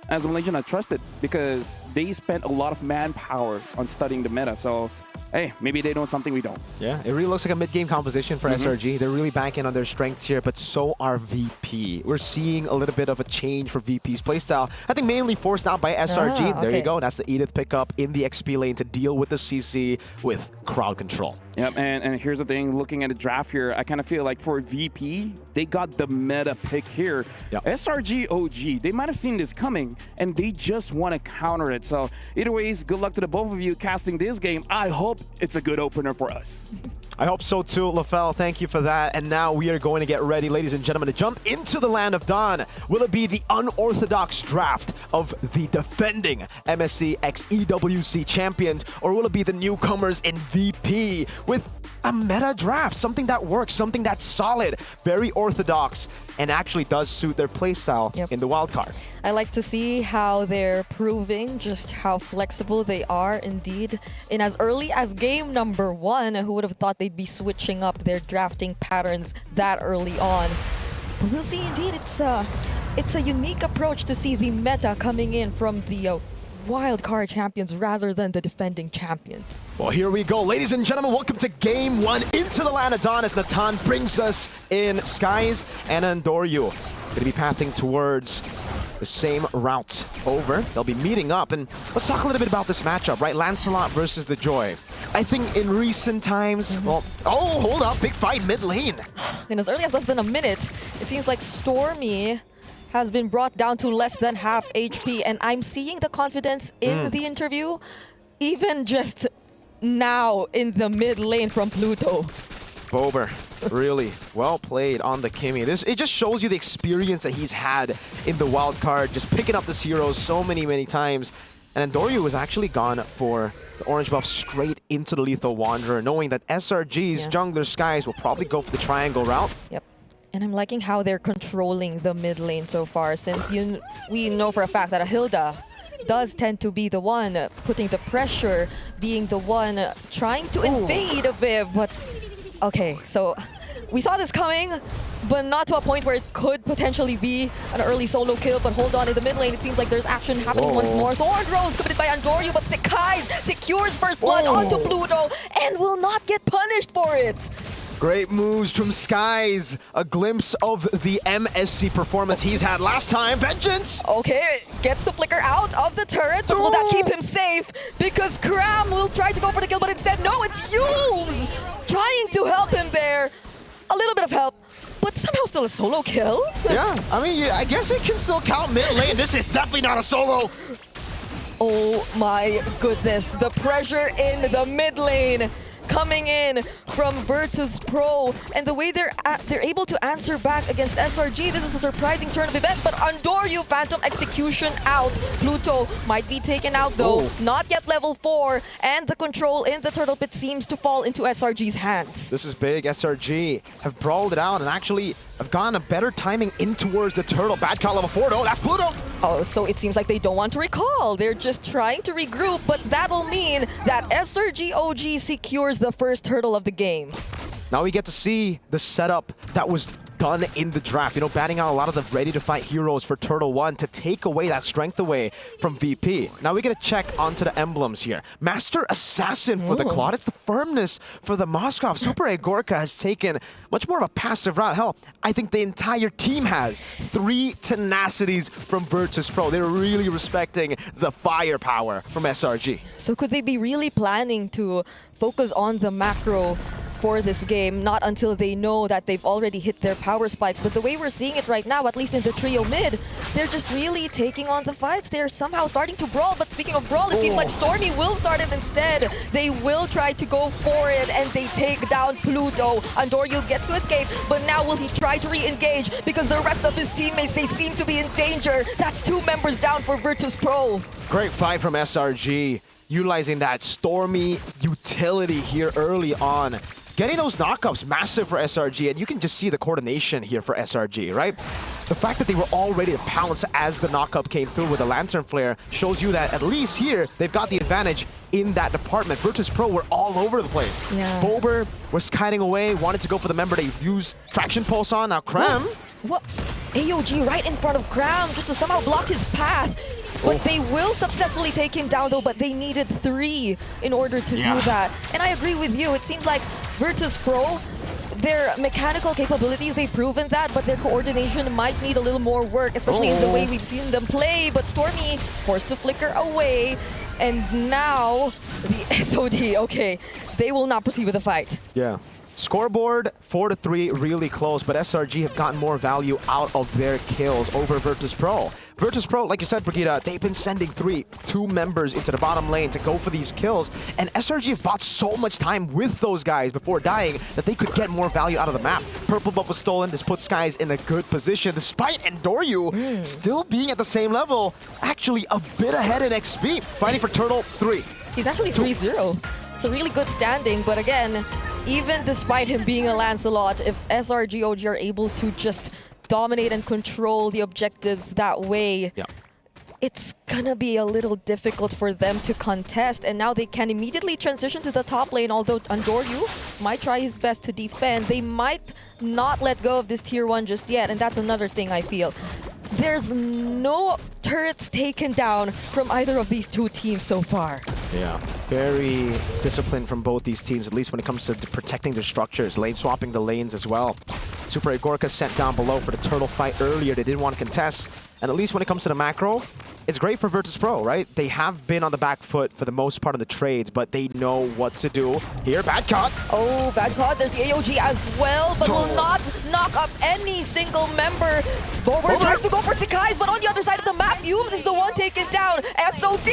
as a Malaysian, I trust it because they spent a lot of manpower on studying the meta. So, hey, maybe they know something we don't. Yeah, it really looks like a mid-game composition for SRG. They're really banking on their strengths here, but so are VP. We're seeing a little bit of a change for VP's playstyle. I think mainly forced out by SRG. There you go. That's the Edith pickup in the XP lane to deal with the CC with crowd control. Yep, and here's the thing. Looking at the draft here, I kind of feel like for VP, they got the meta pick here. SRG.OG, they might have seen this coming, and they just want to counter it. So either ways, good luck to the both of you casting this game. I hope it's a good opener for us. I hope so too, LaFell. Thank you for that. And now we are going to get ready, ladies and gentlemen, to jump into the land of Dawn. Will it be the unorthodox draft of the defending MSC x EWC champions, or will it be the newcomers in VP with a meta draft, something that works, something that's solid, very orthodox, and actually does suit their playstyle in the wildcard? I like to see how they're proving just how flexible they are indeed. In as early as game number 1, who would have thought they'd be switching up their drafting patterns that early on? But we'll see indeed. It's a unique approach to see the meta coming in from the wildcard champions rather than the defending champions. Well, here we go. Ladies and gentlemen, welcome to Game 1 into the land of Dawn as Natan brings us in Skies and Andoryu. Going to be pathing towards the same route over. They'll be meeting up, and let's talk a little bit about this matchup, right? Lancelot versus the Joy. I think in recent times, well, oh, hold up, big fight mid lane. In as early as less than a minute, it seems like Stormy has been brought down to less than half HP, and I'm seeing the confidence in the interview, even just now in the mid lane from Pluto. Bober, really well played on the Kimi. It just shows you the experience that he's had in the wild card, just picking up this hero so many times. And Andoryu was actually gone for the orange buff straight into the Lethal Wanderer, knowing that SRG's jungler Skies will probably go for the triangle route. Yep. And I'm liking how they're controlling the mid lane so far, since we know for a fact that a Hilda does tend to be the one putting the pressure, being the one trying to invade a bit. But okay, so we saw this coming, but not to a point where it could potentially be an early solo kill. But hold on, in the mid lane, it seems like there's action happening once more. Thorn Rose committed by Andoryu, but Skies secures first blood onto Pluto and will not get punished for it. Great moves from Skies. A glimpse of the MSC performance he's had last time. Vengeance! Okay, gets the flicker out of the turret, but will that keep him safe? Because Cram will try to go for the kill, but instead, no, it's Yumes trying to help him there. A little bit of help, but somehow still a solo kill. Yeah, I mean, I guess it can still count mid lane. This is definitely not a solo. Oh my goodness, the pressure in the mid lane coming in from Virtus.pro, and the way they're able to answer back against SRG. This is a surprising turn of events, but Andoryu Phantom execution out. Pluto might be taken out though, not yet level 4, and the control in the turtle pit seems to fall into SRG's hands. This is big. SRG have brawled it out and actually have gotten a better timing in towards the turtle. Bad call level 4 though, that's Pluto! Oh, so it seems like they don't want to recall. They're just trying to regroup, but that will mean that SRG.OG secures the first hurdle of the game. Now we get to see the setup that was done in the draft. You know, batting out a lot of the ready-to-fight heroes for Turtle 1 to take away that strength away from VP. Now we get to check onto the emblems here. Master Assassin for the Claude. It's the firmness for the Moskov. Super Egorka has taken much more of a passive route. Hell, I think the entire team has 3 tenacities from Virtus.pro. They're really respecting the firepower from SRG. So could they be really planning to focus on the macro for this game, not until they know that they've already hit their power spikes? But the way we're seeing it right now, at least in the trio mid, they're just really taking on the fights. They're somehow starting to brawl, but speaking of brawl, it seems like Stormy will start it instead. They will try to go for it, and they take down Pluto. Andoryu gets to escape, but now will he try to re-engage? Because the rest of his teammates, they seem to be in danger. That's 2 members down for Virtus.pro. Great fight from SRG, utilizing that Stormy utility here early on. Getting those knockups massive for SRG, and you can just see the coordination here for SRG, right? The fact that they were all ready to pounce as the knockup came through with the Lantern Flare shows you that at least here, they've got the advantage in that department. Virtus.pro were all over the place. Yeah. Bober was kiting away, wanted to go for the member they used Traction Pulse on. Now Cram. What? AOG right in front of Cram just to somehow block his path. But they will successfully take him down though, but they needed 3 in order to do that. And I agree with you, it seems like Virtus.pro, their mechanical capabilities, they've proven that, but their coordination might need a little more work, especially in the way we've seen them play. But Stormy forced to flicker away, and now the SOD, okay, they will not proceed with the fight. Yeah. Scoreboard 4-3, really close, but SRG have gotten more value out of their kills over Virtus.pro. Virtus.pro, like you said, Brigitte, they've been sending 2 members into the bottom lane to go for these kills, and SRG have bought so much time with those guys before dying that they could get more value out of the map. Purple buff was stolen. This puts Skies in a good position, despite Andoryu still being at the same level, actually a bit ahead in XP. Fighting for Turtle 3. He's actually 3-0. It's a really good standing, but again, even despite him being a Lancelot, if SRG.OG are able to just dominate and control the objectives that way, it's gonna be a little difficult for them to contest. And now they can immediately transition to the top lane, although Andoryu might try his best to defend. They might not let go of this tier 1 just yet, and that's another thing I feel. There's no turrets taken down from either of these 2 teams so far. Yeah, very disciplined from both these teams, at least when it comes to protecting their structures, lane swapping the lanes as well. Super Egorka sent down below for the turtle fight earlier. They didn't want to contest. And at least when it comes to the macro, it's great for Virtus.pro, right? They have been on the back foot for the most part of the trades, but they know what to do. Here, bad caught. Oh, bad caught. There's the AOG as well, but will not knock up any single member. Boulevard tries to go for Sakai, but on the other side of the map, Yumes is the one taken down. SOD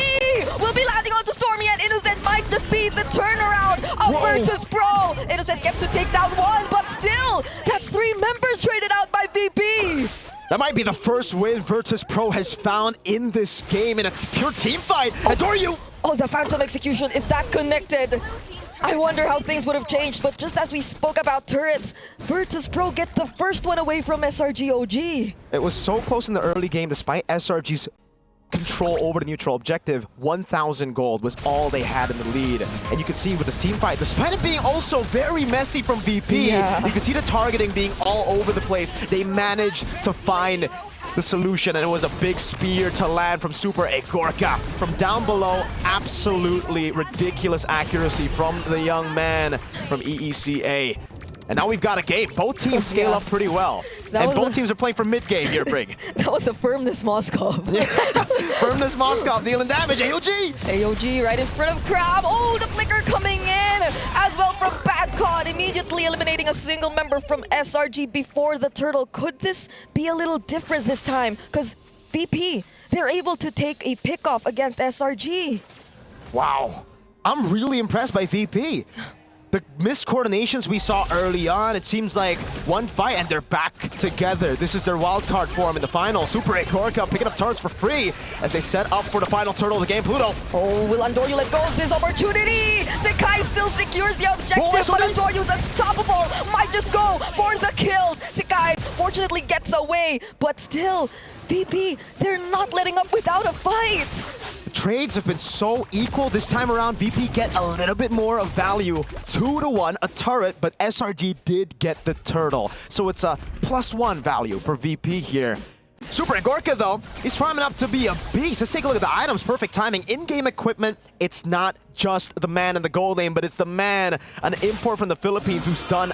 will be landing onto Stormy, and Innocent might just be the turnaround of Virtus.pro. Innocent gets to take down 1, but still, that's 3 members traded out by VP. That might be the first win Virtus.pro has found in this game in a pure team fight. Andoryu! Oh, the Phantom Execution, if that connected, I wonder how things would have changed. But just as we spoke about turrets, Virtus.pro get the first one away from SRG.OG. It was so close in the early game despite SRG's control over the neutral objective. 1,000 gold was all they had in the lead. And you can see with the team fight, despite it being also very messy from VP, you can see the targeting being all over the place. They managed to find the solution, and it was a big spear to land from Super Egorka. From down below, absolutely ridiculous accuracy from the young man from EECA. And now we've got a game. Both teams scale up pretty well. And both teams are playing for mid-game here, Brig. That was a firmness Moskov. Firmness Moskov dealing damage. AOG! AOG right in front of Crab. Oh, the flicker coming in as well from Badcon, immediately eliminating a single member from SRG before the turtle. Could this be a little different this time? Because VP, they're able to take a pick-off against SRG. Wow. I'm really impressed by VP. The miscoordinations we saw early on, it seems like one fight and they're back together. This is their wildcard form in the final. Super 8 Gorka picking up turrets for free as they set up for the final turtle of the game. Pluto. Oh, will Andoryu let go of this opportunity? Sekai still secures the objective, but Andoryu's unstoppable. Might just go for the kills. Sekai fortunately gets away, but still, VP, they're not letting up without a fight. Trades have been so equal this time around. VP get a little bit more of value. 2-1, a turret, but SRG did get the turtle. So it's a +1 value for VP here. Super Gorka, though, he's farming up to be a beast. Let's take a look at the items. Perfect timing. In-game equipment, it's not just the man in the gold lane, but it's the man, an import from the Philippines who's done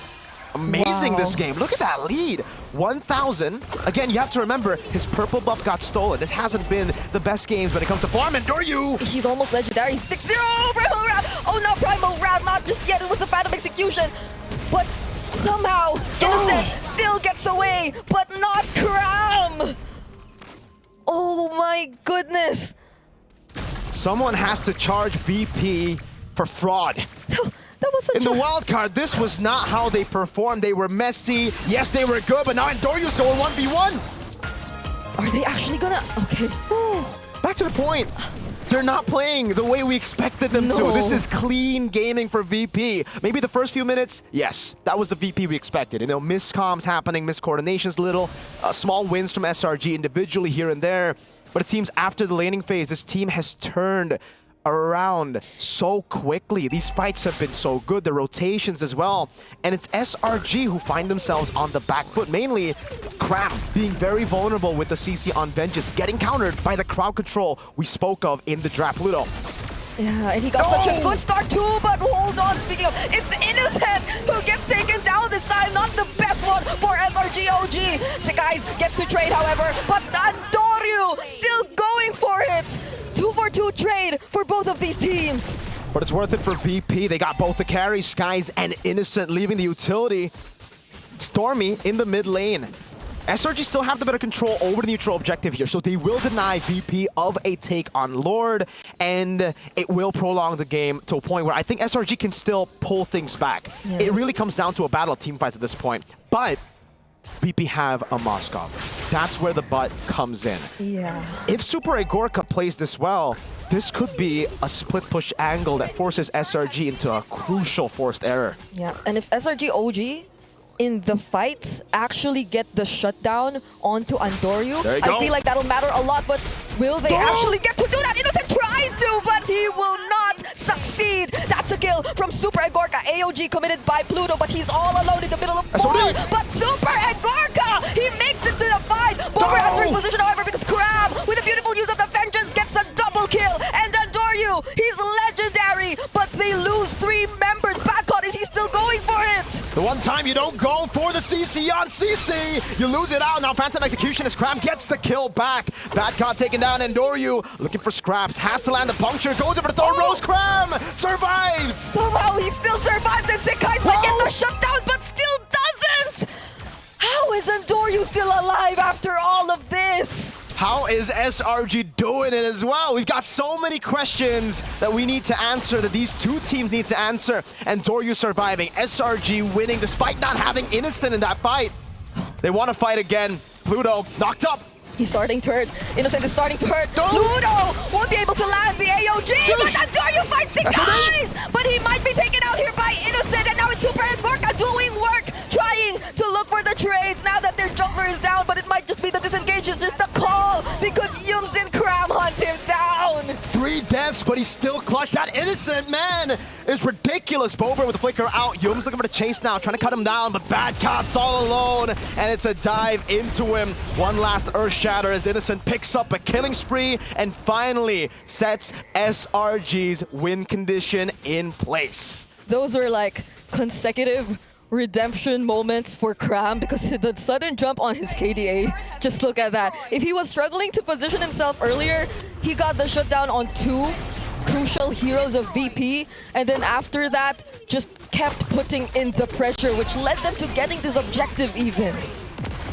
amazing this game. Look at that lead. 1,000. Again, you have to remember, his purple buff got stolen. This hasn't been the best games when it comes to farm. Andoryu! He's almost legendary. 6-0! Primal Round! Oh, not Primal Round. Not just yet. It was the Phantom Execution. But somehow, Innocent still gets away, but not Kram! Oh my goodness. Someone has to charge VP for fraud. That was in the wild card, this was not how they performed. They were messy. Yes, they were good, but now Andoryu's going 1v1. Are they actually gonna? Okay. Back to the point. They're not playing the way we expected them to. This is clean gaming for VP. Maybe the first few minutes, yes, that was the VP we expected. You know, miscomms happening, miscoordinations little, small wins from SRG individually here and there. But it seems after the laning phase, this team has turned around so quickly. These fights have been so good, the rotations as well. And it's SRG who find themselves on the back foot, mainly Cram being very vulnerable with the CC on Vengeance, getting countered by the crowd control we spoke of in the draft. Pluto. Yeah, and he got such a good start too, but hold on, speaking of, it's Innocent who gets taken down this time, not the best one for SRG.OG. Sekai gets to trade, however, but Andoryu still going for it. 2-for-2 trade for both of these teams. But it's worth it for VP. They got both the carries, Skies and Innocent leaving the utility. Stormy in the mid lane. SRG still have the better control over the neutral objective here, so they will deny VP of a take on Lord, and it will prolong the game to a point where I think SRG can still pull things back. Yeah. It really comes down to a battle of team fights at this point. But VP have a Moskov. That's where the but comes in. Yeah. If Super 8 Gorka plays this well, this could be a split push angle that forces SRG into a crucial forced error. Yeah, and if SRG.OG in the fights actually get the shutdown onto Andoryu, I feel like that'll matter a lot, but will they actually get to do that? Innocent tried to, but he will not succeed. That's a kill from Super 8 Gorka. AOG committed by Pluto, but he's all alone in the middle of the board. But Super 8 Gorka, he makes it to the fight. Boulevard has to reposition, however, because Crab, with a beautiful use of the Vengeance, gets a double kill. And Andoryu, he's legendary, but they lose 3 members. Badcon, is he still going for it? The one time you don't go for the CC on CC, you lose it out. Now Phantom Execution as Cram gets the kill back. Badcon taking down Andoryu, looking for scraps, has to land the puncture, goes over the third Rose. Cram survives! Somehow he still survives, and Sekai's might get the shutdown, but still doesn't! How is Andoryu still alive after all of this? How is SRG doing it as well? We've got so many questions that we need to answer, that these two teams need to answer. Andoryu surviving, SRG winning despite not having Innocent in that fight. They want to fight again. Pluto knocked up. He's starting to hurt. Innocent is starting to hurt. Pluto won't be able to land the AOG, but Andoryu fights Sekai! But he might be taken out here by Innocent, and now it's Super 8 Gorka doing work, trying to look for the trades now that their jumper is down, but it might just be the disengage, it's just the call, because Yums and Cram hunt him down. 3 deaths, but he's still clutched. That Innocent, man, is ridiculous. Boulevard with the flicker out. Yums looking for the chase now, trying to cut him down, but Badcot's all alone, and it's a dive into him. One last Earth Shatter as Innocent picks up a killing spree and finally sets SRG's win condition in place. Those were like consecutive redemption moments for Cram because the sudden jump on his KDA, just look at that. If he was struggling to position himself earlier, he got the shutdown on 2 crucial heroes of VP, and then after that, just kept putting in the pressure, which led them to getting this objective even.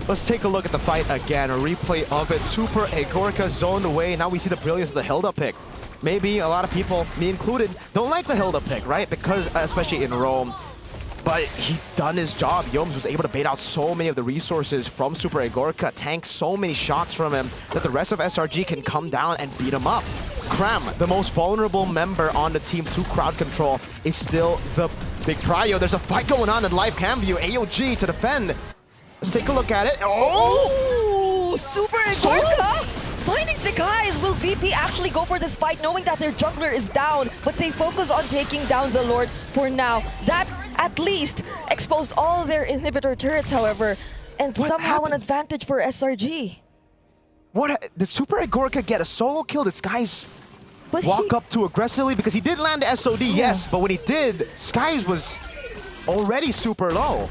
Let's take a look at the fight again, a replay of it. Super Egorka zoned away. Now we see the brilliance of the Hilda pick. Maybe a lot of people, me included, don't like the Hilda pick, right? Because, especially in Rome, but he's done his job. Yoms was able to bait out so many of the resources from Super Egorka, tank so many shots from him that the rest of SRG can come down and beat him up. Cram, the most vulnerable member on the team to crowd control, is still the big prio. There's a fight going on in live cam view. AOG to defend. Let's take a look at it. Oh! Super Egorka finding Sekais. Will VP actually go for this fight knowing that their jungler is down, but they focus on taking down the Lord for now. That at least exposed all their inhibitor turrets, however, and somehow an advantage for SRG. What? Did Super Egorka get a solo kill? This guy's walk up too aggressively because he did land the SOD, yes, but when he did, Skies was already super low.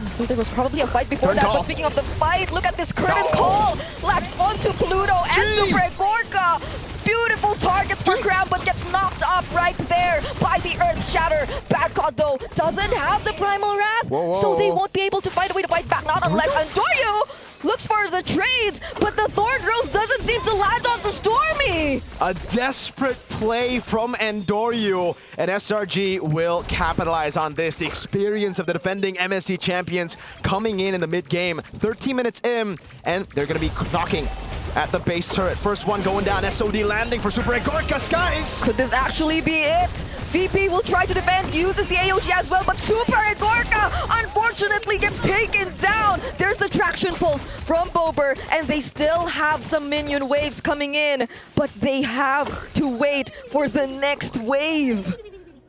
So there was probably a fight before that, but speaking of the fight, look at this curtain call! Latched onto Pluto and Super Egorka! Beautiful targets for Cram, but gets knocked up right there by the Earth Shatter. Bad God, though, doesn't have the Primal Wrath, so they won't be able to find a way to fight back, not unless Andoryu looks for the trades, but the Thorn Rose doesn't seem to land onto Stormy! A desperate play from Andoryu, and SRG will capitalize on this. The experience of the defending MSC champions coming in the mid-game. 13 minutes in, and they're going to be knocking at the base turret. First one going down, SOD landing for Super Egorka. Skies! Could this actually be it? VP will try to defend, uses the AOG as well, but Super Egorka unfortunately gets taken down. There's the traction pulse from Bober, and they still have some minion waves coming in, but they have to wait for the next wave.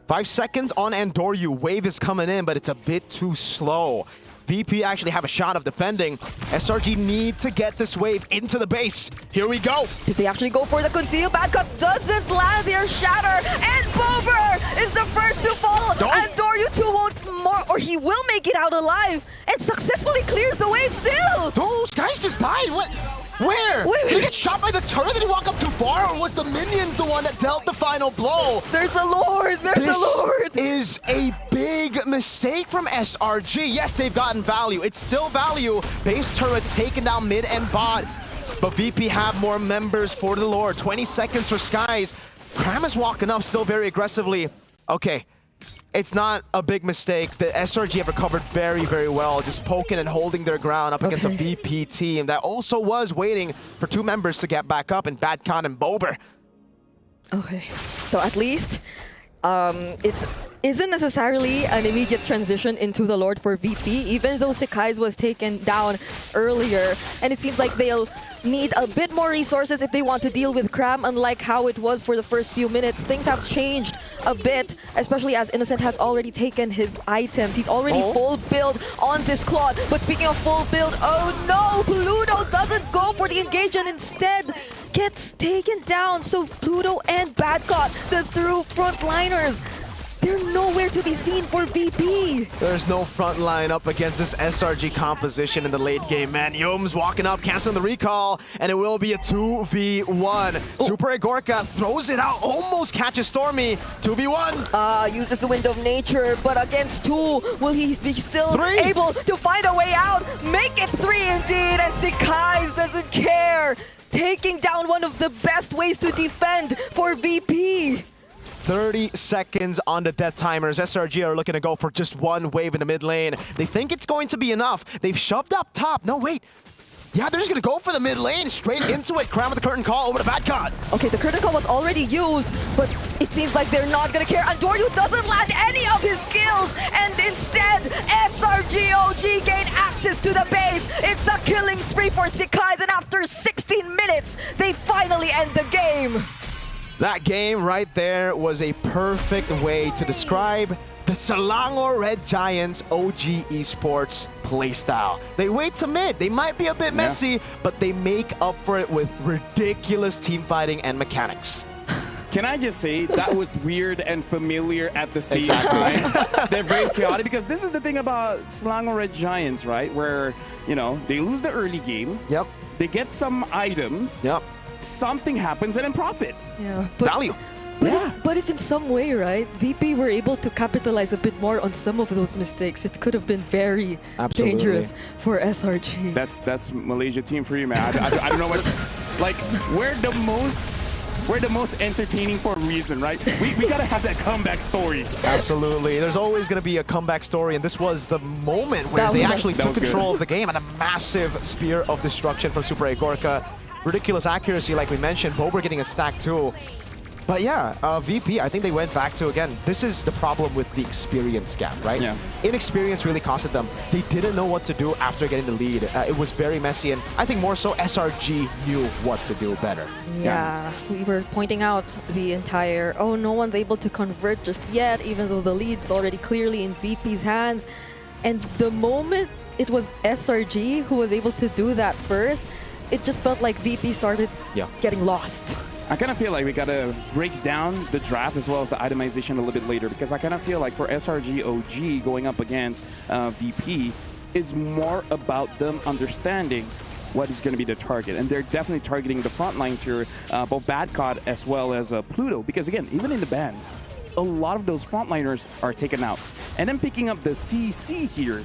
5 seconds on Andoryu. Wave is coming in, but it's a bit too slow. VP actually have a shot of defending. SRG need to get this wave into the base. Here we go. Did they actually go for the conceal? Bad Cut doesn't land their shatter, and Bober is the first to fall. Andoryu 2 won't more, or he will make it out alive and successfully clears the wave still. Those guys just died. What? Where? Did he get shot by the turret? Did he walk up too far? Or was the minions the one that dealt the final blow? There's a Lord! There's a Lord! This is a big mistake from SRG. Yes, they've gotten value. It's still value. Base turrets taken down mid and bot. But VP have more members for the Lord. 20 seconds for Skies. Cram is walking up still very aggressively. Okay. It's not a big mistake. The SRG have recovered very, very well, just poking and holding their ground up against a VP team that also was waiting for 2 members to get back up in Badcon and Bober. Okay, so at least it isn't necessarily an immediate transition into the Lord for VP, even though Sekai's was taken down earlier. And it seems like they'll need a bit more resources if they want to deal with Cram, unlike how it was for the first few minutes. Things have changed a bit, especially as Innocent has already taken his items. He's already full build on this Claude. But speaking of full build, oh no! Pluto doesn't go for the engage and instead gets taken down. So Pluto and Badcott, the true frontliners, they're nowhere to be seen for VP. There's no front line up against this SRG composition in the late game, man. Yoms walking up, canceling the recall, and it will be a 2v1. Super Egorka throws it out, almost catches Stormy. 2v1. Uses the Wind of Nature, but against 2, will he be still able to find a way out? Make it 3 indeed, and Sekais doesn't care. Taking down one of the best ways to defend for VP. 30 seconds on the death timers. SRG are looking to go for just 1 wave in the mid lane. They think it's going to be enough. They've shoved up top. No, wait. Yeah, they're just going to go for the mid lane, straight into it. Cram with the curtain call over to Badcon. Okay, the curtain call was already used, but it seems like they're not going to care. Andoryu doesn't land any of his skills, and instead, SRG.OG gain access to the base. It's a killing spree for Sekais, and after 16 minutes, they finally end the game. That game right there was a perfect way to describe the Selangor Red Giants OG Esports playstyle. They wait to mid. They might be a bit messy, but they make up for it with ridiculous team fighting and mechanics. Can I just say that was weird and familiar at the same time? They're very chaotic because this is the thing about Selangor Red Giants, right? Where, you know, they lose the early game. Yep. They get some items. Yep. Something happens and then profit. Yeah. Value. But if in some way, right, VP were able to capitalize a bit more on some of those mistakes, it could have been very dangerous for SRG. That's Malaysia team for you, man. I don't know what, like, we're the most entertaining for a reason, right? We gotta have that comeback story. Absolutely. There's always gonna be a comeback story, and this was the moment where they actually took control of the game, and a massive spear of destruction from Super 8 Gorka. Ridiculous accuracy, like we mentioned. Boulevard getting a stack too. But yeah, VP, I think they went back to, again, this is the problem with the experience gap, right? Yeah. Inexperience really costed them. They didn't know what to do after getting the lead. It was very messy, and I think more so SRG knew what to do better. Yeah, we were pointing out the entire, oh, no one's able to convert just yet, even though the lead's already clearly in VP's hands. And the moment it was SRG who was able to do that first, it just felt like VP started getting lost. I kind of feel like we got to break down the draft as well as the itemization a little bit later, because I kind of feel like for SRG.OG going up against VP, it's more about them understanding what is going to be the target. And they're definitely targeting the front lines here, both Badcott as well as Pluto, because again, even in the bans, a lot of those frontliners are taken out. And then picking up the CC here,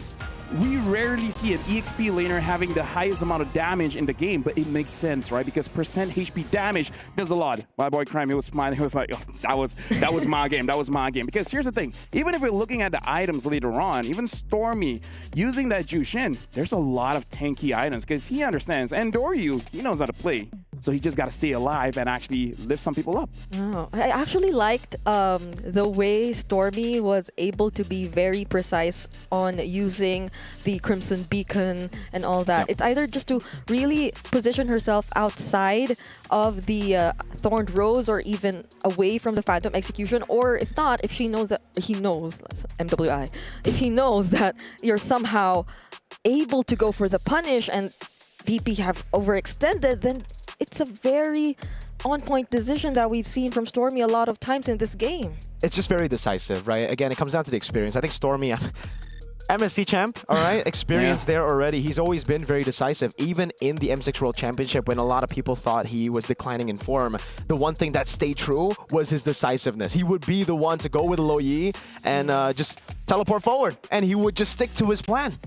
we rarely see an EXP laner having the highest amount of damage in the game, but it makes sense, right? Because percent HP damage does a lot. My boy Crime, he was smiling. He was like, oh, that was my game. That was my game. Because here's the thing. Even if we're looking at the items later on, even Stormy using that Jushin, there's a lot of tanky items because he understands. And Doryu, he knows how to play. So he just got to stay alive and actually lift some people up. Oh, I actually liked the way Stormy was able to be very precise on using the Crimson Beacon and all that. It's either just to really position herself outside of the Thorned Rose or even away from the Phantom Execution, or if not, if she knows that he knows, MWI, if he knows that you're somehow able to go for the punish and VP have overextended, then it's a very on-point decision that we've seen from Stormy a lot of times in this game. It's just very decisive, right? Again, it comes down to the experience. I think Stormy, MSC champ, all right? Experience there already. He's always been very decisive, even in the M6 World Championship when a lot of people thought he was declining in form. The one thing that stayed true was his decisiveness. He would be the one to go with Lo Yi and just teleport forward, and he would just stick to his plan.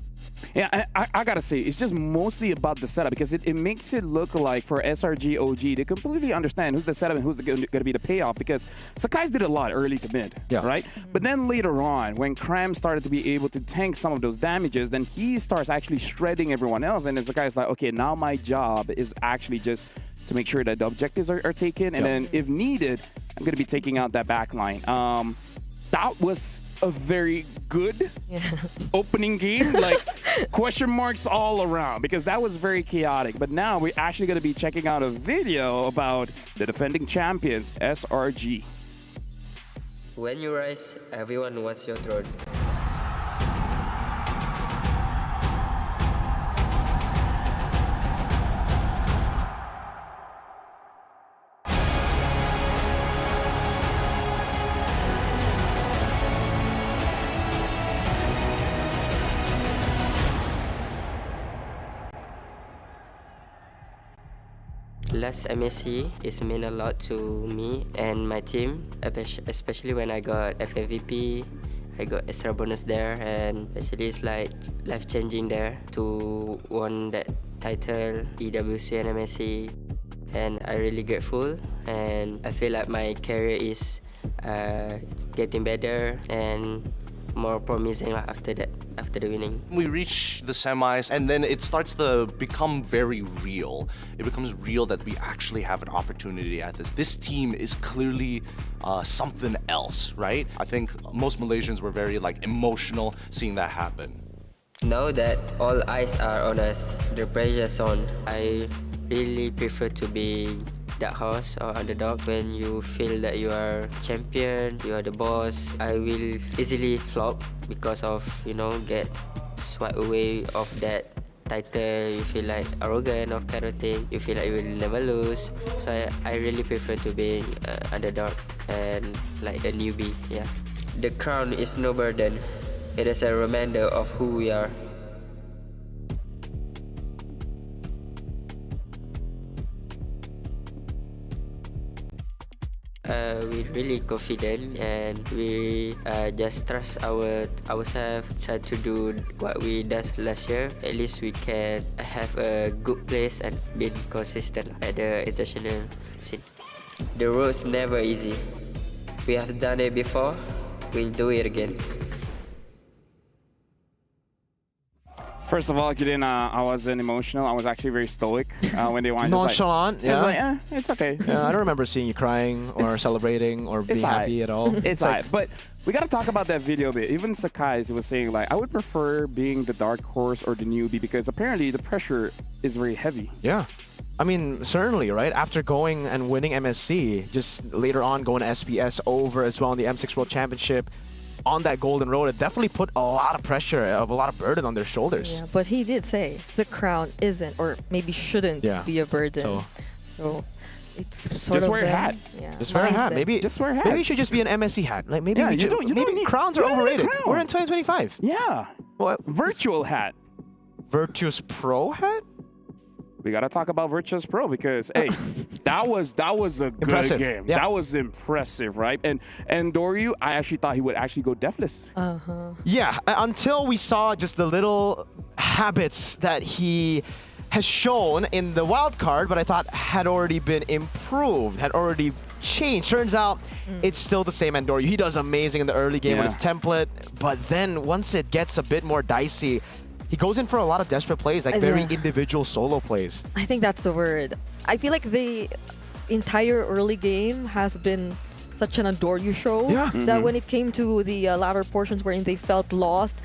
Yeah, I gotta say, it's just mostly about the setup because it makes it look like for SRG.OG to completely understand who's the setup and who's going to be the payoff, because Sakai's did a lot early to mid, right? But then later on, when Cram started to be able to tank some of those damages, then he starts actually shredding everyone else, and then Sakai's like, okay, now my job is actually just to make sure that the objectives are taken, and then if needed, I'm going to be taking out that backline. That was a very good opening game, like question marks all around, because that was very chaotic. But now we're actually going to be checking out a video about the defending champions, SRG. When you rise, everyone wants your throne. Last MSC is meant a lot to me and my team, especially when I got FMVP, I got extra bonus there, and actually it's like life-changing there to win that title, EWC and MSC, and I'm really grateful, and I feel like my career is getting better and more promising after that, after the winning. We reach the semis and then it starts to become very real. It becomes real that we actually have an opportunity at this. This team is clearly something else, right? I think most Malaysians were very emotional seeing that happen. Now that all eyes are on us, the pressure's on, I really prefer to be dark horse or underdog. When you feel that you are champion, you are the boss, I will easily flop because of, get swept away of that title, you feel like arrogant of kind of thing. You feel like you will never lose. So I really prefer to being underdog and like a newbie. Yeah, the crown is no burden. It is a reminder of who we are. We really confident and we just trust ourselves. Try to do what we did last year. At least we can have a good place and be consistent at the international scene. The road's never easy. We have done it before. We'll do it again. First of all, Gideon, I wasn't emotional. I was actually very stoic when they won. Nonchalant, yeah. I was like, it's okay. Yeah, I don't remember seeing you crying or celebrating or being happy at all. It's like, but we got to talk about that video a bit. Even Sakai was saying, like, I would prefer being the dark horse or the newbie because apparently the pressure is very heavy. Yeah. I mean, certainly, right? After going and winning MSC, just later on going to SPS over as well in the M6 World Championship, on that golden road, it definitely put a lot of pressure, a lot of burden on their shoulders. Yeah, but he did say the crown isn't, or maybe shouldn't be a burden. So it's sort just of wear a hat. Yeah, just wear a hat. Maybe just wear a hat. Maybe it should just be an MSC hat. Like maybe you don't need crowns are overrated. We're in 2025. Yeah. What? Virtual hat. Virtus.pro hat? We gotta talk about Virtus.pro because hey, that was a good game. Yeah. That was impressive, right? And Doryu, I actually thought he would actually go deathless. Yeah, until we saw just the little habits that he has shown in the wild card, but I thought had already been improved, had already changed. Turns out it's still the same Doryu. He does amazing in the early game with his template, but then once it gets a bit more dicey, he goes in for a lot of desperate plays, like very individual solo plays. I think that's the word. I feel like the entire early game has been such an Doryu show that when it came to the latter portions wherein they felt lost,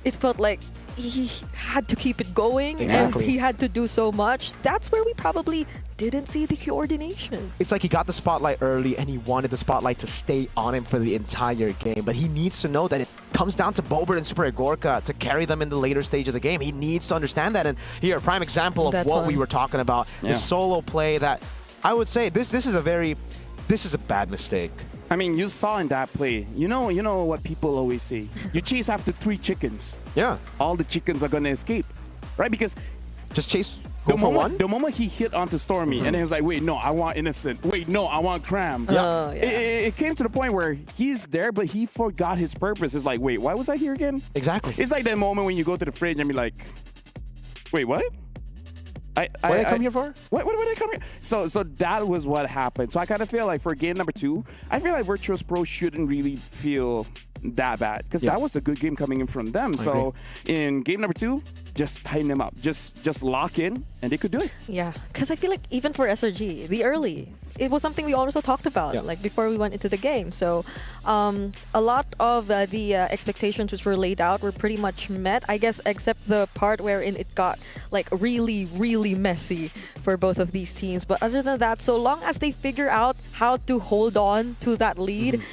it felt like he had to keep it going and he had to do so much. That's where we probably didn't see the coordination. It's like he got the spotlight early and he wanted the spotlight to stay on him for the entire game, but he needs to know that it comes down to Boulevard and Super Gorka to carry them in the later stage of the game. He needs to understand that, and here, a prime example of what we were talking about, the solo play that I would say this is a bad mistake. I mean, you saw in that play, you know what people always say. You chase after 3 chickens. Yeah. All the chickens are gonna escape, right? Because just chase. Go for one? The moment he hit onto Stormy, and then he was like, wait, no, I want Innocent. Wait, no, I want Cram. It came to the point where he's there, but he forgot his purpose. It's like, wait, why was I here again? Exactly. It's like that moment when you go to the fridge and be like, wait, what? What did I come here for? What did I come here? So that was what happened. So I kind of feel like for game number 2, I feel like Virtus.pro shouldn't really feel that bad because that was a good game coming in from them. So in game number 2, just tighten them up. Just lock in and they could do it. Yeah, because I feel like even for SRG, the early, it was something we also talked about like before we went into the game. So a lot of the expectations which were laid out were pretty much met, I guess, except the part wherein it got like really, really messy for both of these teams. But other than that, so long as they figure out how to hold on to that lead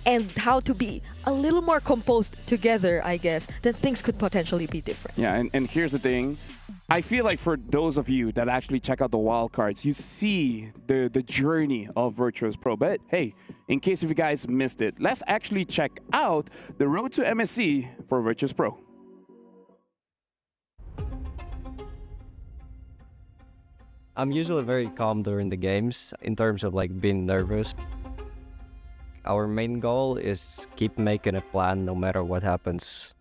and how to be a little more composed together, I guess, then things could potentially be different. Yeah, and here's the thing. I feel like for those of you that actually check out the wildcards, you see the journey of Virtus.pro. But hey, in case if you guys missed it, let's actually check out the road to MSC for Virtus.pro. I'm usually very calm during the games in terms of like being nervous. Our main goal is keep making a plan no matter what happens.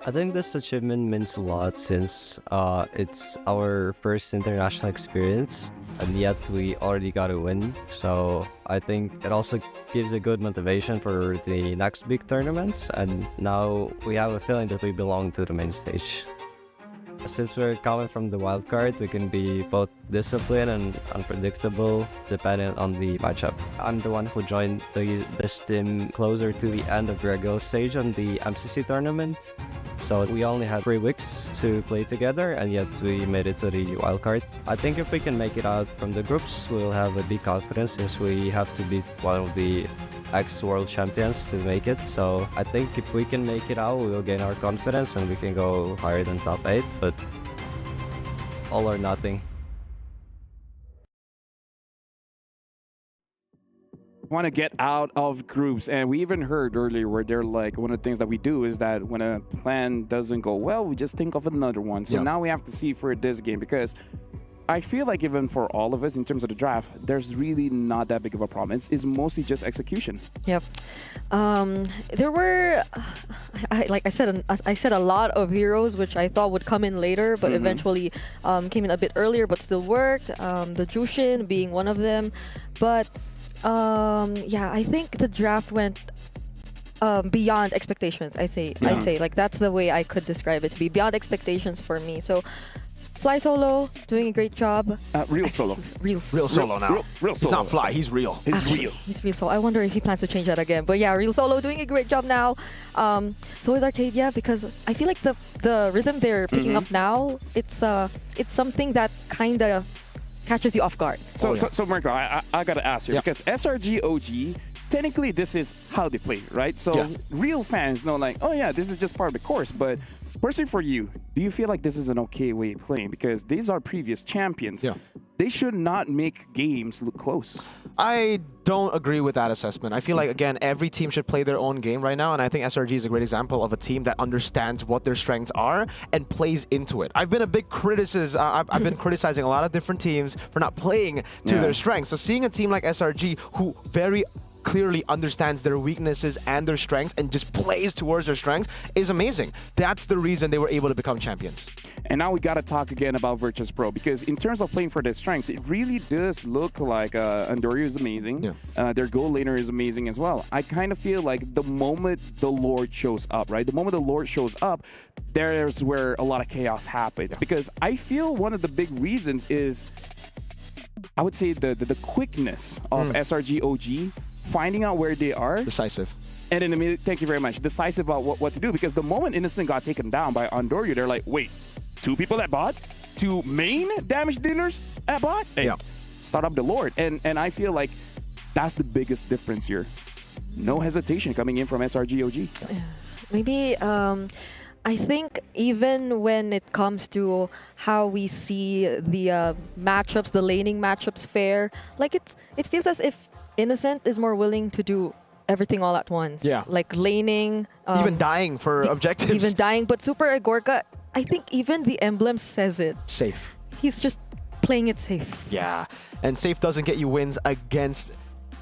I think this achievement means a lot since it's our first international experience and yet we already got a win. So I think it also gives a good motivation for the next big tournaments, and now we have a feeling that we belong to the main stage. Since we're coming from the wild card, we can be both disciplined and unpredictable depending on the matchup. I'm the one who joined this team closer to the end of the regular stage on the MCC tournament. So we only had 3 weeks to play together, and yet we made it to the wild card. I think if we can make it out from the groups, we'll have a big confidence since we have to beat one of the ex-world champions to make it. So I think if we can make it out, we will gain our confidence and we can go higher than top 8. But all or nothing. Want to get out of groups, and we even heard earlier where they're like, one of the things that we do is that when a plan doesn't go well, we just think of another one. So now we have to see for this game, because I feel like even for all of us in terms of the draft, there's really not that big of a problem. It's mostly just execution. Yep. There were, like I said a lot of heroes which I thought would come in later, but eventually came in a bit earlier, but still worked. The Jushin being one of them, but yeah, I think the draft went beyond expectations. I'd say like that's the way I could describe it, to be beyond expectations for me. So Fly Solo doing a great job. Real Solo. Real Solo now. Real Solo. He's not Fly, he's real. He's real. He's Real Solo. I wonder if he plans to change that again. But yeah, Real Solo doing a great job now. So is Arcadia, because I feel like the rhythm they're picking up now, it's something that kind of catches you off guard. So Marco, I gotta ask you, because SRG.OG, technically this is how they play, right? So real fans know like, oh yeah, this is just part of the course. But personally for you, do you feel like this is an okay way of playing? Because these are previous champions. They should not make games look close. I don't agree with that assessment. I feel like, again, every team should play their own game right now, and I think SRG is a great example of a team that understands what their strengths are and plays into it. I've been a big I've been criticizing a lot of different teams for not playing to their strengths. So seeing a team like SRG who very clearly understands their weaknesses and their strengths and just plays towards their strengths is amazing. That's the reason they were able to become champions. And now we got to talk again about Virtus.pro, because in terms of playing for their strengths, it really does look like Andorio is amazing. Their goal laner is amazing as well. I kind of feel like the moment the Lord shows up, right? The moment the Lord shows up, there's where a lot of chaos happens. Because I feel one of the big reasons is, I would say, the quickness of SRG.OG, finding out where they are. Decisive. And then immediately, thank you very much, decisive about what to do. Because the moment Innocent got taken down by Andorio, they're like, wait, 2 people at bot? 2 main damage dealers at bot? Hey, start up the Lord. And I feel like that's the biggest difference here. No hesitation coming in from SRG.OG. Maybe I think even when it comes to how we see the matchups, the laning matchups fare, like it feels as if Innocent is more willing to do everything all at once. Like laning. Even dying for objectives. Even dying. But Super Agorka, I think even the emblem says it. Safe. He's just playing it safe. Yeah. And safe doesn't get you wins against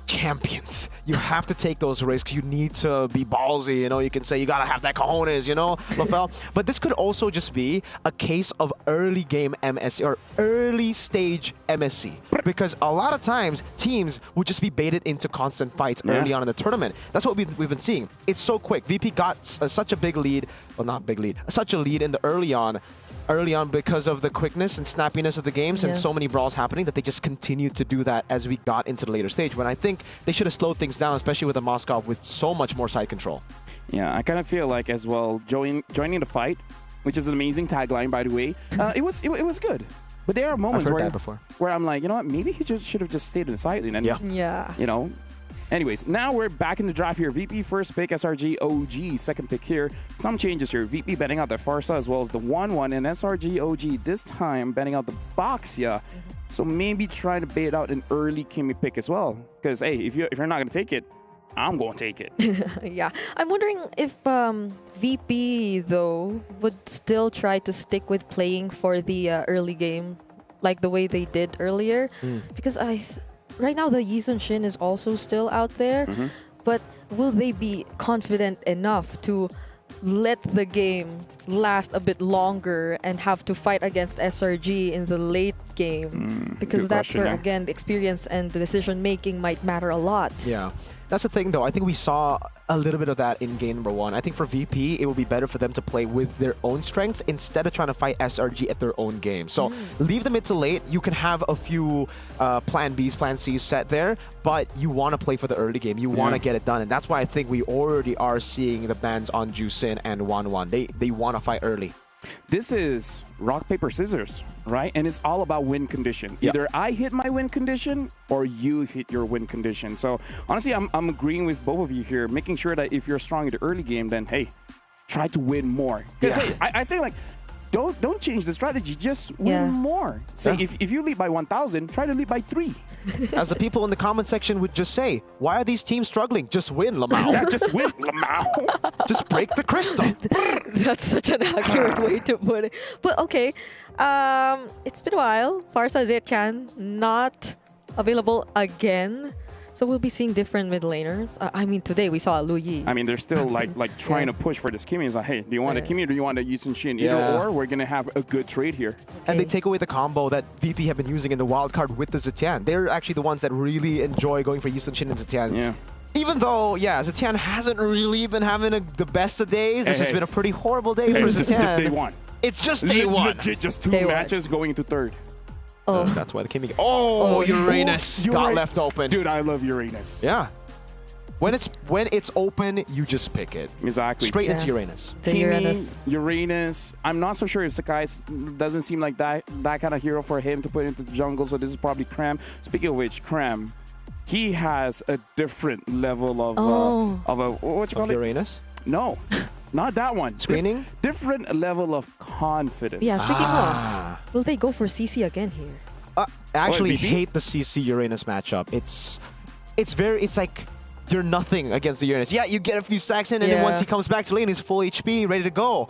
champions. You have to take those risks. You need to be ballsy, you know. You can say you gotta have that cojones, you know, Lafel. But this could also just be a case of early game MSC or early stage MSC, because a lot of times teams would just be baited into constant fights early on in the tournament. That's what we've been seeing. It's so quick. VP got such a big lead, well, not big lead, such a lead in the early on because of the quickness and snappiness of the games and so many brawls happening, that they just continued to do that as we got into the later stage, when I think they should have slowed things down, especially with a Moskov with so much more side control. Yeah, I kind of feel like as well, joining the fight, which is an amazing tagline, by the way, it was good. But there are moments where I'm like, you know what, maybe he should have just stayed in the side lane. And, you know. Anyways, now we're back in the draft here. VP first pick, SRG.OG second pick here. Some changes here. VP betting out the Farsa as well as the 1-1, and SRG.OG this time betting out the Boxia. So maybe trying to bait out an early Kimmy pick as well. Because, hey, if you're not going to take it, I'm going to take it. Yeah. I'm wondering if VP, though, would still try to stick with playing for the early game like the way they did earlier. Because right now, the Yisun Shin is also still out there, but will they be confident enough to let the game last a bit longer and have to fight against SRG in the late game? Because that's where, again, the experience and the decision-making might matter a lot. Yeah. That's the thing, though. I think we saw a little bit of that in game number 1. I think for VP, it would be better for them to play with their own strengths instead of trying to fight SRG at their own game. So leave the mid to late. You can have a few plan Bs, plan Cs set there, but you want to play for the early game. You want to get it done. And that's why I think we already are seeing the bans on Jusin and 1-1. They want to fight early. This is rock, paper, scissors, right? And it's all about win condition. Yep. Either I hit my win condition or you hit your win condition. So honestly, I'm agreeing with both of you here, making sure that if you're strong in the early game, then hey, try to win more. Because hey, I think like don't change the strategy, just win more. Say if you lead by 1,000, try to lead by 3. As the people in the comment section would just say, why are these teams struggling? Just win, Lamau. Yeah, just win, Lamau. Just break the crystal. That's such an accurate way to put it. But okay, it's been a while. Farsa Zechan not available again. So we'll be seeing different mid laners. I mean, today we saw Lu Yi. I mean, they're still like trying to push for this Kimi. It's like, hey, do you want a Kimi or do you want a Yusun Shin? Either or, we're going to have a good trade here. And they take away the combo that VP have been using in the wildcard with the Zetian. They're actually the ones that really enjoy going for Yusun Shin and Zetian. Yeah. Even though, Zetian hasn't really been having the best of days. This has been a pretty horrible day for Zetian. Just day one. It's just day one. Legit, just 2 matches going into 3rd. That's why the Kimi. Oh, Uranus got left open. Dude, I love Uranus. Yeah. When it's open, you just pick it. Exactly. Straight into Uranus. Uranus. I'm not so sure if Sakai doesn't seem like that kind of hero for him to put into the jungle. So this is probably Cram. Speaking of which, Cram, he has a different level of a what you call it? Uranus? No. Not that one. Screening? Different level of confidence. Yeah, speaking of, will they go for CC again here? I actually hate the CC Uranus matchup. It's like you're nothing against the Uranus. Yeah, you get a few stacks in, and then once he comes back to lane, he's full HP, ready to go.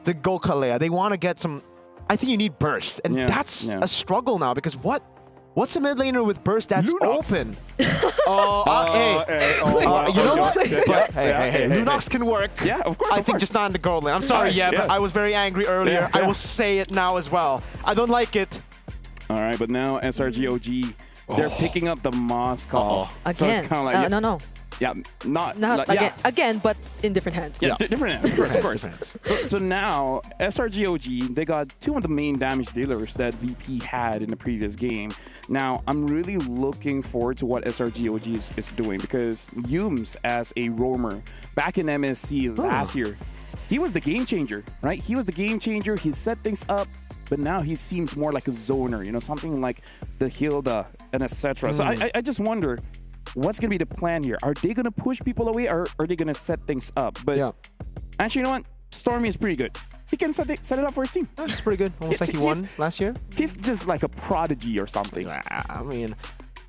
To go Kalea. They want to get some. I think you need burst, and that's a struggle now because what's a mid laner with burst that's open? You know what? Hey, Lunox can work. Yeah, of course. I think just not in the gold lane. I'm sorry, but I was very angry earlier. I will say it now as well. I don't like it. All right, but now SRG.OG, they're picking up the Moss call. Again. So it's kind of like no. Yeah, not again, but in different hands. Yeah, different hands, of course. So now, SRG.OG, they got 2 of the main damage dealers that VP had in the previous game. Now, I'm really looking forward to what SRG.OG is doing because Yums, as a roamer, back in MSC last year, he was the game changer, right? He was the game changer. He set things up, but now he seems more like a zoner, you know, something like the Hilda and etc. So I just wonder, what's going to be the plan here? Are they going to push people away or are they going to set things up? But actually, you know what? Stormy is pretty good. He can set it up for his team. That's pretty good. Almost like he won last year. He's just like a prodigy or something. I mean,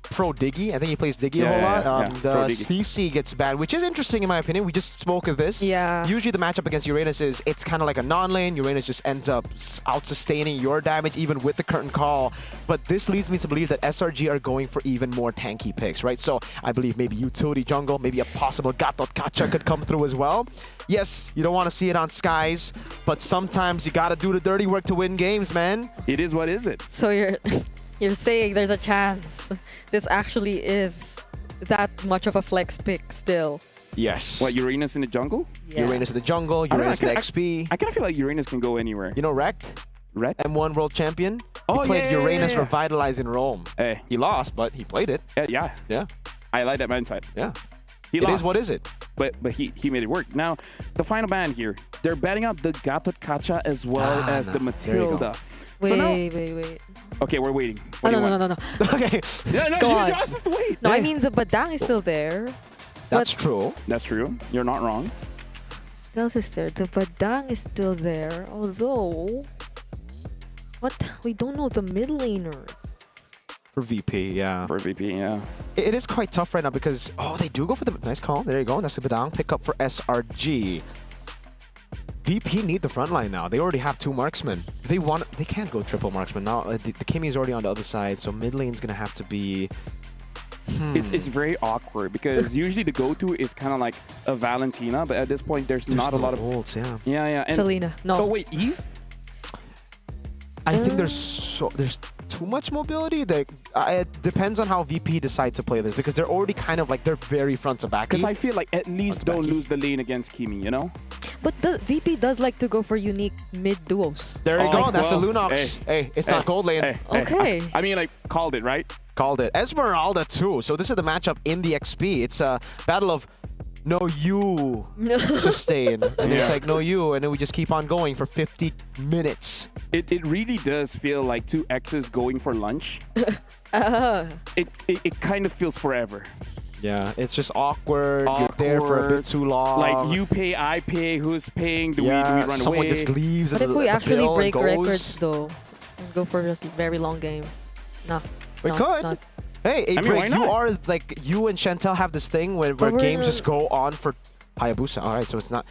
pro Diggy. I think he plays Diggy a whole lot. The CC gets banned, which is interesting in my opinion. We just spoke of this. Yeah. Usually the matchup against Uranus is it's kind of like a non-lane. Uranus just ends up out-sustaining your damage even with the curtain call. But this leads me to believe that SRG are going for even more tanky picks, right? So I believe maybe utility jungle, maybe a possible Gatot Kacha could come through as well. Yes, you don't want to see it on Skies, but sometimes you got to do the dirty work to win games, man. It is what is it. So you're saying there's a chance this actually is that much of a flex pick still. Yes. What, Uranus in the jungle? Yeah. Uranus in the jungle, Uranus in the XP. I kind of feel like Uranus can go anywhere. You know Rekt? Rekt? M1 world champion? He played Uranus Revitalize in Rome. Hey. He lost, but he played it. Yeah. I like that mindset. Yeah. He lost. Is what is it? But he made it work. Now, the final ban here, they're banning out the Gatot Kacha as well as the Matilda. Wait. Okay, we're waiting. No. Okay. No, you asked us to wait. No, I mean, the Badang is still there. That's true. That's true. You're not wrong. What else is there? The Badang is still there. Although, we don't know the mid laners. For VP, yeah. For VP, yeah. It is quite tough right now because, they do go for the nice call. There you go. That's the Badang pick up for SRG. VP need the front line now. They already have 2 marksmen. They can't go triple marksman now. The Kimi is already on the other side, so mid lane's gonna have to be. It's very awkward because usually the go-to is kind of like a Valentina, but at this point there's not a lot of ults. Yeah. And Selena, no. Oh wait, Eve. I think there's too much mobility. It depends on how VP decide to play this because they're already kind of like they're very front to back. Because I feel like at least don't lose the lane against Kimi, you know. But the VP does like to go for unique mid duos. There you go. That's the Lunox. Hey, it's not gold lane. Okay. I mean, like, called it, right? Called it. Esmeralda too. So this is the matchup in the XP. It's a battle of no, you sustain. And it's like, no, you. And then we just keep on going for 50 minutes. It really does feel like two exes going for lunch. It kind of feels forever. Yeah, it's just awkward. You're there for a bit too long. Like you pay, I pay. Who's paying? Do we run away? Someone just leaves. But if we actually break records, though, and go for a very long game, no. We could. Hey, Break, you are like, you and Chantel have this thing where games just go on for Hayabusa. All right, so it's not.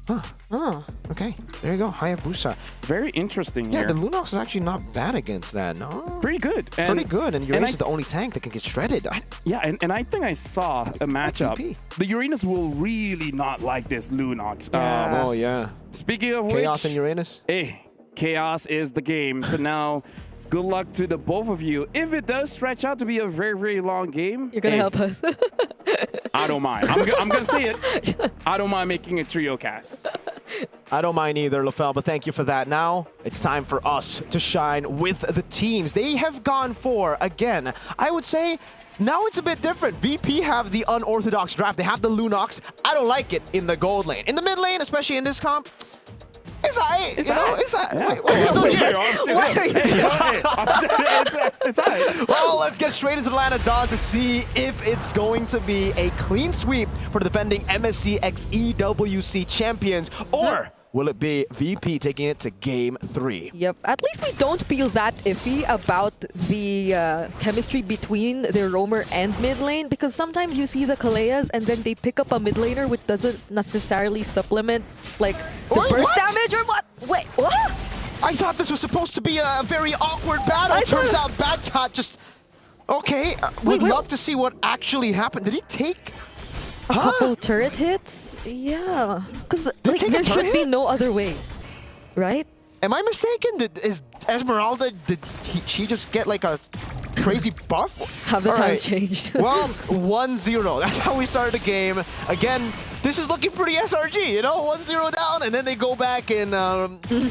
Huh. Oh. Okay, there you go. Hayabusa. Very interesting here. Yeah, the Lunox is actually not bad against that, no? Pretty good. Pretty good, and Uranus is the only tank that can get shredded. Yeah, and I think I saw a matchup. The Uranus will really not like this Lunox. Oh, yeah. Speaking of Chaos and Uranus? Hey, Chaos is the game. So now, good luck to the both of you. If it does stretch out to be a very, very long game, you're going to help us. I don't mind. I'm going to say it. I don't mind making a trio cast. I don't mind either, LaFell, but thank you for that. Now, it's time for us to shine with the teams. They have gone for, again, I would say, now it's a bit different. VP have the unorthodox draft. They have the Lunox. I don't like it in the gold lane. In the mid lane, especially in this comp, it's alright, you know, it's alright. Wait, you're still here. Why are you It's alright. Well, let's get straight into the Land of Dawn to see if it's going to be a clean sweep for the defending MSC x EWC champions, or will it be VP taking it to Game 3? Yep, at least we don't feel that iffy about the chemistry between the roamer and mid lane, because sometimes you see the Kaleas and then they pick up a mid laner which doesn't necessarily supplement like the burst damage or what? Wait, what? I thought this was supposed to be a very awkward battle. Turns out Badcat just... Okay, we'd love to see what actually happened. Did he take... A couple turret hits? Yeah. Because like, there should be no other way, right? Am I mistaken? Is Esmeralda, did she just get like a crazy buff? Have the times changed? Well, 1-0. That's how we started the game. Again, this is looking pretty SRG, you know? 1-0 down, and then they go back and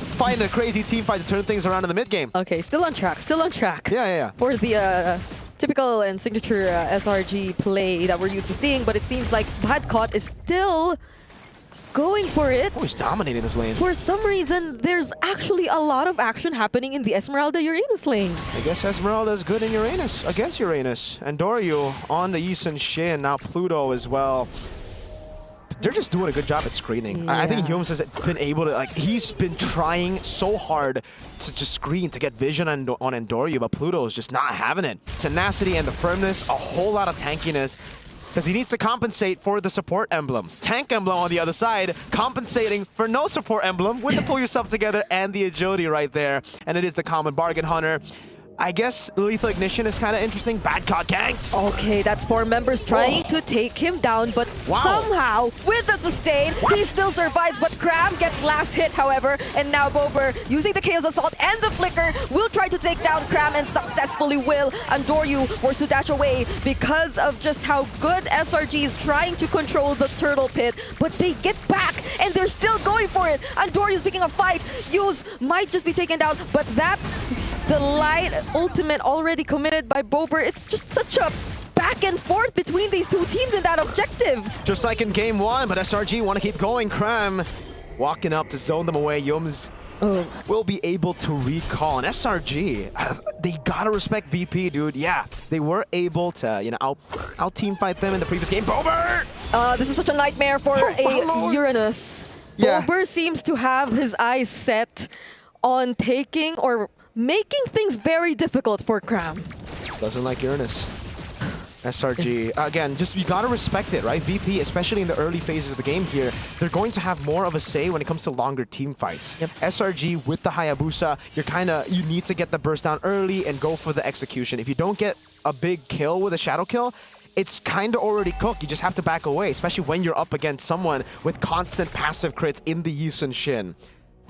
find a crazy team fight to turn things around in the mid game. Okay, still on track. Still on track. Yeah. For the... typical and signature SRG play that we're used to seeing, but it seems like Badcott is still going for it. Oh, he's dominating this lane. For some reason, there's actually a lot of action happening in the Esmeralda-Uranus lane. I guess Esmeralda is good in Uranus, against Uranus. And Doryu on the Yisun Shin, now Pluto as well. They're just doing a good job at screening. I think Humes has been able to, like, he's been trying so hard to just screen, to get vision on Endoryu, but Pluto is just not having it. Tenacity and the firmness, a whole lot of tankiness, because he needs to compensate for the support emblem. Tank emblem on the other side, compensating for no support emblem with the pull yourself together and the agility right there. And it is the common bargain hunter. I guess Lethal Ignition is kind of interesting. Badcott ganked. Okay, that's 4 members trying to take him down, but somehow, with the sustain, he still survives, but Cram gets last hit, however, and now Bober, using the Chaos Assault and the Flicker, will try to take down Cram and successfully will. And Doryu forced to dash away because of just how good SRG is trying to control the Turtle Pit, but they get back, and they're still going for it. And Doryu's picking a fight. Yuz might just be taken down, but that's the light ultimate already committed by Bober. It's just such a back and forth between these two teams in that objective. Just like in game 1, but SRG want to keep going. Cram walking up to zone them away. Yums will be able to recall. And SRG, they gotta respect VP, dude. Yeah, they were able to, you know, out team fight them in the previous game. Bober! This is such a nightmare for a Uranus. Bober seems to have his eyes set on taking or making things very difficult for Cram. Doesn't like Uranus. SRG, again, just you gotta respect it, right? VP, especially in the early phases of the game here, they're going to have more of a say when it comes to longer team fights. SRG with the Hayabusa, you need to get the burst down early and go for the execution. If you don't get a big kill with a shadow kill, it's kind of already cooked. You just have to back away, especially when you're up against someone with constant passive crits in the Yisun Shin.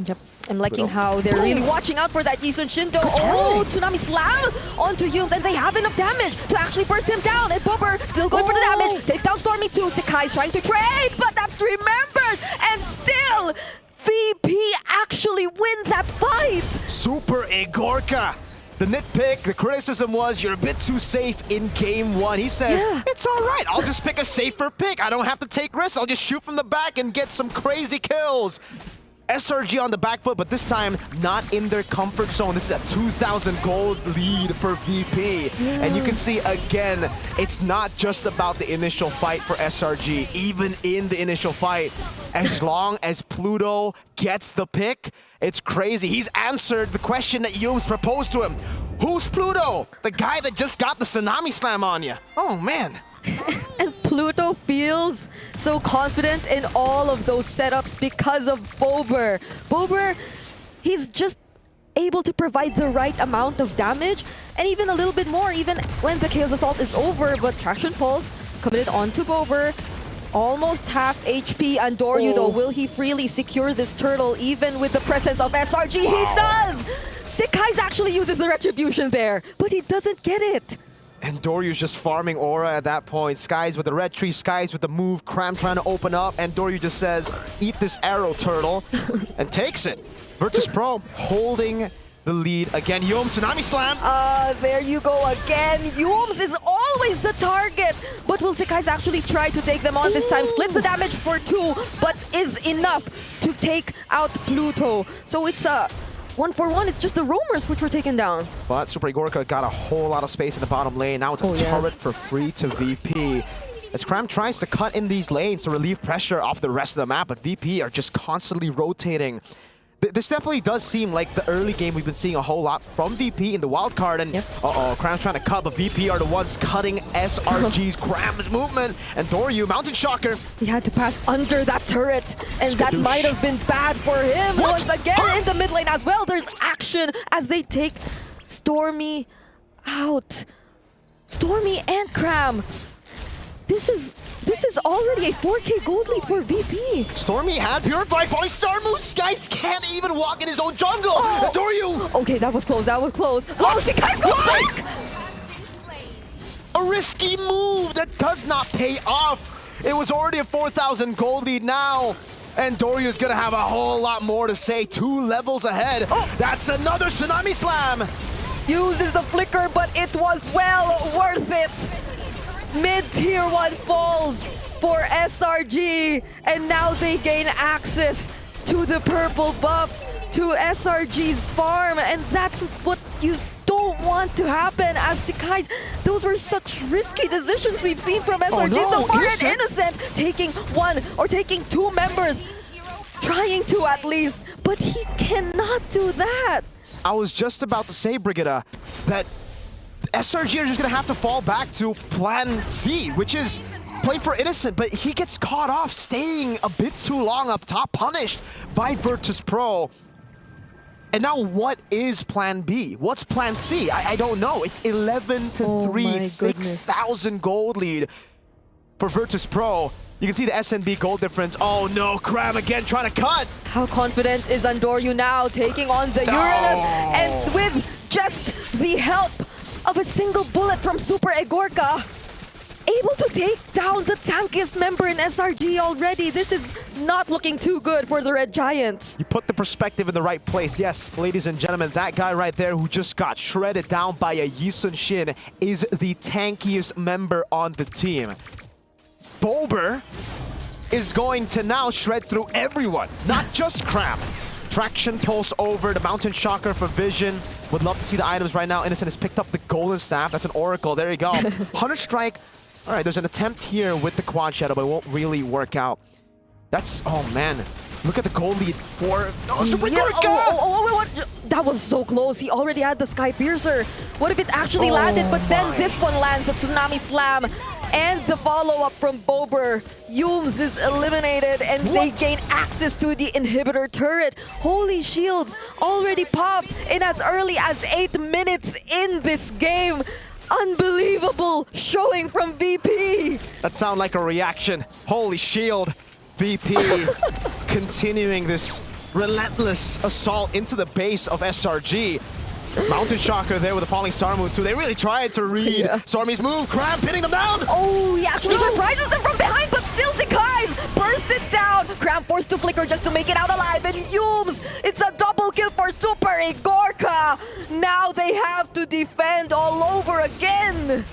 Yep. I'm liking how they're really watching out for that Yisun Shindo. Oh, Tsunami Slam onto Humes, and they have enough damage to actually burst him down. And Bober still going for the damage. Takes down Stormy too. Sakai's trying to trade, but that's 3 members. And still, VP actually win that fight. Super Igorka. The nitpick, the criticism was you're a bit too safe in game 1. He says, it's all right, I'll just pick a safer pick. I don't have to take risks. I'll just shoot from the back and get some crazy kills. SRG on the back foot, but this time not in their comfort zone. This is a 2,000 gold lead for VP. And you can see again, it's not just about the initial fight for SRG. Even in the initial fight, as long as Pluto gets the pick, it's crazy. He's answered the question that Yums proposed to him. Who's Pluto? The guy that just got the tsunami slam on you. Oh man. And Pluto feels so confident in all of those setups because of Boulevard. Boulevard, he's just able to provide the right amount of damage and even a little bit more even when the Chaos Assault is over. But Traction Pulse committed onto Boulevard. Almost half HP. Andoryu though, will he freely secure this turtle even with the presence of SRG? He does! Sikai's actually uses the Retribution there, but he doesn't get it. And Doryu's just farming aura at that point. Skies with the red tree, Skies with the move. Cram trying to open up, and Doryu just says, eat this arrow, turtle, and takes it. Virtus.pro holding the lead again. Yums, Tsunami Slam. There you go again. Yums is always the target. But will Sikai's actually try to take them on this time? Splits the damage for 2, but is enough to take out Pluto. So it's a 1-for-1, it's just the roamers which were taken down. But Super Igorka got a whole lot of space in the bottom lane. Now it's a turret for free to VP. As Cram tries to cut in these lanes to relieve pressure off the rest of the map, but VP are just constantly rotating. This definitely does seem like the early game we've been seeing a whole lot from VP in the wild card. And Cram's trying to cut, but VP are the ones cutting SRG's Cram's movement. And Doryu, Mountain Shocker. He had to pass under that turret, and that might have been bad for him. Once again in the mid lane as well. There's action as they take Stormy out. Stormy and Cram. This is already a 4K gold lead for VP. Stormy had Purify, falling star moves. Skies can't even walk in his own jungle. Doryu! Okay, that was close, that was close. Oh, Skies goes back! A risky move that does not pay off. It was already a 4,000 gold lead now. And Doryu's gonna have a whole lot more to say. 2 levels ahead. That's another Tsunami Slam. Uses the flicker, but it was well worth it. Mid-tier 1 falls for SRG, and now they gain access to the purple buffs, to SRG's farm, and that's what you don't want to happen as Sikai's. Those were such risky decisions we've seen from SRG so far. And Innocent taking 1 or taking 2 members, trying to at least, but he cannot do that. I was just about to say, Brigida, that SRG are just gonna have to fall back to plan C, which is play for Innocent, but he gets caught off staying a bit too long up top, punished by Virtus.pro. And now what is plan B? What's plan C? I don't know. It's 11-3, 6,000 gold lead for Virtus.pro. You can see the SNB gold difference. Oh no, Cram again trying to cut. How confident is Andoryu now taking on the Uranus? And with just the help of a single bullet from Super Igorka, able to take down the tankiest member in SRG already. This is not looking too good for the Red Giants. You put the perspective in the right place. Yes, ladies and gentlemen, that guy right there who just got shredded down by a Yisun Shin is the tankiest member on the team. Boulevard is going to now shred through everyone, not just Cram. Traction Pulse over, the Mountain Shocker for Vision. Would love to see the items right now. Innocent has picked up the Golden Staff. That's an Oracle. There you go. Hunter Strike. All right, there's an attempt here with the Quad Shadow, but it won't really work out. That's, oh man. Look at the goal lead for Super Igorka! What? That was so close. He already had the Sky Piercer. What if it actually landed? But then this one lands, the Tsunami Slam. And the follow-up from Boulevard. Yums is eliminated, and they gain access to the inhibitor turret. Holy Shields already popped in as early as 8 minutes in this game. Unbelievable showing from VP. That sounds like a reaction. Holy Shield. VP continuing this relentless assault into the base of SRG. Mountain Shocker there with a falling star move too. They really tried to read Stormy's move. Cram pinning them down. Oh, he actually surprises them from behind, but still Sikai's burst it down. Cram forced to flicker just to make it out alive. And Yums, it's a double kill for Super Igorka. Now now they have to defend all over again.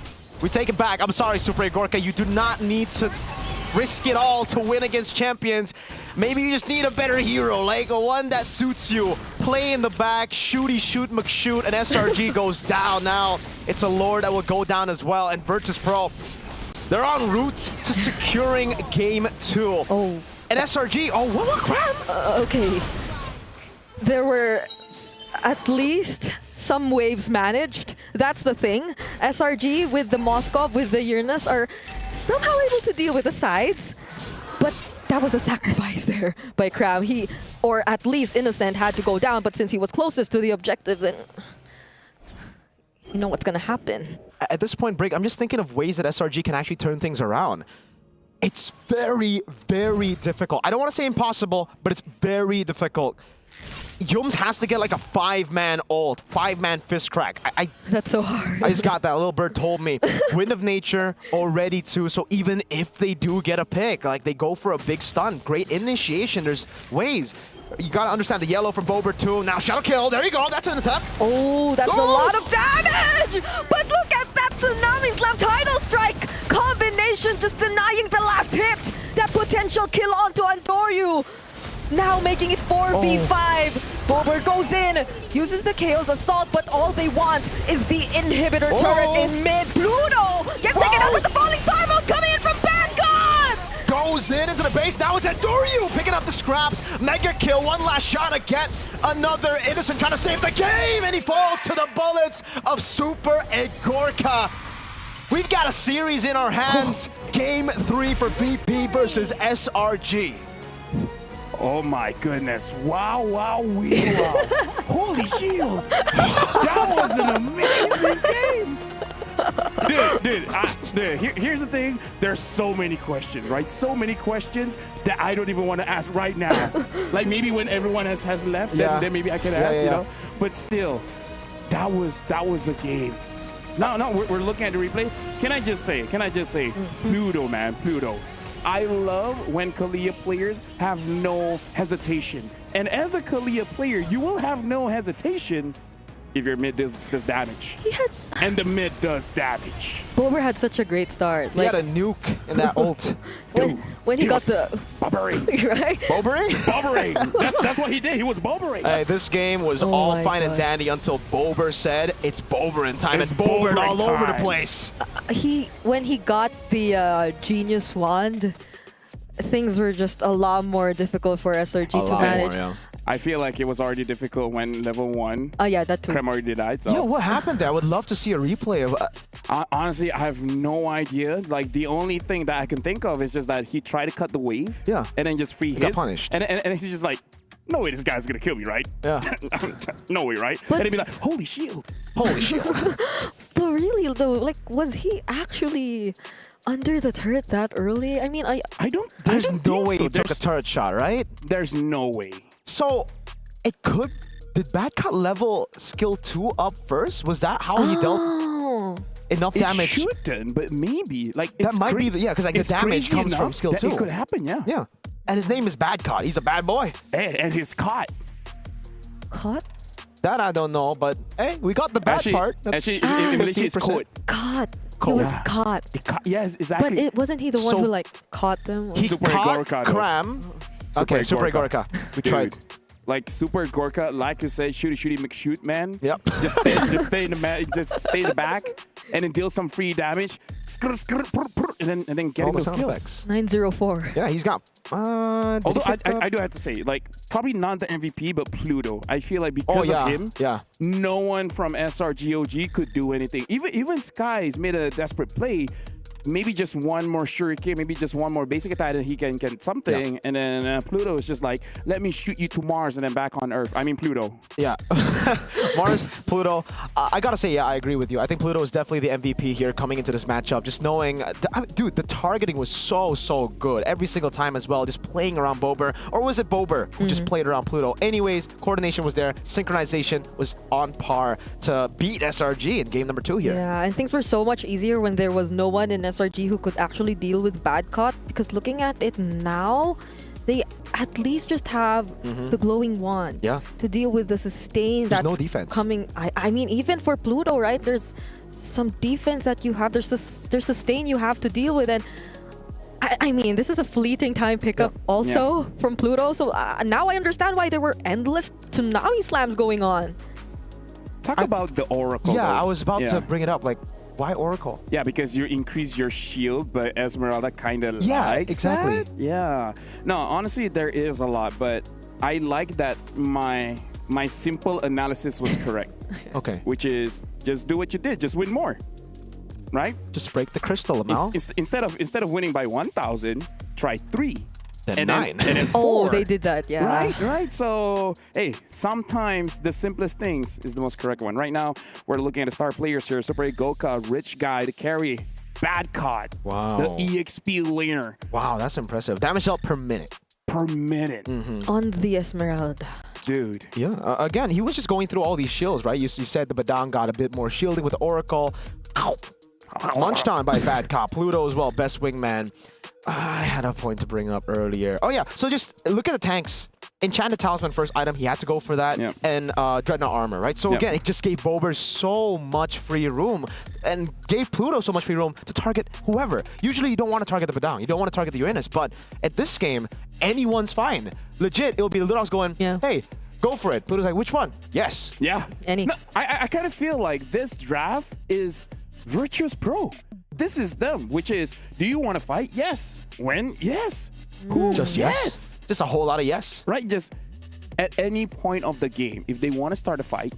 We take it back. I'm sorry, Super Gorka. You do not need to risk it all to win against champions. Maybe you just need a better hero, like a one that suits you. Play in the back, shooty shoot McShoot, and SRG goes down. Now it's a Lord that will go down as well, and Virtus.pro, they're en route to securing game 2. Oh. And SRG, oh, what crap? Okay. There were at least some waves managed. That's the thing. SRG with the Moskov, with the Uranus are somehow able to deal with the sides. But that was a sacrifice there by Cram. He, or at least Innocent, had to go down, but since he was closest to the objective, then you know what's gonna happen. At this point, Brig, I'm just thinking of ways that SRG can actually turn things around. It's very, very difficult. I don't want to say impossible, but it's very difficult. Yums has to get like a 5-man ult, 5-man fist crack. That's so hard. I just got that. Little bird told me. Wind of Nature already too. So even if they do get a pick, like they go for a big stun, great initiation. There's ways. You gotta understand the yellow from Boulevard too. Now Shadow Kill. There you go. That's an attempt. Oh, that's a lot of damage. But look at that Tsunami's left tidal strike combination, just denying the last hit. That potential kill onto Andoryu. Now making it 4v5. Boulevard goes in, uses the Chaos Assault, but all they want is the inhibitor turret in mid. Pluto gets taken out with the falling Simon coming in from Bad God! Goes in into the base. Now it's Andoryu picking up the scraps. Mega kill. One last shot again. Another Innocent trying to save the game, and he falls to the bullets of Super Gorka. We've got a series in our hands. Game 3 for VP versus SRG. Oh my goodness. Wow, wow, wow. Holy shield. That was an amazing game. Dude, here's the thing. There's so many questions, right? So many questions that I don't even want to ask right now. Like maybe when everyone has left, then maybe I can ask, you know? But still, that was a game. No, we're looking at the replay. Can I just say, Pluto, man, Pluto. I love when Kalia players have no hesitation. And as a Kalia player, you will have no hesitation if your mid does damage. And the mid does damage. Boulevard had such a great start. He had a nuke in that ult. When he got the... Bobbering. Right? Bobbering? Bobbering. That's what he did. He was bobbering. Hey, this game was all fine and dandy until Boulevard said it's Bobbering time. It's Boulevard all over the place. When he got the Genius Wand, things were just a lot more difficult for SRG to manage. I feel like it was already difficult when level 1. Oh yeah, that too. Krem already died. So. Yeah, what happened there? I would love to see a replay of. Honestly, I have no idea. Like the only thing that I can think of is just that he tried to cut the wave. Yeah. And then just free hits. Got punished. And he's just like, no way, this guy's gonna kill me, right? Yeah. No way, right? And he'd be like, holy shield. Holy shield. But really though, like, was he actually under the turret that early? I mean, I don't. There's no way he took a turret shot, right? There's no way. So, it could... Did Bad Cut level skill 2 up first? Was that how he dealt enough damage? It should done, but maybe. Like, that might be the... Yeah, because like, the damage comes from skill 2. It could happen, yeah. Yeah. And his name is Bad Cut. He's a bad boy. And he's caught. Caught? That I don't know, but hey, we got the bad part. That's in Malaysia, it's caught. Caught. He was caught. Yes, exactly. But wasn't he the one who like caught them? He caught Cram. Okay, Super Gorka. We tried. Like Super Gorka, like you said, shooty McShoot, man. Yep. Just stay in the back, and then deal some free damage. And then getting those kills. 904. Yeah, he's got. Although I do have to say, like probably not the MVP, but Pluto. I feel like because of him, no one from SRG.OG could do anything. Even Skies made a desperate play. Maybe just one more shuriken, maybe just one more basic attack and he can get something. Yeah. And then Pluto is just like, let me shoot you to Mars and then back on Earth. I mean, Pluto. Yeah. Mars, Pluto. I gotta say, yeah, I agree with you. I think Pluto is definitely the MVP here coming into this matchup. Just knowing, dude, the targeting was so good. Every single time as well, just playing around Bober. Or was it Bober who just played around Pluto? Anyways, coordination was there. Synchronization was on par to beat SRG in game number 2 here. Yeah, and things were so much easier when there was no one in SRG who could actually deal with Bad Caught, because looking at it now, they at least just have the glowing wand to deal with the sustain There's that's no defense. coming. I mean, even for Pluto, right? There's some defense that you have. There's sustain you have to deal with, and I mean, this is a fleeting time pickup also from Pluto. So now I understand why there were endless tsunami slams going on. Talk about the Oracle. Yeah, though. I was about to bring it up. Like, why Oracle? Yeah, because you increase your shield, but Esmeralda kind of likes exactly. that. Yeah. No, honestly, there is a lot, but I like that my simple analysis was correct. Okay. Which is just do what you did, just win more. Right? Just break the crystal amount. Instead of winning by 1,000, try 3. Then 9. And then 4. Oh, they did that, yeah. Right. So, hey, sometimes the simplest things is the most correct one. Right now, we're looking at the star players here. Super 8 Goka, Rich Guy to carry. Bad Cod. Wow. The EXP laner. Wow, that's impressive. Damage dealt per minute. Per minute. On the Esmeralda. Dude. Yeah. Again, he was just going through all these shields, right? You said the Badang got a bit more shielding with Oracle. Ow. Lunchtime by Bad Cop. Pluto as well, best wingman. I had a point to bring up earlier. Oh yeah, so just look at the tanks. Enchanted Talisman first item, he had to go for that. Yep. And Dreadnought Armor, right? So again, it just gave Bober so much free room and gave Pluto so much free room to target whoever. Usually you don't want to target the Badang, you don't want to target the Uranus, but at this game, anyone's fine. Legit, it'll be Ludox going, hey, go for it. Pluto's like, which one? Yes. Yeah. Any. No, I kind of feel like this draft is Virtus.pro. This is them, which is, do you want to fight? Yes. When? Yes. Who? Just yes. Just a whole lot of yes. Right? Just at any point of the game, if they want to start a fight,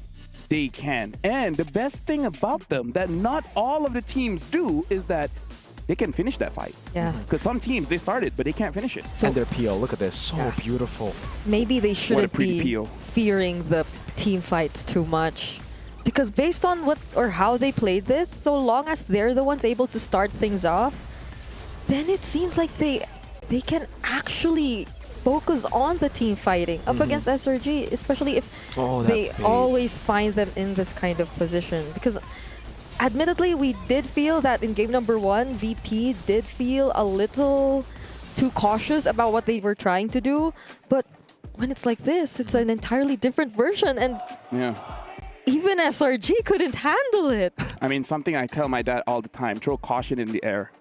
they can. And the best thing about them that not all of the teams do is that they can finish that fight. Yeah. Because some teams, they started, but they can't finish it. And their PO, look at this. So beautiful. Maybe they shouldn't be PO. fearing the team fights too much. Because based on what or how they played this, so long as they're the ones able to start things off, then it seems like they can actually focus on the team fighting up against SRG, especially if they always find them in this kind of position. Because admittedly, we did feel that in game number 1, VP did feel a little too cautious about what they were trying to do. But when it's like this, it's an entirely different version. And even SRG couldn't handle it. I mean, something I tell my dad all the time, throw caution in the air.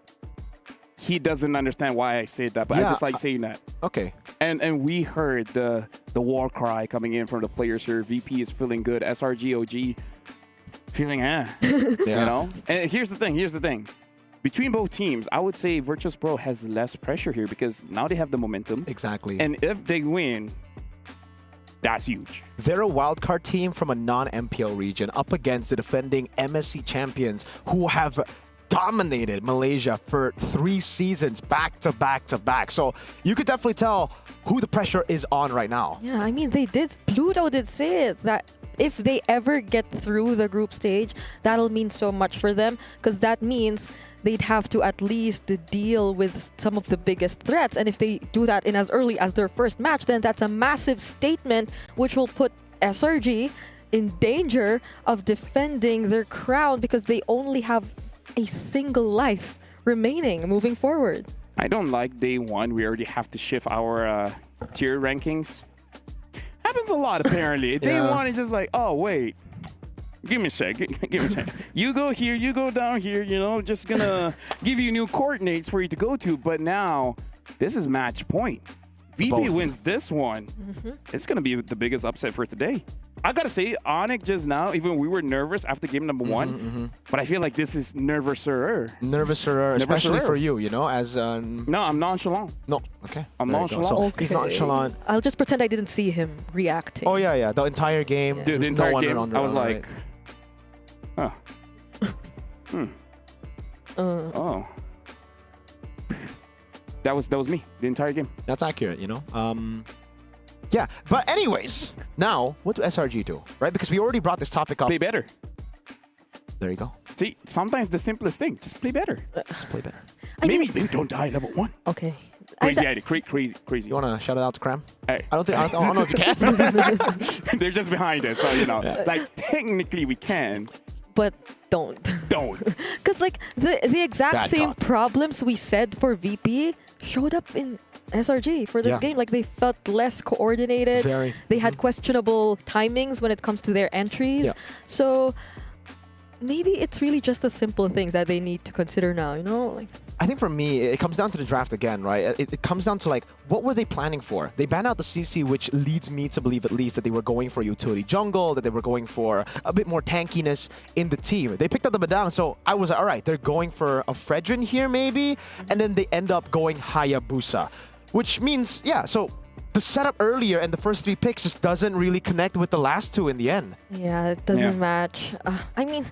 He doesn't understand why I say that, but I just like saying that. Okay. And we heard the war cry coming in from the players here. VP is feeling good. SRG.OG feeling you know? And here's the thing. Between both teams, I would say Virtus.pro has less pressure here because now they have the momentum. Exactly. And if they win, that's huge. They're a wildcard team from a non-MPL region up against the defending MSC champions who have dominated Malaysia for 3 seasons back to back to back. So you could definitely tell who the pressure is on right now. Yeah, I mean, Pluto did say it, that if they ever get through the group stage, that'll mean so much for them, because that means they'd have to at least deal with some of the biggest threats. And if they do that in as early as their first match, then that's a massive statement which will put SRG in danger of defending their crown because they only have a single life remaining moving forward. I don't like day 1. We already have to shift our tier rankings. Happens a lot, apparently. Day 1 is just like, oh, wait. Give me a sec. Give me a sec. You go here, you go down here, you know, just gonna give you new coordinates for you to go to. But now, this is match point. VP wins this one. It's gonna be the biggest upset for today. I gotta say, Onyx just now, even we were nervous after game number 1, but I feel like this is nervouser. Nervouser, especially for you, you know, as... No, I'm nonchalant. No, okay. I'm nonchalant. So he's nonchalant. I'll just pretend I didn't see him reacting. Oh, yeah. The entire game. Dude, the entire game, I was like... Huh. Oh. That was me, the entire game. That's accurate, you know? Yeah, but anyways, now, what do SRG do, right? Because we already brought this topic up. Play better. There you go. See, sometimes the simplest thing, just play better. Just play better. Maybe don't die level 1. Okay. Crazy idea, crazy. You want to shout it out to Cram? Hey. I don't know if you can. They're just behind us, so, you know. Like, technically we can. But don't. Because, like, the exact same problems we said for VP showed up in SRG for this game. Like, they felt less coordinated. Very. They had questionable timings when it comes to their entries. Yeah. So maybe it's really just the simple things that they need to consider now, you know? Like, I think for me, it comes down to the draft again, right? It comes down to, like, what were they planning for? They banned out the CC, which leads me to believe at least that they were going for utility jungle, that they were going for a bit more tankiness in the team. They picked up the Badang, so I was like, all right, they're going for a Fredrin here maybe, and then they end up going Hayabusa, which means, yeah, so the setup earlier and the first 3 picks just doesn't really connect with the last 2 in the end. yeah, it doesn't match. I mean,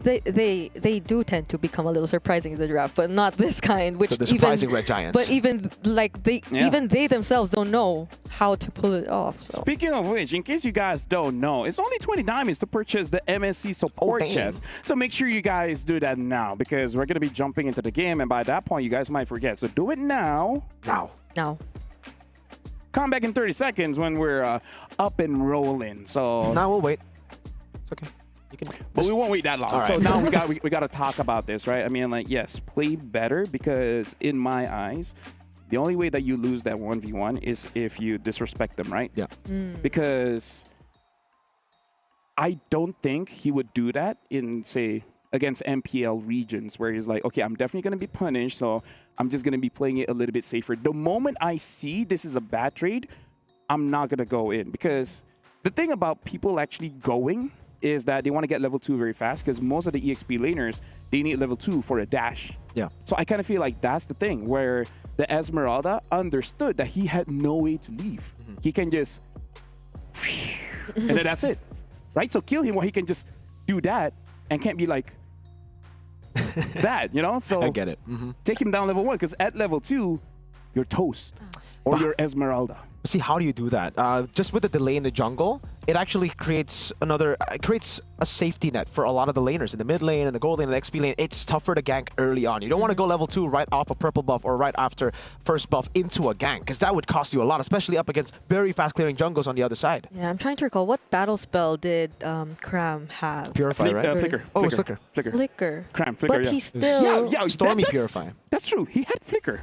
they do tend to become a little surprising in the draft, but not this kind. Which So the surprising Red Giants. But even like even they themselves don't know how to pull it off. So. Speaking of which, in case you guys don't know, it's only 20 diamonds to purchase the MSC support chest. So make sure you guys do that now, because we're gonna be jumping into the game, and by that point, you guys might forget. So do it now. Now. Come back in 30 seconds when we're up and rolling. So now we'll wait. It's okay. But we won't wait that long. All right. So now we got to talk about this, right? I mean, like, yes, play better, because in my eyes, the only way that you lose that 1v1 is if you disrespect them, right? Yeah. Because I don't think he would do that in, say, against MPL regions, where he's like, okay, I'm definitely going to be punished, so I'm just going to be playing it a little bit safer. The moment I see this is a bad trade, I'm not going to go in, because the thing about people actually going is that they want to get level 2 very fast, because most of the EXP laners, they need level 2 for a dash. Yeah. So I kind of feel like that's the thing, where the Esmeralda understood that he had no way to leave. He can just and then that's it, right? So kill him while he can just do that and can't be like that, you know? So I get it. Take him down level 1, because at level 2, you're toast. Or you're Esmeralda. See, how do you do that? Just with the delay in the jungle, it actually creates a safety net for a lot of the laners in the mid lane and the gold lane and the XP lane. It's tougher to gank early on. You don't want to go level 2 right off a purple buff or right after first buff into a gank, because that would cost you a lot, especially up against very fast clearing jungles on the other side. Yeah, I'm trying to recall, what battle spell did Cram have? Purify, right? Flicker. Oh, it's Flicker. Flicker. Cram, Flicker, But yeah. he still... Yeah, Stormy Purify. That's true. He had Flicker.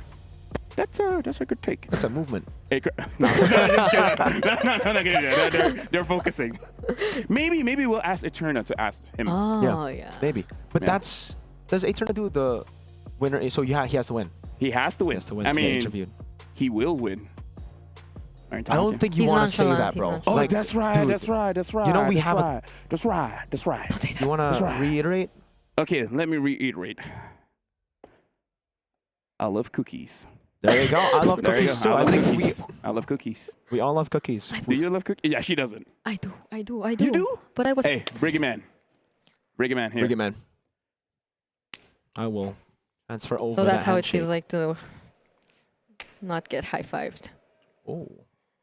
That's a good take. That's a movement. Hey, no, just kidding. They're focusing. Maybe we'll ask Eterna to ask him. Oh, yeah. Maybe. But does Eterna do the winner? So he has to win. He has to win. He has to win I to get mean, interviewed. He will win. I don't think you He's want to say nonchalant, that, bro. he's Oh, Like, that's right. dude, That's right. You know we that's have right. That's right. That's right. You want to reiterate? Okay, let me reiterate. I love cookies. There you go. I love There you cookies go. too. I think I love cookies. we all love cookies. Do you love cookies? Yeah, she doesn't. I do. You do? But I was... Hey, Briggy Man. Briggy Man here. Briggy Man. I will transfer over. So that's that how it handshake. feels like to not get high-fived. Oh.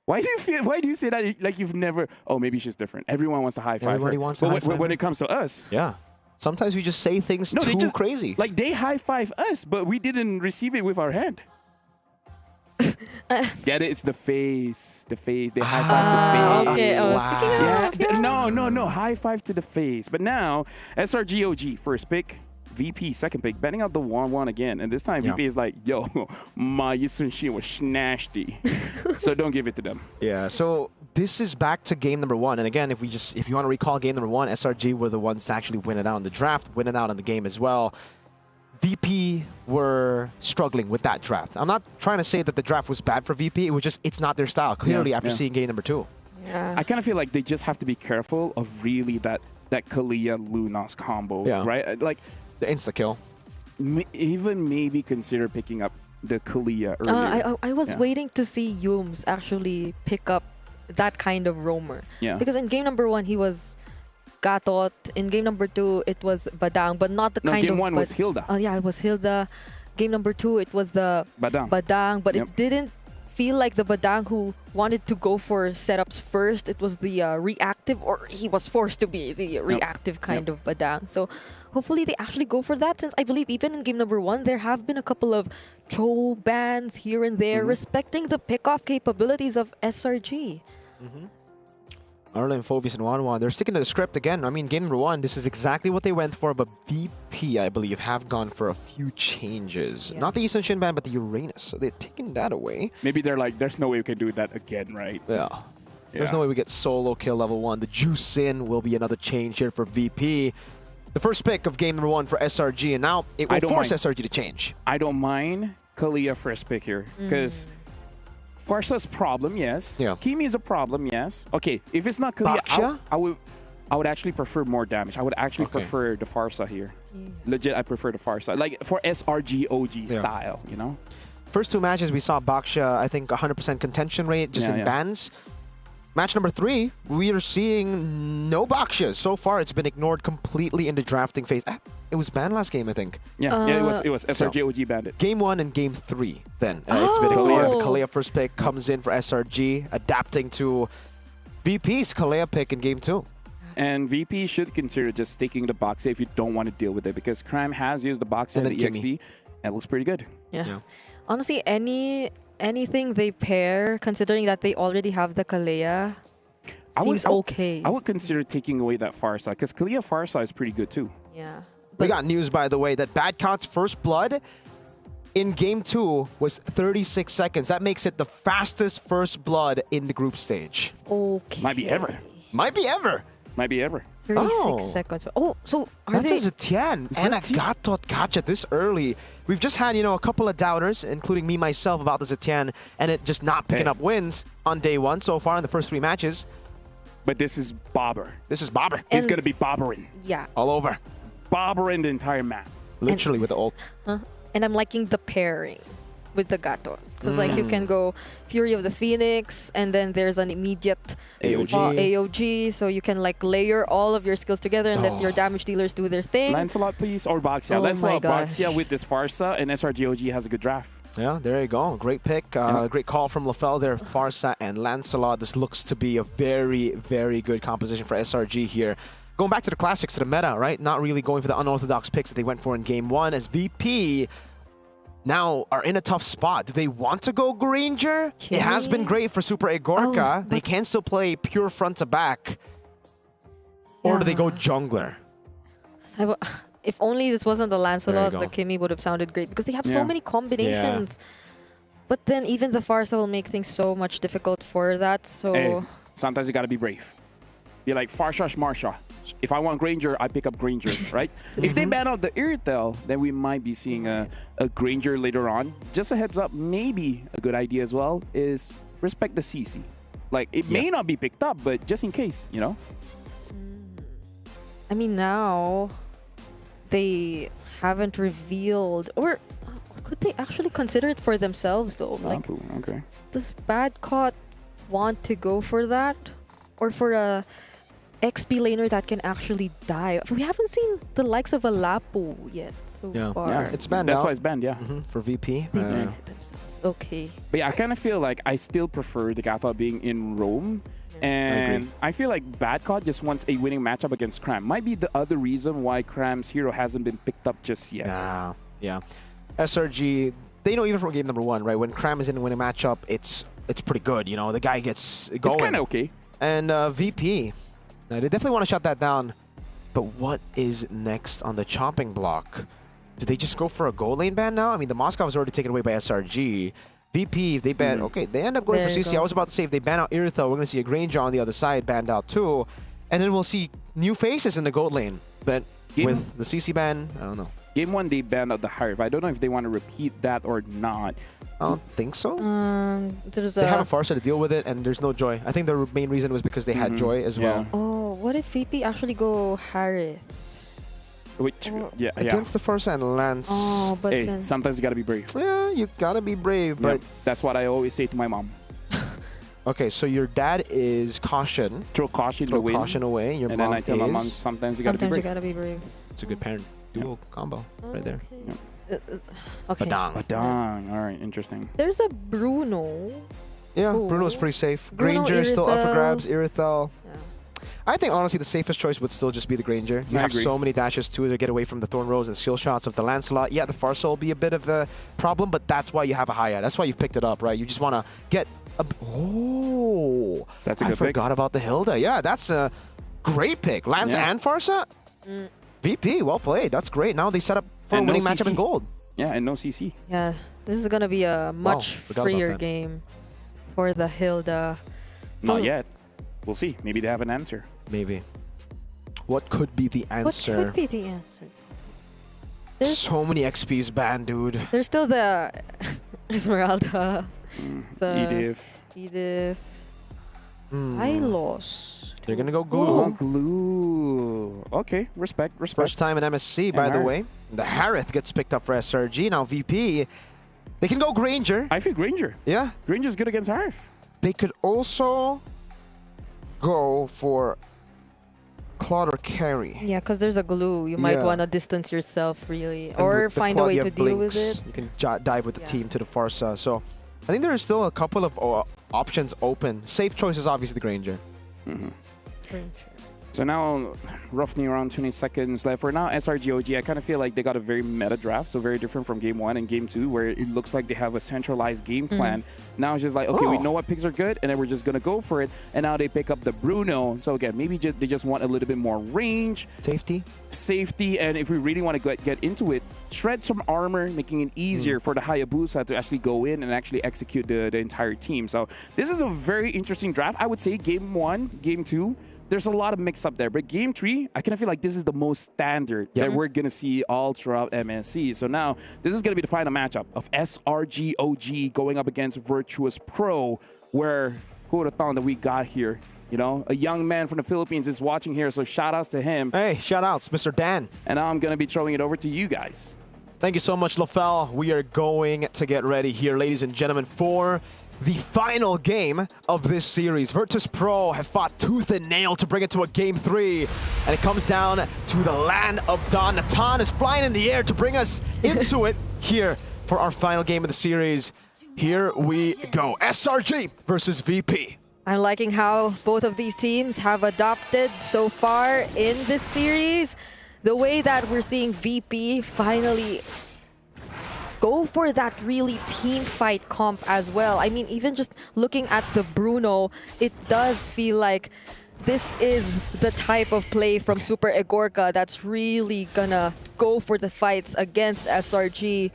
Why do you say that like you've never? Oh, maybe she's different. Everyone wants to high five. Everybody her. wants to But high-five when her. it comes to us, Yeah. Sometimes we just say things they too just crazy. Like they high five us, but we didn't receive it with our hand. Get it? It's the face. The face. They high five the face. Okay. Oh, speaking of... No. High five to the face. But now, SRG.OG, first pick. VP, second pick. Betting out the 1-1 again. And this time, VP is like, yo, my Yusun was snasty. So don't give it to them. Yeah, so this is back to game number 1. And again, if you want to recall game number 1, SRG were the ones to actually win it out in the draft, win it out in the game as well. VP were struggling with that draft. I'm not trying to say that the draft was bad for VP. It was just, it's not their style, clearly, after seeing game number 2. Yeah. I kind of feel like they just have to be careful of really that Kalia-Lunas combo, right? Like the insta-kill. Even maybe consider picking up the Kalia earlier. I was waiting to see Yums actually pick up that kind of roamer. Yeah. Because in game number 1, he was Gatot. In game number 2, it was Badang, but not the kind of... game 1 was Hilda. Oh, yeah, it was Hilda. Game number 2, it was the Badang. But it didn't feel like the Badang who wanted to go for setups first. It was the reactive, or he was forced to be the reactive kind of Badang. So hopefully they actually go for that, since I believe even in game number 1, there have been a couple of Cho bans here and there, respecting the pick-off capabilities of SRG. Arlen, Phovis, and Wanwan, they're sticking to the script again. I mean, game number 1, this is exactly what they went for, but VP, I believe, have gone for a few changes. Not the Eastern Shin ban, but the Uranus. So they're taking that away. Maybe they're like, there's no way we can do that again, right? Yeah. There's no way we get solo kill level 1. The Juice In will be another change here for VP. The first pick of game number 1 for SRG, and now it will force SRG to change. I don't mind Kalia first pick here, because Farsa's problem, yes. Yeah. Kimi is a problem, yes. Okay, if it's not Kalia, I would actually prefer more damage. I would actually prefer the Farsa here. Legit, I prefer the Farsa. Like for SRG.OG style, you know? First 2 matches, we saw Baksha, I think 100% contention rate just in bans. Match number 3, we are seeing no Bakshas. So far, it's been ignored completely in the drafting phase. It was banned last game, I think. Yeah, it was SRG.OG banned it. Game 1 and game 3, then. It's been ignored. Kalea first pick comes in for SRG, adapting to VP's Kalea pick in game 2. And VP should consider just taking the box if you don't want to deal with it, because Cram has used the box and the EXP, and it looks pretty good. Yeah. Honestly, anything they pair, considering that they already have the Kalea, seems okay. I would consider taking away that Farsa, because Kalea Farsa is pretty good too. Yeah. We got news, by the way, that Badcot's first blood in game 2 was 36 seconds. That makes it the fastest first blood in the group stage. Okay. Might be ever. Might be ever. Might be ever. 36 seconds. Oh, so are That's they... a Zetian and a Gatot Gacha this early. We've just had, a couple of doubters, including me myself, about the Zetian, and it just not picking up wins on day 1 so far in the first 3 matches. But this is Bobber. This is Bobber. He's going to be bobbering. Yeah. All over. Bobbering the entire map. Literally with the ult. And I'm liking the pairing with the Gato. Because like you can go Fury of the Phoenix, and then there's an immediate AOG, so you can like layer all of your skills together and let your damage dealers do their thing. Lancelot, please, or Baxia. Oh Lancelot, Baxia with this Farsa, and SRG.OG has a good draft. Yeah, there you go. Great pick. Great call from LaFell there. Farsa and Lancelot. This looks to be a very, very good composition for SRG here. Going back to the classics, to the meta, right? Not really going for the unorthodox picks that they went for in game 1, as VP now are in a tough spot. Do they want to go Granger? It has been great for Super Egorka. They can still play pure front to back. Or do they go jungler? If only this wasn't the Lancelot, the Kimi would have sounded great, because they have so many combinations. But then even the Farsa will make things so much difficult for that. So hey, sometimes you gotta be brave. Be like Farsha, Marsha. If I want Granger, I pick up Granger, right? If they ban out the Irithel, then we might be seeing a Granger later on. Just a heads up, maybe a good idea as well is respect the CC. Like, it may not be picked up, but just in case, you know? I mean, now they haven't revealed, or could they actually consider it for themselves though? Like, okay. Does Badcot want to go for that? Or for a XP laner that can actually die? We haven't seen the likes of a Lapo yet so far. Yeah, it's banned. That's why it's banned, for VP. They banned it themselves. Okay. But yeah, I kind of feel like I still prefer the Gato being in Rome. And I feel like Badcot just wants a winning matchup against Cram. Might be the other reason why Cram's hero hasn't been picked up just yet. Yeah. SRG, they know even from game number 1, right? When Cram is in a winning matchup, it's pretty good. You know, the guy gets going. It's kind of okay. And VP, they definitely want to shut that down. But what is next on the chopping block? Do they just go for a gold lane ban now? I mean, the Moscow was already taken away by SRG. VP, if they ban, they end up going for CC. I was about to say, if they ban out Irithel, we're going to see a Granger on the other side banned out too. And then we'll see new faces in the gold lane. But with the CC ban, I don't know. Game 1, they banned out the Hive. I don't know if they want to repeat that or not. I don't think so. They have a Farsa to deal with it, and there's no Joy. I think the main reason was because they had Joy as well. Oh, what if VP actually go Harith? Which, Against the Farsa and Lance. Oh, but hey, sometimes you gotta be brave. Yeah, you gotta be brave, but... That's what I always say to my mom. Okay, so your dad is caution. Throw caution away. Your and mom then I tell my mom, sometimes you gotta be brave. It's a good parent duo combo right there. Okay. Badang. All right, interesting. There's a Bruno. Yeah, Bruno's pretty safe. Granger is still up for grabs. Irithel. I think, honestly, the safest choice would still just be the Granger. You have so many dashes, too, to get away from the Thorn Rose and skill shots of the Lancelot. Yeah, the Farsa will be a bit of a problem, but that's why you have a Haya. That's why you've picked it up, right? You just want to get Oh, that's a good I forgot about the Hilda. Yeah, that's a great pick. Lance and Farsa? VP, well played. That's great. Now they set up for a winning matchup in gold. Yeah, and no CC. Yeah, this is going to be a much freer game for the Hilda. So Not yet. We'll see. Maybe they have an answer. Maybe. What could be the answer? What could be the answer? So many XPs banned, dude. There's still the Esmeralda. The Edith. Hylos. They're gonna go glue. Oh, glue. Okay, respect. First time in MSC, by the way. The Harith gets picked up for SRG. Now VP, they can go Granger. I feel Granger. Yeah. Granger's good against Harith. They could also go for Claude or Carry. Yeah, because there's a glue. You might want to distance yourself, really. And or with the find Claude, a way you to have deal blinks. with it. You can dive with the team to the Farsa. So I think there is still a couple of options open. Safe choice is obviously the Granger. So now, roughly around 20 seconds left. For now, SRG.OG, I kind of feel like they got a very meta draft, so very different from Game 1 and Game 2, where it looks like they have a centralized game plan. Now it's just like, okay, we know what picks are good, and then we're just going to go for it. And now they pick up the Bruno. So again, maybe they just want a little bit more range. Safety, and if we really want to get into it, shred some armor, making it easier for the Hayabusa to actually go in and actually execute the entire team. So this is a very interesting draft. I would say Game 1, Game 2, there's a lot of mix-up there. But Game 3, I kind of feel like this is the most standard that we're going to see all throughout MSC. So now, this is going to be the final matchup of SRG.OG going up against Virtus.pro, where, who would have thought that we got here? You know, a young man from the Philippines is watching here, so shout-outs to him. Hey, shout-outs, Mr. Dan. And now I'm going to be throwing it over to you guys. Thank you so much, LaFell. We are going to get ready here, ladies and gentlemen, for the final game of this series. Virtus.pro have fought tooth and nail to bring it to a Game 3. And it comes down to the land of Dawn. Natan is flying in the air to bring us into it here for our final game of the series. Here we go. SRG versus VP. I'm liking how both of these teams have adopted so far in this series. The way that we're seeing VP finally go for that really team fight comp as well. I mean, even just looking at the Bruno, it does feel like this is the type of play from Super Egorka that's really gonna go for the fights against SRG.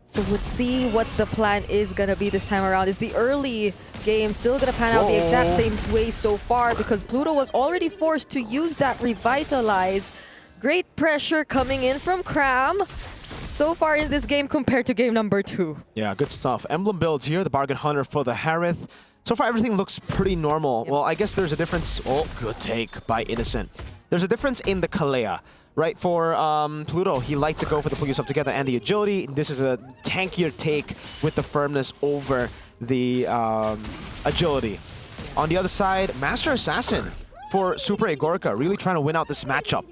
So let's see what the plan is gonna be this time around. Is the early game still gonna pan out the exact same way so far? Because Pluto was already forced to use that Revitalize. Great pressure coming in from Cram so far in this game compared to game number 2. Yeah, good stuff. Emblem builds here, the Bargain Hunter for the Harith. So far, everything looks pretty normal. Well, I guess there's a difference. Oh, good take by Innocent. There's a difference in the Kalea, right? For Pluto, he liked to go for the pull yourself together and the agility. This is a tankier take with the firmness over the agility. On the other side, Master Assassin for Super Egorka, really trying to win out this matchup.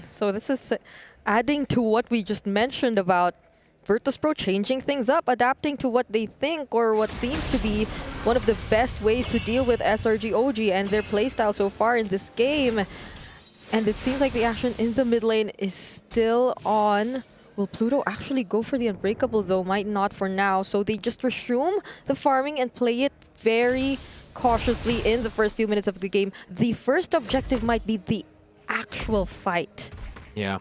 So this is adding to what we just mentioned about Virtus.pro changing things up, adapting to what they think or what seems to be one of the best ways to deal with SRG.OG and their playstyle so far in this game. And it seems like the action in the mid lane is still on. Will Pluto actually go for the Unbreakable though? Might not for now. So they just resume the farming and play it very cautiously in the first few minutes of the game. The first objective might be the actual fight. Yeah.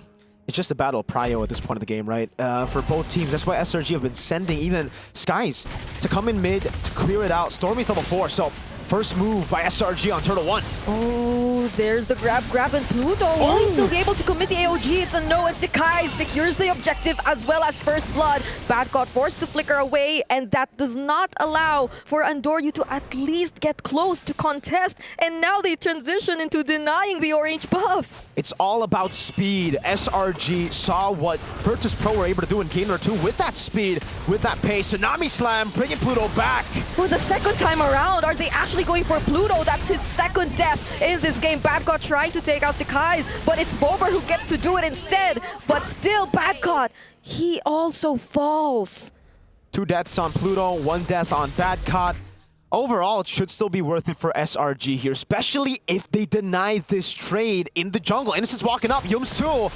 It's just a battle of prio at this point of the game, right? For both teams. That's why SRG have been sending even Skies to come in mid to clear it out. Stormy's level 4, so first move by SRG on Turtle 1. Oh, there's the grab and Pluto. Will he still be able to commit the AOG? It's a no, and Sakai secures the objective as well as first blood. Bad got forced to flicker away, and that does not allow for Andoryu to at least get close to contest. And now they transition into denying the orange buff. It's all about speed. SRG saw what Virtus.pro were able to do in game number 2 with that speed, with that pace. Tsunami Slam, bringing Pluto back. For the second time around, are they actually going for Pluto? That's his second death in this game. Badcott trying to take out Sakai's, but it's Bober who gets to do it instead. But still, Badcott, he also falls. 2 deaths on Pluto, 1 death on Badcott. Overall, it should still be worth it for SRG here, especially if they deny this trade in the jungle. Innocent's walking up, Yums too.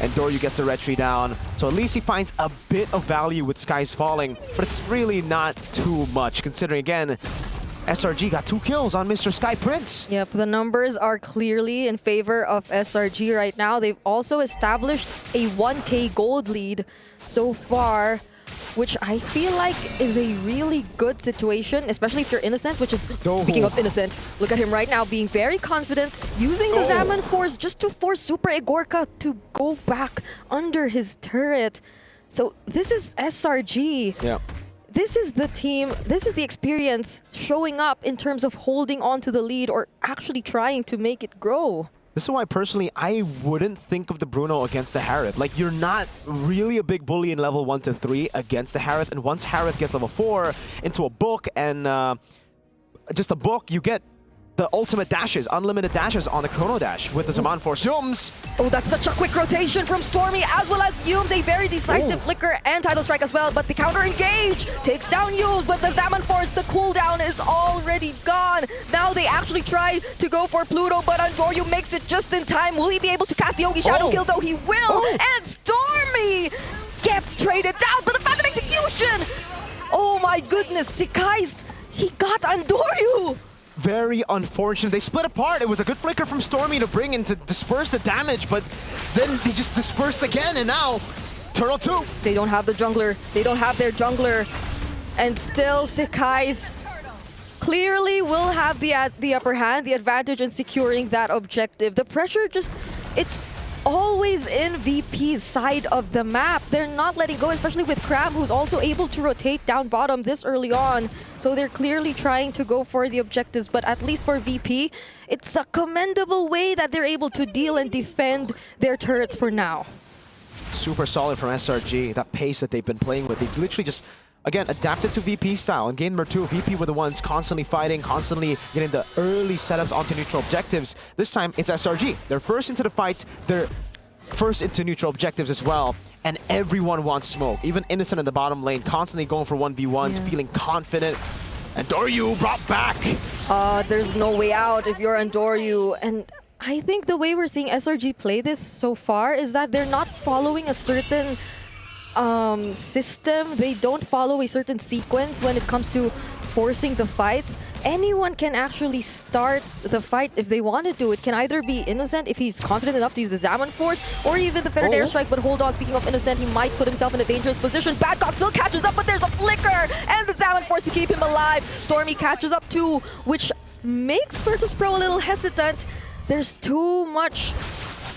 And Doryu gets the retry down. So at least he finds a bit of value with Skies falling, but it's really not too much, considering, again, SRG got 2 kills on Mr. Sky Prince. Yep, the numbers are clearly in favor of SRG right now. They've also established a 1K gold lead so far, which I feel like is a really good situation, especially if you're Innocent, which is, speaking of Innocent, look at him right now being very confident, using the Zaman Force just to force Super Egorka to go back under his turret. So this is SRG. Yeah. This is the team, this is the experience showing up in terms of holding on to the lead or actually trying to make it grow. This is why, personally, I wouldn't think of the Bruno against the Harith. Like, you're not really a big bully in level 1 to 3 against the Harith. And once Harith gets level 4 into a book and just a book, you get the ultimate dashes, unlimited dashes on the Chrono Dash with the Zaman Force. Yums! Oh, that's such a quick rotation from Stormy as well as Yums. A very decisive flicker and Tidal Strike as well, but the counter engage takes down Yums, but the Zaman Force, the cooldown is already gone. Now they actually try to go for Pluto, but Andoryu makes it just in time. Will he be able to cast the Yogi Shadow Kill though? He will! And Stormy gets traded down, but the fast execution! Oh my goodness, Sikai's, he got Andoryu! Very unfortunate. They split apart. It was a good flicker from Stormy to bring in to disperse the damage, but then they just dispersed again, and now Turtle 2. They don't have the jungler. They don't have their jungler. And still, Sikai's clearly will have the upper hand, the advantage in securing that objective. The pressure just, it's always in VP's side of the map. They're not letting go, especially with Cram, who's also able to rotate down bottom this early on. So they're clearly trying to go for the objectives, but at least for VP, it's a commendable way that they're able to deal and defend their turrets for now. Super solid from SRG, that pace that they've been playing with. They've literally just, again, adapted to VP style. In game number 2, VP were the ones constantly fighting, constantly getting the early setups onto neutral objectives. This time, it's SRG. They're first into the fights, they're first into neutral objectives as well, and everyone wants smoke. Even Innocent in the bottom lane, constantly going for 1v1s, feeling confident. And Doryu brought back. There's no way out if you're Andoryu. And I think the way we're seeing SRG play this so far is that they're not following a certain system. They don't follow a certain sequence when it comes to forcing the fights. Anyone can actually start the fight if they want to do it. Can either be Innocent if he's confident enough to use the Zaman Force, or even the Fettered Airstrike. But hold on, speaking of Innocent, he might put himself in a dangerous position. Badcock still catches up, but there's a flicker and the Zaman Force to keep him alive. Stormy catches up too, which makes Virtus.pro a little hesitant. There's too much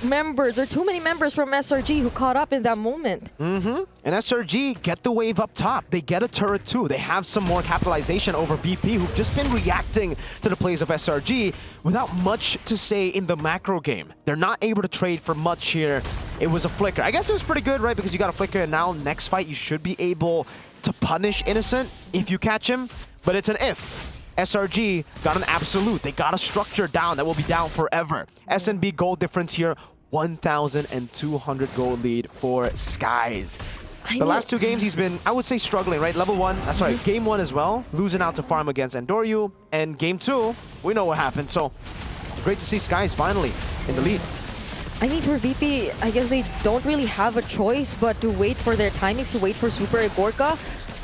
members, or too many members from SRG who caught up in that moment. And SRG get the wave up top. They get a turret too. They have some more capitalization over VP, who've just been reacting to the plays of SRG without much to say in the macro game. They're not able to trade for much here. It was a flicker. I guess it was pretty good, right? Because you got a flicker, and now next fight you should be able to punish Innocent if you catch him. But it's an if. SRG got an absolute. They got a structure down that will be down forever. SNB gold difference here, 1,200 gold lead for Skies. The last 2 games he's been, I would say, struggling, right? Level 1, game 1 as well, losing out to Farm against Andoryu. And game 2, we know what happened. So great to see Skies finally in the lead. I mean, for VP, I guess they don't really have a choice but to wait for their timings, to wait for Super Egorka.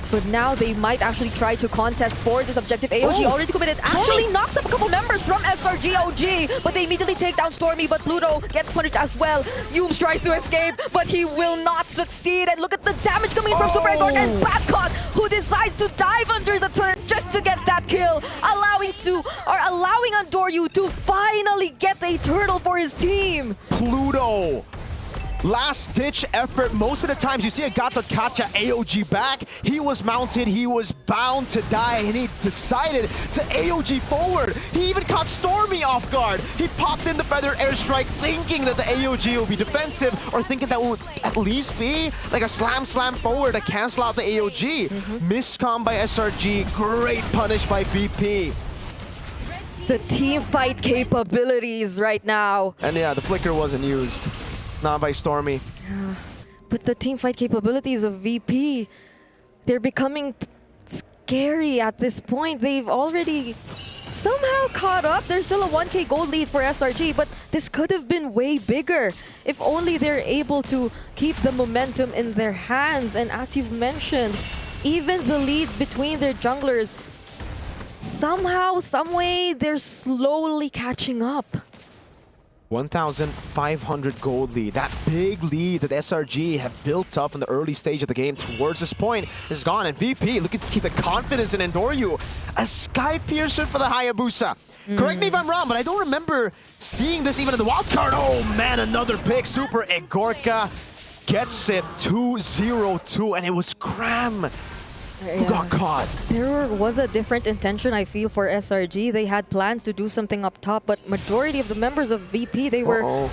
But now they might actually try to contest for this objective. AOG already committed. Actually knocks up a couple members from SRG.OG, but they immediately take down Stormy, but Pluto gets punished as well. Yums tries to escape, but he will not succeed. And look at the damage coming in from Super Egorka and Badcock, who decides to dive under the turret just to get that kill, allowing Andoryu to finally get a turtle for his team. Pluto! Last-ditch effort. Most of the times you see a Gato Kacha AOG back. He was mounted. He was bound to die, and he decided to AOG forward. He even caught Stormy off guard. He popped in the Feather Airstrike thinking that the AOG will be defensive, or thinking that would at least be like a slam forward to cancel out the AOG. Miscom by SRG. Great punish by VP. The team fight capabilities right now. And yeah, the flicker wasn't used. Not by Stormy. But the team fight capabilities of VP, they're becoming scary at this point. They've already somehow caught up. There's still a 1K gold lead for SRG, but this could have been way bigger if only they're able to keep the momentum in their hands. And as you've mentioned, even the leads between their junglers, somehow, someway, they're slowly catching up. 1,500 gold lead. That big lead that SRG have built up in the early stage of the game towards this point is gone. And VP, look at see the confidence in Endoryu. A Sky Piercer for the Hayabusa. Correct me if I'm wrong, but I don't remember seeing this even in the wildcard. Oh man, another pick. Super Egorka gets it 2-0-2, and it was Cram who got caught. There was a different intention, I feel, for SRG. They had plans to do something up top, but majority of the members of VP, they weren't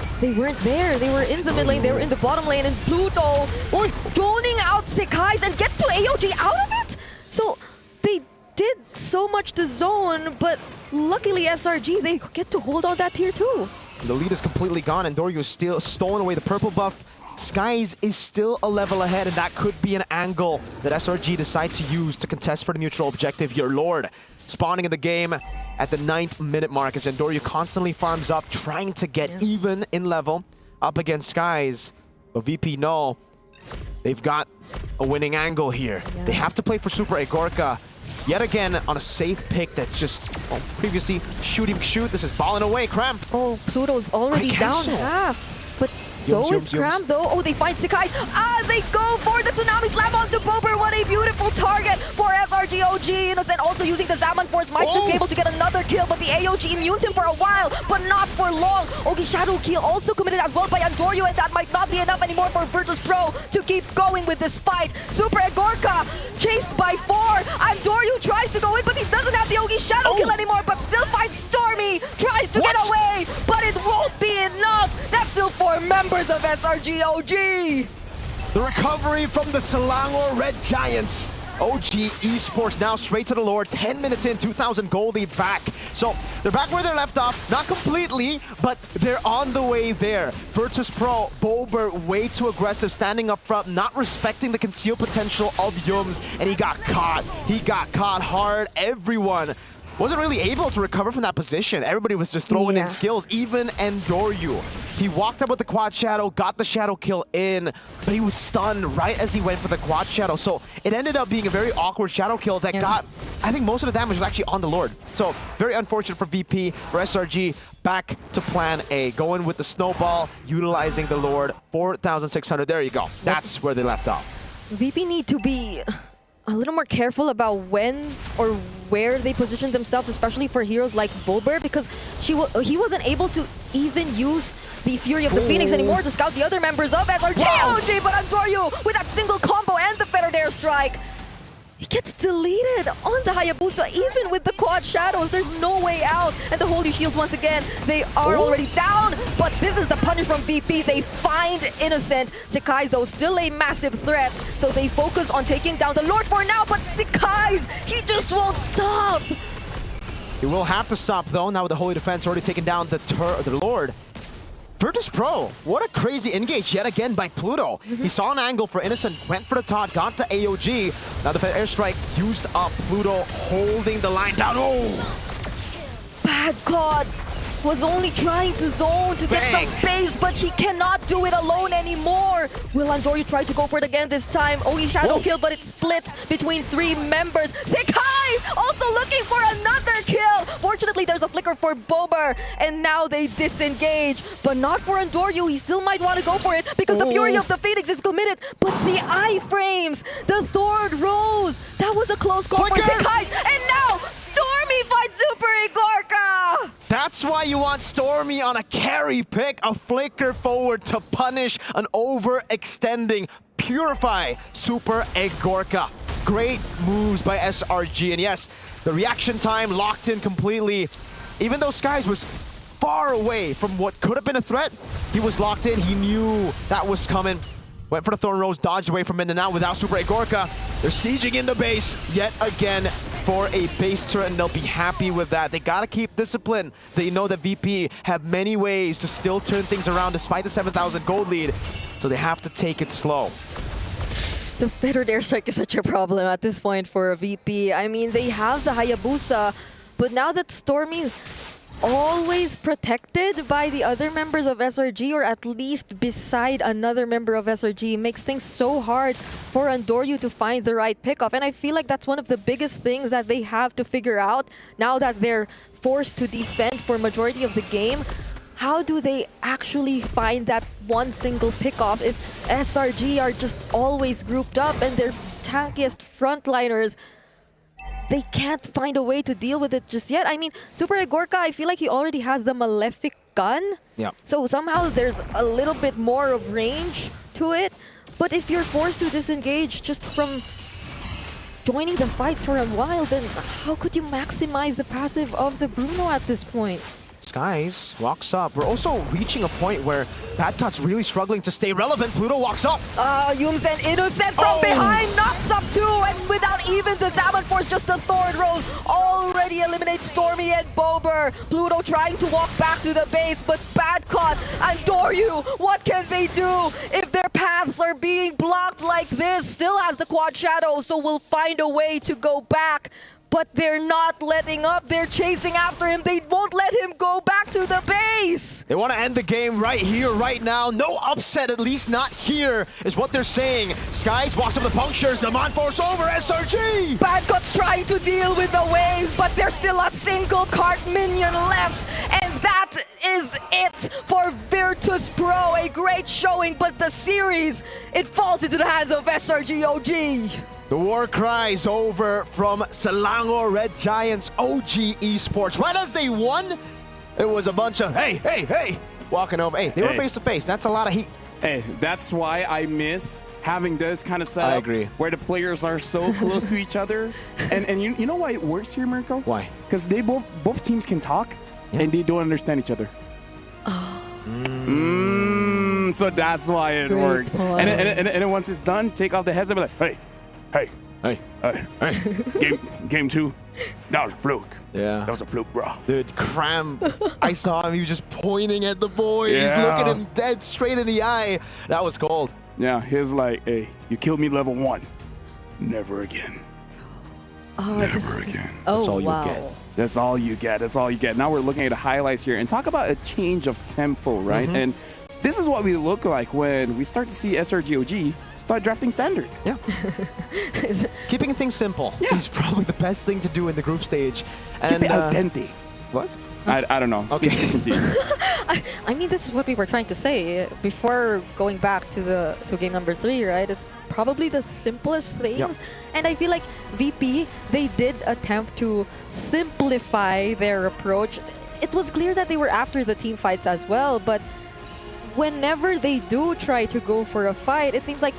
there. They were in the mid lane, they were in the bottom lane, and Pluto droning out Sekai's and gets to AOG out of it. So they did so much to zone, but luckily SRG, they get to hold on that tier 2. The lead is completely gone, and Doryu is still stolen away the purple buff. Skies is still a level ahead, and that could be an angle that SRG decide to use to contest for the neutral objective here. Lord spawning in the game at the 9th minute mark as Endoryu constantly farms up, trying to get even in level up against Skies. But VP know they've got a winning angle here. They have to play for Super Egorka yet again on a safe pick that's just previously shoot. This is balling away. Cramp. Oh, Pluto's already down half. But so is Cram though. Oh, they find Sekai. They go for the Tsunami Slam onto Bober. What a beautiful target for SRG.OG. Innocent also using the Zaman Force might just be able to get another kill, but the AOG immunes him for a while, but not for long. Ogi Shadow kill also committed as well by Endoryu, and that might not be enough anymore for Virtus.pro to keep going with this fight. Super Egorka chased by 4. Endoryu tries to go in, but he doesn't have the Ogi Shadow kill anymore, but still finds Stormy. Tries to get away, but it won't be enough. That's still 4 members of SRG.OG. The recovery from the Selangor Red Giants. OG Esports now straight to the Lord. 10 minutes in, 2,000 gold lead back. So they're back where they're left off. Not completely, but they're on the way there. Virtus.pro, Bober way too aggressive, standing up front, not respecting the concealed potential of Yums, and he got caught. He got caught hard. Everyone wasn't really able to recover from that position. Everybody was just throwing in skills, even Endoryu. He walked up with the quad shadow, got the shadow kill in, but he was stunned right as he went for the quad shadow. So it ended up being a very awkward shadow kill that got, I think most of the damage was actually on the Lord. So very unfortunate for VP, for SRG, back to plan A. Going with the snowball, utilizing the Lord, 4,600, there you go. That's where they left off. VP need to be a little more careful about when or where they position themselves, especially for heroes like Bober, because he wasn't able to even use the Fury of the Phoenix anymore to scout the other members of SRG.OG, but Endoryu with that single combo and the Fettered Airstrike, he gets deleted on the Hayabusa, even with the quad shadows. There's no way out. And the Holy Shields, once again, they are already down. But this is the punish from VP. They find Innocent. Sekai's, though, still a massive threat. So they focus on taking down the Lord for now. But Sekai's, he just won't stop. He will have to stop, though, now with the Holy Defense already taken down the Lord. Virtus.pro, what a crazy engage yet again by Pluto. He saw an angle for Innocent, went for the taunt, got the AOG. Now the airstrike used up. Pluto holding the line down. Bad God was only trying to zone to get some space, but he cannot do it alone anymore. Will Endoryu try to go for it again this time? Ogi Shadow kill, but it splits between 3 members. Sekai also looking for another kill. Fortunately, there's a flicker for Bober, and now they disengage. But not for Endoryu. He still might want to go for it because the Fury of the Phoenix is committed. But the iframes, the Thord Rose, that was a close call for Sekai. And now Stormy fights Super Egorka. That's why you want Stormy on a carry pick, a flicker forward to punish an overextending Purify Super Egorka. Great moves by SRG, and yes, the reaction time locked in completely. Even though Skies was far away from what could have been a threat, he was locked in, he knew that was coming. Went for the Thorn Rose, dodged away from it, and now without Super Egorka, they're sieging in the base yet again for a base turret, and they'll be happy with that. They gotta keep discipline. They know that VP have many ways to still turn things around despite the 7,000 gold lead, so they have to take it slow. The feathered airstrike is such a problem at this point for VP. I mean, they have the Hayabusa, but now that Stormy's always protected by the other members of SRG, or at least beside another member of SRG, makes things so hard for Andoryu to find the right pickoff. And I feel like that's one of the biggest things that they have to figure out now that they're forced to defend for majority of the game. How do they actually find that one single pickoff if SRG are just always grouped up and their tankiest frontliners, they can't find a way to deal with it just yet? I mean, Super Egorka, I feel like he already has the Malefic gun. Yeah. So somehow there's a little bit more of range to it. But if you're forced to disengage just from joining the fights for a while, then how could you maximize the passive of the Bruno at this point? Skies walks up. We're also reaching a point where Badcot's really struggling to stay relevant. Pluto walks up. Yumsen innocent from behind, knocks up two, and without even the Zaman Force, just the Thorn Rose already eliminates Stormy and Bober. Pluto trying to walk back to the base, but Badcot and Doryu, what can they do if their paths are being blocked like this? Still has the Quad Shadow, so we'll find a way to go back. But they're not letting up. They're chasing after him. They won't let him go back to the base. They want to end the game right here, right now. No upset, at least not here, is what they're saying. Skies walks up the puncture. Zaman Force over SRG. Badcot's trying to deal with the waves, but there's still a single cart minion left. And that is it for Virtus.pro. A great showing, but the series, it falls into the hands of SRG.OG. The war cries over from Selangor Red Giants OG Esports. Right as they won, it was a bunch of, hey, walking over. Hey, they were face to face. That's a lot of heat. Hey, that's why I miss having this kind of setup. I agree. Where the players are so close to each other. And you know why it works here, Mirko? Why? Because they both teams can talk and they don't understand each other. So that's why it works. And then once it's done, take off the headset and be like, hey. Game two. That was a fluke. Yeah. That was a fluke, bro. Dude, Cram, I saw him. He was just pointing at the boys, looking him dead straight in the eye. That was cold. Yeah, he's like, hey, you killed me level 1. Never again. Never again. That's all you get. That's all you get. That's all you get. Now we're looking at the highlights here and talk about a change of tempo, right? And this is what we look like when we start to see SRG.OG start drafting standard. Yeah. Keeping things simple is probably the best thing to do in the group stage. And keep it al dente. What? I don't know. Okay. Please continue. I mean, this is what we were trying to say before going back to game number 3, right? It's probably the simplest things. Yep. And I feel like VP, they did attempt to simplify their approach. It was clear that they were after the team fights as well, but whenever they do try to go for a fight, it seems like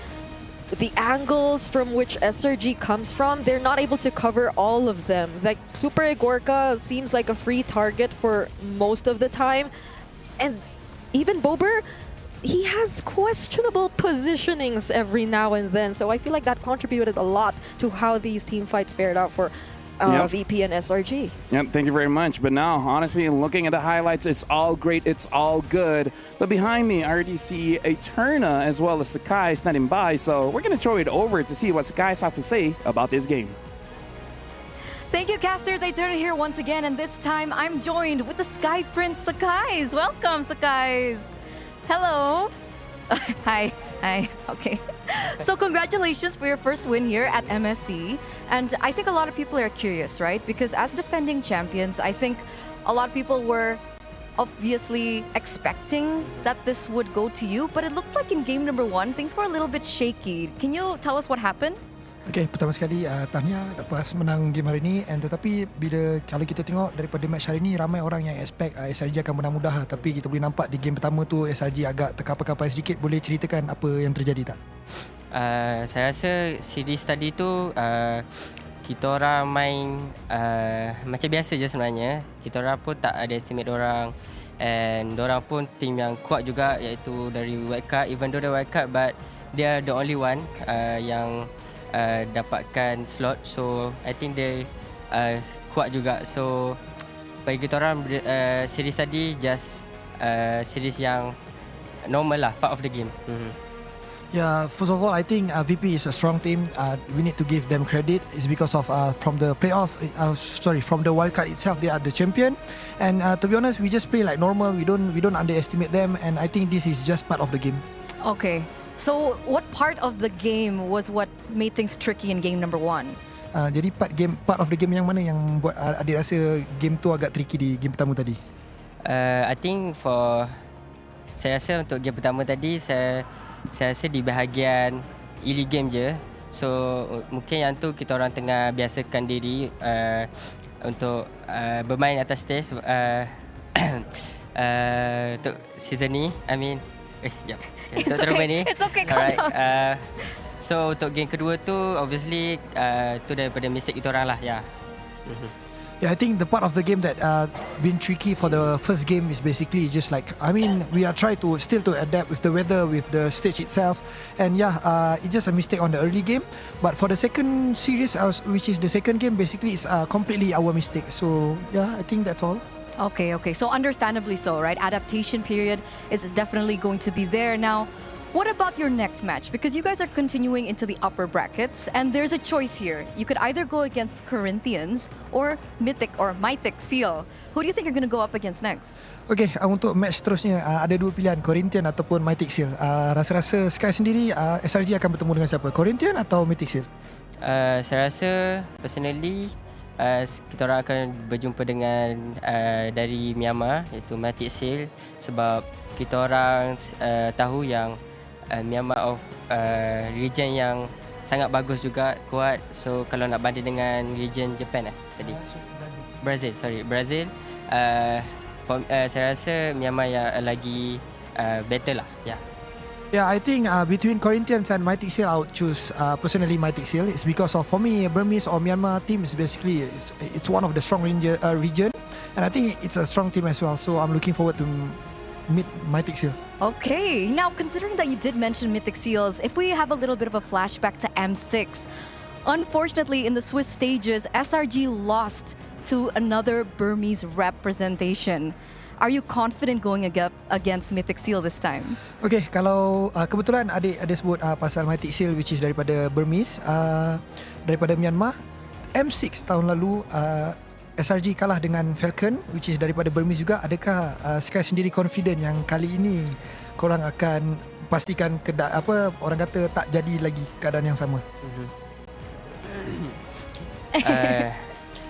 the angles from which SRG comes from, they're not able to cover all of them. Like, Super Egorka seems like a free target for most of the time. And even Bober, he has questionable positionings every now and then. So I feel like that contributed a lot to how these team fights fared out for VP and SRG. Yep, thank you very much. But now, honestly, looking at the highlights, it's all great, it's all good. But behind me, I already see Eterna as well as Sakai standing by. So we're going to throw it over to see what Sakai has to say about this game. Thank you, casters. Eterna here once again, and this time I'm joined with the Sky Prince Sakais. Welcome, Sakais. Hello. Hi. Okay. So congratulations for your first win here at MSC. And I think a lot of people are curious, right? Because as defending champions, I think a lot of people were obviously expecting that this would go to you, but it looked like in game number 1, things were a little bit shaky. Can you tell us what happened? Okay, pertama sekali tahniah lepas menang game hari ni, and tetapi kalau kita tengok daripada match hari ni, ramai orang yang expect SRG akan menang mudah, tapi kita boleh nampak di game pertama tu SRG agak terkapar-kapar sedikit. Boleh ceritakan apa yang terjadi tak? Saya rasa series tadi tu kita orang main macam biasa je sebenarnya. Kita orang pun tak ada estimate orang, and dorang pun tim yang kuat juga, iaitu dari wildcard. Even though they wildcard, but they are the only one yang dapatkan slot. So I think they kuat juga. So bagi kita orang series tadi just series yang normal lah, part of the game. Yeah, first of all, I think VP is a strong team. We need to give them credit. It's because of from the playoff, from the wildcard itself, they are the champion. And to be honest, we just play like normal. We don't underestimate them. And I think this is just part of the game. Okay, so what part of the game was what made things tricky in game number 1? Jadi part of the game yang mana yang buat adik rasa game tu agak tricky di game pertama tadi? I think saya rasa untuk game pertama tadi saya rasa di bahagian early game je. So mungkin yang tu kita orang tengah biasakan diri untuk bermain atas stage untuk season ni. I mean It's okay. It's okay, calm down. So untuk game kedua tu obviously tu daripada mistake kita orang lah. Yeah, I think the part of the game that been tricky for the first game is basically just like, I mean, we are trying to still to adapt with the weather, with the stage itself, and it's just a mistake on the early game. But for the second series, which is the second game, basically it's completely our mistake. So yeah, I think that's all. Okay. So understandably so, right? Adaptation period is definitely going to be there now. What about your next match? Because you guys are continuing into the upper brackets, and there's a choice here. You could either go against Corinthians or Mythic or Mythic Seal. Who do you think you're going to go up against next? Okay, untuk match seterusnya ada dua pilihan, Corinthian ataupun Mythic Seal. Rasa-rasa Sky sendiri, SRG akan bertemu dengan siapa? Corinthian atau Mythic Seal? Saya rasa personally kita orang akan berjumpa dengan dari Myanmar, iaitu Mythic Seal, sebab kita orang tahu yang Myanmar region yang sangat bagus juga, kuat. So kalau nak banding dengan region Japan tadi, Brazil, saya rasa Myanmar yang lagi better lah. Yeah, I think between Corinthians and Mythic Seal, I would choose personally Mythic Seal. It's because of, for me, Burmese or Myanmar team is basically it's one of the strong region, and I think it's a strong team as well. So I'm looking forward to meet Mythic Seal. Okay, now considering that you did mention Mythic Seals, if we have a little bit of a flashback to M6, unfortunately in the Swiss stages, SRG lost to another Burmese representation. Are you confident going against Mythic Seal this time? Okay, kalau kebetulan adik sebut pasal Mythic Seal, which is daripada Burmese, daripada Myanmar, M6 tahun lalu SRG kalah dengan Falcon, which is daripada Burmese juga. Adakah Sky sendiri confident yang kali ini korang akan pastikan orang kata tak jadi lagi keadaan yang sama?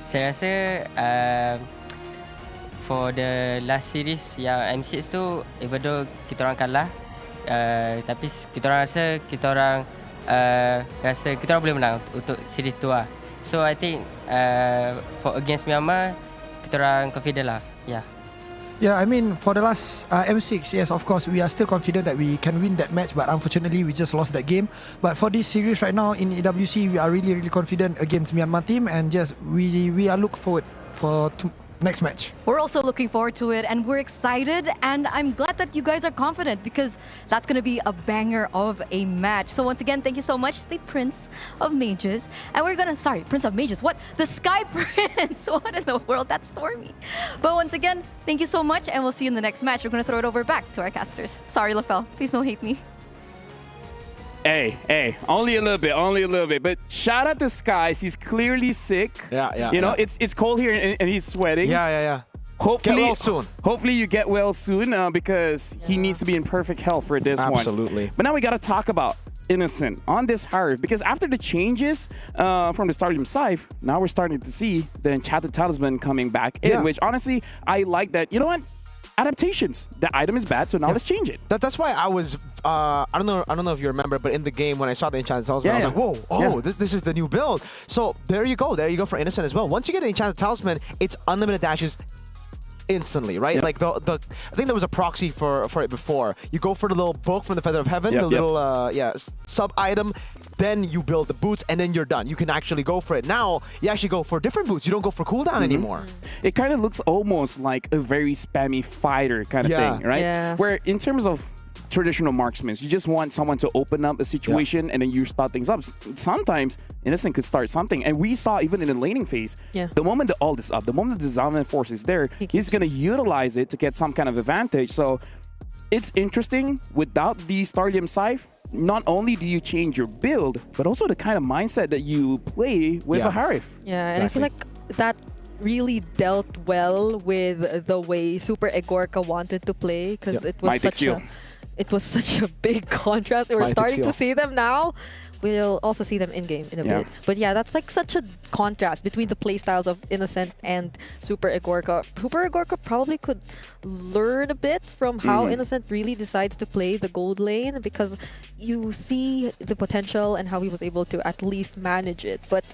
Saya rasa for the last series yang M6 tu, even though kita orang kalah, tapi kita orang rasa kita orang boleh menang untuk series tu lah. So I think for against Myanmar, kita orang confident lah. Yeah, I mean for the last M6, yes, of course we are still confident that we can win that match, but unfortunately we just lost that game. But for this series right now in EWC, we are really confident against Myanmar team, and just we are look forward for next match. We're also looking forward to it, and we're excited, and I'm glad that you guys are confident because that's going to be a banger of a match. So once again, thank you so much, the Prince of Mages. And we're gonna, Prince of Mages, what? The Sky Prince, what in the world? That's Stormy. But once again, thank you so much, and we'll see you in the next match. We're gonna throw it over back to our casters. Sorry, LaFell, please don't hate me. Hey, only a little bit. But shout out to Skies. He's clearly sick. Yeah. You know, it's cold here and he's sweating. Yeah. Hopefully, get well soon. Hopefully you get well soon because he needs to be in perfect health for this one. Absolutely. But now we got to talk about Innocent on this Hive, because after the changes from the Stardom Scythe, now we're starting to see the Enchanted Talisman coming back in, which honestly, I like that. You know what? Adaptations. The item is bad, so now let's change it. That's why I was I don't know if you remember, but in the game when I saw the Enchanted Talisman, I was like, whoa, this is the new build. So there you go for Innocent as well. Once you get the Enchanted Talisman, it's unlimited dashes instantly, right? Like I think there was a proxy for it before. You go for the little book from the Feather of Heaven, the little sub item. Then you build the boots, and then you're done. You can actually go for it. Now, you actually go for different boots. You don't go for cooldown anymore. It kind of looks almost like a very spammy fighter kind of thing, right? Yeah. Where in terms of traditional marksmen, you just want someone to open up a situation and then you start things up. Sometimes Innocent could start something. And we saw even in the laning phase, the moment the ult is up, the moment the Zalman force is there, he's going to utilize it to get some kind of advantage. So it's interesting. Without the Stardom Scythe, not only do you change your build, but also the kind of mindset that you play with a Harif. Yeah, and I feel like that really dealt well with the way Super Egorka wanted to play, because it was such a big contrast. We're starting to see them now. We'll also see them in-game in a bit. But yeah, that's like such a contrast between the playstyles of Innocent and Super Egorka. Super Egorka probably could learn a bit from how Innocent really decides to play the gold lane, because you see the potential and how he was able to at least manage it. But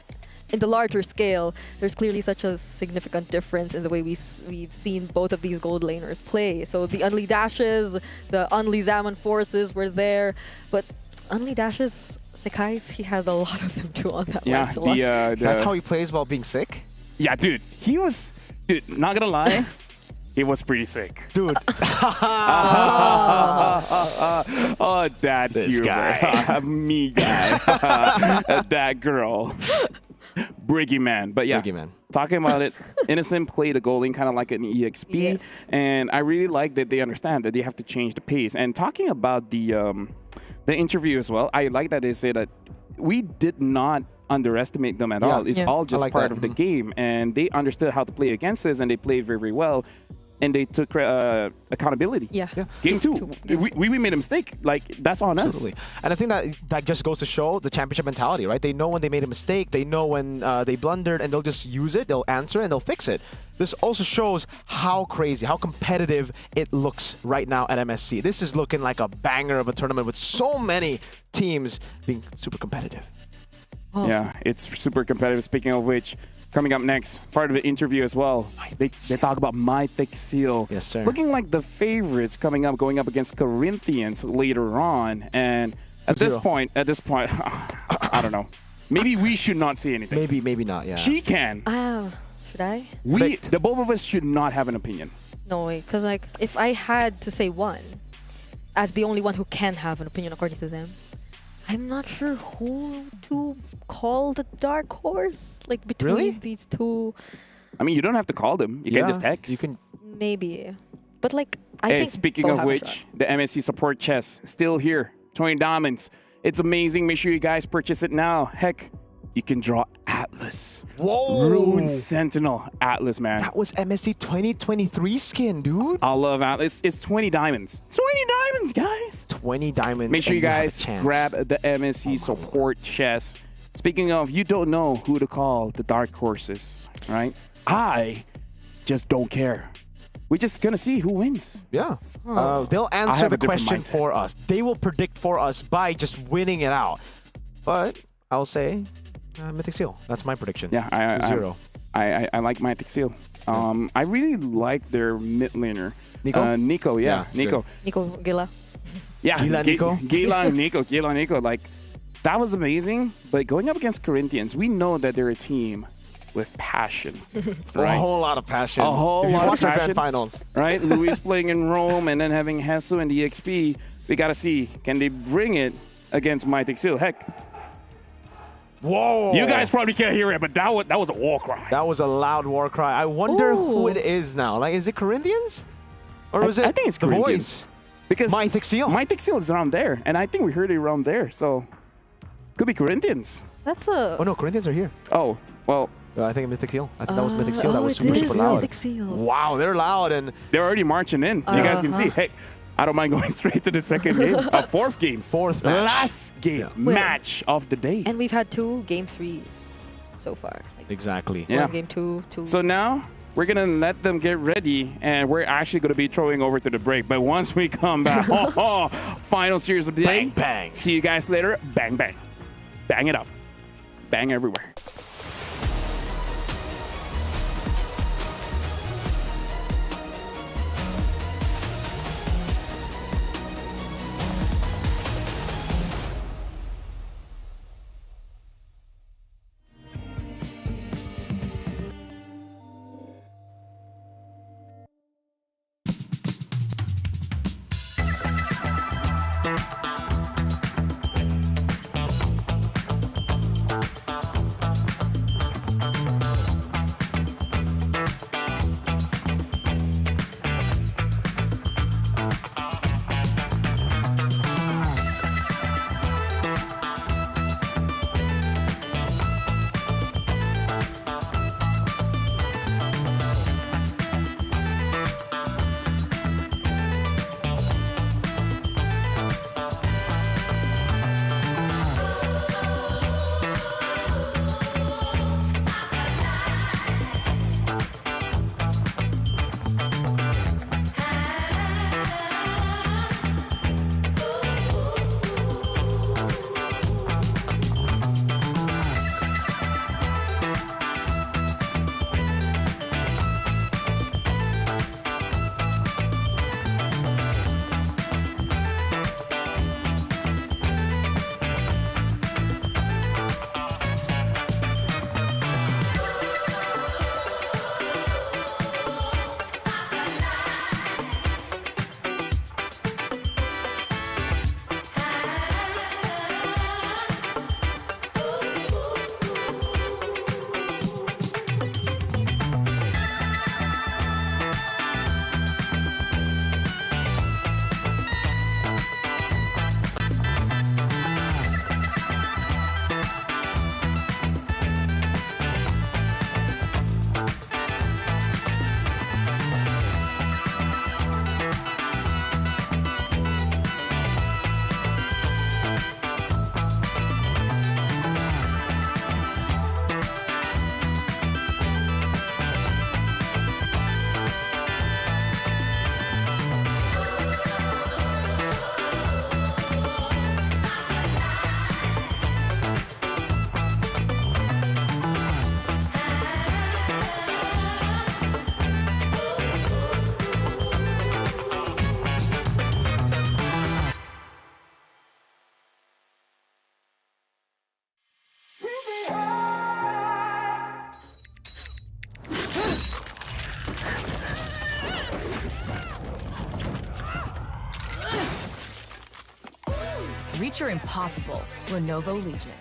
in the larger scale, there's clearly such a significant difference in the way we've seen both of these gold laners play. So the Unli Dashes, the Unli Zaman forces were there, but Unli Dashes, Sekai's, he had a lot of them too on that Lancelot. That's how he plays while being sick? Yeah, dude. Not gonna lie. He was pretty sick. Dude. Oh, that this humor. guy. Me guy. That girl. Briggy man. But yeah, talking about it, Innocent played the gold lane kind of like an EXP. And I really like that they understand that they have to change the pace. And talking about the interview as well, I like that they say that we did not underestimate them at all. It's all just part of the game. And they understood how to play against us, and they played very, very well. And they took accountability. Game 2. We made a mistake. Like, that's on us. And I think that just goes to show the championship mentality, right? They know when they made a mistake. They know when they blundered, and they'll just use it. They'll answer, and they'll fix it. This also shows how crazy, how competitive it looks right now at MSC. This is looking like a banger of a tournament with so many teams being super competitive. Yeah, it's super competitive. Speaking of which, coming up next, part of the interview as well, they talk about Mythic.Seal. Yes, sir. Looking like the favorites going up against Corinthians later on. And at this point, I don't know. Maybe we should not say anything. Maybe not, yeah. She can. Should I? The both of us should not have an opinion. No way, because like, if I had to say one, as the only one who can have an opinion according to them, I'm not sure who to call the dark horse. Like, between these two. I mean, you don't have to call them. You can just text. You can. Maybe. But like, I think speaking of which, the MSC support chest still here. 20 diamonds. It's amazing. Make sure you guys purchase it now. Heck, you can draw Atlas. Whoa! Rune Sentinel Atlas, man. That was MSC 2023 skin, dude. I love Atlas. It's 20 diamonds. 20 diamonds, guys. 20 diamonds. Make sure you guys grab the MSC support chest. Speaking of, you don't know who to call the dark horses, right? I just don't care. We're just going to see who wins. Yeah. They'll answer the question for us. They will predict for us by just winning it out. But I'll say Mythic.Seal. That's my prediction. Yeah, 2-0. I like Mythic.Seal. I really like their mid laner. Nico? Nico, yeah. Nico. Nico Gila. Yeah. Nico. Gila Nico. Like, that was amazing. But going up against Corinthians, we know that they're a team with passion. Right? A whole lot of passion. A whole lot of passion. Grand finals. Right? Luis playing in Rome and then having Hesu and the EXP. We got to see, can they bring it against Mythic.Seal? Heck. Whoa! You guys probably can't hear it, but that was a war cry. That was a loud war cry. I wonder who it is now. Like, is it Corinthians? Or is it I think it's the Corinthians. boys? Because Mythic.Seal. Mythic.Seal is around there, and I think we heard it around there, so could be Corinthians. That's a... Oh no, Corinthians are here. Oh, well... I think Mythic.Seal. I think that was Mythic.Seal. That was super loud. Mythic.Seal. Wow, they're loud, and they're already marching in. You guys can see. Hey, I don't mind going straight to the second game. Fourth game. Fourth match. Last game. Match of the day. And we've had 2 game 3s so far. Like, exactly. One game 2. So now we're going to let them get ready, and we're actually going to be throwing over to the break. But once we come back, final series of the day. Bang, bang. See you guys later. Bang, bang. Bang it up. Bang everywhere. Reach your impossible. Lenovo Legion.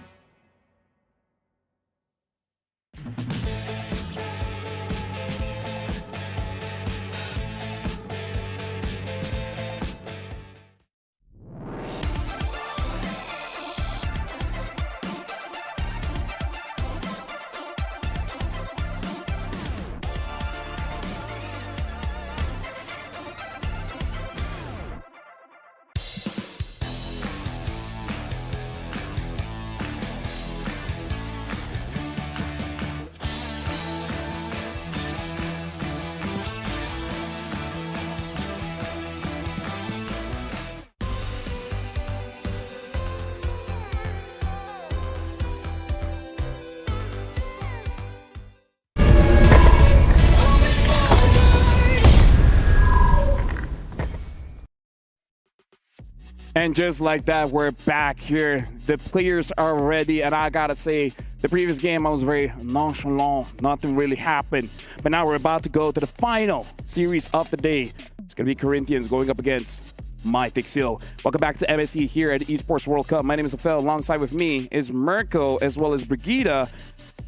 And just like that, we're back here. The players are ready, and I gotta say, the previous game I was very nonchalant. Nothing really happened. But now we're about to go to the final series of the day. It's gonna be Corinthians going up against Mythic Seal. Welcome back to MSC here at Esports World Cup. My name is Afel. Alongside with me is Mirko as well as Brigida.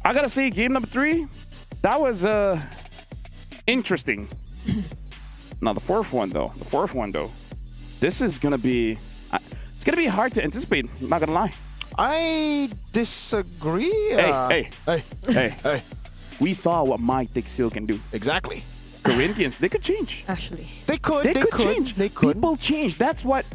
I gotta say, game number 3, that was interesting. Now the fourth one though. This is gonna be. It's gonna be hard to anticipate. I'm not gonna lie. I disagree. Hey. We saw what Mythic Seal can do. Exactly. Corinthians, they could change. Actually, they could change. They could. People change. That's what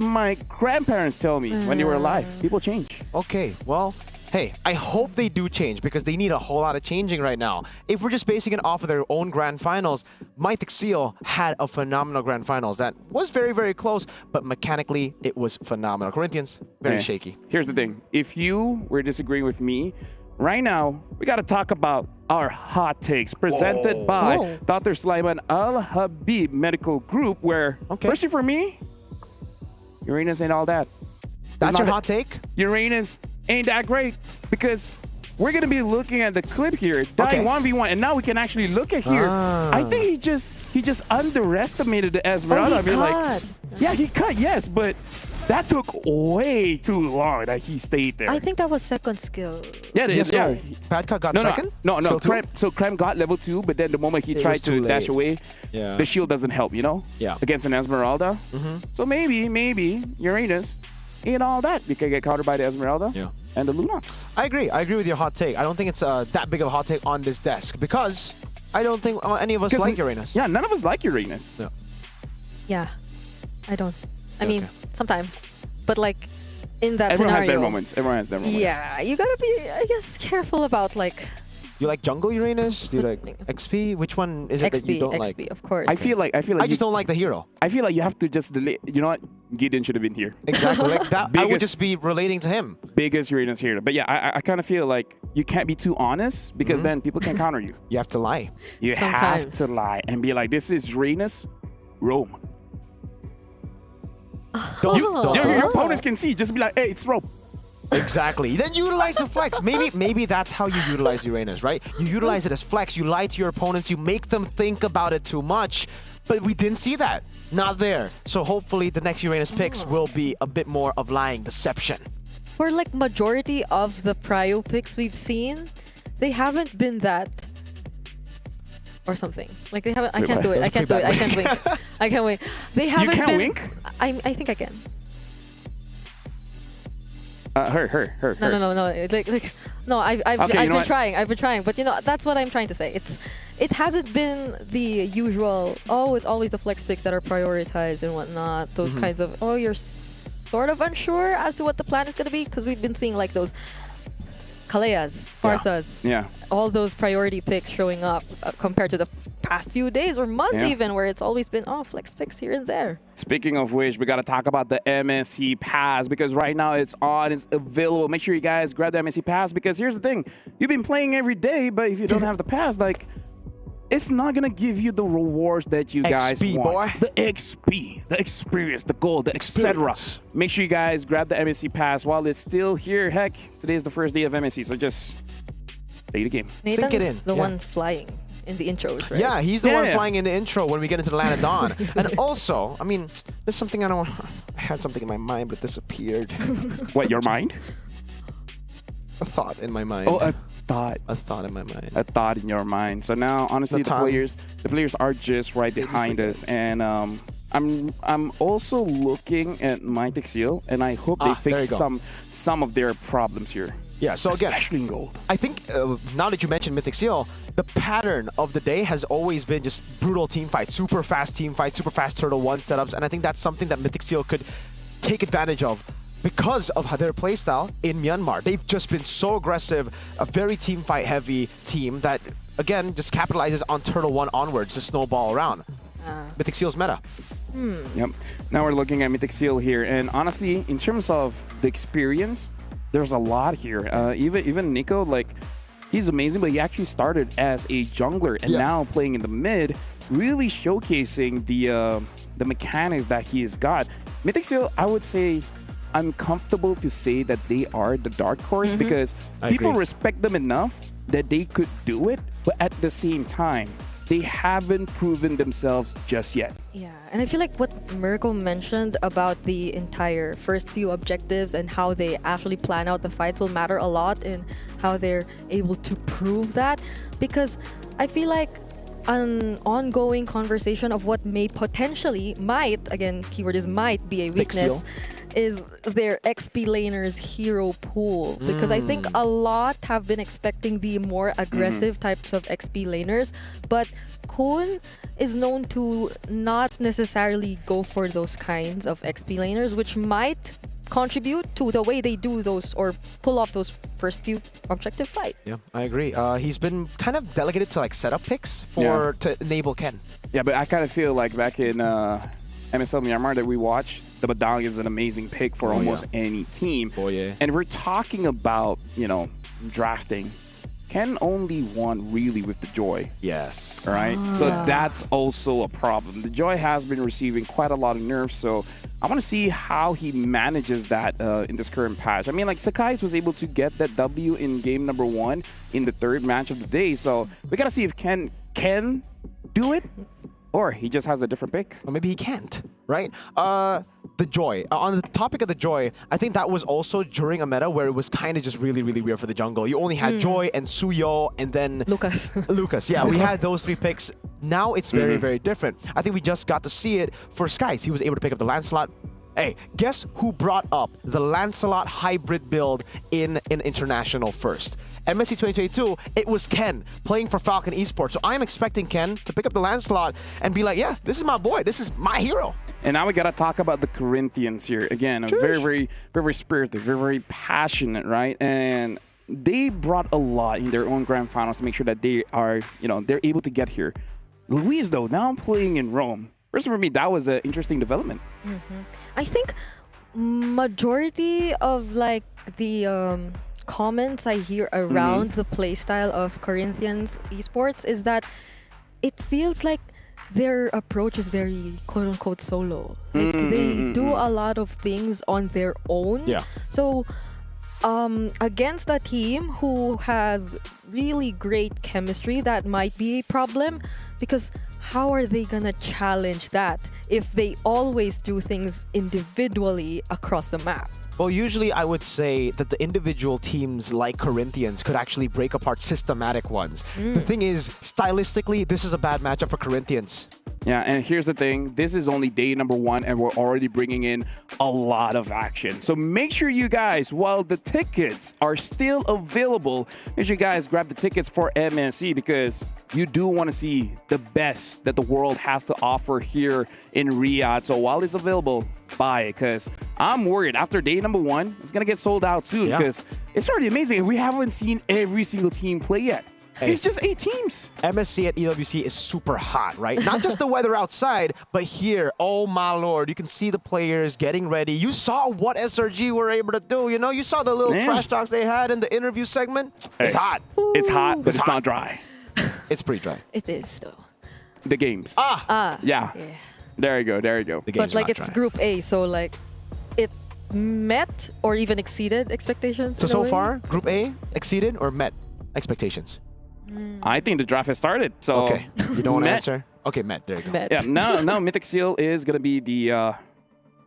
my grandparents tell me when they were alive. People change. Okay, well, hey, I hope they do change because they need a whole lot of changing right now. If we're just basing it off of their own grand finals, Mythic Seal had a phenomenal grand finals that was very, very close, but mechanically it was phenomenal. Corinthians, very shaky. Here's the thing. If you were disagreeing with me, right now, we got to talk about our hot takes presented by Dr. Sulaiman Al Habib Medical Group, where, personally for me, Uranus ain't all that. That's your hot take? Uranus ain't that great because we're going to be looking at the clip here, dying 1v1, and now we can actually look at here. I think he just underestimated the Esmeralda. He cut, yes, but that took way too long that he stayed there. I think that was second skill. Yeah, it is. Yeah. Padka got second? No. So Krem got level 2, but then the moment he tried to dash away, the shield doesn't help, you know? Yeah. Against an Esmeralda. So maybe Uranus ain't all that. You can get countered by the Esmeralda and the Lunox. I agree with your hot take. I don't think it's that big of a hot take on this desk because I don't think any of us like Uranus. Yeah, none of us like Uranus. No. Yeah, I don't. I mean, sometimes, but like in that Everyone scenario. Everyone has their moments. Yeah, you gotta be, I guess, careful about like. You like jungle Uranus? Do you like XP? Which one is it that you don't like? XP, of course. I feel like I just don't like the hero. I feel like you have to just delay. You know what? Gideon should have been here. Exactly. Like that. I would just be relating to him. Biggest Uranus here. But yeah, I kind of feel like you can't be too honest because then people can counter you. You have to lie. You have to lie and be like, this is Uranus, Rome. Your opponents can see. Just be like, hey, it's Rome. Exactly. Then utilize the flex. Maybe that's how you utilize Uranus, right? You utilize it as flex. You lie to your opponents. You make them think about it too much. But we didn't see that. Not there. So hopefully the next Uranus picks will be a bit more of lying deception. For like majority of the prio picks we've seen, they haven't been that or something. Like they haven't. I can't do it. I can't do it. I can't wink. I can't wink. They haven't been. You can't wink? I think I can. Her. No. No, I've been trying. I've been trying, but you know that's what I'm trying to say. It hasn't been the usual. Oh, it's always the flex picks that are prioritized and whatnot. Those kinds of. Oh, you're sort of unsure as to what the plan is gonna be because we've been seeing like those Kaleas, Farsas, all those priority picks showing up compared to the past few days or months even, where it's always been flex picks here and there. Speaking of which, we got to talk about the MSC Pass because right now it's on, it's available. Make sure you guys grab the MSC Pass because here's the thing. You've been playing every day, but if you don't have the pass, like, it's not going to give you the rewards that you guys want. Boy. The XP, the experience, the gold, the etc. Make sure you guys grab the MSC Pass while it's still here. Heck, today is the first day of MSC, so just play the game. Nathan's Sink it in. The one flying in the intros, right? Yeah, he's the one flying in the intro when we get into the Land of Dawn. And also, I mean, there's something I had something in my mind, but it disappeared. What, your mind? A thought in my mind. Oh, a thought. A thought in my mind. A thought in your mind. So now, honestly, the players are just right behind us, and I'm also looking at Mythic Seal, and I hope they fix some of their problems here. Yeah, so again, especially in gold. I think now that you mentioned Mythic Seal, the pattern of the day has always been just brutal team fights, super fast team fights, super fast Turtle 1 setups, and I think that's something that Mythic Seal could take advantage of because of their playstyle in Myanmar. They've just been so aggressive, a very team fight heavy team that, again, just capitalizes on Turtle 1 onwards to snowball around. Mythic Seal's meta. Yep. Now we're looking at Mythic Seal here, and honestly, in terms of the experience, there's a lot here. Even Nico, like, he's amazing, but he actually started as a jungler and now playing in the mid, really showcasing the mechanics that he has got. Mythic Seal, I would say, I'm comfortable to say that they are the dark horse because people respect them enough that they could do it, but at the same time, they haven't proven themselves just yet. Yeah, and I feel like what Miracle mentioned about the entire first few objectives and how they actually plan out the fights will matter a lot in how they're able to prove that, because I feel like an ongoing conversation of what may potentially again, keyword is might be a weakness, is their XP laners hero pool, because I think a lot have been expecting the more aggressive types of XP laners, but Kun is known to not necessarily go for those kinds of XP laners, which might contribute to the way they do those or pull off those first few objective fights. Yeah, I agree. He's been kind of delegated to like setup picks to enable Ken. Yeah, but I kind of feel like back in MSL Myanmar that we watched, the Medallion is an amazing pick for almost any team. Oh yeah. And we're talking about, drafting. Ken only won really with the Joy. Yes. All right. So that's also a problem. The Joy has been receiving quite a lot of nerfs, so I want to see how he manages that in this current patch. I mean, like, Sakai's was able to get that W in game number 1 in the 3rd match of the day, so we got to see if Ken can do it, or he just has a different pick. Or maybe he can't, right? The Joy. On the topic of the Joy, I think that was also during a meta where it was kind of just really, really weird for the jungle. You only had Joy and Suyo and then Lucas. Lucas, yeah. We had those 3 picks. Now it's very, very different. I think we just got to see it for Skies. He was able to pick up the Lancelot. Hey, guess who brought up the Lancelot hybrid build in an international first? MSC 2022, it was Ken playing for Falcon Esports. So I'm expecting Ken to pick up the Lancelot and be like, yeah, this is my boy. This is my hero. And now we got to talk about the Corinthians here. Again, very, very, very spirited, very, very passionate, right? And they brought a lot in their own grand finals to make sure that they are, they're able to get here. Luis, though, now playing in Rome. First for me, that was an interesting development. I think majority of like the comments I hear around the playstyle of Corinthians esports is that it feels like their approach is very quote-unquote solo. Like they do a lot of things on their own. Yeah. So against a team who has really great chemistry, that might be a problem, because how are they gonna challenge that if they always do things individually across the map? Well, usually I would say that the individual teams like Corinthians could actually break apart systematic ones. The thing is, stylistically, this is a bad matchup for Corinthians. Yeah, and here's the thing. This is only day number 1, and we're already bringing in a lot of action. So make sure you guys, while the tickets are still available, make sure you guys grab the tickets for MSC, because you do want to see the best that the world has to offer here in Riyadh. So while it's available, buy it, because I'm worried after day number 1, it's going to get sold out soon, because it's already amazing. We haven't seen every single team play yet. Hey, it's just 8 teams. MSC at EWC is super hot, right? Not just the weather outside, but here, oh my lord, you can see the players getting ready. You saw what SRG were able to do, You saw the little trash talks they had in the interview segment. Hey, it's hot. It's hot, but it's not dry. It's pretty dry. It is, though. The games. Yeah. There you go. There you go. The games but like it's Group A, so like it met or even exceeded expectations. So far, Group A exceeded or met expectations? I think the draft has started. So Okay, you don't want to Met- answer? Okay, Matt, there you go. Met. Yeah, now Mythic Seal is going to be the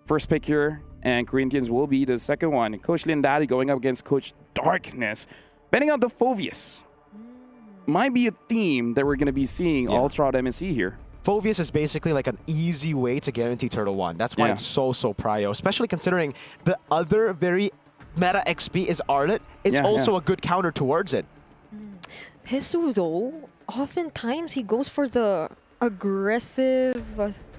first pick here, and Corinthians will be the second one. Coach Lindari going up against Coach Darkness. Betting on the Fovius. Might be a theme that we're going to be seeing all throughout MSC here. Fovius is basically like an easy way to guarantee Turtle 1. That's why it's so prio, especially considering the other very meta XP is Arlet. It's also a good counter towards it. Hesu, though, oftentimes he goes for the aggressive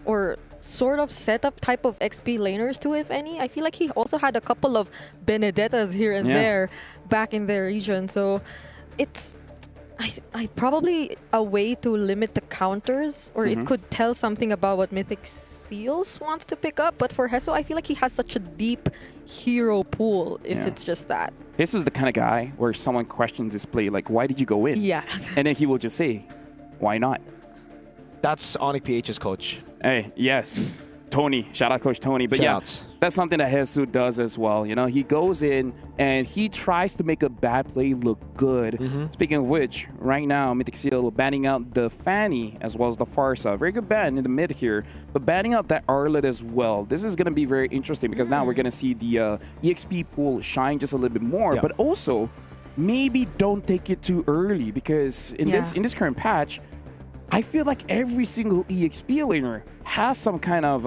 or sort of setup type of XP laners too, if any. I feel like he also had a couple of Benedettas here and there back in their region. So it's I probably a way to limit the counters, or it could tell something about what Mythic Seals wants to pick up. But for Hesu, I feel like he has such a deep hero pool if it's just that. This is the kind of guy where someone questions his play, like, why did you go in? Yeah. And then he will just say, why not? That's Onyx PH's coach. Hey, yes. Tony. Shout out Coach Tony. But that's something that Hesu does as well. You know, he goes in and he tries to make a bad play look good. Speaking of which, right now, Mythic Seal banning out the Fanny as well as the Farsa. Very good ban in the mid here, but banning out that Arlet as well. This is going to be very interesting because now we're going to see the EXP pool shine just a little bit more, but also maybe don't take it too early because in this current patch, I feel like every single EXP laner has some kind of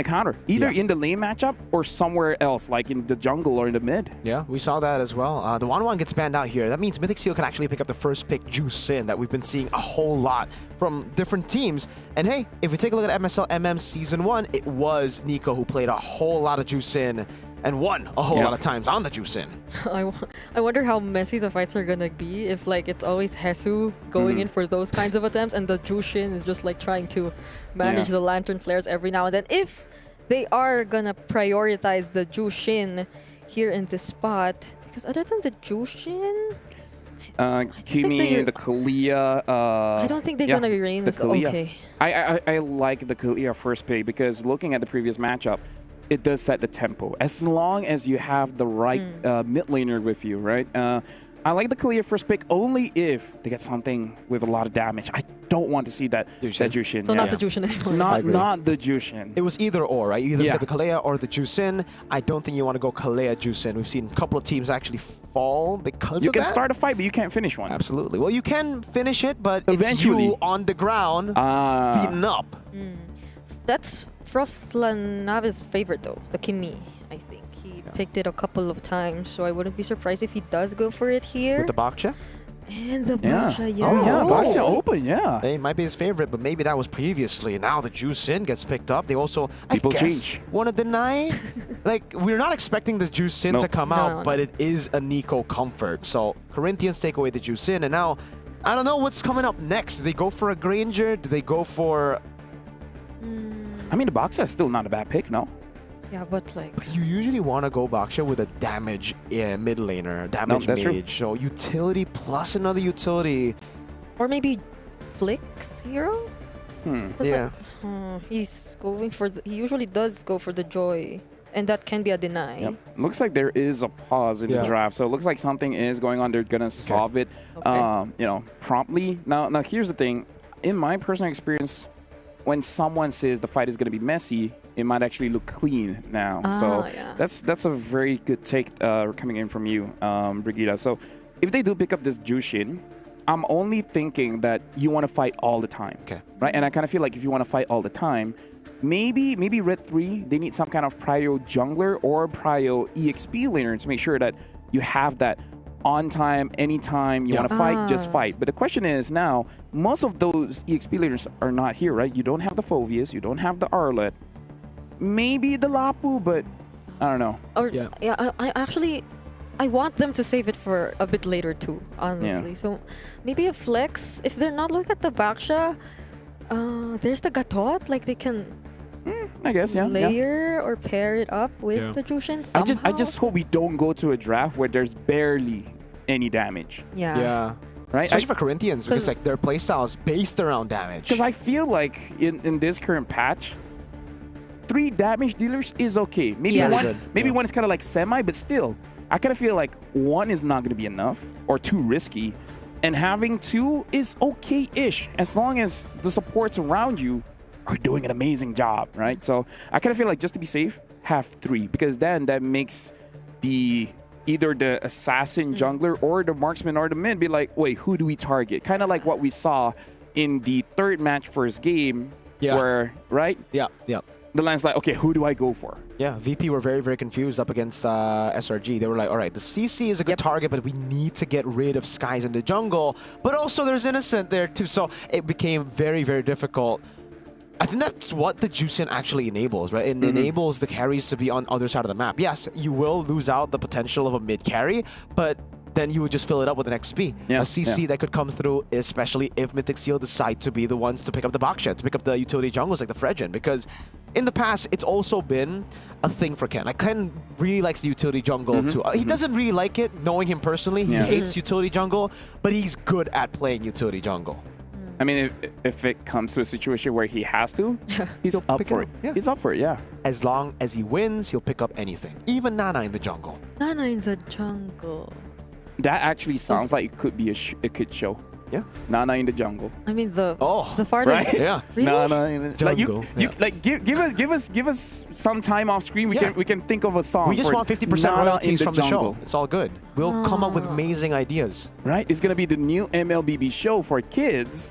counter, either in the lane matchup or somewhere else, like in the jungle or in the mid. Yeah, we saw that as well. The 1-1 gets banned out here. That means Mythic Seal can actually pick up the first pick, Juicin, that we've been seeing a whole lot from different teams. And hey, if we take a look at MSL MM Season 1, it was Nico who played a whole lot of Juicin and won a whole lot of times on the Juicin. I wonder how messy the fights are gonna be if like it's always Hesu going in for those kinds of attempts and the Jushin is just like trying to manage the lantern flares every now and then. If they are gonna prioritize the Jushin here in this spot, because other than the Jushin, Kimi, the Kalia. I don't think they're gonna be reign. Okay. I like the Kalia first pick because looking at the previous matchup, it does set the tempo as long as you have the right mid laner with you, right? I like the Kalia first pick only if they get something with a lot of damage. I don't want to see that Jushin. So not the Jushin anymore. Not the Jushin. It was either or, right? Either the Kalia or the Juicin. I don't think you want to go Kalia Juicin. We've seen a couple of teams actually fall because of that. You can start a fight, but you can't finish one. Absolutely. Well, you can finish it, but eventually it's you on the ground beaten up. That's Frostlanave's favorite though, the Kimi, I think. He picked it a couple of times, so I wouldn't be surprised if he does go for it here. With the Baksha? And the Baksha, Oh yeah, Baksha open, They might be his favorite, but maybe that was previously. Now the Juicin gets picked up. They also, People I guess, change. want to deny. Like, we're not expecting the Juicin to come out, but it is a Nico comfort. So Corinthians take away the Juicin, and now, I don't know what's coming up next. Do they go for a Granger? Do they go for... I mean, the Baksha is still not a bad pick, no? Yeah, but like... But you usually want to go Baksha with a damage mid laner, damage that's mage. true. So utility plus another utility. Or maybe Flick's hero? Yeah. He's going for he usually does go for the Joy, and that can be a deny. Yep. Looks like there is a pause in the draft, so it looks like something is going on. They're gonna solve it, you know, promptly. Now, here's the thing. In my personal experience, when someone says the fight is gonna be messy, it might actually look clean now. So that's a very good take coming in from you, Brigitte. So if they do pick up this Jushin, I'm only thinking that you want to fight all the time, right? And I kind of feel like if you want to fight all the time, maybe Red 3, they need some kind of prio jungler or prio EXP laner to make sure that you have that on time, anytime you want to fight, just fight. But the question is now, most of those EXP laners are not here, right? You don't have the Fovius, you don't have the Arlet, maybe the Lapu, but I don't know. Or I actually want them to save it for a bit later too, honestly. So maybe a Flex. If they're not looking at the Baksha, there's the Gatot. Like they can, I guess, layer or pair it up with the Jushin somehow. I just hope we don't go to a draft where there's barely any damage. Yeah. Right? Especially for Corinthians, because like their playstyle is based around damage. Because I feel like in this current patch, 3 damage dealers is okay. Maybe one is kind of like semi, but still, I kind of feel like 1 is not going to be enough or too risky. And having 2 is okay-ish as long as the supports around you are doing an amazing job, right? So I kind of feel like just to be safe, have 3, because then that makes either the assassin jungler or the marksman or the mid be like, wait, who do we target? Kind of like what we saw in the 3rd match first game, where, right? Yeah. The line's like, okay, who do I go for? Yeah, VP were very, very confused up against SRG. They were like, all right, the CC is a good target, but we need to get rid of Skies in the jungle. But also there's Innocent there too, so it became very, very difficult. I think that's what the Juicing actually enables, right? It enables the carries to be on the other side of the map. Yes, you will lose out the potential of a mid carry, but then you would just fill it up with an XP. A CC that could come through, especially if Mythic Seal decide to be the ones to pick up the Baksha, to pick up the utility jungles like the Fredgen, because in the past, it's also been a thing for Ken. Like, Ken really likes the utility jungle too. He doesn't really like it, knowing him personally. He hates utility jungle, but he's good at playing utility jungle. I mean, if it comes to a situation where he has to, he's up for it. He's up for it, yeah. As long as he wins, he'll pick up anything. Even Nana in the jungle. Nana in the jungle. That actually sounds like it could be a kid show. Yeah. Nana in the jungle. I mean the farthest. Right? Yeah. Really? Nana in the jungle. Like give us some time off screen. We can think of a song. We just for want 50% Nana royalties in from the show. It's all good. We'll come up with amazing ideas. Right? It's gonna be the new MLBB show for kids.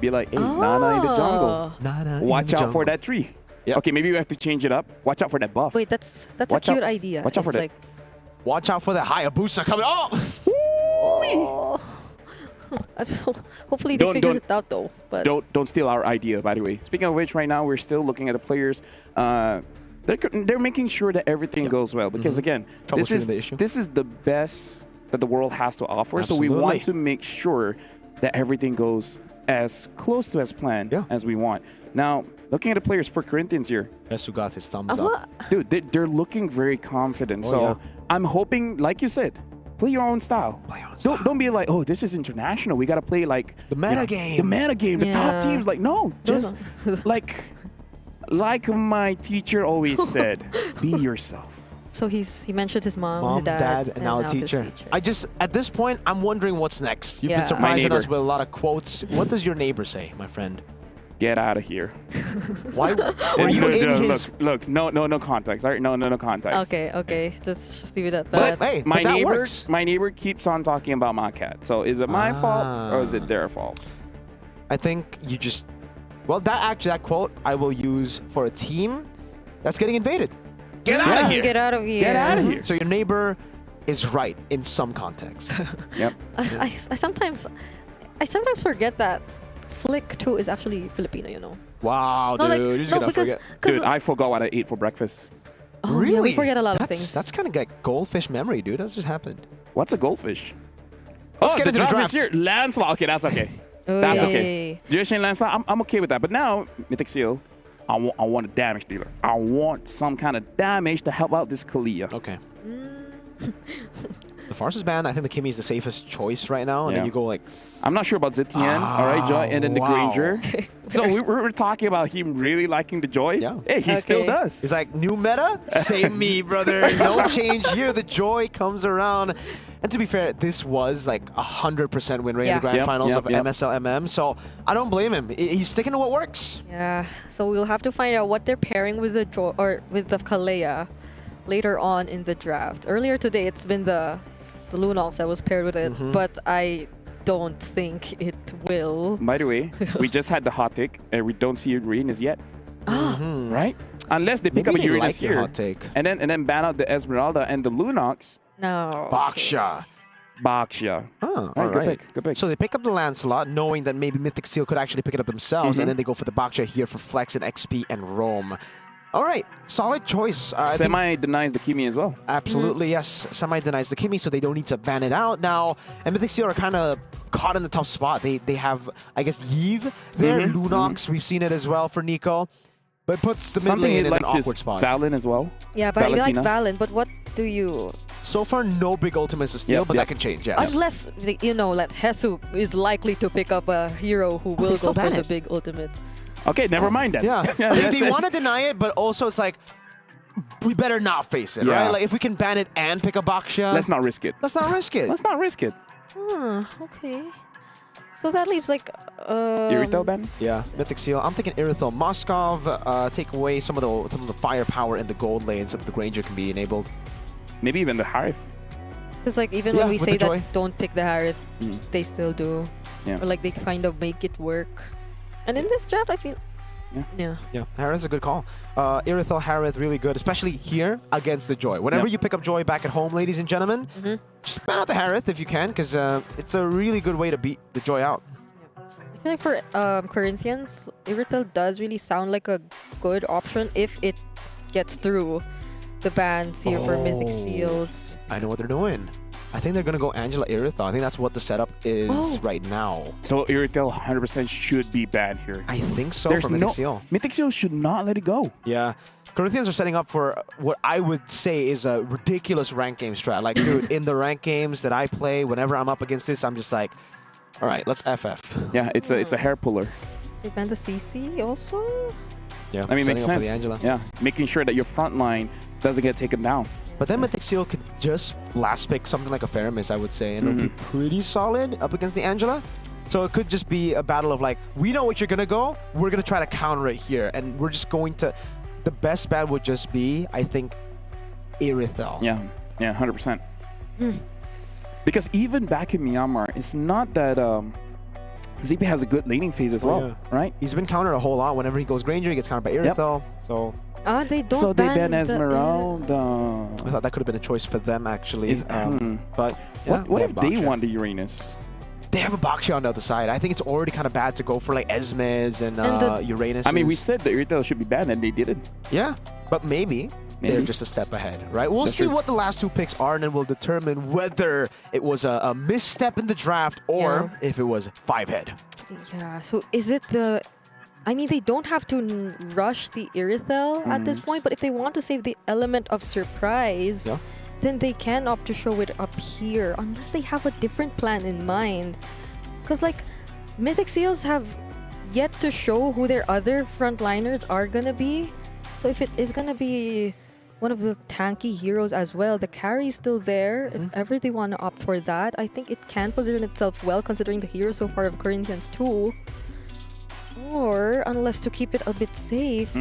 Be like, hey, Nana in the jungle. Nana Watch in the out for that tree. Yep. Okay, maybe we have to change it up. Watch out for that buff. Wait, that's Watch a cute out. idea. Watch out for that. Watch out for that Hayabusa coming. Hopefully they figured it out though. But Don't steal our idea, by the way. Speaking of which, right now we're still looking at the players. They're making sure that everything goes well, because again, this is the best that the world has to offer. Absolutely. So we want to make sure that everything goes as close to as planned as we want. Now, looking at the players for Corinthians here. Yesu got his thumbs up. Dude, they're looking very confident. I'm hoping, like you said, play your own style. Don't be like, oh, this is international. We got to play like the meta game. The meta game, the top teams. Like, no, just like my teacher always said, be yourself. So he mentioned his mom, his dad, and now a teacher. At this point, I'm wondering what's next. You've been surprising us with a lot of quotes. What does your neighbor say, my friend? Get out of here. Why? Were you in his... Look, no context. All right, no context. Okay. Let's just leave it at that. But, hey, my neighbor keeps on talking about my cat. So is it my fault or is it their fault? I think you just... Well, that quote I will use for a team that's getting invaded. Get out of here. Get out of here. Get out of here. So your neighbor is right in some context. Yep. I sometimes forget that Flick too is actually Filipino, you know. Wow, dude. You're just gonna forget. Dude, I forgot what I ate for breakfast. Oh, really? Yeah, we forget a lot of things. That's kind of like goldfish memory, dude. That's just happened. What's a goldfish? Let's get into the draft drafts. here. Lancelot. Okay, that's okay. That's okay. Jushin Lancelot, I'm okay with that. But now, Mythic Seal, I want a damage dealer. I want some kind of damage to help out this Kalia. Okay. The Farsa's ban, I think the Kimi is the safest choice right now. And then you go like... I'm not sure about Zetian, all right, Joy, and then the Granger. So we're talking about him really liking the Joy. Yeah. Hey, he still does. He's like, new meta? Same me, brother. No change here. The Joy comes around. And to be fair, this was like 100% win rate in the grand finals of MSL/MM. So I don't blame him. He's sticking to what works. Yeah. So we'll have to find out what they're pairing with the Joy or with the Kalea later on in the draft. Earlier today, it's been the Lunox that was paired with it, but I don't think it will. By the way, we just had the hot take, and we don't see Uranus yet. Right? Unless they pick up a Uranus here. Hot take. And then ban out the Esmeralda and the Lunox. No. Baksha. Oh, all right. Good pick. So they pick up the Lancelot, knowing that maybe Mythic Seal could actually pick it up themselves, and then they go for the Baksha here for Flex and XP and Roam. All right, solid choice. Semi denies the Kimi as well. Absolutely, yes. Semi denies the Kimi, so they don't need to ban it out now. And Mythic Seal are kind of caught in the tough spot. They have, I guess, Yves there, Lunox. We've seen it as well for Nico. But puts the mid lane in an awkward spot. Valen as well. Yeah, but he likes Valen. But what do you... So far, no big ultimates to steal, but that can change, yes. Unless, you know, like Hesu is likely to pick up a hero who will go for the big ultimates. Okay, never mind that. Yeah, they want to deny it, but also it's like, we better not face it, right? Like, if we can ban it and pick a Baksha... Let's not risk it. Let's not risk it. Let's not risk it. Okay. So that leaves like Irithel, Ben? Yeah, Mythic Seal. I'm thinking Irithel. Moskov, take away some of the firepower in the gold lane so that the Granger can be enabled. Maybe even the Harith. Because like even when we say that don't pick the Harith, they still do. Yeah. Or like they kind of make it work. And in this draft, I feel. Yeah. Harith is a good call. Irithel, Harith, really good, especially here against the Joy. Whenever you pick up Joy back at home, ladies and gentlemen, just ban out the Harith if you can, because it's a really good way to beat the Joy out. I feel like for Corinthians, Irithel does really sound like a good option if it gets through the bans here for Mythic Seals. I know what they're doing. I think they're going to go Angela Irithel. I think that's what the setup is right now. So Irithel 100% should be banned here. I think so for Mythic Seal. Mythic Seal should not let it go. Yeah. Corinthians are setting up for what I would say is a ridiculous rank game strat. Like, dude, in the rank games that I play, whenever I'm up against this, I'm just like, all right, let's FF. Yeah, it's a hair puller. They banned the CC also? Yeah, I mean, makes sense. Yeah, making sure that your front line doesn't get taken down. But then Mythic Seal could just last pick something like a Faramis, I would say, and it'll be pretty solid up against the Angela. So it could just be a battle of like, we know what you're going to go, we're going to try to counter it here, and we're just going to... The best bet would just be, I think, Irithel. Yeah, 100%. Because even back in Myanmar, it's not that... ZP has a good laning phase as well, right? He's been countered a whole lot. Whenever he goes Granger, he gets countered by Irithel. So... they don't So they ban ban Esmeralda. I thought that could have been a choice for them, actually. But yeah, what if they want the Uranus? They have a Baxia on the other side. I think it's already kind of bad to go for like Esmes and Uranus. I mean, we said the Irithel should be banned, and they didn't. Yeah, but maybe they're just a step ahead, right? We'll see what the last two picks are, and then we'll determine whether it was a misstep in the draft or if it was 5-head. Yeah, so is it the... I mean, they don't have to rush the Irithel at this point, but if they want to save the element of surprise, then they can opt to show it up here, unless they have a different plan in mind. Because, like, Mythic Seals have yet to show who their other frontliners are gonna be. So if it is gonna be one of the tanky heroes as well, the carry is still there. If ever they want to opt for that, I think it can position itself well, considering the hero so far of Corinthians too. Or, unless to keep it a bit safe,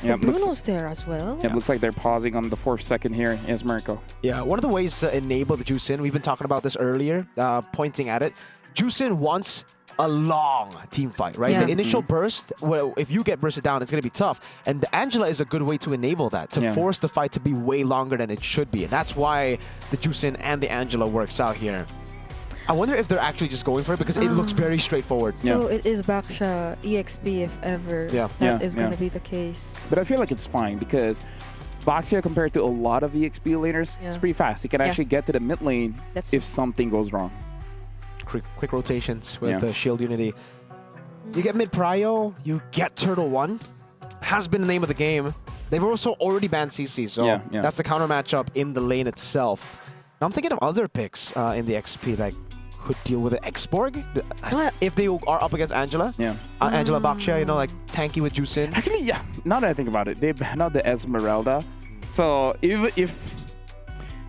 Yeah, Bruno's there as well. Yeah, it looks like they're pausing on the 4th second here as Mirko. Yeah, one of the ways to enable the Juicin, we've been talking about this earlier, pointing at it. Juicin wants a long team fight, right? The initial burst, well, if you get bursted down, it's going to be tough. And the Angela is a good way to enable that, to force the fight to be way longer than it should be. And that's why the Juicin and the Angela works out here. I wonder if they're actually just going for it, because it looks very straightforward. So it is Baxia EXP if ever that is going to be the case. But I feel like it's fine, because Baxia, compared to a lot of EXP laners, it's pretty fast. He can actually get to the mid lane if something goes wrong. Quick rotations with the shield unity. You get mid prio, you get Turtle 1. Has been the name of the game. They've also already banned CC, so that's the counter matchup in the lane itself. Now I'm thinking of other picks in the XP that could deal with it. Xborg? If they are up against Angela. Angela Baxia, you know, like tanky with Juicin. Actually, yeah, now that I think about it, they banned out the Esmeralda. So if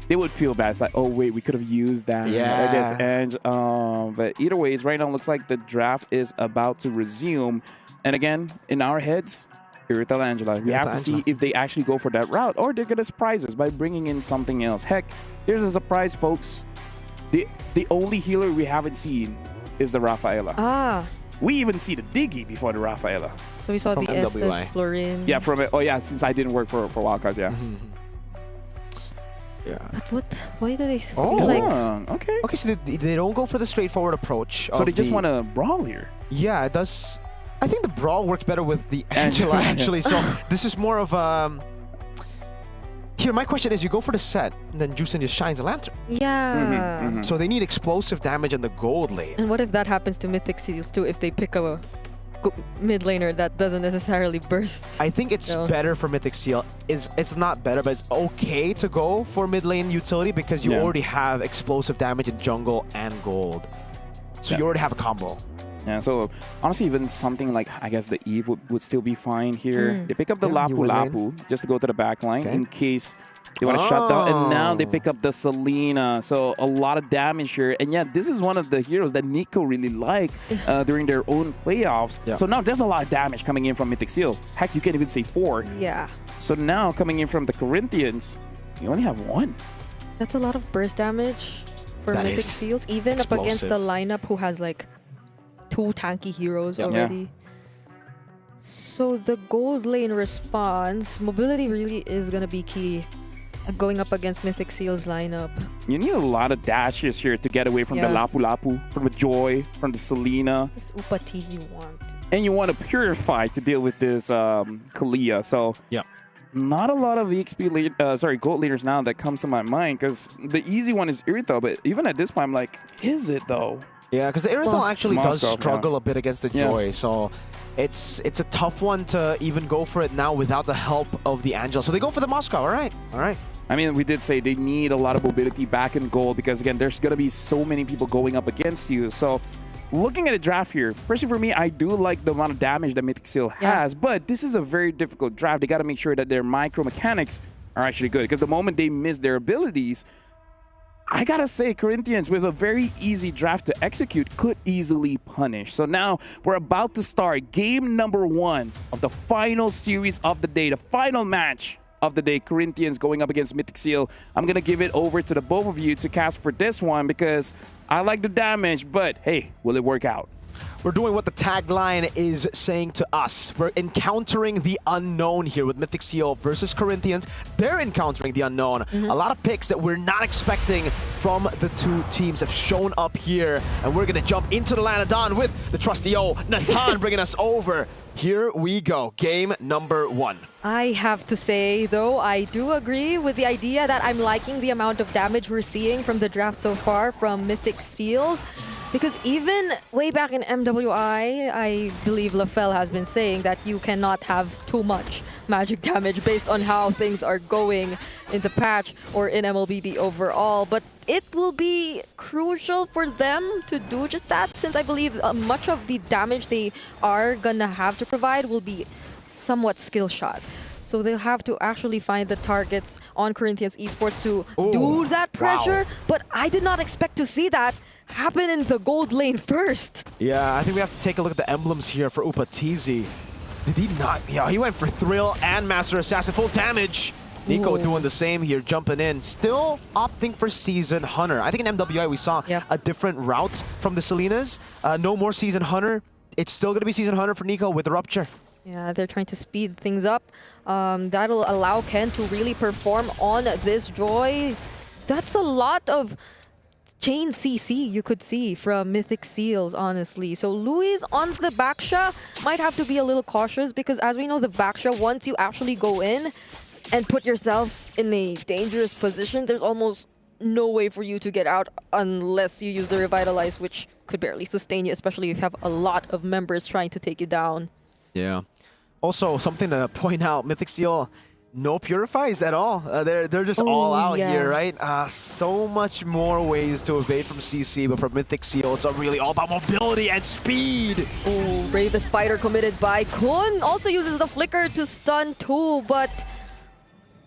they would feel bad, it's like, oh wait, we could have used that against Ange. But either ways, right now it looks like the draft is about to resume. And again, in our heads, Irithel Angela. We have to see if they actually go for that route, or they're gonna surprise us by bringing in something else. Heck, here's a surprise, folks. The only healer we haven't seen is the Rafaela. We even see the Diggy before the Rafaela. So we saw the Estes Florin. Yeah, from it. Oh yeah, since I didn't work for Wildcards, But why do they okay. Okay, so they don't go for the straightforward approach. So they just want to brawl here. Yeah, it does. I think the brawl worked better with the Angela, actually. So this is more of Here, my question is, you go for the set, and then Juicin just shines a lantern. Yeah. So they need explosive damage in the gold lane. And what if that happens to Mythic Seals too, if they pick a mid laner that doesn't necessarily burst? I think it's better for Mythic Seal. It's not better, but it's okay to go for mid lane utility, because you already have explosive damage in jungle and gold. So you already have a combo. Yeah, so honestly, even something like, I guess, the Eve would still be fine here. They pick up the Lapu Lapu just to go to the back line in case They want to shut down, and now they pick up the Selena. So a lot of damage here. And yeah, this is one of the heroes that Nico really liked during their own playoffs. Yeah. So now there's a lot of damage coming in from Mythic Seal. Heck, you can't even say 4. Yeah. So now coming in from the Corinthians, you only have 1. That's a lot of burst damage for That Mythic is Seals, even up against the lineup who has like 2 tanky heroes already. So the gold lane response, mobility really is going to be key going up against Mythic Seal's lineup. You need a lot of dashes here to get away from the Lapu Lapu, from the Joy, from the Selena. This Upatizi want. And you want to Purify to deal with this Kalia. So not a lot of EXP gold leaders now that comes to my mind, because the easy one is Irithel, but even at this point I'm like, is it though? Yeah, because the Irithel actually does struggle a bit against the Joy, so it's a tough one to even go for it now without the help of the Angel. So they go for the Moscow, all right. I mean, we did say they need a lot of mobility back in gold, because again, there's going to be so many people going up against you. So looking at a draft here, personally for me, I do like the amount of damage that Mythic Seal has, but this is a very difficult draft. They got to make sure that their micro mechanics are actually good, because the moment they miss their abilities, I gotta say, Corinthians, with a very easy draft to execute, could easily punish. So now we're about to start game number 1 of the final series of the day, the final match of the day. Corinthians going up against Mythic Seal. I'm gonna give it over to the both of you to cast for this one, because I like the damage, but hey, will it work out? We're doing what the tagline is saying to us. We're encountering the unknown here with Mythic Seal versus Corinthians. They're encountering the unknown. A lot of picks that we're not expecting from the two teams have shown up here. And we're going to jump into the land of Dawn with the trusty Natan bringing us over. Here we go. Game number 1. I have to say, though, I do agree with the idea that I'm liking the amount of damage we're seeing from the draft so far from Mythic Seals. Because even way back in MWI, I believe LaFell has been saying that you cannot have too much magic damage based on how things are going in the patch or in MLBB overall. But it will be crucial for them to do just that, since I believe much of the damage they are gonna have to provide will be somewhat skill shot. So they'll have to actually find the targets on Corinthians Esports to do that pressure. But I did not expect to see that happen in the gold lane first. Yeah, I think we have to take a look at the emblems here for Upatizi. Did he not? Yeah, he went for Thrill and Master Assassin. Full damage. Nico doing the same here, jumping in. Still opting for Season Hunter. I think in MWI we saw a different route from the Selenas. No more Season Hunter. It's still going to be Season Hunter for Nico with the Rupture. Yeah, they're trying to speed things up. That'll allow Ken to really perform on this Joy. That's a lot of chain CC you could see from Mythic Seals, honestly. So Luis on the Baksha might have to be a little cautious, because as we know, the Baksha, once you actually go in and put yourself in a dangerous position, there's almost no way for you to get out unless you use the Revitalize, which could barely sustain you, especially if you have a lot of members trying to take you down. Yeah. Also, something to point out, Mythic Seal, no Purifies at all. They're just all out here, right? So much more ways to evade from CC, but for Mythic Seal, it's really all about mobility and speed. Oh, Brave the Spider committed by Kun. Also uses the Flicker to stun too, but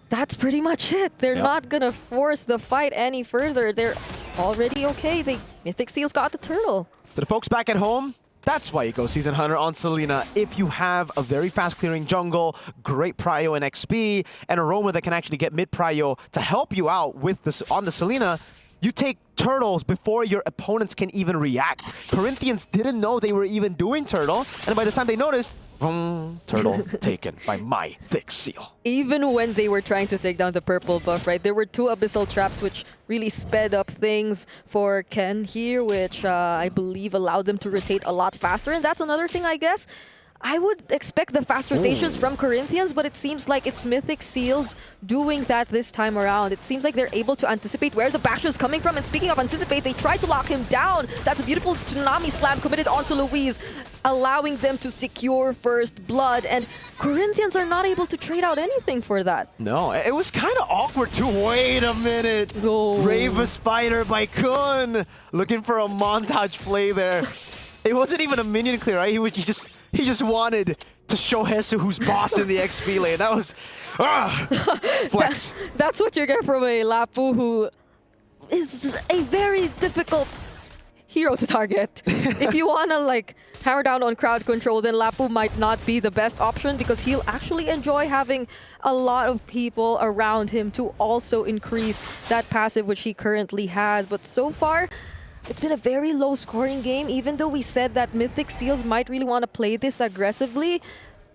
that's pretty much it. They're not gonna force the fight any further. They're already okay. Mythic Seal's got the turtle. To the folks back at home, that's why you go Season Hunter on Selena. If you have a very fast clearing jungle, great prio and XP, and a roamer that can actually get mid prio to help you out with this on the Selena, you take turtles before your opponents can even react. Corinthians didn't know they were even doing turtle, and by the time they noticed, boom, turtle taken by Mythic Seal. Even when they were trying to take down the purple buff, right, there were 2 abyssal traps which really sped up things for Ken here, which I believe allowed them to rotate a lot faster. And that's another thing, I guess. I would expect the fast rotations from Corinthians, but it seems like it's Mythic Seals doing that this time around. It seems like they're able to anticipate where the Baksha is coming from. And speaking of anticipate, they try to lock him down. That's a beautiful Tsunami Slam committed onto Luis, allowing them to secure first blood. And Corinthians are not able to trade out anything for that. No, it was kind of awkward too. Wait a minute. Brave the Spider by Kun. Looking for a montage play there. It wasn't even a minion clear, right? He just wanted to show Hesu who's boss in the XP lane. That was flex. That's what you get from a Lapu who is just a very difficult hero to target. If you want to like hammer down on crowd control, then Lapu might not be the best option because he'll actually enjoy having a lot of people around him to also increase that passive which he currently has. But so far, it's been a very low scoring game. Even though we said that Mythic Seals might really want to play this aggressively,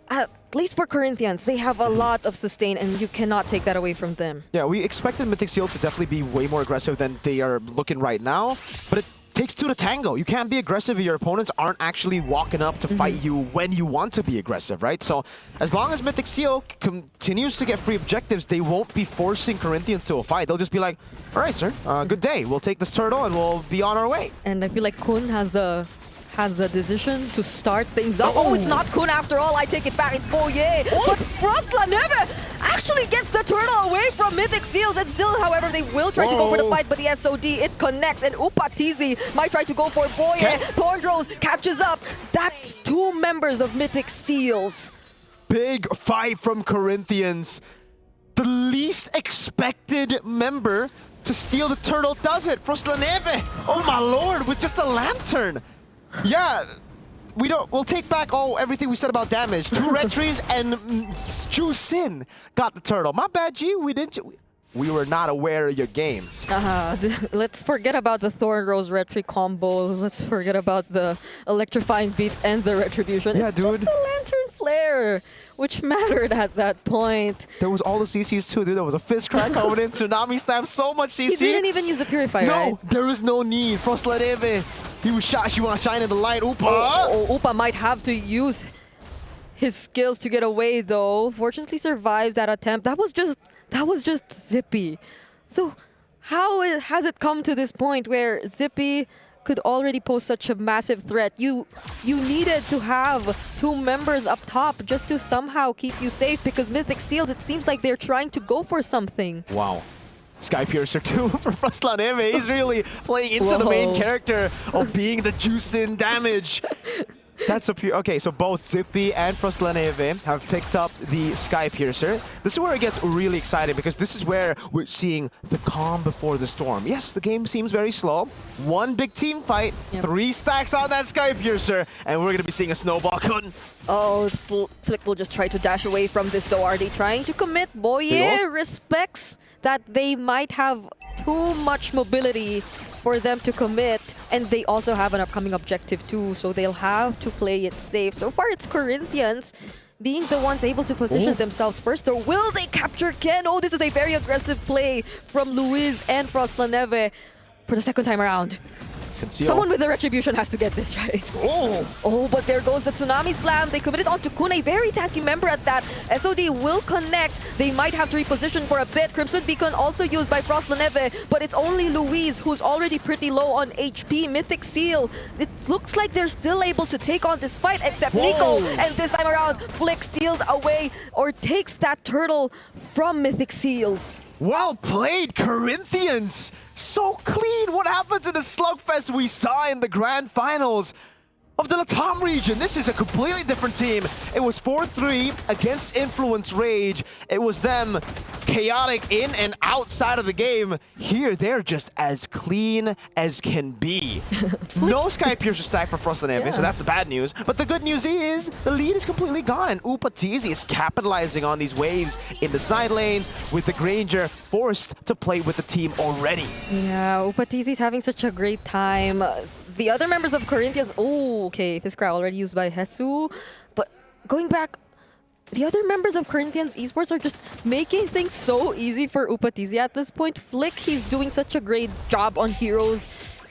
at least for Corinthians, they have a lot of sustain and you cannot take that away from them. Yeah, we expected Mythic Seal to definitely be way more aggressive than they are looking right now, but it takes two to tango. You can't be aggressive if your opponents aren't actually walking up to fight you when you want to be aggressive, right? So as long as Mythic Seal continues to get free objectives, they won't be forcing Corinthians to a fight. They'll just be like, all right, sir, good day. We'll take this turtle and we'll be on our way. And I feel like Kun has the decision to start things up. Oh, it's not Kun after all. I take it back. It's Boye. But Frost La Neve actually gets the turtle away from Mythic Seals. And still, however, they will try to go for the fight. But the SOD, it connects. And Upatizi might try to go for Boye. Thorndrose catches up. That's two members of Mythic Seals. Big fight from Corinthians. The least expected member to steal the turtle does it. Frost La Neve. Oh my lord, with just a lantern. Yeah, we'll take back everything we said about damage. 2 retries and Chu Sin got the turtle. My bad, G. We were not aware of your game. Let's forget about the Thornrose retry combos. Let's forget about the electrifying beats and the retribution. Yeah, it's dude. just the lantern flare, which mattered at that point. There was all the CCs too, dude. There was a fist crack coming in, tsunami slam, so much CC. He didn't even use the purifier, no, right? There is no need. Frost La Neve. He was shot. She wants to shine in the light. Upa. Upa might have to use his skills to get away, though. Fortunately, survives that attempt. That was just Zippy. So how has it come to this point where Zippy could already pose such a massive threat? You needed to have 2 members up top just to somehow keep you safe, because Mythic Seals, it seems like they're trying to go for something. Wow. Sky Piercer too for Frost La Neve. He's really playing into the main character of being the juice in damage. That's a pure. Okay, so both Zippy and Frost La Neve have picked up the Sky Piercer. This is where it gets really exciting, because this is where we're seeing the calm before the storm. Yes, the game seems very slow. 1 big team fight, 3 stacks on that Sky Piercer, and we're gonna be seeing a snowball cutting. Oh, Flick will just try to dash away from this though. Are they trying to commit? Boye respects that they might have too much mobility for them to commit, and they also have an upcoming objective too, so they'll have to play it safe. So far, it's Corinthians being the ones able to position themselves first, or will they capture Ken? Oh, this is a very aggressive play from Luis and Frost La Neve for the second time around. Conceal. Someone with the retribution has to get this right. Oh, but there goes the Tsunami Slam. They committed onto Kun, a very tanky member at that. SOD will connect. They might have to reposition for a bit. Crimson Beacon also used by Frost La Neve, but it's only Luis who's already pretty low on HP. Mythic Seal, it looks like they're still able to take on this fight, except Nico. And this time around, Flick steals away or takes that turtle from Mythic Seals. Well played, Corinthians! So clean! What happened to the slugfest we saw in the grand finals of the Latam region? This is a completely different team. It was 4-3 against Influence Rage. It was them chaotic in and outside of the game. Here, they're just as clean as can be. No Sky Piercer stack for Frost La Neve, so that's the bad news. But the good news is the lead is completely gone, and Upatizi is capitalizing on these waves in the side lanes, with the Granger forced to play with the team already. Yeah, Upatizi's having such a great time. The other members of Corinthians, Fiskra already used by Hesu. But going back, the other members of Corinthians Esports are just making things so easy for Upatizi at this point. Flick, he's doing such a great job on heroes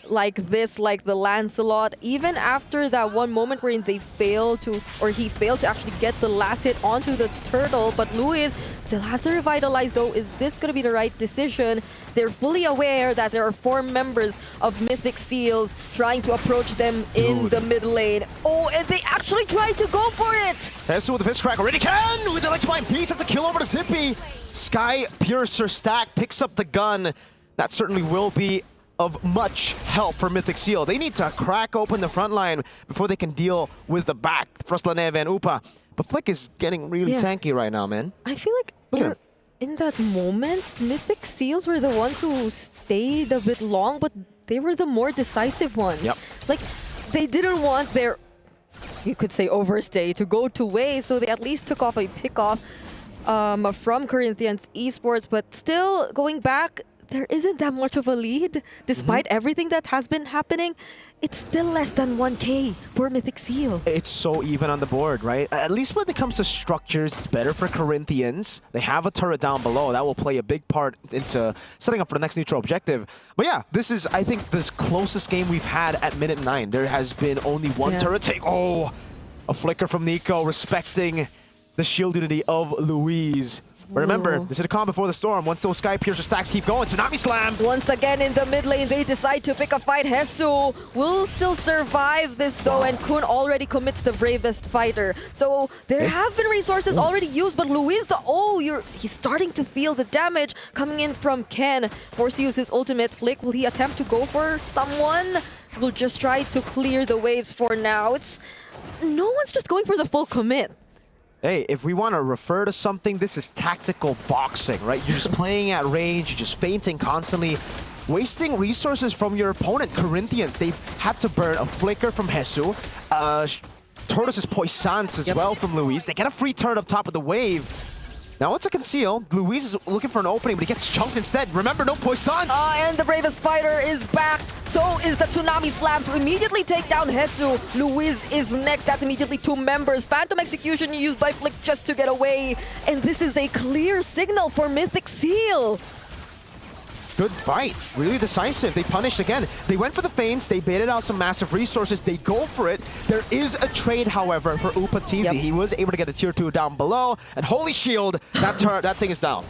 like this, like the Lancelot. Even after that one moment wherein he failed to actually get the last hit onto the turtle, but Luis still has to revitalize though. Is this going to be the right decision? They're fully aware that there are 4 members of Mythic Seals trying to approach them in the mid lane. Oh, and they actually tried to go for it! Hesu with the fist crack already can! With the electrifying beats, that's a kill over to Zippy. Sky Piercer stack picks up the gun. That certainly will be of much help for Mythic Seal. They need to crack open the front line before they can deal with the back, Frostlaneve and Upa. But Flick is getting really tanky right now, man. I feel like in that moment, Mythic Seals were the ones who stayed a bit long, but they were the more decisive ones. Yep. Like, they didn't want their, you could say, overstay to go to waste, so they at least took off a pickoff from Corinthians Esports, but still, going back, there isn't that much of a lead. Despite everything that has been happening, it's still less than 1K for Mythic Seal. It's so even on the board, right? At least when it comes to structures, it's better for Corinthians. They have a turret down below. That will play a big part into setting up for the next neutral objective. But yeah, this is, I think, the closest game we've had at minute 9. There has been only one turret take. Oh, a flicker from Nico, respecting the shield unity of Louise. But remember, this is the calm before the storm. Once those Sky Piercer stacks keep going, Tsunami Slam! Once again in the mid lane, they decide to pick a fight. Hesu will still survive this though, and Kun already commits the bravest fighter. So there have been resources already used, but Luis, he's starting to feel the damage coming in from Ken. Forced to use his ultimate. Flick, will he attempt to go for someone? We'll just try to clear the waves for now. No one's just going for the full commit. Hey, if we want to refer to something, this is tactical boxing, right? You're just playing at range, you're just feinting constantly, wasting resources from your opponent. Corinthians, they've had to burn a flicker from Hesu, Tortoise's Poissance as well from Luis. They get a free turret up top of the wave. Now it's a conceal. Luis is looking for an opening, but he gets chunked instead. Remember, no Poissance! And the bravest fighter is back. So is the Tsunami Slam to immediately take down Hesu. Luis is next. That's immediately 2 members. Phantom Execution used by Flick just to get away. And this is a clear signal for Mythic Seal. Good fight. Really decisive. They punished again. They went for the feints. They baited out some massive resources. They go for it. There is a trade, however, for Upatizi. He was able to get a tier 2 down below. And holy shield, that thing is down.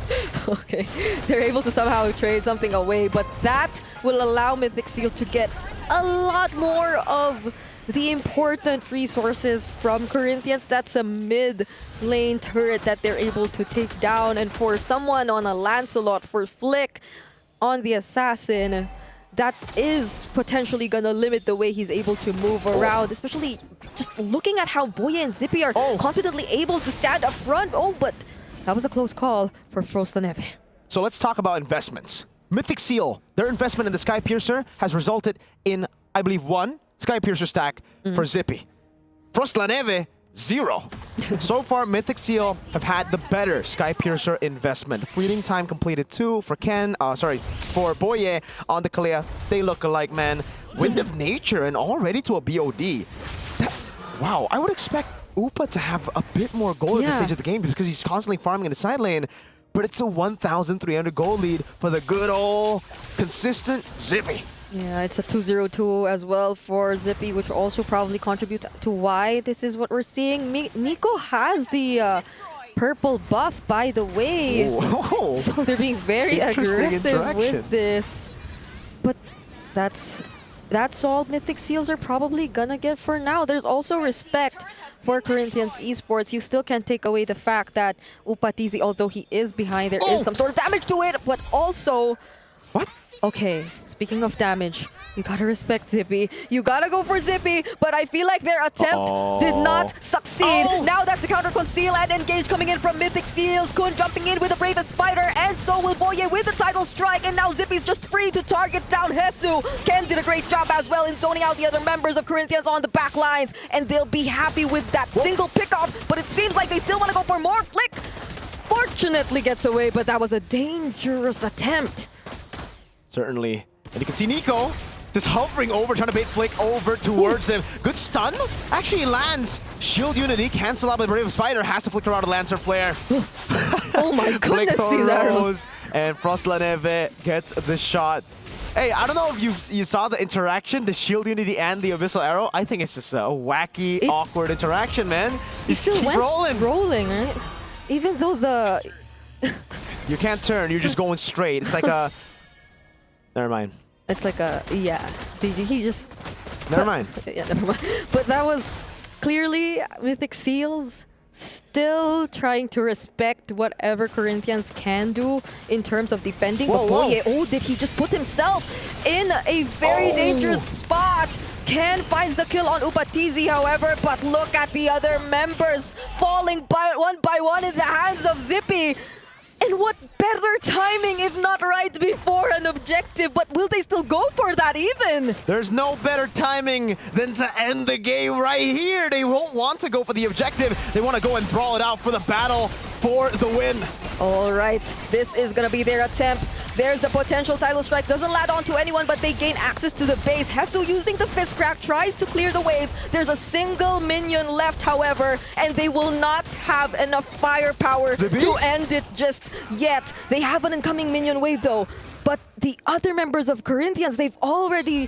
Okay. They're able to somehow trade something away, but that will allow Mythic Seal to get a lot more of the important resources from Corinthians. That's a mid lane turret that they're able to take down. And for someone on a Lancelot, for Flick, on the Assassin, that is potentially going to limit the way he's able to move around, especially just looking at how Boye and Zippy are confidently able to stand up front. But that was a close call for Frostlaneve. So let's talk about investments. Mythic Seal, their investment in the Sky Piercer has resulted in, I believe, 1 Sky Piercer stack for Zippy. Frostlaneve, 0. So far, Mythic Seal have had the better Sky Piercer investment. Fleeting time completed 2 for for Boye on the Kalea. They look alike, man. Wind of Nature and already to a BOD. Wow, I would expect Upa to have a bit more gold at this stage of the game because he's constantly farming in the side lane. But it's a 1,300 gold lead for the good old consistent Zippy. Yeah, it's a 2-0-2 as well for Zippy, which also probably contributes to why this is what we're seeing. Nico has the purple buff, by the way. Whoa. So they're being very aggressive with this. But that's all Mythic Seals are probably gonna get for now. There's also respect for Corinthians Esports. You still can't take away the fact that Upatizi, although he is behind, there is some sort of damage to it, but also... What? Okay, speaking of damage, you gotta respect Zippy. You gotta go for Zippy, but I feel like their attempt did not succeed. Now that's the counter conceal and engage coming in from Mythic Seals. Kun jumping in with the bravest fighter, and so will Boye with the title strike, and now Zippy's just free to target down Hesu. Ken did a great job as well in zoning out the other members of Corinthians on the back lines, and they'll be happy with that single pickoff, but it seems like they still want to go for more. Flick fortunately gets away, but that was a dangerous attempt. Certainly. And you can see Nico just hovering over, trying to bait Flick over towards him. Good stun. Actually lands. Shield Unity, cancel out by the Brave Spider, has to flicker out a Lancer Flare. Oh my goodness, these arrows. And Frostlaneve gets the shot. Hey, I don't know if you saw the interaction, the Shield Unity and the Abyssal Arrow. I think it's just a wacky, awkward interaction, man. You still keep rolling, right? Even though the... You can't turn, you're just going straight. It's like a... Never mind. It's like a, he just... Never mind. Yeah, never mind. But that was clearly Mythic Seals still trying to respect whatever Corinthians can do in terms of defending. But Boye, did he just put himself in a very dangerous spot? Ken finds the kill on Upatizi, however, but look at the other members falling by one in the hands of Zippy. And what better timing if not right before an objective, but will they still go for that even? There's no better timing than to end the game right here. They won't want to go for the objective. They want to go and brawl it out for the battle for the win. All right, this is going to be their attempt. There's the potential title strike. Doesn't land onto anyone, but they gain access to the base. Hesu using the fist crack, tries to clear the waves. There's a single minion left, however, and they will not have enough firepower to end it just yet. They have an incoming minion wave, though. But the other members of Corinthians, they've already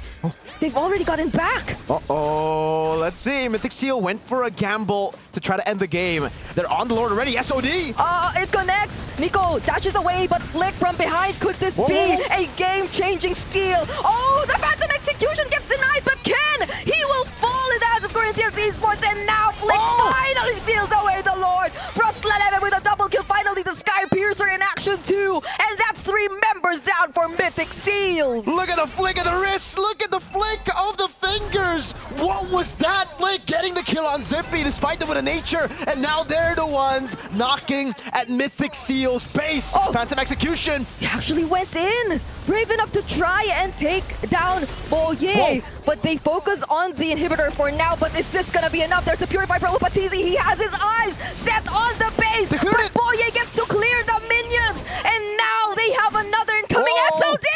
gotten back. Uh-oh, let's see. Mythic Seal went for a gamble to try to end the game. They're on the Lord already, SOD! It connects! Nico dashes away, but Flick from behind. Could this be a game-changing steal? Oh, the Phantom Execution gets denied, but Ken, he will fall in the hands of Corinthians Esports, and now Flick finally steals away the Lord. Frostlaneve with a double kill, finally the Sky Piercer in action too, and that's 3 members down for Mythic Seals. Look at the flick of the wrist. Look at the flick of the fingers. What was that flick? Getting the kill on Zippy despite the win of nature. And now they're the ones knocking at Mythic Seal's base. Phantom Execution. He actually went in. Brave enough to try and take down Boye. But they focus on the inhibitor for now. But is this going to be enough? There's the Purify for Upatizi. He has his eyes set on the base. But Boye gets to clear the minions. And now they have another incoming SOD.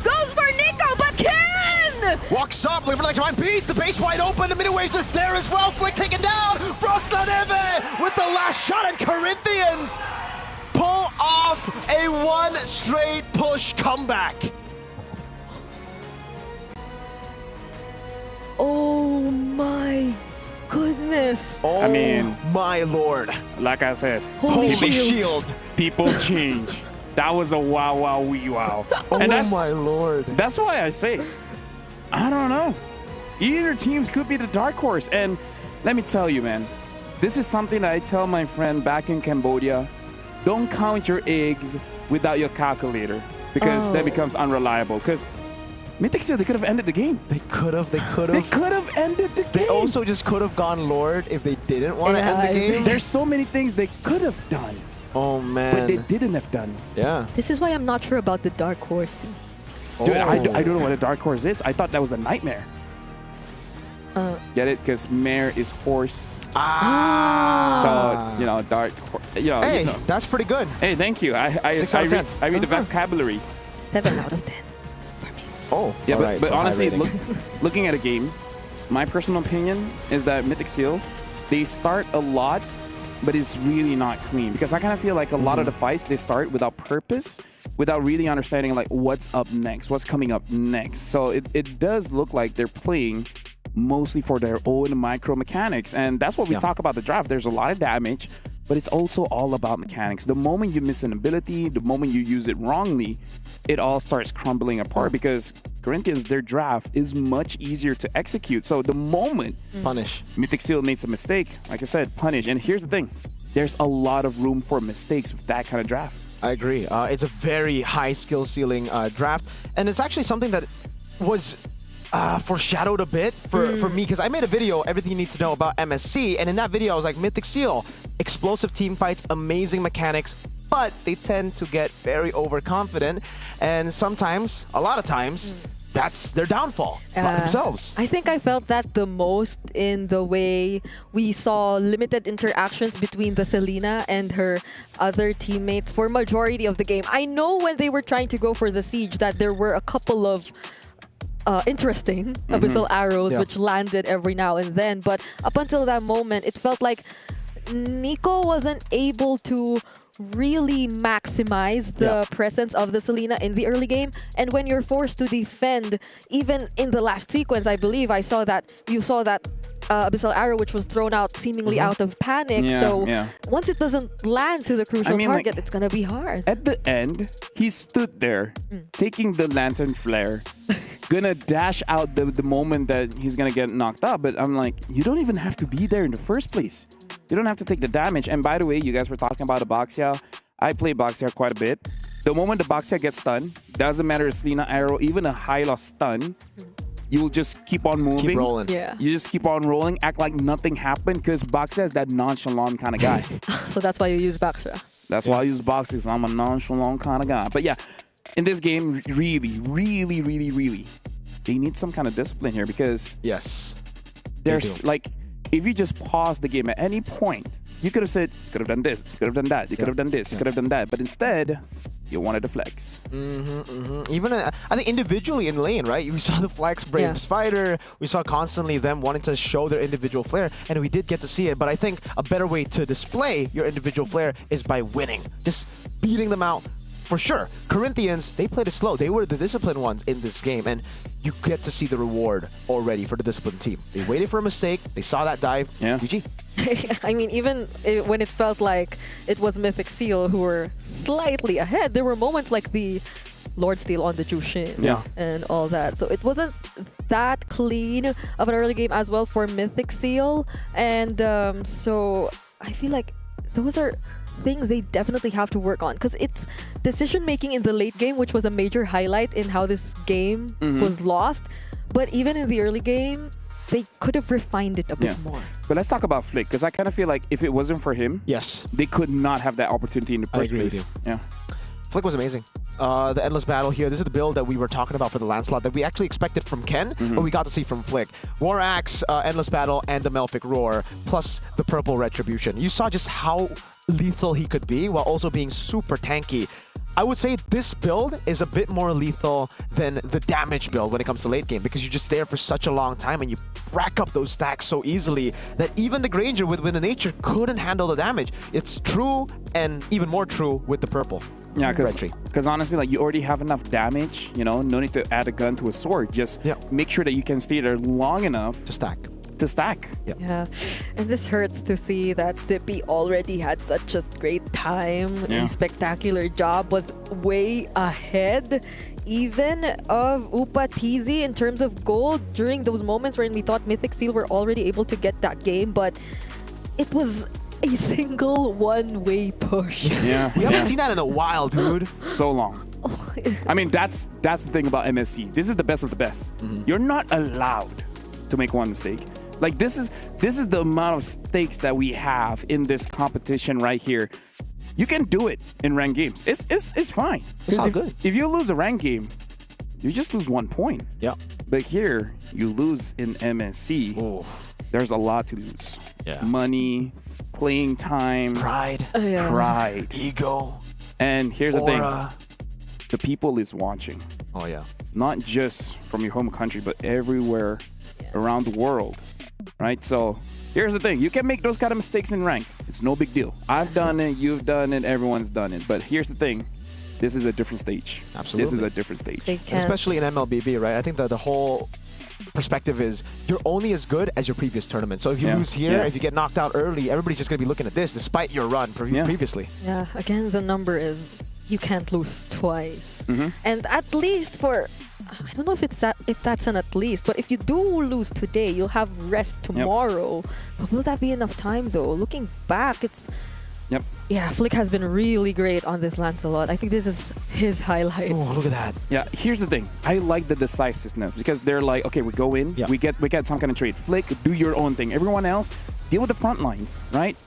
Goes for Nico, but Ken! Walks up, looking for electrifying beats. The base wide open. The mid waves is there as well. Flick taken down. Frostlaneve with the last shot, and Corinthians pull off a 1 straight push comeback. Oh my goodness. Oh, I mean, my lord. Like I said, Holy shield. People change. That was a wow, wow, wee, wow. Oh and that's, my lord. That's why I say, I don't know. Either teams could be the dark horse. And let me tell you, man, this is something that I tell my friend back in Cambodia. Don't count your eggs without your calculator, because that becomes unreliable. Because Mythic Seal, they could have ended the game. They could have. They could have ended the game. They also just could have gone Lord if they didn't want to end the game. There's so many things they could have done. Oh, man. But they didn't have done. Yeah. This is why I'm not sure about the Dark Horse thing. Dude, I don't know what a dark horse is. I thought that was a nightmare. Get it? Because mare is horse. So, you know, dark horse. You know, hey, that's pretty good. Hey, thank you. I 6 out of 10. I read the vocabulary. 7 out of 10. Oh, yeah, right, but so honestly, looking at a game, my personal opinion is that Mythic Seal, they start a lot, but it's really not clean. Because I kind of feel like a lot of the fights, they start without purpose, without really understanding like what's up next, what's coming up next. So it does look like they're playing mostly for their own micro mechanics. And that's what we talk about the draft. There's a lot of damage, but it's also all about mechanics. The moment you miss an ability, the moment you use it wrongly, it all starts crumbling apart, because Corinthians, their draft is much easier to execute. So the moment punish, Mythic Seal makes a mistake, like I said, punish. And here's the thing, there's a lot of room for mistakes with that kind of draft. I agree. It's a very high skill ceiling draft, and it's actually something that was foreshadowed a bit for me, because I made a video, Everything You Need to Know About MSC, and in that video I was like, Mythic Seal, explosive team fights, amazing mechanics, but they tend to get very overconfident, and sometimes, a lot of times, that's their downfall by themselves. I think I felt that the most in the way we saw limited interactions between the Selena and her other teammates for majority of the game. I know when they were trying to go for the siege that there were a couple of interesting abyssal arrows which landed every now and then, but up until that moment it felt like Nico wasn't able to really maximize the presence of the Selena in the early game. And when you're forced to defend, even in the last sequence, I believe I saw that you saw that abyssal arrow which was thrown out seemingly out of panic. Once it doesn't land to the crucial target, like, it's gonna be hard. At the end, he stood there taking the lantern flare, gonna dash out the moment that he's gonna get knocked out. But I'm like, you don't even have to be there in the first place. You don't have to take the damage. And by the way, you guys were talking about the Boxia. I play Boxia quite a bit. The moment the Boxia gets stunned, doesn't matter if Selena Arrow, even a high loss stun, you will just keep on moving. Keep rolling. Yeah. You just keep on rolling, act like nothing happened, because Boxia is that nonchalant kind of guy. So that's why you use Baksha. That's why I use Boxia, because I'm a nonchalant kind of guy. But yeah, in this game, really, they need some kind of discipline here, because there's like, if you just pause the game at any point, you could have said, you could have done this, you could have done that, you could have done this, you could have done that. But instead, you wanted to flex. Even I think individually in lane, right? We saw the flex Brave Spider. We saw constantly them wanting to show their individual flair, and we did get to see it. But I think a better way to display your individual flair is by winning, just beating them out. For sure, Corinthians, they played it slow. They were the disciplined ones in this game, and you get to see the reward already for the disciplined team. They waited for a mistake. They saw that dive. GG. I mean, even when it felt like it was Mythic Seal who were slightly ahead, there were moments like the Lord Steal on the Jushin and all that. So it wasn't that clean of an early game as well for Mythic Seal. And so I feel like those are things they definitely have to work on, because it's decision making in the late game, which was a major highlight in how this game was lost. But even in the early game, they could have refined it a bit more. But let's talk about Flick, because I kind of feel like if it wasn't for him, they could not have that opportunity in the first place. Yeah, Flick was amazing. The Endless Battle here, this is the build that we were talking about for the Lancelot that we actually expected from Ken, but we got to see from Flick. War Axe, Endless Battle, and the Melphic Roar, plus the Purple Retribution. You saw just how lethal he could be while also being super tanky. I would say this build is a bit more lethal than the damage build when it comes to late game, because you're just there for such a long time and you rack up those stacks so easily that even the Granger with the Nature couldn't handle the damage. It's true, and even more true with the Purple. Yeah, because honestly, like, you already have enough damage, you know, no need to add a gun to a sword. Just make sure that you can stay there long enough to stack. Yeah, and this hurts to see that Zippy already had such a great time. A spectacular job, was way ahead even of Upa TZ in terms of gold during those moments when we thought Mythic Seal were already able to get that game, but it was a single one-way push. We haven't seen that in a while, dude. So long. I mean, that's the thing about MSC. This is the best of the best. You're not allowed to make one mistake. Like, this is the amount of stakes that we have in this competition right here. You can do it in ranked games. It's fine. It's all good. If you lose a ranked game, you just lose 1 point. But here, you lose in MSC. There's a lot to lose. Money, playing time, pride, ego. And here's the thing. The people is watching. Not just from your home country, but everywhere around the world. Right? So here's the thing. You can make those kind of mistakes in rank. It's no big deal. I've done it. You've done it. Everyone's done it. But here's the thing. This is a different stage. Absolutely. This is a different stage. Especially in MLBB, right? I think that the whole perspective is you're only as good as your previous tournament. So if you lose here, if you get knocked out early, everybody's just going to be looking at this despite your run previously. Yeah, again, the number is you can't lose twice. And at least for, I don't know if that's an at least, but if you do lose today, you'll have rest tomorrow. But will that be enough time though? Looking back, it's... Yeah, Flick has been really great on this Lancelot. I think this is his highlight. Oh, look at that. Yeah, here's the thing. I like the decisiveness because they're like, okay, we go in, we get some kind of trade. Flick, do your own thing. Everyone else, deal with the front lines, right?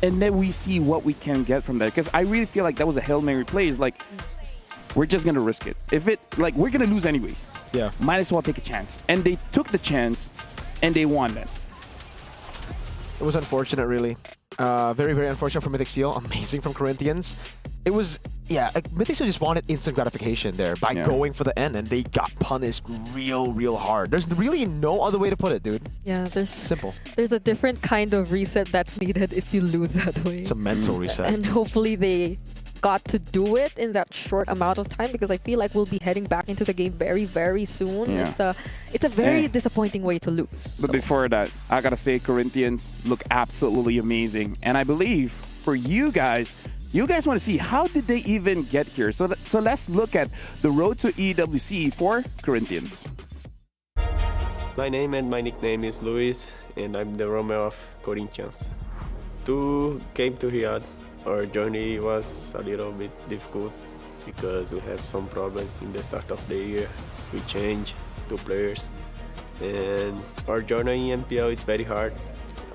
And then we see what we can get from there. Because I really feel like that was a Hail Mary play. It's like, we're just going to risk it. If it, like, we're going to lose anyways. Might as well take a chance. And they took the chance, and they won that. It was unfortunate, really. Very, very unfortunate for Mythic Seal. Amazing from Corinthians. It was, Mythic Seal just wanted instant gratification there by going for the end, and they got punished real hard. There's really no other way to put it, dude. Yeah, there's simple. There's a different kind of reset that's needed if you lose that way. It's a mental reset. And hopefully they got to do it in that short amount of time, because I feel like we'll be heading back into the game very, very soon. It's a very disappointing way to lose. But before that, I gotta say, Corinthians look absolutely amazing, and I believe for you guys want to see how did they even get here. So let's look at the road to EWC for Corinthians. My name and my nickname is Luis, and I'm the roamer of Corinthians. To came to Riyadh, our journey was a little bit difficult because we have some problems in the start of the year. We changed 2 players, and our journey in MPL is very hard.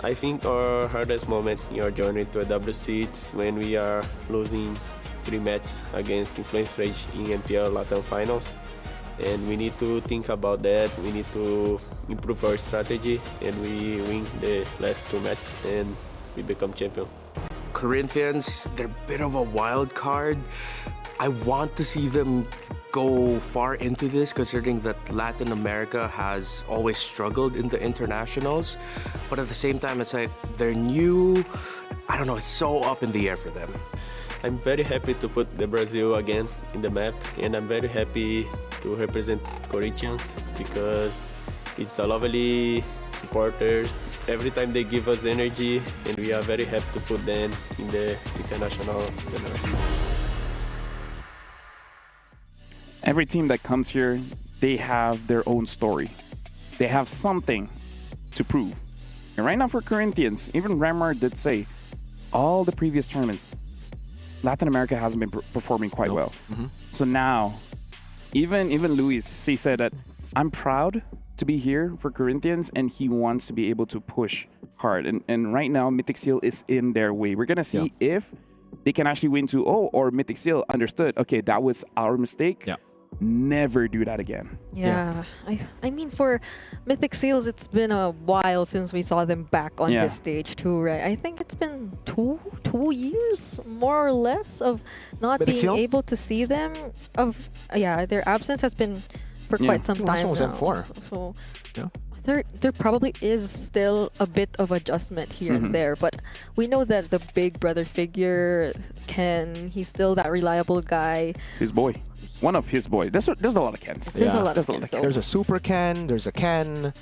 I think our hardest moment in our journey to EWC is when we are losing 3 matches against Influence Rage in MPL Latin Finals. And we need to think about that. We need to improve our strategy, and we win the last 2 matches and we become champion. Corinthians, they're a bit of a wild card. I want to see them go far into this, considering that Latin America has always struggled in the internationals. But at the same time, it's like they're new. I don't know, it's so up in the air for them. I'm very happy to put the Brazil again in the map, and I'm very happy to represent Corinthians because it's a lovely supporters. Every time they give us energy, and we are very happy to put them in the international center. Every team that comes here, they have their own story. They have something to prove. And right now for Corinthians, even Ramar did say, all the previous tournaments, Latin America hasn't been performing quite well. So now, even Luis, he said that, I'm proud to be here for Corinthians, and he wants to be able to push hard. And right now, Mythic Seal is in their way. We're going to see if they can actually win 2-0, or Mythic Seal understood, okay, that was our mistake. Never do that again. Yeah. I mean, for Mythic Seals, it's been a while since we saw them back on this stage too, right? I think it's been two years, more or less, of not Mythic being Seal? able to see them. Their absence has been for quite some time last one was now. M4. So there probably is still a bit of adjustment here and there, but we know that the big brother figure, Ken, he's still that reliable guy. His boy. One of his boy. There's a lot of Kens. There's a lot of Kens. There's a Super Ken, there's a Ken.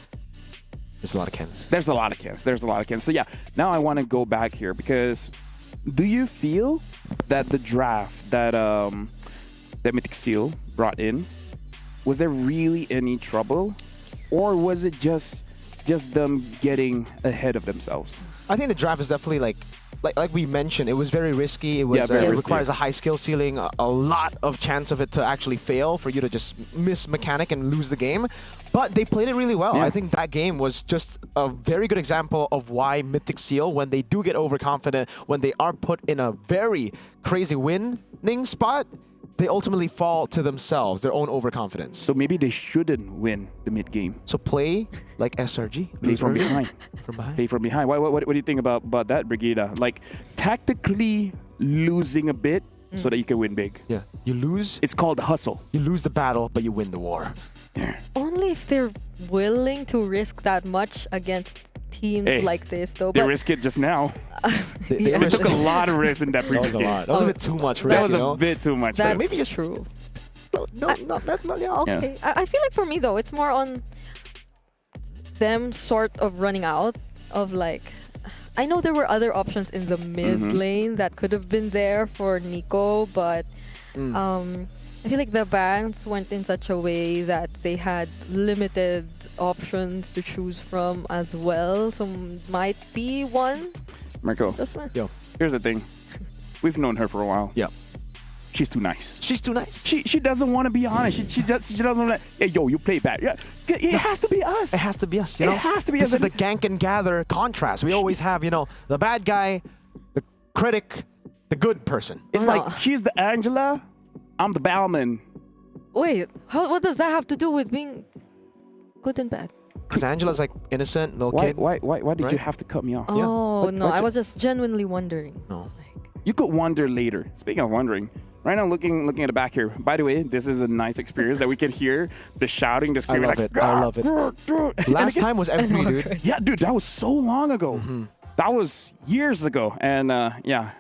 There's a lot of Kens. There's a lot of Kens. There's a lot of Kens. So yeah, now I want to go back here because do you feel that the draft that that Mythic Seal brought in, was there really any trouble, or was it just them getting ahead of themselves? I think the draft is definitely like we mentioned, it was very risky. It was it requires a high skill ceiling, a lot of chance of it to actually fail, for you to just miss mechanic and lose the game. But they played it really well. I think that game was just a very good example of why Mythic Seal, when they do get overconfident, when they are put in a very crazy winning spot, they ultimately fall to themselves, their own overconfidence. So maybe they shouldn't win the mid game. So play like SRG. Play from behind. Play from behind. What do you think about that, Brigida? Like tactically losing a bit so that you can win big. Yeah. You lose. It's called hustle. You lose the battle, but you win the war. Only if they're willing to risk that much against teams like this, though. They But risk it just now. They They took a lot of risk in that previous game. That was a bit too much risk. That was a bit too much That's risk. Maybe it's true. No, not that much. Yeah. Okay. I feel like for me, though, it's more on them sort of running out of like... I know there were other options in the mid lane that could have been there for Nico, but I feel like the bans went in such a way that they had limited options to choose from as well. So might be one. Marco, Yo. Here's the thing. We've known her for a while. Yeah. She's too nice. She's too nice. She doesn't want to be honest. She doesn't want to. Hey, yo, you play bad. Yeah, it has to be us. It has to be us. You know? It has to be this us. This is the gank and gather contrast. We always have, the bad guy, the critic, the good person. It's like she's the Angela, I'm the Bauman. Wait, what does that have to do with being good and bad? Because Angela's like innocent, little kid. Why did you have to cut me off? Oh, no, I was just genuinely wondering. No. You could wonder later. Speaking of wondering, right now looking at the back here. By the way, this is a nice experience that we can hear the shouting, the screaming. I love it. Last time was M3, dude. Yeah, dude, that was so long ago. That was years ago. And yeah,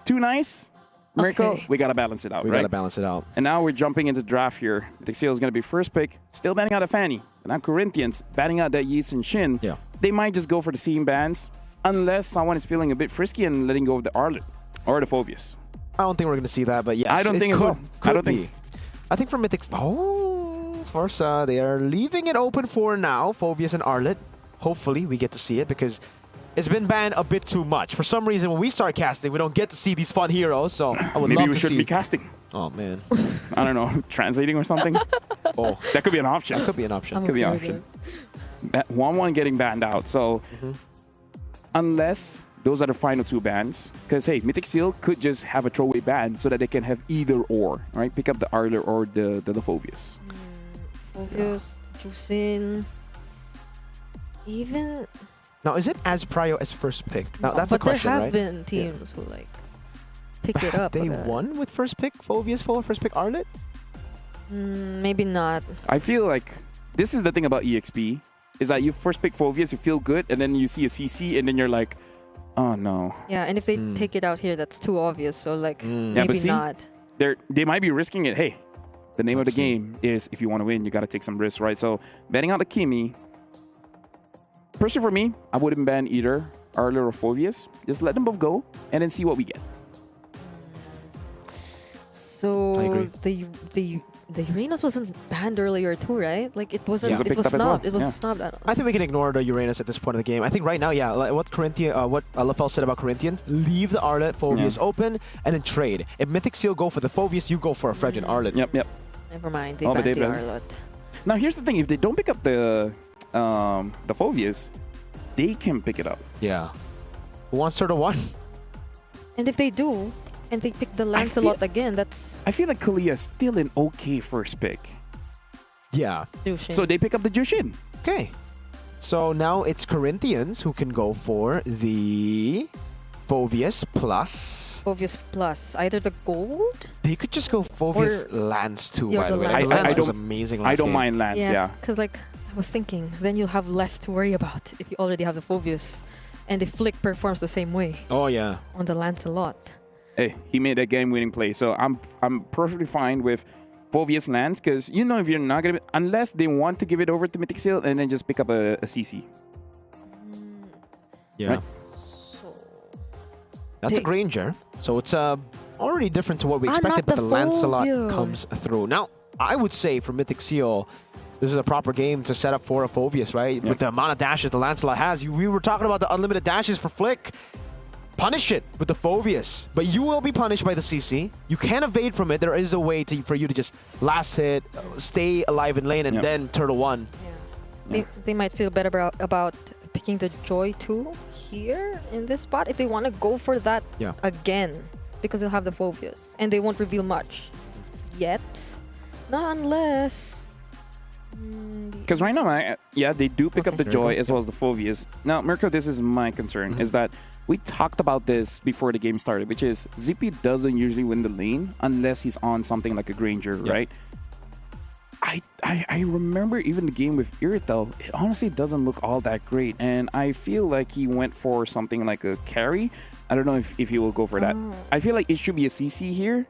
too nice. Mirko, we got to balance it out, We right? got to balance it out. And now we're jumping into draft here. The Seal is going to be first pick, still banning out a Fanny. And now Corinthians batting out that Yeast and Shin. Yeah. They might just go for the seam bans unless someone is feeling a bit frisky and letting go of the Arlet or the Phovius. I don't think we're going to see that, but yes. I don't think it as well. Could I don't be. think. I think for Mythic... Oh, Forza, they are leaving it open for now, Phobius and Arlet. Hopefully we get to see it because it's been banned a bit too much. For some reason, when we start casting, we don't get to see these fun heroes, so I would Maybe love we to should see. be casting. Oh, man. I don't know, translating or something? Oh, that could be an option. That could be an option. Could be an option. 1-1 getting banned out, so unless those are the final 2 bans, because hey, Mythic Seal could just have a throwaway ban so that they can have either or, right? Pick up the Arler or the Phoveus. Phoveus, Jusin, even... Now, is it as prio as first pick? Now, that's but a question, there right? have been teams who like pick it Have up. they won with first pick Phoveus for first pick Arlet? Maybe not. I feel like this is the thing about EXP, is that you first pick Phoveus, you feel good, and then you see a CC, and then you're like, oh no. Yeah, and if they take it out here, that's too obvious. So like Yeah, maybe but see, not. they might be risking it. Hey, the name of the game is if you want to win, you got to take some risks, right? So betting out the Kimi, personally for me, I wouldn't ban either Arler or Phoveus. Just let them both go and then see what we get. So the Uranus wasn't banned earlier too, right? Like it wasn't. Yeah. It was snubbed. It was Yeah. snubbed. I think we can ignore the Uranus at this point of the game. I think right now, yeah, like what LFL said about Corinthians, leave the Arlet Phoveus open and then trade. If Mythic Seal go for the Phoveus, you go for a Fredgen Arlet. Yep. Never mind. They Oh, but banned they the banned. Arlet. Now here's the thing: if they don't pick up the Phoveus, they can pick it up. Yeah. Who wants her to one? And if they do, and they pick the Lancelot again, that's... I feel like Kalia is still an okay first pick. Yeah. Jushin. So they pick up the Jushin. Okay. So now it's Corinthians who can go for the Phoveus plus. Phoveus plus either the gold. They could just go Phoveus Lance too, Yeah, by the way. the Like, Lance. Lance I was don't- amazing I last don't game. mind Lance, yeah. Because like I was thinking, then you'll have less to worry about if you already have the Phoveus, and the Flick performs the same way Oh, yeah. on the Lancelot. Hey, he made a game-winning play, so I'm perfectly fine with Phoveus Lance, because you know if you're not gonna, unless they want to give it over to Mythic Seal and then just pick up a CC. Yeah. Right? That's a Granger. So it's already different to what we Ah, expected, not but the the Lancelot Phoveus. comes through. Now, I would say for Mythic Seal, this is a proper game to set up for a Phoveus, right? With the amount of dashes the Lancelot has. We were talking about the unlimited dashes for Flick. Punish it with the Phoveus, but you will be punished by the CC. You can evade from it. There is a way for you to just last hit, stay alive in lane, and then Turtle 1. They might feel better about picking the Joy 2 here in this spot if they want to go for that again, because they'll have the Phoveus and they won't reveal much yet. Not unless... Because right now, they do pick up the Joy as well as the Phoveus. Now, Mirko, this is my concern, is that we talked about this before the game started, which is Zippy doesn't usually win the lane unless he's on something like a Granger, right? I remember even the game with Irithel, it honestly doesn't look all that great, and I feel like he went for something like a carry. I don't know if he will go for that. I feel like it should be a CC here,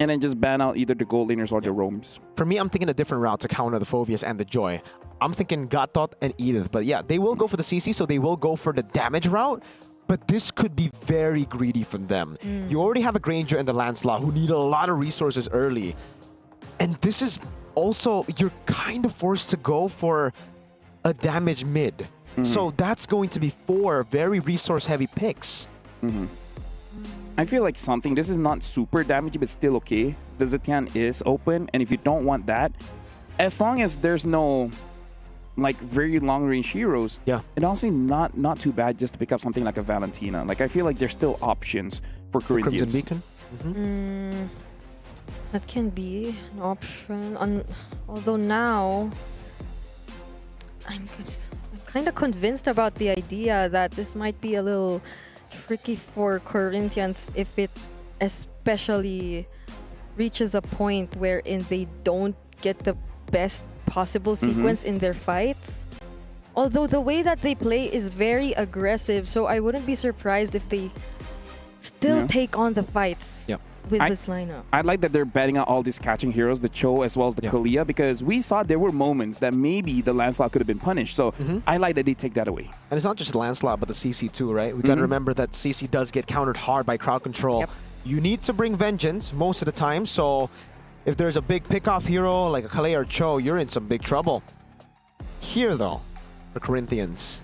and then just ban out either the gold laners or the roams. For me, I'm thinking a different route to counter the Phoveus and the Joy. I'm thinking Gatot and Edith, but yeah, they will go for the CC, so they will go for the damage route. But this could be very greedy from them. You already have a Granger and the Lancelot who need a lot of resources early. And this is also, you're kind of forced to go for a damage mid. So that's going to be 4 very resource-heavy picks. I feel like something, this is not super damaging, but still okay. The Zetian is open, and if you don't want that, as long as there's no like very long-range heroes, it honestly not too bad just to pick up something like a Valentina. Like I feel like there's still options for Corinthians. Crimson Beacon? That can be an option. Although now, I'm kind of convinced about the idea that this might be a little tricky for Corinthians if it especially reaches a point wherein they don't get the best possible sequence in their fights. Although the way that they play is very aggressive, so I wouldn't be surprised if they still take on the fights with this lineup. I like that they're betting out all these catching heroes, the Cho as well as the Kalia, because we saw there were moments that maybe the Lancelot could have been punished. So I like that they take that away. And it's not just Lancelot, but the CC too, right? We got to remember that CC does get countered hard by crowd control. You need to bring Vengeance most of the time, so if there's a big pick-off hero like a Kalei or Cho, you're in some big trouble. Here, though, for Corinthians,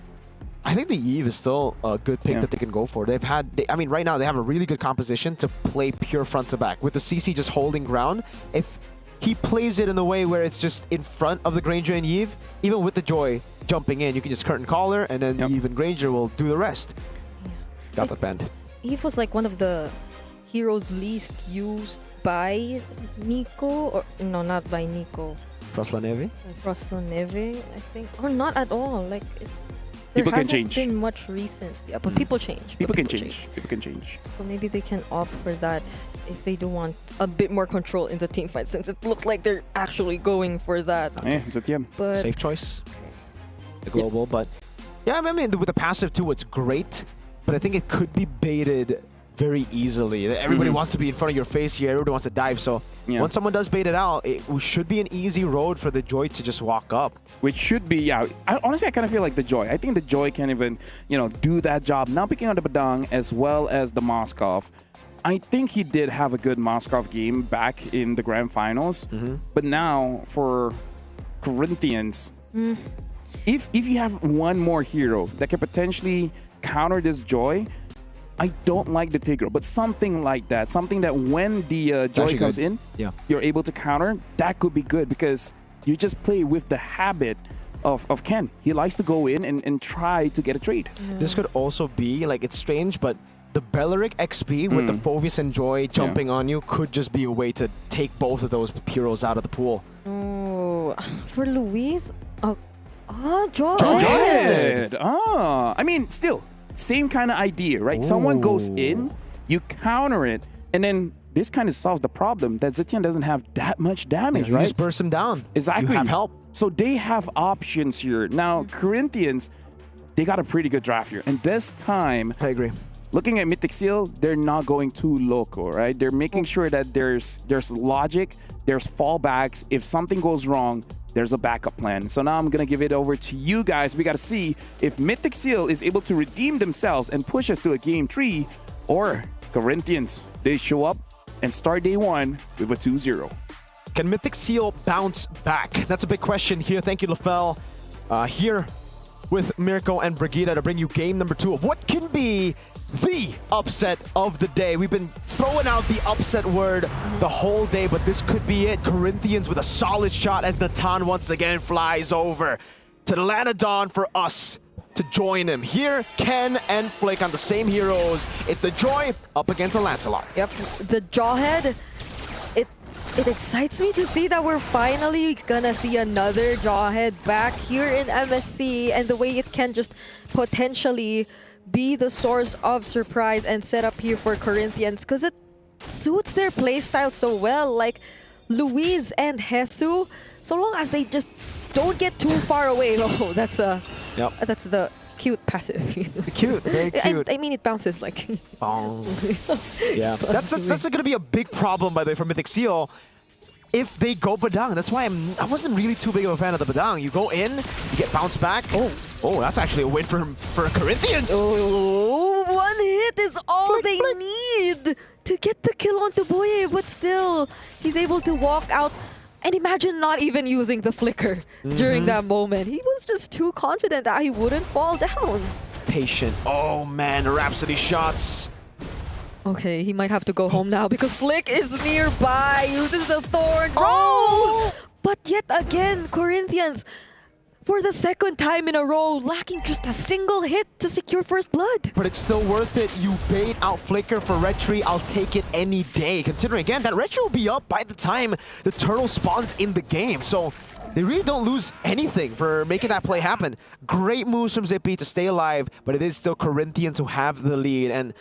I think the Eve is still a good pick that they can go for. I mean, right now they have a really good composition to play pure front to back. With the CC just holding ground, if he plays it in the way where it's just in front of the Granger and Eve, even with the Joy jumping in, you can just curtain collar, and then Eve and Granger will do the rest. Got that band. Eve was like one of the heroes least used by Nico, or no, not by Nico. Froslaneve? Froslaneve, I think, or not at all. Like People there can change. hasn't been much recent. Yeah, but people change. People can change. People can change. So maybe they can opt for that if they do want a bit more control in the team fight, since it looks like they're actually going for that. Yeah, ZTM. But safe choice. The global, but yeah, I mean, with the passive too, it's great, but I think it could be baited very easily. Everybody wants to be in front of your face here. Everybody wants to dive. So once someone does bait it out, it should be an easy road for the Joy to just walk up. Which should be, honestly, I kind of feel like the Joy. I think the Joy can even, do that job. Now picking on the Badang as well as the Moskov. I think he did have a good Moskov game back in the grand finals. But now for Corinthians, if you have one more hero that can potentially counter this Joy, I don't like the Tigro, but something like that, something that when the Joy comes in, you're able to counter, that could be good because you just play with the habit of Ken. He likes to go in and try to get a trade. This could also be, like, it's strange, but the Belleric XP with the Phoveus and Joy jumping on you could just be a way to take both of those heroes out of the pool. Oh, for Luis? Joy. I mean, still, same kind of idea, right? Someone goes in, you counter it, and then this kind of solves the problem that Zetian doesn't have that much damage, You right? just burst him down. Exactly. You have help. So they have options here. Now, Corinthians, they got a pretty good draft here. And this time, I agree. Looking at Mythic Seal, they're not going too loco, right? They're making sure that there's logic, there's fallbacks. If something goes wrong, there's a backup plan. So now I'm going to give it over to you guys. We got to see if Mythic Seal is able to redeem themselves and push us to a game 3, or Corinthians, they show up and start day 1 with a 2-0. Can Mythic Seal bounce back? That's a big question here. Thank you, LaFell. Here with Mirko and Brigida to bring you game number 2 of what can be the upset of the day. We've been throwing out the upset word the whole day, but this could be it. Corinthians with a solid shot as Natan once again flies over to Lanadon for us to join him. Here, Ken and Flick on the same heroes. It's the Joy up against the Lancelot. Yep, the Jawhead. It excites me to see that we're finally gonna see another Jawhead back here in MSC, and the way it can just potentially be the source of surprise and set up here for Corinthians, because it suits their playstyle so well. Like Luis and Jesus, so long as they just don't get too far away. Oh, that's the cute passive. Cute, very cute. I mean, it bounces like. Yeah, that's going to be a big problem, by the way, for Mythic Seal if they go Badang. That's why I wasn't really too big of a fan of the Badang. You go in, you get bounced back. Oh, that's actually a win for Corinthians. Oh, one hit is all they need to get the kill on Boye, but still, he's able to walk out. And imagine not even using the flicker during that moment. He was just too confident that he wouldn't fall down. Patient. Oh man, Rhapsody shots. Okay, he might have to go home now because Flick is nearby. Uses the Thorn. Rose! But yet again, Corinthians, for the second time in a row, lacking just a single hit to secure first blood. But it's still worth it. You bait out Flicker for Retri. I'll take it any day. Considering, again, that Retri will be up by the time the turtle spawns in the game. So they really don't lose anything for making that play happen. Great moves from Zippy to stay alive, but it is still Corinthians who have the lead. And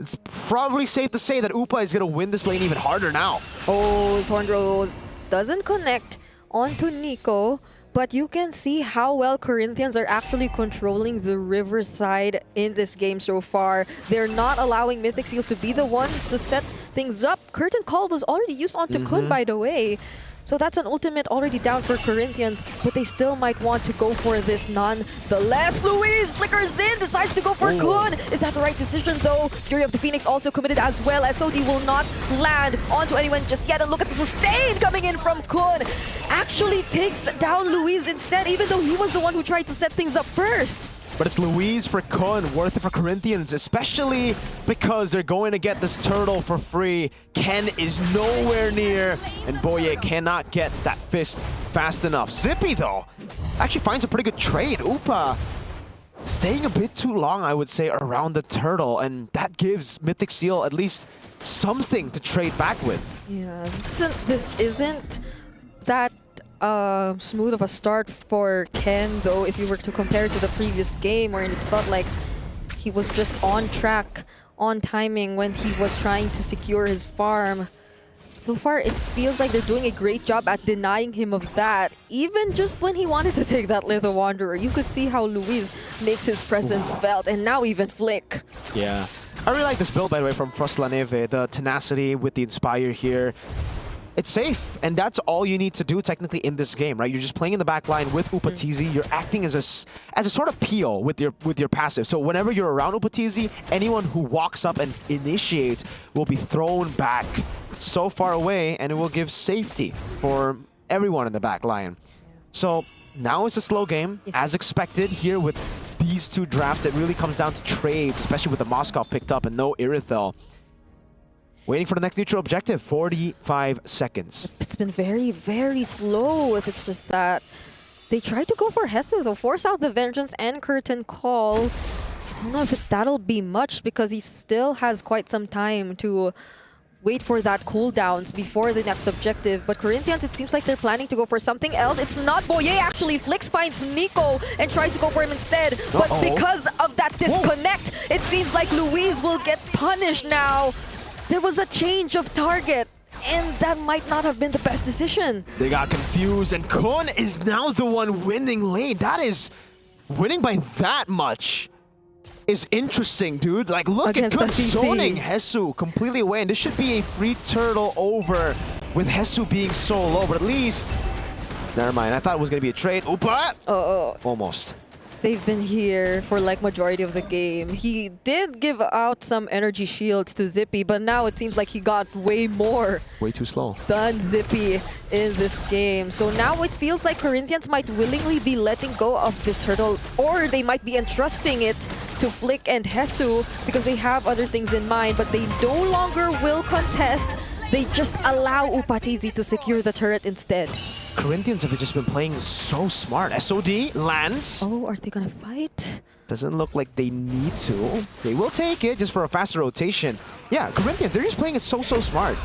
it's probably safe to say that Upa is going to win this lane even harder now. Oh, Thorn Rose doesn't connect onto Nico. But you can see how well Corinthians are actually controlling the riverside in this game so far. They're not allowing Mythic Seals to be the ones to set things up. Curtain Call was already used onto Kun, by the way. So that's an ultimate already down for Corinthians, but they still might want to go for this nonetheless. Luis flickers in, decides to go for Kun. Is that the right decision though? Fury of the Phoenix also committed as well. SOD will not land onto anyone just yet. And look at the sustain coming in from Kun. Actually takes down Luis instead, even though he was the one who tried to set things up first. But it's Louise for Kun, worth it for Corinthians, especially because they're going to get this turtle for free. Ken is nowhere near, and Boye cannot get that fist fast enough. Zippy, though, actually finds a pretty good trade. Upa staying a bit too long, I would say, around the turtle, and that gives Mythic Seal at least something to trade back with. Yeah, this isn't that smooth of a start for Ken, though, if you were to compare to the previous game, wherein it felt like he was just on track, on timing when he was trying to secure his farm. So far, it feels like they're doing a great job at denying him of that. Even just when he wanted to take that Little Wanderer, you could see how Luis makes his presence felt, and now even Flick. Yeah. I really like this build, by the way, from Frostlaneve. The tenacity with the Inspire here. It's safe, and that's all you need to do technically in this game, right? You're just playing in the back line with Upatizi. You're acting as a sort of PO with your passive. So whenever you're around Upatizi, anyone who walks up and initiates will be thrown back so far away, and it will give safety for everyone in the back line. So now it's a slow game, as expected here with these two drafts. It really comes down to trades, especially with the Moskov picked up and no Irithel. Waiting for the next neutral objective, 45 seconds. It's been very, very slow if it's just that. They tried to go for Hesu, though, force out the Vengeance and Curtain Call. I don't know if that'll be much because he still has quite some time to wait for that cooldowns before the next objective. But Corinthians, it seems like they're planning to go for something else. It's not Boye, actually. Flix finds Nico and tries to go for him instead. But because of that disconnect, it seems like Luis will get punished now. There was a change of target, and that might not have been the best decision. They got confused, and Kun is now the one winning lane. That is, winning by that much is interesting, dude. Like, look at Kun zoning Hesu completely away, and this should be a free turtle over with Hesu being so low, but at least... Never mind, I thought it was going to be a trade. Upa! Almost. They've been here for like majority of the game. He did give out some energy shields to Zippy, but now it seems like he got way more. Way too slow. Than Zippy in this game. So now it feels like Corinthians might willingly be letting go of this hurdle, or they might be entrusting it to Flick and Hesu because they have other things in mind, but they no longer will contest. They just allow Upatizi to secure the turret instead. Corinthians have just been playing so smart. SOD lands. Oh, are they gonna fight? Doesn't look like they need to. They will take it just for a faster rotation. Yeah, Corinthians, they're just playing it so smart.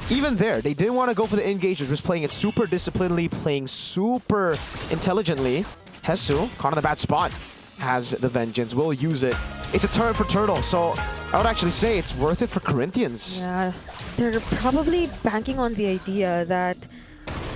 Even there, they didn't want to go for the engagement, just playing it super disciplinedly, playing super intelligently. Hesu, caught on the bad spot, has the Vengeance, will use it. It's a turret for Turtle, so I would actually say it's worth it for Corinthians. Yeah, they're probably banking on the idea that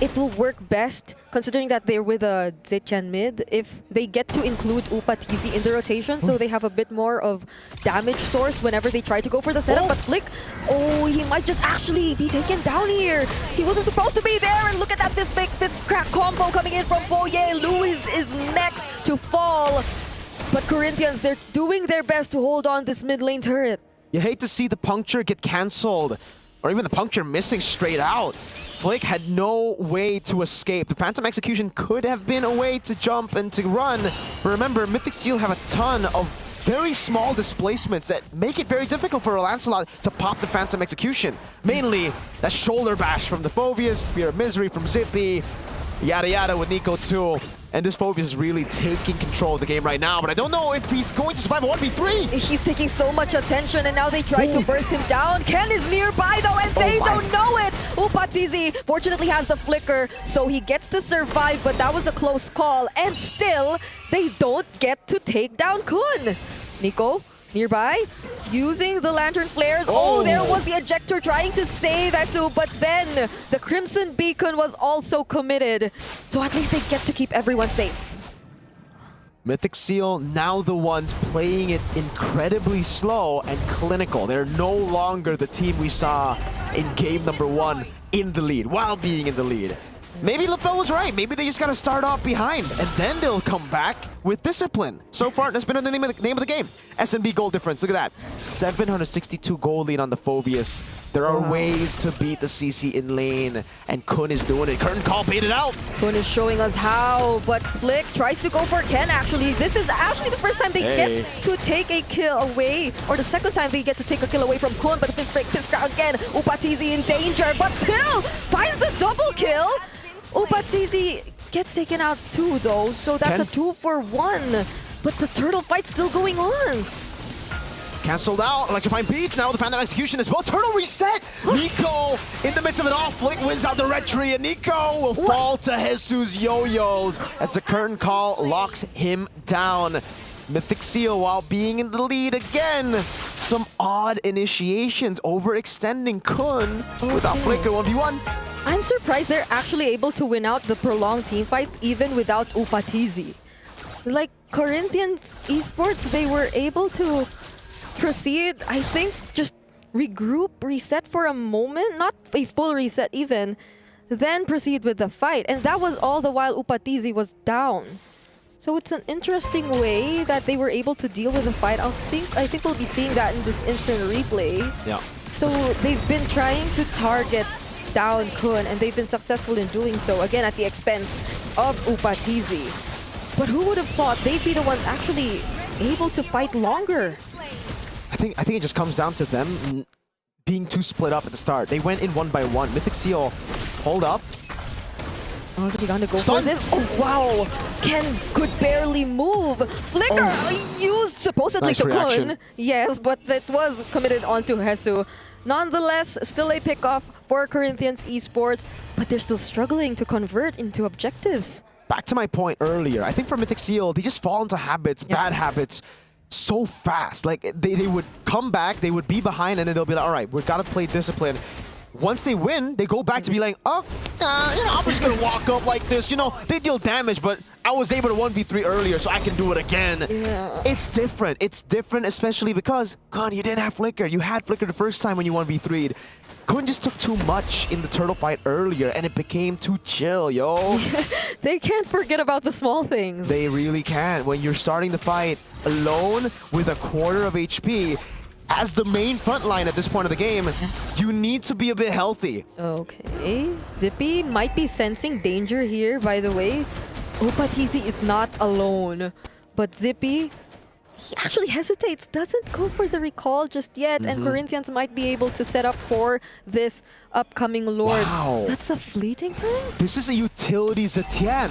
it will work best, considering that they're with a Zetian mid, if they get to include Upatizi in the rotation, so they have a bit more of damage source whenever they try to go for the setup. But Flick, he might just actually be taken down here. He wasn't supposed to be there, and look at that, this crack combo coming in from Boye. Luis is next to fall. But Corinthians, they're doing their best to hold on this mid lane turret. You hate to see the puncture get cancelled, or even the puncture missing straight out. Flick had no way to escape. The Phantom Execution could have been a way to jump and to run. But remember, Mythic Seal have a ton of very small displacements that make it very difficult for Lancelot to pop the Phantom Execution. Mainly, that shoulder bash from the Phoveus, Spear of Misery from Zippy, yada yada with Nico too. And this Phoveus is really taking control of the game right now, but I don't know if he's going to survive a 1v3. He's taking so much attention, and now they try to burst him down. Ken is nearby though, and they don't know it. Upatizi fortunately has the flicker, so he gets to survive, but that was a close call. And still, they don't get to take down Kun. Nico, nearby, using the lantern flares. Oh, there was the ejector trying to save Hesu, but then the Crimson Beacon was also committed. So at least they get to keep everyone safe. Mythic Seal now the ones playing it incredibly slow and clinical. They're no longer the team we saw in game number 1 in the lead, while being in the lead. Maybe LaFell was right. Maybe they just got to start off behind, and then they'll come back with discipline. So far, that's been the name of the game. SMB goal difference, look at that. 762 goal lead on the Phobius. There are ways to beat the CC in lane, and Kun is doing it. Curtain call baited out. Kun is showing us how, but Flick tries to go for Ken actually. This is actually the first time they get to take a kill away, or the second time they get to take a kill away from Kun, but the fist break, fist crowd again. Upatizi in danger, but still finds the double kill. Upatizi gets taken out too though, so that's a 2-for-1. But the turtle fight's still going on. Cancelled out, electrifying beats, now the Phantom Execution as well. Turtle reset! Nico in the midst of it all, Flick wins out the red tree, and Nico will fall to Jesus Yo-Yos as the curtain call locks him down. Mythic Seal, while being in the lead again, some odd initiations, overextending Kun without Flicker 1v1. I'm surprised they're actually able to win out the prolonged team fights even without Upatizi. Like Corinthians Esports, they were able to proceed, I think, just regroup, reset for a moment, not a full reset even, then proceed with the fight. And that was all the while Upatizi was down. So it's an interesting way that they were able to deal with the fight. I think we'll be seeing that in this instant replay. Yeah. So they've been trying to target down Kun, and they've been successful in doing so, again at the expense of Upatizi. But who would have thought they'd be the ones actually able to fight longer? I think it just comes down to them being too split up at the start. They went in 1-by-1. Mythic Seal, hold up. Are they gonna go for this? Oh wow! Ken could barely move. Flicker used supposedly to Kun. Yes, but that was committed onto Hesu. Nonetheless, still a pick-off for Corinthians Esports, but they're still struggling to convert into objectives. Back to my point earlier, I think for Mythic Seal, they just fall into habits, bad habits, so fast. Like, they would come back, they would be behind, and then they'll be like, all right, we've got to play discipline. Once they win, they go back to be like, oh, you know, I'm just going to walk up like this. You know, they deal damage, but I was able to 1v3 earlier, so I can do it again. Yeah. It's different. It's different, especially because, God, you didn't have Flicker. You had Flicker the first time when you 1v3'd. Kun just took too much in the turtle fight earlier, and it became too chill, yo. They can't forget about the small things. They really can't. When you're starting the fight alone with a quarter of HP, as the main front line at this point of the game, you need to be a bit healthy. Okay, Zippy might be sensing danger here, by the way. Upatizi is not alone, but Zippy, he actually hesitates, doesn't go for the recall just yet, and Corinthians might be able to set up for this upcoming Lord. Wow. That's a fleeting turn? This is a utility Zetian.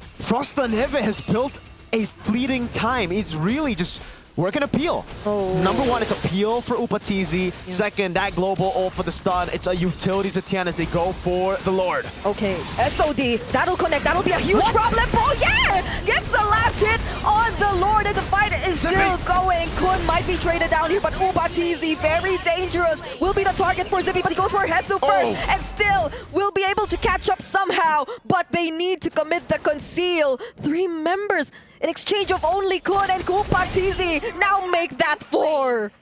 Frost la Neve has built a fleeting time. It's really just working a peel. Number one, it's a peel for Upatizi. Second, that global ult for the stun. It's a utility Zetian as they go for the Lord. Okay, SOD, that'll connect. That'll be a huge problem. Oh yeah! Gets the last hit on the Lord, and the fight is still going. Kun might be traded down here, but Upatizi, very dangerous, will be the target for Zippy, but he goes for Hesu first, and still will be able to catch up somehow, but they need to commit the conceal. 3 members in exchange of only Kun, and Upatizi now make that 4.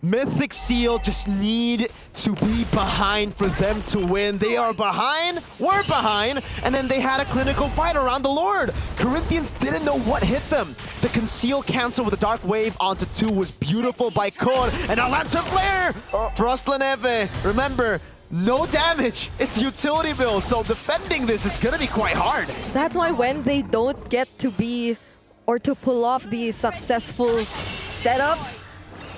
Mythic Seal just need to be behind for them to win. They are behind, we're behind, and then they had a clinical fight around the Lord. Corinthians didn't know what hit them. The conceal cancel with the Dark Wave onto 2 was beautiful by Kun, and a Lantern Flare! Frost la Neve, remember, no damage. It's utility build, so defending this is gonna be quite hard. That's why when they don't get to be or to pull off the successful setups,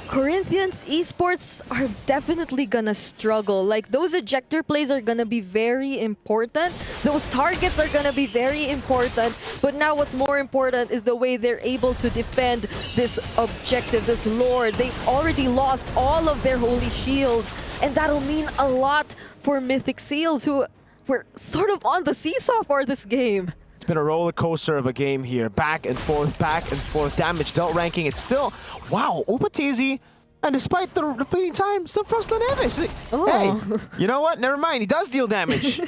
Corinthians Esports are definitely gonna struggle. Like, those ejector plays are gonna be very important. Those targets are gonna be very important. But now what's more important is the way they're able to defend this objective, this Lord. They've already lost all of their holy shields, and that'll mean a lot for Mythic Seals, who were sort of on the seesaw for this game. It's been a roller coaster of a game here. Back and forth, damage dealt ranking. It's still, wow, Upatizi, and despite the fleeting time, still Frost la Neve. Hey, you know what? Never mind, he does deal damage.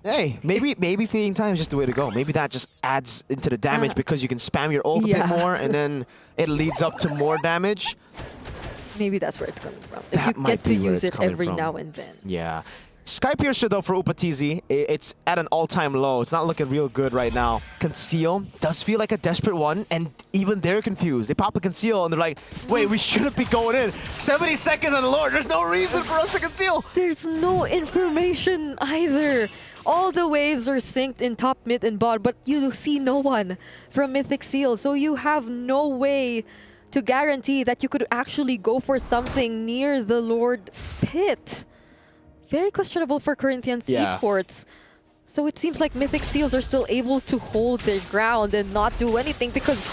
Hey, maybe fleeting time is just the way to go. Maybe that just adds into the damage because you can spam your ult a bit more, and then it leads up to more damage. Maybe that's where it's coming from. If you get to use it every now and then. Yeah. Skypiercer, though, for Upatizi, it's at an all-time low. It's not looking real good right now. Conceal does feel like a desperate one, and even they're confused. They pop a Conceal, and they're like, wait, we shouldn't be going in. 70 seconds on the Lord. There's no reason for us to Conceal. There's no information either. All the waves are synced in top, mid, and bot, but you see no one from Mythic Seal, so you have no way to guarantee that you could actually go for something near the Lord pit. Very questionable for Corinthians Esports. So it seems like Mythic Seals are still able to hold their ground and not do anything because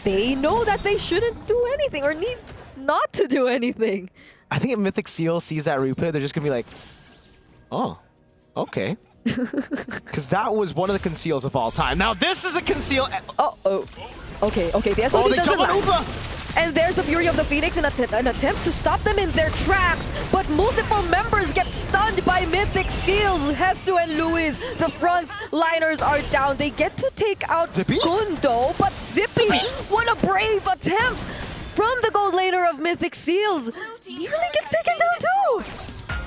they know that they shouldn't do anything or need not to do anything. I think if Mythic Seal sees that replay, they're just going to be like, oh, okay. Because that was one of the Conceals of all time. Now this is a Conceal. Okay. The SOD they jump on Upa! And there's the Fury of the Phoenix in an attempt to stop them in their tracks. But multiple members get stunned by Mythic Steels. Hesu and Luis, the front liners are down. They get to take out Gundo, but Zippy, what a brave attempt from the gold laner of Mythic Seals. Nearly gets taken down too.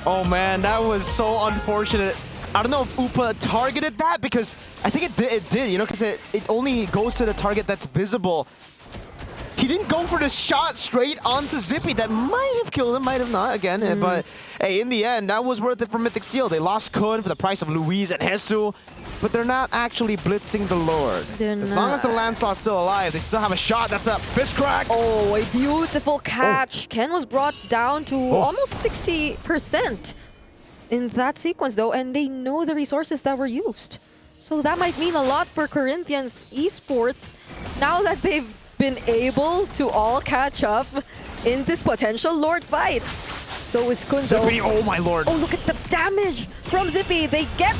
Oh man, that was so unfortunate. I don't know if Upa targeted that because I think it did, you know, because it only goes to the target that's visible. He didn't go for the shot straight onto Zippy. That might have killed him, might have not, again. But hey, in the end, that was worth it for Mythic Seal. They lost Kun for the price of Luis and Hesu, but they're not actually blitzing the Lord. As long as the Lancelot's still alive, they still have a shot. That's a fist crack. Oh, a beautiful catch. Ken was brought down to almost 60% in that sequence, though, and they know the resources that were used. So that might mean a lot for Corinthians Esports now that they've been able to all catch up in this potential Lord fight. So is Kunzo. Zippy, oh my lord. Oh, look at the damage from Zippy. They get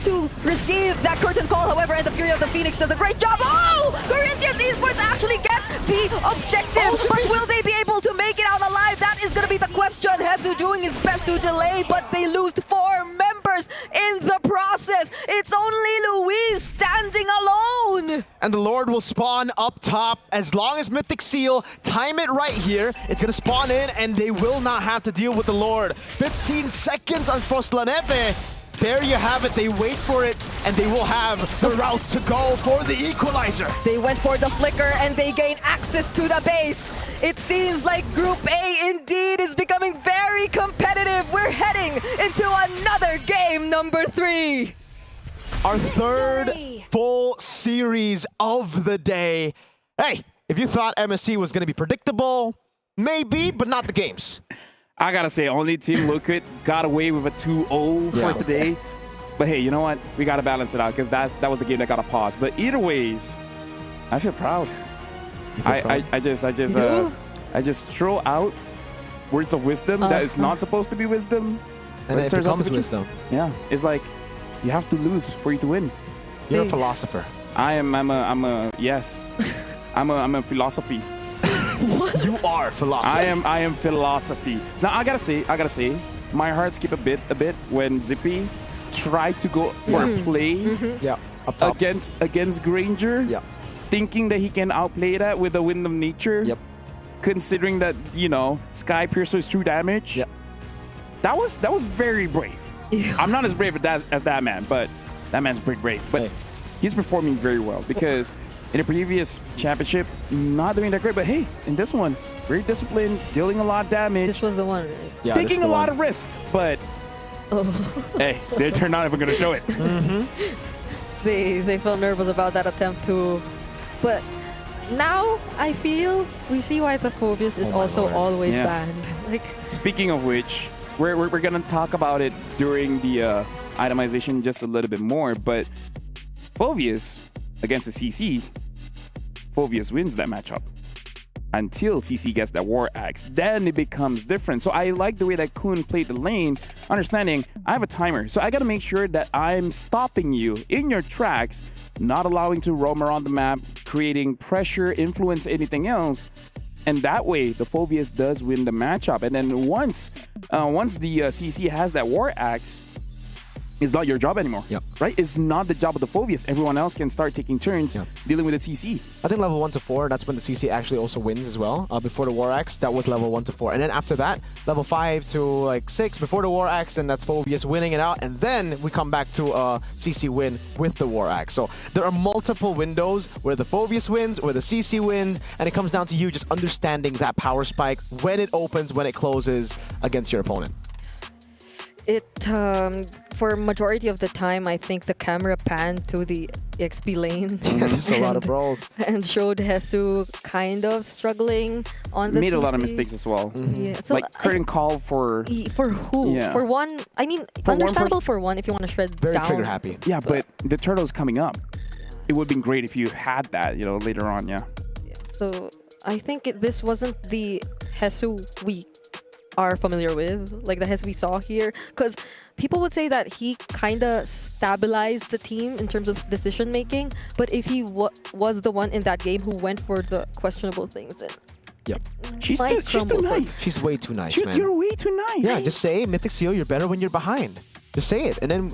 to receive that curtain call, however, and the Fury of the Phoenix does a great job. Oh! Corinthians Esports actually get the objective, but will they be able to make it out alive? That is going to be the question. Hesu doing his best to delay, but they lose 4 members in the process. It's only Luis standing alone. And the Lord will spawn up top. As long as Mythic Seal time it right here, it's going to spawn in, and they will not have to deal with the Lord. 15 seconds on Froslanepe. There you have it. They wait for it, and they will have the route to go for the equalizer. They went for the flicker, and they gain access to the base. It seems like Group A indeed is becoming very competitive. We're heading into another game number 3. Our third full series of the day. Hey, if you thought MSC was going to be predictable, maybe, but not the games. I gotta say, only Team Liquid got away with a 2-0 for today. But hey, you know what? We gotta balance it out because that was the game that got a pause. But either ways, I feel proud. I just throw out words of wisdom that is not supposed to be wisdom, and it turns out to be wisdom. Yeah, it's like you have to lose for you to win. You're a philosopher. I'm a philosophy. What? You are philosophy. I am philosophy. Now I gotta say, my heart skipped a bit when Zippy tried to go for a play up top. against Granger, thinking that he can outplay that with the Wind of Nature. Considering that, you know, Sky Piercer's true damage. That was very brave. I'm not as brave as that man, but that man's pretty brave. But he's performing very well because in the previous championship, not doing that great, but hey, in this one, very disciplined, dealing a lot of damage. This was the one, right? Yeah, taking a lot of risk, but hey, they're not even going to show it. They felt nervous about that attempt too. But now I feel we see why the Phobius is also always banned. Like, speaking of which, we're going to talk about it during the itemization just a little bit more, but Phobius against the CC, Phobius wins that matchup until TC gets that War Axe. Then it becomes different. So I like the way that Kun played the lane, understanding I have a timer. So I got to make sure that I'm stopping you in your tracks, not allowing to roam around the map, creating pressure, influence, anything else. And that way, the Phobius does win the matchup. And then once the CC has that War Axe, It's not your job anymore, right? It's not the job of the Phobius. Everyone else can start taking turns dealing with the CC. I think level 1 to 4, that's when the CC actually also wins as well. Before the War Axe, that was level 1 to 4. And then after that, level 5 to like 6, before the War Axe, and that's Phobius winning it out. And then we come back to a CC win with the War Axe. So there are multiple windows where the Phobius wins, where the CC wins, and it comes down to you just understanding that power spike, when it opens, when it closes against your opponent. For majority of the time, I think the camera panned to the XP lane. There's a lot of brawls. And showed Hesu kind of struggling on the Made CC. a lot of mistakes as well. Yeah, so like current call for... For who? Yeah. For one, I mean, For one understandable for one if you want to shred Very down. trigger happy. Yeah, but the turtle's coming up. It would have been great if you had that, you know, later on, So I think this wasn't the Hesu we are familiar with, like the Hesu we saw here, because people would say that he kind of stabilized the team in terms of decision making, but if he was the one in that game who went for the questionable things, then Yep. She's too nice. She's way too nice, man. You're way too nice. Yeah, just say, Mythic Seal, you're better when you're behind. Just say it. And then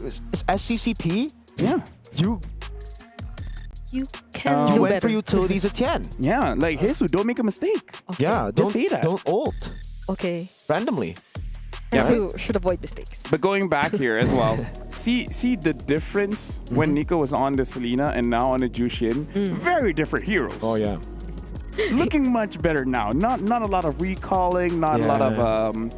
as CCP, you can you do went better. for utilities at 10. Yeah, like Hesu, don't make a mistake. Okay. Yeah, Just say that. Don't ult Okay. randomly. Hesu should avoid mistakes. But going back here as well, see the difference when Nico was on the Selena and now on the Jushin. Very different heroes. Oh yeah. Looking much better now. Not a lot of recalling, not a lot of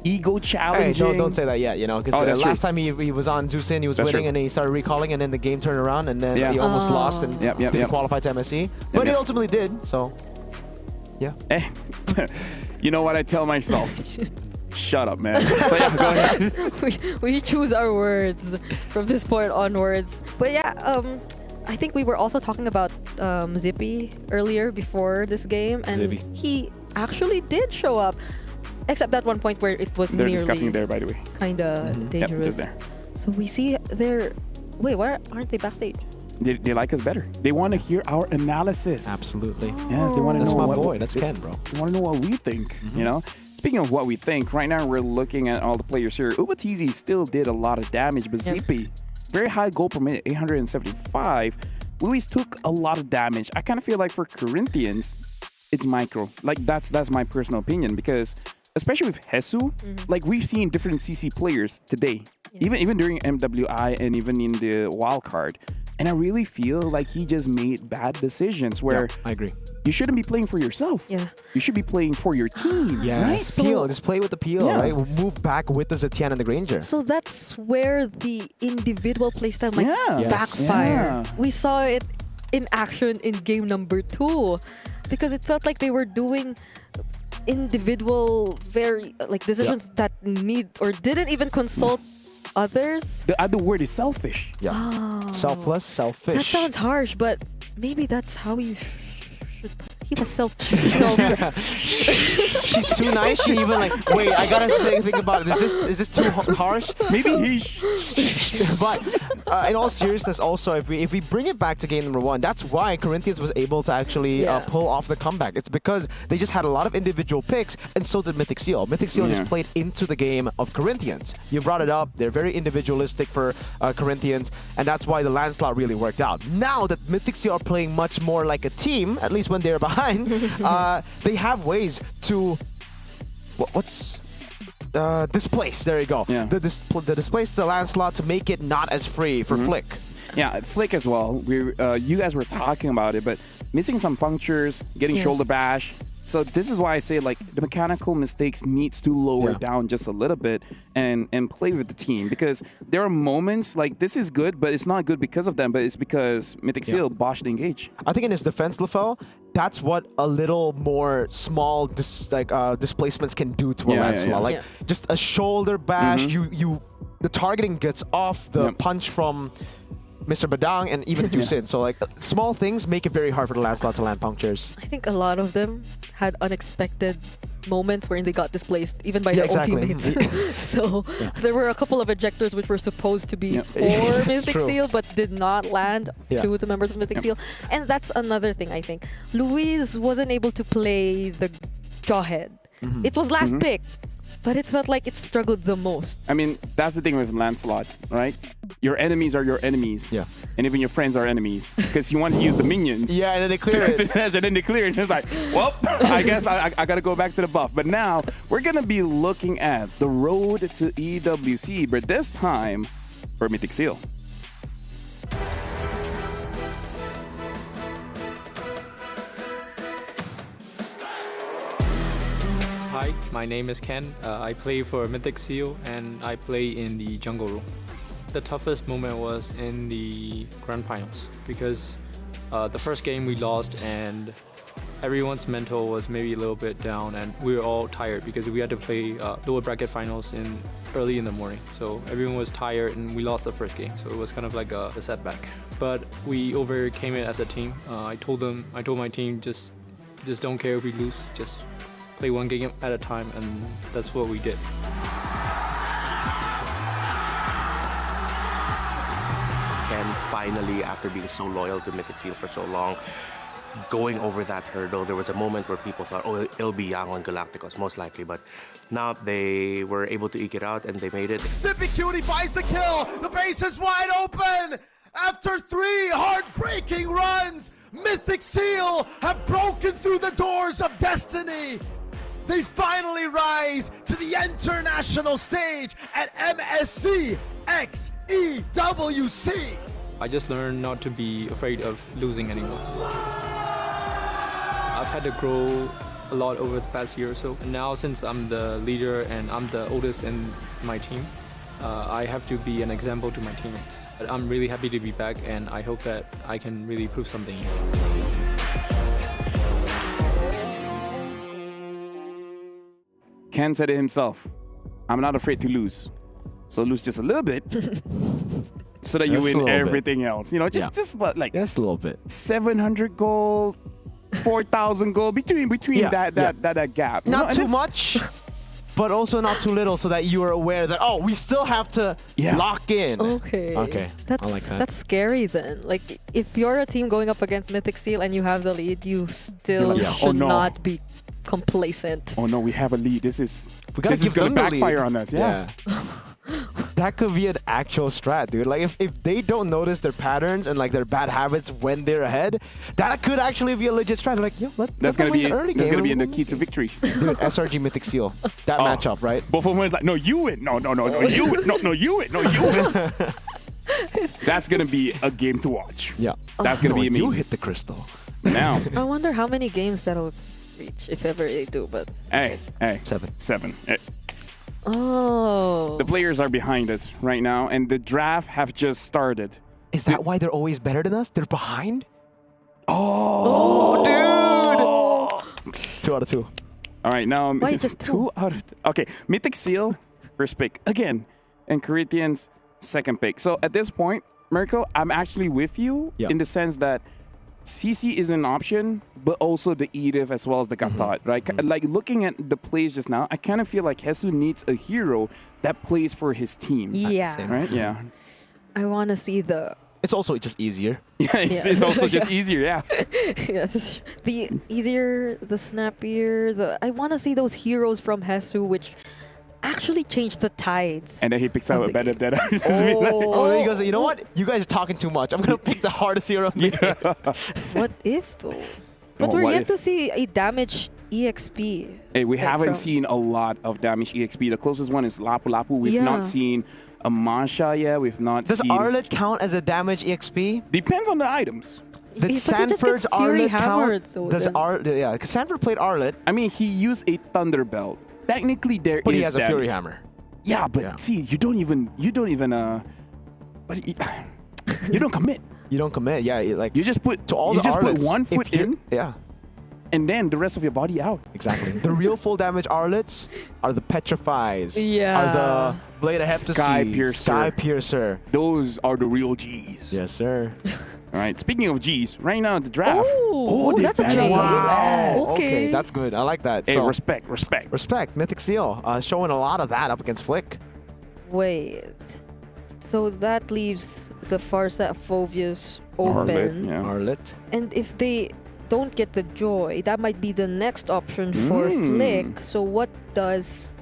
ego Hey, challenging. don't say that yet, you know, because that's last time he was on Zusin, he was That's winning true. and then he started recalling and then the game turned around and then he almost lost and didn't qualify to MSC. But he ultimately did, so yeah. Hey, you know what I tell myself? Shut up, man. So yeah, go ahead. we choose our words from this point onwards. But yeah, I think we were also talking about Zippy earlier before this game, and Zippy. he actually did show up, except that one point where it was They're nearly discussing there, by the way. kind of dangerous. just there. So we see they're... Wait, why aren't they backstage? They like us better. They want to hear our analysis. Absolutely. Yes, they want to know. That's my what, boy. That's Ken, bro. They want to know what we think. You know. Speaking of what we think, right now we're looking at all the players here. Ubatizi still did a lot of damage, but Zippy, very high goal per minute, 875. Luis took a lot of damage. I kind of feel like for Corinthians, it's micro. Like that's my personal opinion, because especially with Hesu, like we've seen different CC players today, even during MWI and even in the wild card. And I really feel like he just made bad decisions where I agree. You shouldn't be playing for yourself. Yeah. You should be playing for your team. Yeah, Right? peel. Just play with the peel, Yeah. right? Move back with the Zetian and the Granger. So that's where the individual playstyle might Yes. backfire. Yeah. We saw it in action in game number 2, because it felt like they were doing individual decisions that need or didn't even consult others. The other word is selfish. Yeah. Oh. Selfless, selfish. That sounds harsh, but maybe that's how you should. He was selfish. She's too nice. She even like, wait, I gotta think about it. Is this too harsh? Maybe he. But in all seriousness, also if we bring it back to game number 1, that's why Corinthians was able to actually pull off the comeback. It's because they just had a lot of individual picks, and so did Mythic Seal. Mythic Seal just played into the game of Corinthians. You brought it up. They're very individualistic for Corinthians, and that's why the landslot really worked out. Now that Mythic Seal are playing much more like a team, at least when they're behind, they have ways to displace. There you go. Yeah. The displace the landslot to make it not as free for Flick. Yeah, Flick as well. You guys were talking about it, but missing some punctures, getting shoulder bash. So this is why I say like the mechanical mistakes needs to lower down just a little bit and play with the team, because there are moments like this is good, but it's not good because of them, but it's because Mythic Seal botched the engage. I think in his defense, Lafel, that's what a little more small displacements can do to a landslot. Like just a shoulder bash, the targeting gets off the punch from Mr. Badang and even Dusin. So like small things make it very hard for the landslot to land punctures. I think a lot of them had unexpected moments wherein they got displaced even by their own teammates. So there were a couple of ejectors which were supposed to be for Mythic Seal but did not land to the members of Mythic Seal. And that's another thing, I think. Luis wasn't able to play the Jawhead. It was last pick. but it felt like it struggled the most. I mean, that's the thing with Lancelot, right? Your enemies are your enemies. Yeah. And even your friends are enemies. Because you want to use the minions. Yeah, and then they clear it. And then they clear it. And it's like, well, I guess I got to go back to the buff. But now, we're going to be looking at the road to EWC. But this time, for Mythic Seal. Hi, my name is Ken. I play for Mythic Seal and I play in the jungle room. The toughest moment was in the grand finals because the first game we lost and everyone's mental was maybe a little bit down and we were all tired because we had to play lower bracket finals early in the morning. So everyone was tired and we lost the first game. So it was kind of like a setback. But we overcame it as a team. I told my team just don't care if we lose, just play one game at a time, and that's what we did. Ken finally, after being so loyal to Mythic Seal for so long, going over that hurdle. There was a moment where people thought, oh, it'll be Yang on Galacticos, most likely, but now they were able to eke it out and they made it. Sippy Cutie finds the kill. The base is wide open. After 3 heartbreaking runs, Mythic Seal have broken through the doors of destiny. They finally rise to the international stage at MSC x EWC. I just learned not to be afraid of losing anymore. I've had to grow a lot over the past year or so. And now since I'm the leader and I'm the oldest in my team, I have to be an example to my teammates. But I'm really happy to be back and I hope that I can really prove something here. Ken said it himself, I'm not afraid to lose. So lose just a little bit so that you win everything else. You know, just what, like just a little bit. 700 gold, 4,000 gold, between that gap. Not too much, but also not too little so that you are aware that, oh, we still have to lock in. Okay. Okay. That's, I like that. That's scary then. Like, if you're a team going up against Mythic Seal and you have the lead, you still should not be complacent. Oh no, we have a lead. This is going to backfire on us. Yeah. That could be an actual strat, dude. Like if they don't notice their patterns and like their bad habits when they're ahead, that could actually be a legit strat. Like, yo, that's gonna be in the key to victory. Dude, SRG Mythic Seal. That matchup, right? Both of them is like, no, you win. No, you win. No, you win. No, you win. That's gonna be a game to watch. Yeah. That's gonna be amazing. You hit the crystal. Now. I wonder how many games that'll reach, if ever they do, but... Hey. 7. Hey. Oh. The players are behind us right now, and the draft have just started. Is that why they're always better than us? They're behind? Oh, dude! 2 out of 2. All right, now... Why just 2? out of 2? Okay, Mythic Seal, first pick. Again, and Corinthians, second pick. So at this point, Mirko, I'm actually with you in the sense that CC is an option, but also the Edith as well as the Gatot, right? Like looking at the plays just now, I kind of feel like Jesus needs a hero that plays for his team. Yeah. Right? Yeah. I want to see the... It's also just easier. Yeah, it's also just easier, yeah. Yeah, the easier, the snappier, I want to see those heroes from Hesu which actually change the tides. And then he picks out a better dead. Then he goes, you know what? You guys are talking too much. I'm going to pick the hardest hero. What if though? But we're yet to see a damage EXP. Hey, we haven't seen a lot of damage EXP. The closest one is Lapu Lapu. We've not seen a Masha yet. We've not seen... Does Arlet count as a damage EXP? Depends on the items. Did Sanford's Arlet count? Yeah, because Sanford played Arlet. I mean, he used a Thunderbelt. Technically, but he has a Fury Hammer. Yeah, but see, you don't even you don't commit. You don't commit. Yeah, like you just put put 1 foot in. Yeah. And then the rest of your body out. Exactly. The real full damage Arlets are the Petrifies. Yeah. Are the Blade of Heptases. Sky Piercer. Those are the real G's. Yes, sir. All right. Speaking of G's, right now the draft. That's a change. Wow. Okay, that's good. I like that. Hey, so, respect. Mythic Seal showing a lot of that up against Flick. Wait. So that leaves the Farsa Phoveus open. Arlet. And if they don't get the Joy, that might be the next option for Flick. So what does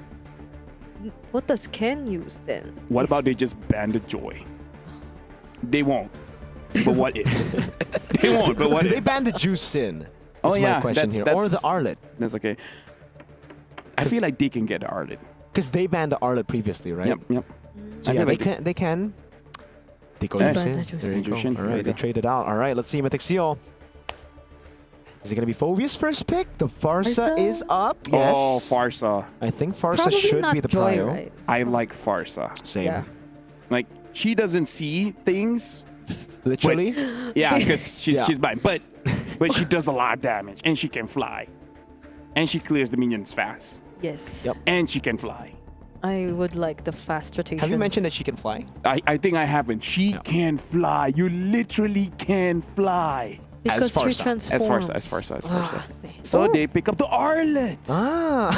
what does Ken use then? What about they just ban the Joy? They won't. But what if? They won't, but what Do if? they ban the Juice Sin? Oh, Is yeah, my question here. that's- Or the Arlet? That's okay. I feel like they can get the Arlet. Because they banned the Arlet previously, right? Yep. So I yeah, feel they like can. They can. They go Yeah. Juice Ban Sin. the Juice There you go. Sin. All There you right, they go. traded out. All right, let's see Mythic Seal. Is it going to be Phoveus first pick? The Farsa Farsa? is up. Yes. Oh, Farsa. I think Farsa Probably should not be the Joy, prio. right? I like Farsa. Same. Yeah. Like, she doesn't see things. Literally. Yeah, because Yeah. she's blind. But she does a lot of damage. And she can fly. And she clears the minions fast. Yes. Yep. And she can fly. I would like the fast rotation. Have you mentioned that she can fly? I think I haven't. She can fly. You literally can fly. Because she Farsa. transforms. As Farsa. Ah, So they pick up the Arlet. Ah.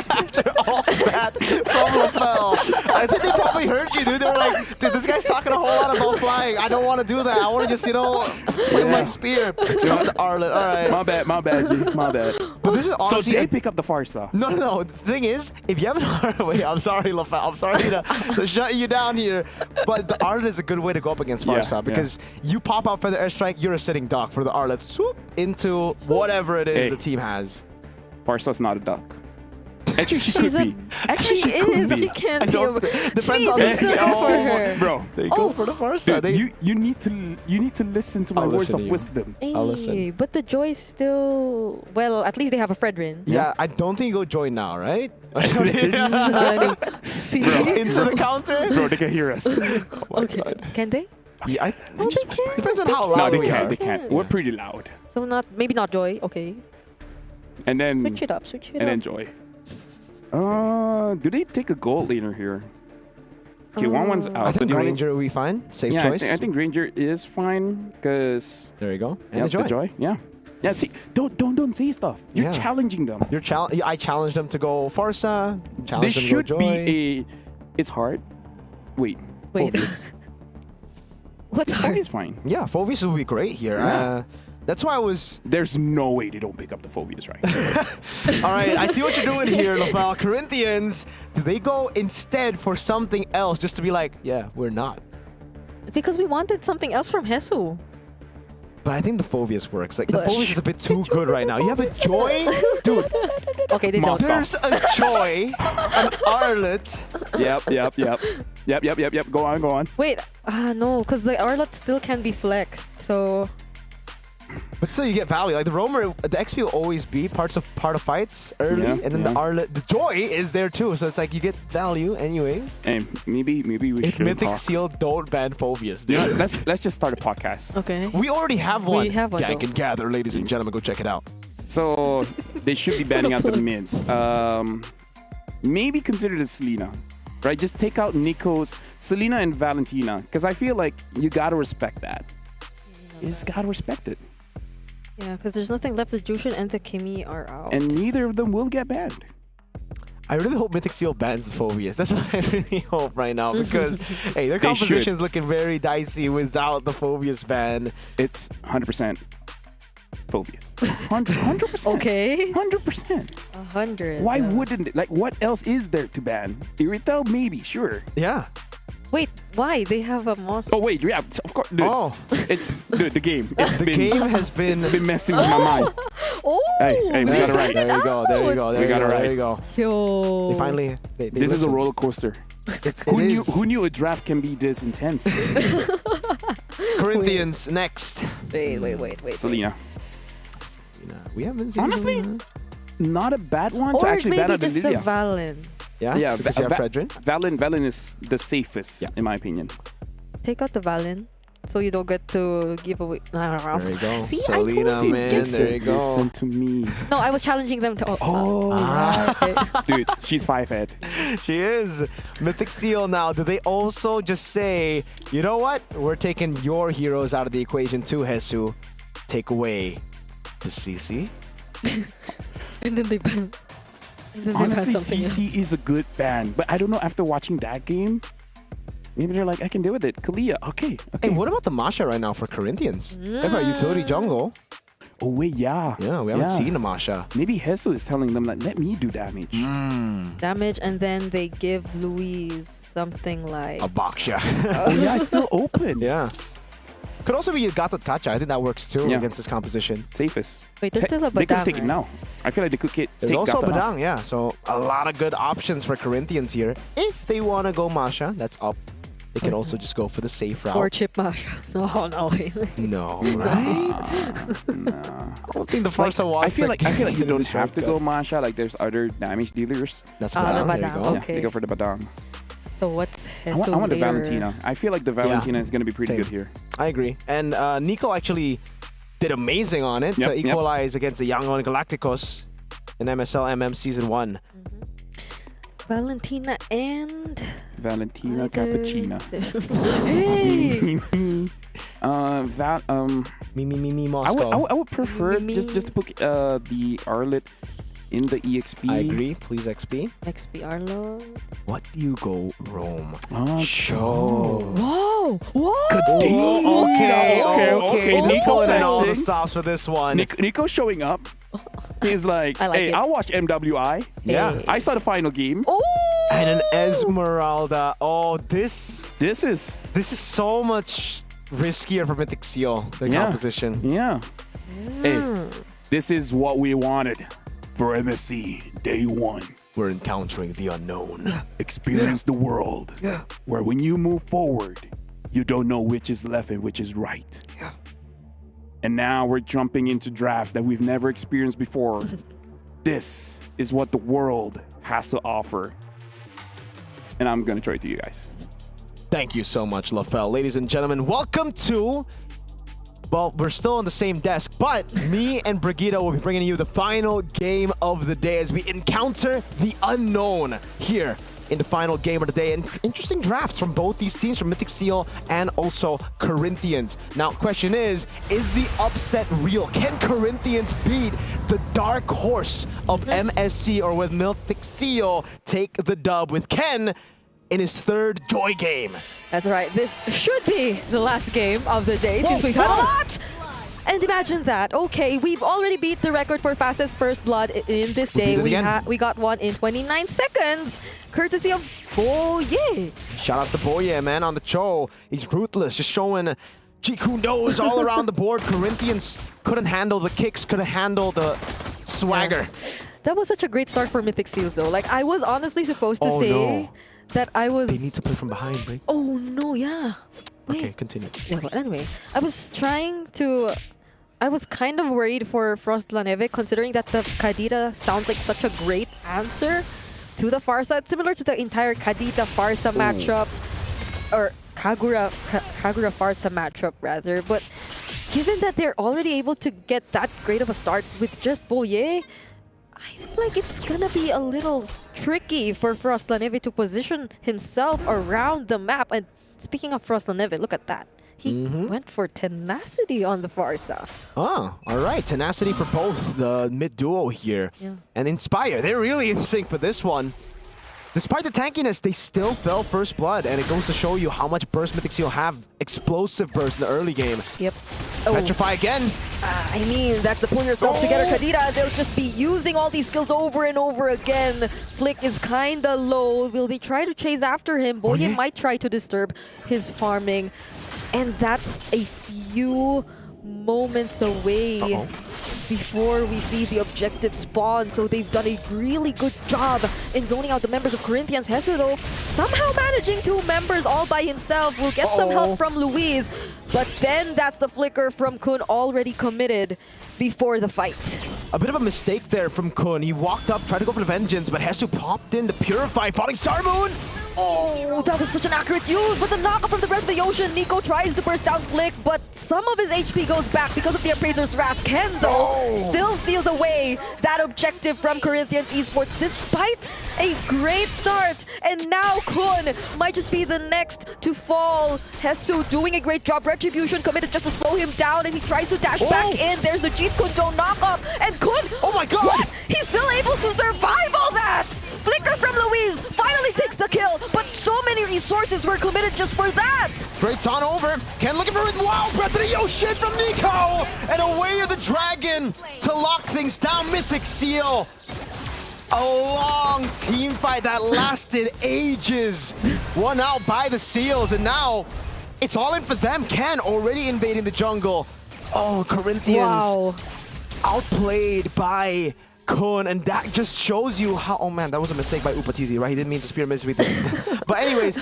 After all that from LaFell. I think they probably heard you, dude. They were like, dude, this guy's talking a whole lot about flying. I don't want to do that. I want to just, with my spear. The Arlet. All right. My bad, G. My bad. But this is So honestly... they pick up the Farsa. No. The thing is, if you haven't heard... Wait, I'm sorry, LaFell. I'm sorry to shut you down here. But the Arlet is a good way to go up against Farsa Yeah, because you pop out Feather Airstrike, you're a sitting duck for the Arlet. Swoop into whatever it is the team has. Farsa's not a duck. Actually, she could She's be. Actually, she could is. be. She can't I be. don't- depends on the the for her. Bro, They go for the Farsa. dude, you need to listen to my I'll words listen of to you. wisdom. I'll listen. Hey, but the Joy still... Well, at least they have a Fredrin. Yeah, I don't think you go join now, right? See? Into the counter? Bro, they can hear us. Okay. Can they? Yeah, Oh, they can. depends on how No, loud they we can't. are. They can't. We're pretty loud. So maybe not Joy. Okay. And then Switch it up. and then Joy. Do they take a gold laner here? Okay, one's out. I so think the only- Ranger will be fine. Safe yeah, choice. I think Ranger is fine because There you go. And the Joy. Yeah. Yeah. See, don't say stuff. You're Yeah. challenging them. I challenged them to go Farsa. This Challenged them should to go be Joy. It's hard. Wait. Focus. What's hard? It's fine. Yeah, Phoveus will be great here. Yeah. That's why I was... There's no way they don't pick up the Phoveus, right? All right, I see what you're doing here, LaFell. Corinthians, do they go instead for something else just to be like, yeah, we're not? Because we wanted something else from Hesu. But I think the Phoveus works. Like, the But- Phoveus is a bit too good right now. You have a Joy? Dude, Okay, they don't. there's a Joy, an Arlet. Yep. Go on. Wait, no, because the Arlet still can be flexed. So But still, you get value. Like the Roamer, the XP will always be part of fights early, Yeah, and then the Arlet, the Joy is there too. So it's like you get value anyways. Hey, maybe we If should Mythic talk. Seal don't ban Phoveus, You dude. know, let's just start a podcast. okay. We already have one. We have one, Gank though. and Gather, ladies and gentlemen, go check it out. So they should be banning out the mids. Maybe consider the Selena, right? Just take out Nico's Selena and Valentina, because I feel like you gotta respect that. You just gotta respect it, Yeah, because there's nothing left. The Jushin and the Kimi are out. and neither of them will get banned. I really hope Mythic Seal bans the Phoveus. That's what I really hope right now because, hey, their They composition's looking very dicey without the Phoveus ban. It's 100% Phoveus. 100%. Okay. 100%. 100. Why wouldn't it? Like, what else is there to ban? Irithel, maybe, sure. Yeah. Wait, why? They have a monster. Oh wait, yeah, of course. Dude, it's the game. It's the been, game has been. It's been messing with my mind. Oh, Hey, we got it right. There you go. There you go. There We you got go. it right. There you go. Yo. They finally. They This is a listened. roller coaster. It Who knew a draft can be this intense? Corinthians next. Wait. Selena. We haven't seen. Honestly, Selena. not a bad one to Or actually ban maybe out the just the Lilia. Valen. Yeah. Yeah, Because you have Fredrin. Valen is the safest in my opinion. Take out the Valen. So you don't get to give away. There you go. See, Selena, I told you. man. There you go. Listen to me. No, I was challenging them to. right. Dude, she's 5-head. She is. Mythic Seal now. Do they also just say, you know what? We're taking your heroes out of the equation too, Hesu. Take away the CC. And then they ban. And then they ban Honestly, something CC else. is a good ban, but I don't know after watching that game. Maybe they're like, I can deal with it. Kalia, okay. Hey, what about the Masha right now for Corinthians? They have a utility jungle. Oh wait, yeah. Yeah, we haven't seen a Masha. Maybe Jesus is telling them that let me do damage. Damage, and then they give Luis something like a Baksha. Oh yeah, it's still open. Yeah. Could also be Gatot Kacha. I think that works too against this composition. Safest. Wait, there's still a They could Badang, take it right? now. I feel like they could take There's also Gatot now. Badang, yeah. So a lot of good options for Corinthians here. If they want to go Masha, that's up. They can also just go for the safe route. Or Chip Masha. No, no. No, right? I don't think the first one was. I feel like you don't have to go Masha. Like there's other damage dealers. That's Badang. Badang. There you go. Yeah, Okay. they go for the Badang. So what's I want the Valentina. I feel like the Valentina is going to be pretty Same. good here. I agree. And Nico actually did amazing on it to equalize against the Young Galacticos in MSL Season 1. Valentina and Valentina Cappuccina. Hey! Me Moscow. I would prefer just to put the Arlet in the EXP. I agree. Please XP. XP Arlo. What do you go Rome? Show. Whoa! Whoa! Okay. Nico Nico and all the flexing. stops for this one. Nico showing up. He's like, I like hey, it. I watched MWI. Yeah. I saw the final game. Oh! And an Esmeralda. Oh, this is so much riskier for Mythic Seal, their composition. Yeah. Hey, this is what we wanted for MSC Day 1. We're encountering the unknown. Experience the world where when you move forward, you don't know which is left and which is right. And now we're jumping into drafts that we've never experienced before. This is what the world has to offer. And I'm going to throw it to you guys. Thank you so much, LaFell. Ladies and gentlemen, welcome to... Well, we're still on the same desk, but me and Brigitte will be bringing you the final game of the day as we encounter the unknown here in the final game of the day. And interesting drafts from both these teams, from Mythic Seal and also Corinthians. Now, question is the upset real? Can Corinthians beat the dark horse of MSC, or will Mythic Seal take the dub with Ken in his third Joy game? That's right. This should be the last game of the day since we've had a lot. And imagine that. Okay, we've already beat the record for fastest first blood in this day. We got one in 29 seconds, courtesy of Boye. Shout outs to Boye, man, on the show. He's ruthless, just showing Jiku knows all around the board. Corinthians couldn't handle the kicks, couldn't handle the swagger. Yeah. That was such a great start for Mythic Seals, though. Like, I was honestly supposed to say that I was... They need to play from behind, Brig. Oh, no, yeah. Wait. Okay, continue. Yeah, but anyway, I was trying to... I was kind of worried for Frost La Neve, considering that the Kadita sounds like such a great answer to the Farsa. It's similar to the entire Kadita Farsa matchup, or Kagura Farsa matchup rather. But given that they're already able to get that great of a start with just Boye, I feel like it's gonna be a little tricky for Frost La Neve to position himself around the map. And speaking of Frost La Neve, look at that. He went for Tenacity on the Farsa. Oh, all right. Tenacity for both the mid duo here. Yeah. And Inspire, they're really in sync for this one. Despite the tankiness, they still fell first blood, and it goes to show you how much burst Mythic Seal have. Explosive burst in the early game. Yep. Petrify again. I mean, that's the pull yourself together, Kadita. They'll just be using all these skills over and over again. Flick is kinda low. Will they try to chase after him? Boye might try to disturb his farming. And that's a few moments away before we see the objective spawn. So they've done a really good job in zoning out the members of Corinthians. Hesedo somehow managing 2 members all by himself. Will get some help from Luis. But then that's the flicker from Kun already committed before the fight. A bit of a mistake there from Kun. He walked up, tried to go for the Vengeance, but Hesu popped in the Purify, falling Star Moon. Oh, that was such an accurate use, but the knockup from the Breath of the Ocean. Nico tries to burst down Flick, but some of his HP goes back because of the Appraiser's Wrath. Ken, though, still steals away that objective from Corinthians Esports, despite a great start. And now Kun might just be the next to fall. Hesu doing a great job. Retribution committed just to slow him down, and he tries to dash back in. There's the Jeet Kun don't knock up, and Kun, oh my god! What? He's still able to survive all that! Flicker from Luis finally takes the kill, but so many resources were committed just for that. Great turn over. Ken looking for it. Wow, breath of the ocean from Nico. And away of the dragon to lock things down. Mythic Seal. A long team fight that lasted ages. One out by the Seals, and now it's all in for them. Ken already invading the jungle. Oh, Corinthians outplayed by Kun, and that just shows you how. Oh man, that was a mistake by Upatizi, right? He didn't mean to spear miss with it. But anyways,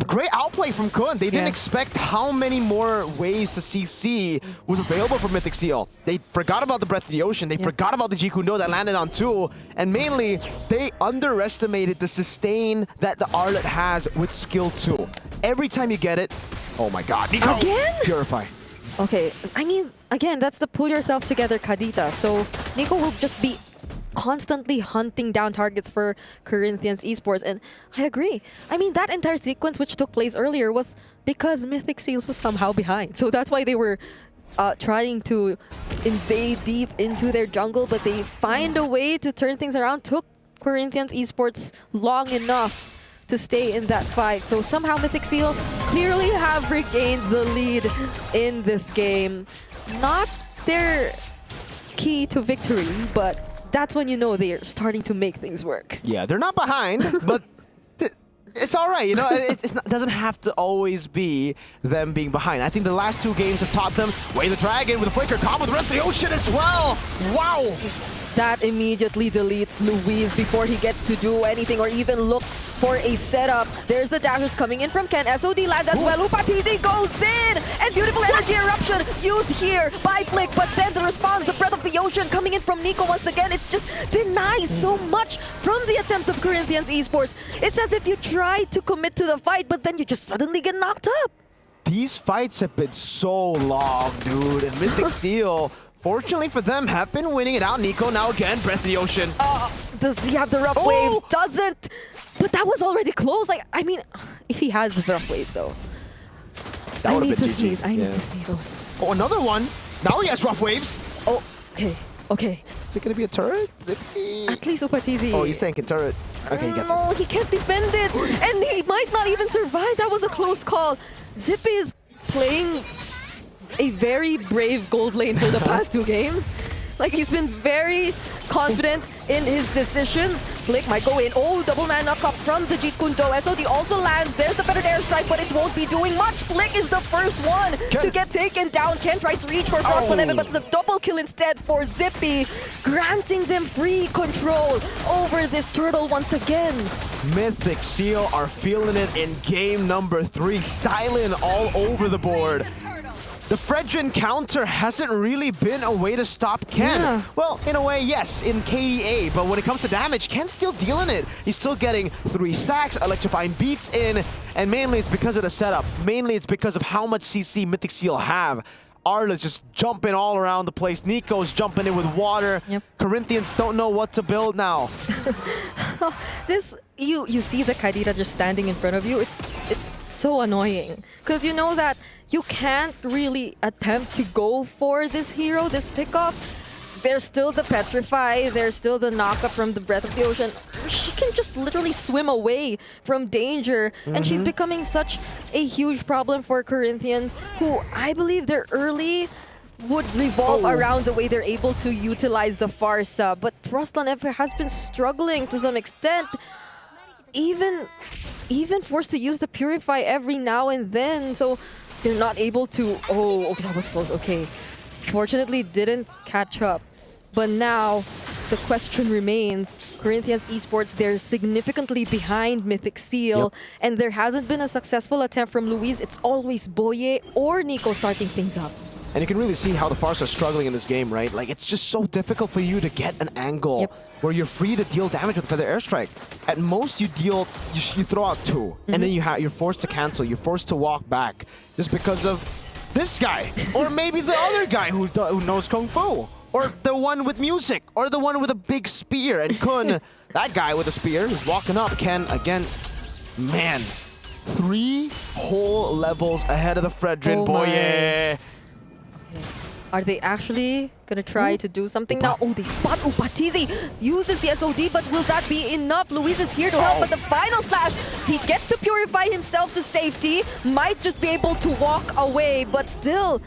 great outplay from Kun. They didn't expect how many more ways to CC was available for Mythic Seal. They forgot about the Breath of the Ocean. They forgot about the Jikundo that landed on 2, and mainly they underestimated the sustain that the Arlet has with skill 2. Every time you get it, oh my God, Nico, again? Purify. Okay, I mean, again, that's the pull yourself together Kadita. So Nico will just be constantly hunting down targets for Corinthians Esports, and I agree. I mean, that entire sequence which took place earlier was because Mythic Seals was somehow behind. So that's why they were trying to invade deep into their jungle, but they find a way to turn things around. Took Corinthians Esports long enough to stay in that fight. So somehow Mythic Seal clearly have regained the lead in this game. Not their key to victory, but that's when you know they're starting to make things work. Yeah, they're not behind, but it's all right. You know, it doesn't have to always be them being behind. I think the last 2 games have taught them. Way the Dragon with a flicker combo with the rest of the ocean as well. Wow. That immediately deletes Luis before he gets to do anything or even looks for a setup. There's the dashers coming in from Ken. SOD lands as well. Upatizi goes in! And beautiful energy eruption used here by Flick. But then the response, the Breath of the Ocean coming in from Nico once again. It just denies so much from the attempts of Corinthians Esports. It's as if you try to commit to the fight, but then you just suddenly get knocked up. These fights have been so long, dude. And Mythic Seal, fortunately for them, have been winning it out. Nico now again, Breath of the Ocean. Does he have the rough waves? Doesn't. But that was already close. Like, I mean, if he had the rough waves, though. I need to sneeze. I need to sneeze. Oh, another one. Now he has rough waves. Oh, okay. Okay. Is it going to be a turret? At least Upatizi. Oh, he's thinking turret. Okay, he gets No, he can't defend it. And he might not even survive. That was a close call. Zippy is playing a very brave gold lane for the past 2 games. Like, he's been very confident in his decisions. Flick might go in. Oh, double man knock up from the Jeet Kune Do. SOD also lands. There's the better airstrike, but it won't be doing much. Flick is the first one to get taken down. Ken tries to reach for Frost 11, but it's the double kill instead for Zippy, granting them free control over this turtle once again. Mythic Seal are feeling it in game number 3, styling all over the board. The Fredrin counter hasn't really been a way to stop Ken. Yeah. Well, in a way, yes, in KDA, but when it comes to damage, Ken's still dealing it. He's still getting 3 sacks, electrifying beats in, and mainly it's because of the setup. Mainly it's because of how much CC Mythic Seal have. Arla's just jumping all around the place. Nico's jumping in with water. Yep. Corinthians don't know what to build now. You see the Kadita just standing in front of you. It's so annoying because you know that you can't really attempt to go for this hero, this pickup. There's still the Petrify, there's still the knockup from the Breath of the Ocean. She can just literally swim away from danger, and she's becoming such a huge problem for Corinthians, who I believe their early would revolve around the way they're able to utilize the Farsa. But Frostland Ever has been struggling to some extent, even forced to use the Purify every now and then, so they're not able to. Oh, that was close. Okay. Fortunately, didn't catch up. But now, the question remains, Corinthians Esports, they're significantly behind Mythic Seal, and there hasn't been a successful attempt from Luis. It's always Boye or Nico starting things up. And you can really see how the Farsa are struggling in this game, right? Like, it's just so difficult for you to get an angle where you're free to deal damage with Feather Airstrike. At most, you throw out 2, and then you're forced to cancel. You're forced to walk back just because of this guy, or maybe the other guy who knows Kung Fu, or the one with music, or the one with a big spear. And Kun, that guy with a spear, is walking up. Ken, again, man, 3 whole levels ahead of the Fredrin. Boy, yeah. Are they actually gonna try to do something now? Oh, they spot Upatizi, uses the SOD, but will that be enough? Luis is here to help, but the final slash, he gets to purify himself to safety, might just be able to walk away, but still,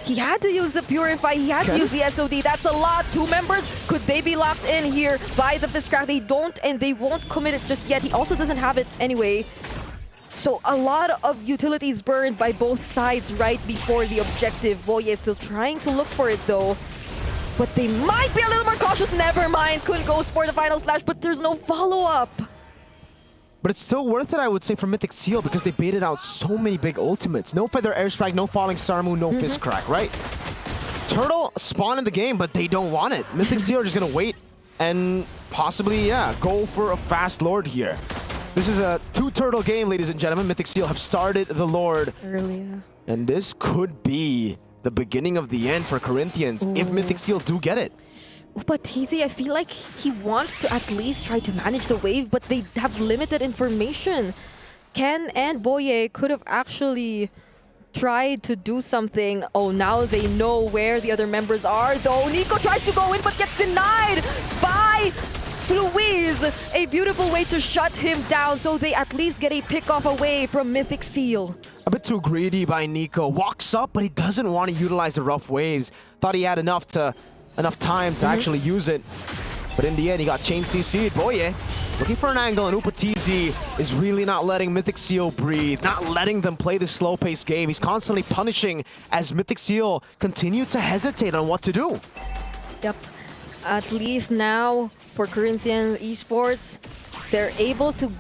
he had to use the Purify, he had to use the SOD. That's a lot. 2 members, could they be locked in here by the fist crack? They don't, and they won't commit it just yet. He also doesn't have it anyway. So a lot of utilities burned by both sides right before the objective. Boye is still trying to look for it though. But they might be a little more cautious. Never mind. Kun goes for the final slash, but there's no follow-up. But it's still worth it, I would say, for Mythic Seal because they baited out so many big ultimates. No Feather Airstrike, no Falling Star Moon, no Fist Crack, right? Turtle spawn in the game, but they don't want it. Mythic Seal are just going to wait and possibly, yeah, go for a fast Lord here. This is a 2-turtle game, ladies and gentlemen. Mythic Seal have started the Lord. Earlier. And this could be the beginning of the end for Corinthians if Mythic Seal do get it. Upatizi, I feel like he wants to at least try to manage the wave, but they have limited information. Ken and Boye could have actually tried to do something. Oh, now they know where the other members are, though. Nico tries to go in, but gets denied by Luis. A beautiful way to shut him down, so they at least get a pick-off away from Mythic Seal. A bit too greedy by Nico. Walks up, but he doesn't want to utilize the rough waves. Thought he had enough time to actually use it. But in the end, he got chain CC'd. Boye looking for an angle, and Upatizi is really not letting Mythic Seal breathe, not letting them play this slow-paced game. He's constantly punishing as Mythic Seal continue to hesitate on what to do. Yep. At least now, for Corinthian Esports, they're able to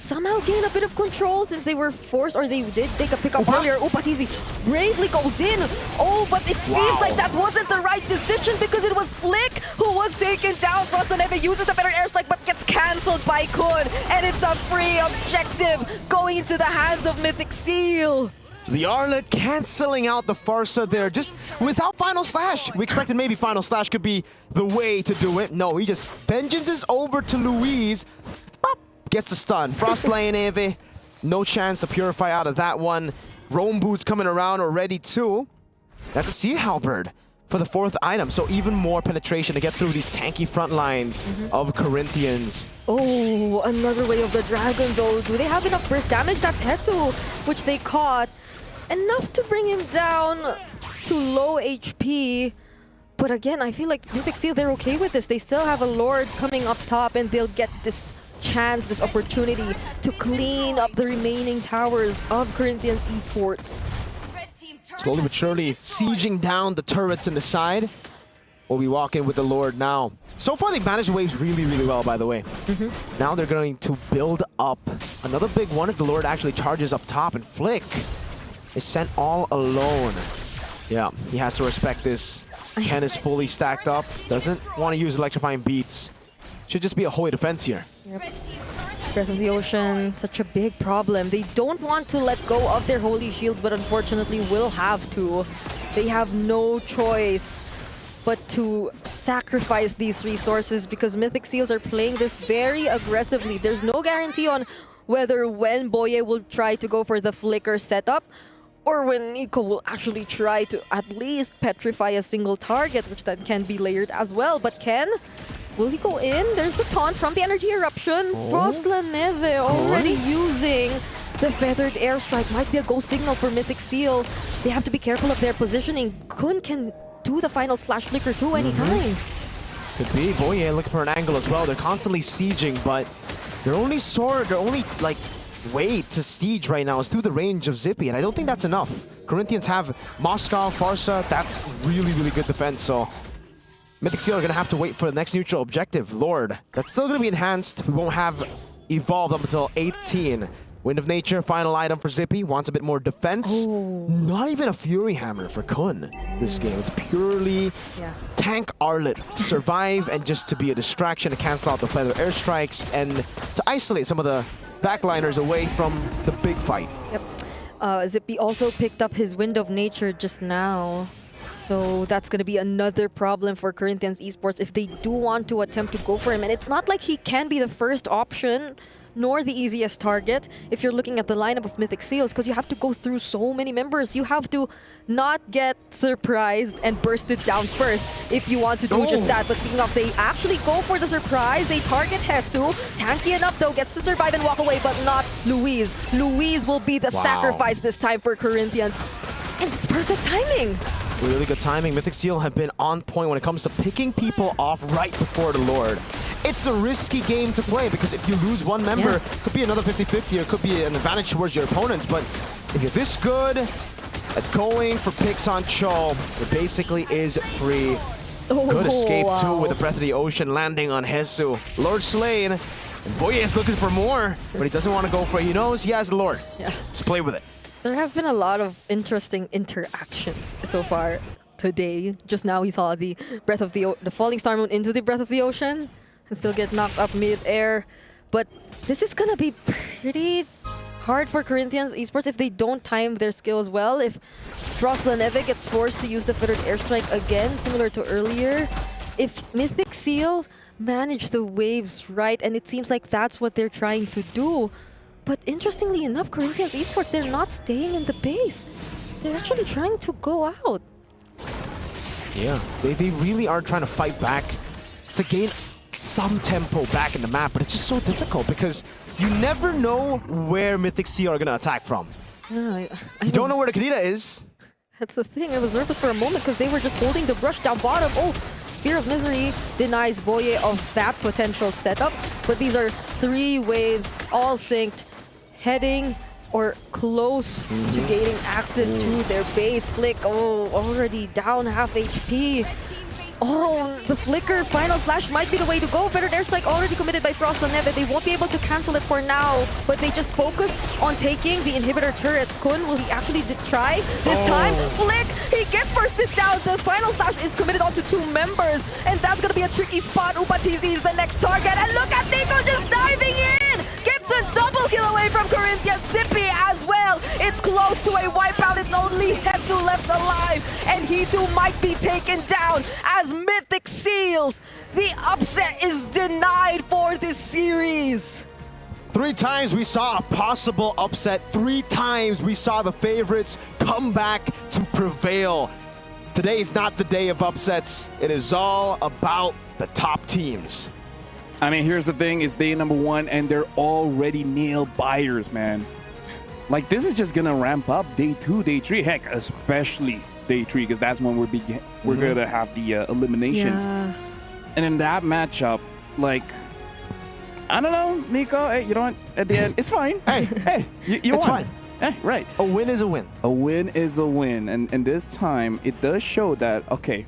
somehow gain a bit of control since they were forced, or they did take a pickup earlier. Upatizi bravely goes in. Oh, but it seems like that wasn't the right decision because it was Flick who was taken down. Frostoneve uses the better airstrike but gets cancelled by Kun. And it's a free objective going into the hands of Mythic Seal. The Arlet canceling out the Farsa there, just without Final Slash. We expected maybe Final Slash could be the way to do it. No, he just vengeances over to Luis. Gets the stun. Frost Neve, no chance to purify out of that one. Roam Boots coming around already too. That's a Sea Halberd for the 4th item, so even more penetration to get through these tanky front lines of Corinthians. Oh, another Way of the Dragon though. Do they have enough burst damage? That's Hesu, which they caught. Enough to bring him down to low HP. But again, I feel like Mythic Seal, they're okay with this. They still have a Lord coming up top and they'll get this chance, this opportunity to clean up the remaining towers of Corinthians Esports. Slowly but surely sieging down the turrets in the side. We'll be walking with the Lord now. So far they've managed the waves really, really well, by the way. Now they're going to build up. Another big one is the Lord actually charges up top, and Flick is sent all alone. Yeah, he has to respect this. Ken is fully stacked up. Doesn't want to use Electrifying Beats. Should just be a holy defense here. Yep. Breath of the Ocean, such a big problem. They don't want to let go of their holy shields, but unfortunately will have to. They have no choice but to sacrifice these resources because Mythic Seals are playing this very aggressively. There's no guarantee on whether when Boye will try to go for the flicker setup or when Nico will actually try to at least petrify a single target, which then can be layered as well. But Ken, will he go in? There's the taunt from the energy eruption. Frost Neve already using the feathered airstrike. Might be a go signal for Mythic Seal. They have to be careful of their positioning. Kun can do the final slash flicker too anytime. Could be. Boye looking for an angle as well. They're constantly sieging, but their only like way to siege right now is through the range of Zippy, and I don't think that's enough. Corinthians have Moscow, Farsa. That's really, really good defense, so Mythic Seal are going to have to wait for the next neutral objective, Lord. That's still going to be enhanced. We won't have evolved up until 18. Wind of Nature, final item for Zippy. Wants a bit more defense. Not even a Fury Hammer for Kun this game. It's purely tank Arlet to survive and just to be a distraction to cancel out the feather airstrikes and to isolate some of the backliners away from the big fight. Yep. Zippy also picked up his Wind of Nature just now. So that's going to be another problem for Corinthians Esports if they do want to attempt to go for him. And it's not like he can be the first option, nor the easiest target if you're looking at the lineup of Mythic Seals, because you have to go through so many members. You have to not get surprised and burst it down first if you want to do just that. But speaking of, they actually go for the surprise. They target Hesu. Tanky enough though, gets to survive and walk away, but not Luis. Luis will be the sacrifice this time for Corinthians. And it's perfect timing. Really good timing. Mythic Seal have been on point when it comes to picking people off right before the Lord. It's a risky game to play because if you lose one member, it could be another 50-50 or it could be an advantage towards your opponents. But if you're this good at going for picks on Cho, it basically is free. Good escape too with the Breath of the Ocean landing on Hesu. Lord slain. And Boye is looking for more, but he doesn't want to go for it. He knows he has the Lord. Let's play with it. There have been a lot of interesting interactions so far today. Just now we saw the Falling Star Moon into the Breath of the Ocean and still get knocked up mid-air. But this is gonna be pretty hard for Corinthians Esports if they don't time their skills well. If Frostlaneve gets forced to use the Fettered Airstrike again, similar to earlier. If Mythic Seal manage the waves right, and it seems like that's what they're trying to do. But interestingly enough, Corinthians Esports, they're not staying in the base. They're actually trying to go out. Yeah, they really are trying to fight back to gain some tempo back in the map, but it's just so difficult because you never know where Mythic Sea are going to attack from. Yeah, you don't know where the Kadita is. That's the thing. I was nervous for a moment because they were just holding the brush down bottom. Oh, Spear of Misery denies Boye of that potential setup, but these are 3 waves, all synced, heading or close to gaining access to their base. Flick, already down half HP. Oh, the Flicker Final Slash might be the way to go. Fettered Airstrike already committed by Frostlaneve. They won't be able to cancel it for now, but they just focus on taking the inhibitor turrets. Kun, will he actually try this time? Flick, he gets bursted down. The Final Slash is committed onto 2 members, and that's going to be a tricky spot. Upatizi is the next target, and look at Nico just diving in! Gets a double kill away from Corinthians. Sippy as well. It's close to a wipeout. It's only Hesu left alive, and he too might be taken down as Mythic Seals. The upset is denied for this series. 3 times we saw a possible upset. 3 times we saw the favorites come back to prevail. Today is not the day of upsets. It is all about the top teams. I mean, here's the thing, it's day number 1 and they're already nail biters, man. Like, this is just gonna ramp up day 2, day 3, heck, especially day 3, because that's when we're gonna have the eliminations. Yeah. And in that matchup, like, I don't know, Nico, hey, you know what, at the end, it's fine. hey, you it's won. fine. Hey, right. A win is a win. A win is a win. And this time, it does show that, okay,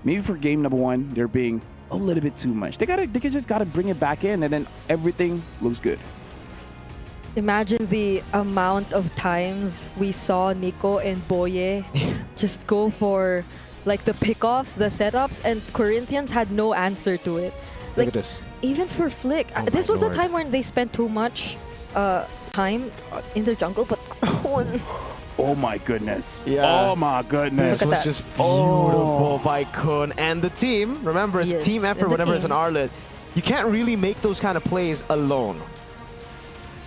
maybe for game number 1, they're being a little bit too much. They just gotta bring it back in, and then everything looks good. Imagine the amount of times we saw Nico and Boye just go for like the pickoffs, the setups, and Corinthians had no answer to it. Like, look at this. Even for Flick, this was the time when they spent too much time in the jungle, but oh my goodness. Yeah. Oh my goodness. This was just beautiful by Kun and the team. Remember, it's Yes, team effort and the whenever it's an team. Arlet. You can't really make those kind of plays alone.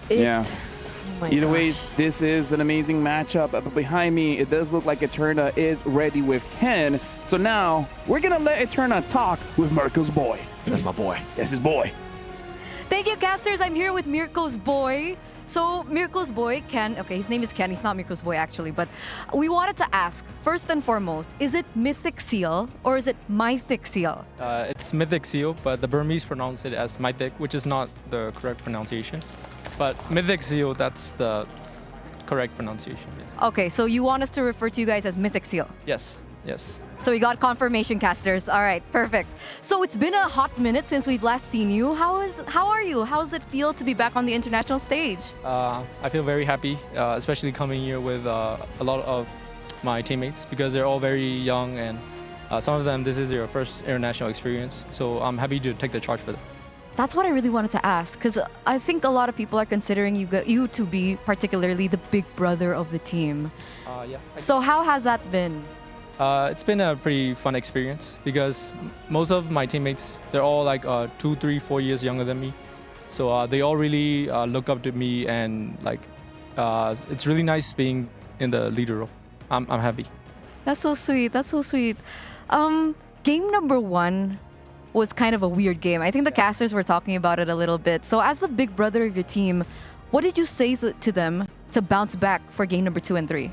Yeah. Oh my Either gosh. ways, this is an amazing matchup. But behind me, it does look like Eterna is ready with Ken. So now, we're going to let Eterna talk with Mirko's boy. That's my boy. That's his boy. Thank you, casters. I'm here with Mirko's boy. So Mirko's boy, Ken, okay, his name is Ken. He's not Mirko's boy, actually. But we wanted to ask, first and foremost, is it Mythic Seal or is it Mythic Seal? It's Mythic Seal, but the Burmese pronounce it as Mythic, which is not the correct pronunciation. But Mythic Seal, that's the correct pronunciation, yes. Okay, so you want us to refer to you guys as Mythic Seal? Yes, yes. So we got confirmation, casters. All right, perfect. So it's been a hot minute since we've last seen you. How are you? How does it feel to be back on the international stage? I feel very happy, especially coming here with a lot of my teammates because they're all very young and some of them, this is their first international experience. So I'm happy to take the charge for them. That's what I really wanted to ask, because I think a lot of people are considering you to be particularly the big brother of the team. Yeah. So how has that been? It's been a pretty fun experience because most of my teammates, they're all like 2, 3, 4 years younger than me. So they all really look up to me, and like it's really nice being in the leader role. I'm happy. That's so sweet. That's so sweet. Game number 1 was kind of a weird game. I think the casters were talking about it a little bit. So as the big brother of your team, what did you say to them to bounce back for game number 2 and 3?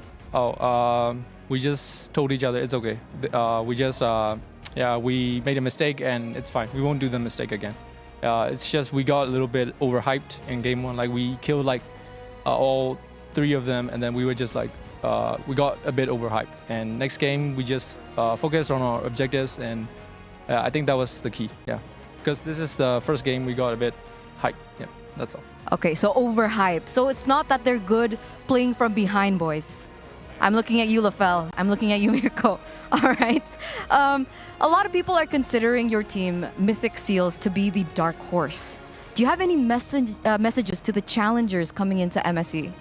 We just told each other it's okay. We made a mistake and it's fine. We won't do the mistake again. It's just we got a little bit overhyped in game 1. Like we killed like all 3 of them, and then we were just like we got a bit overhyped. And next game we just focused on our objectives, and I think that was the key. Yeah, because this is the first game we got a bit hyped. Yeah, that's all. Okay, so overhyped. So it's not that they're good playing from behind, boys. I'm looking at you, Lafel. I'm looking at you, Mirko. All right. A lot of people are considering your team, Mythic Seals, to be the dark horse. Do you have any messages to the challengers coming into MSC?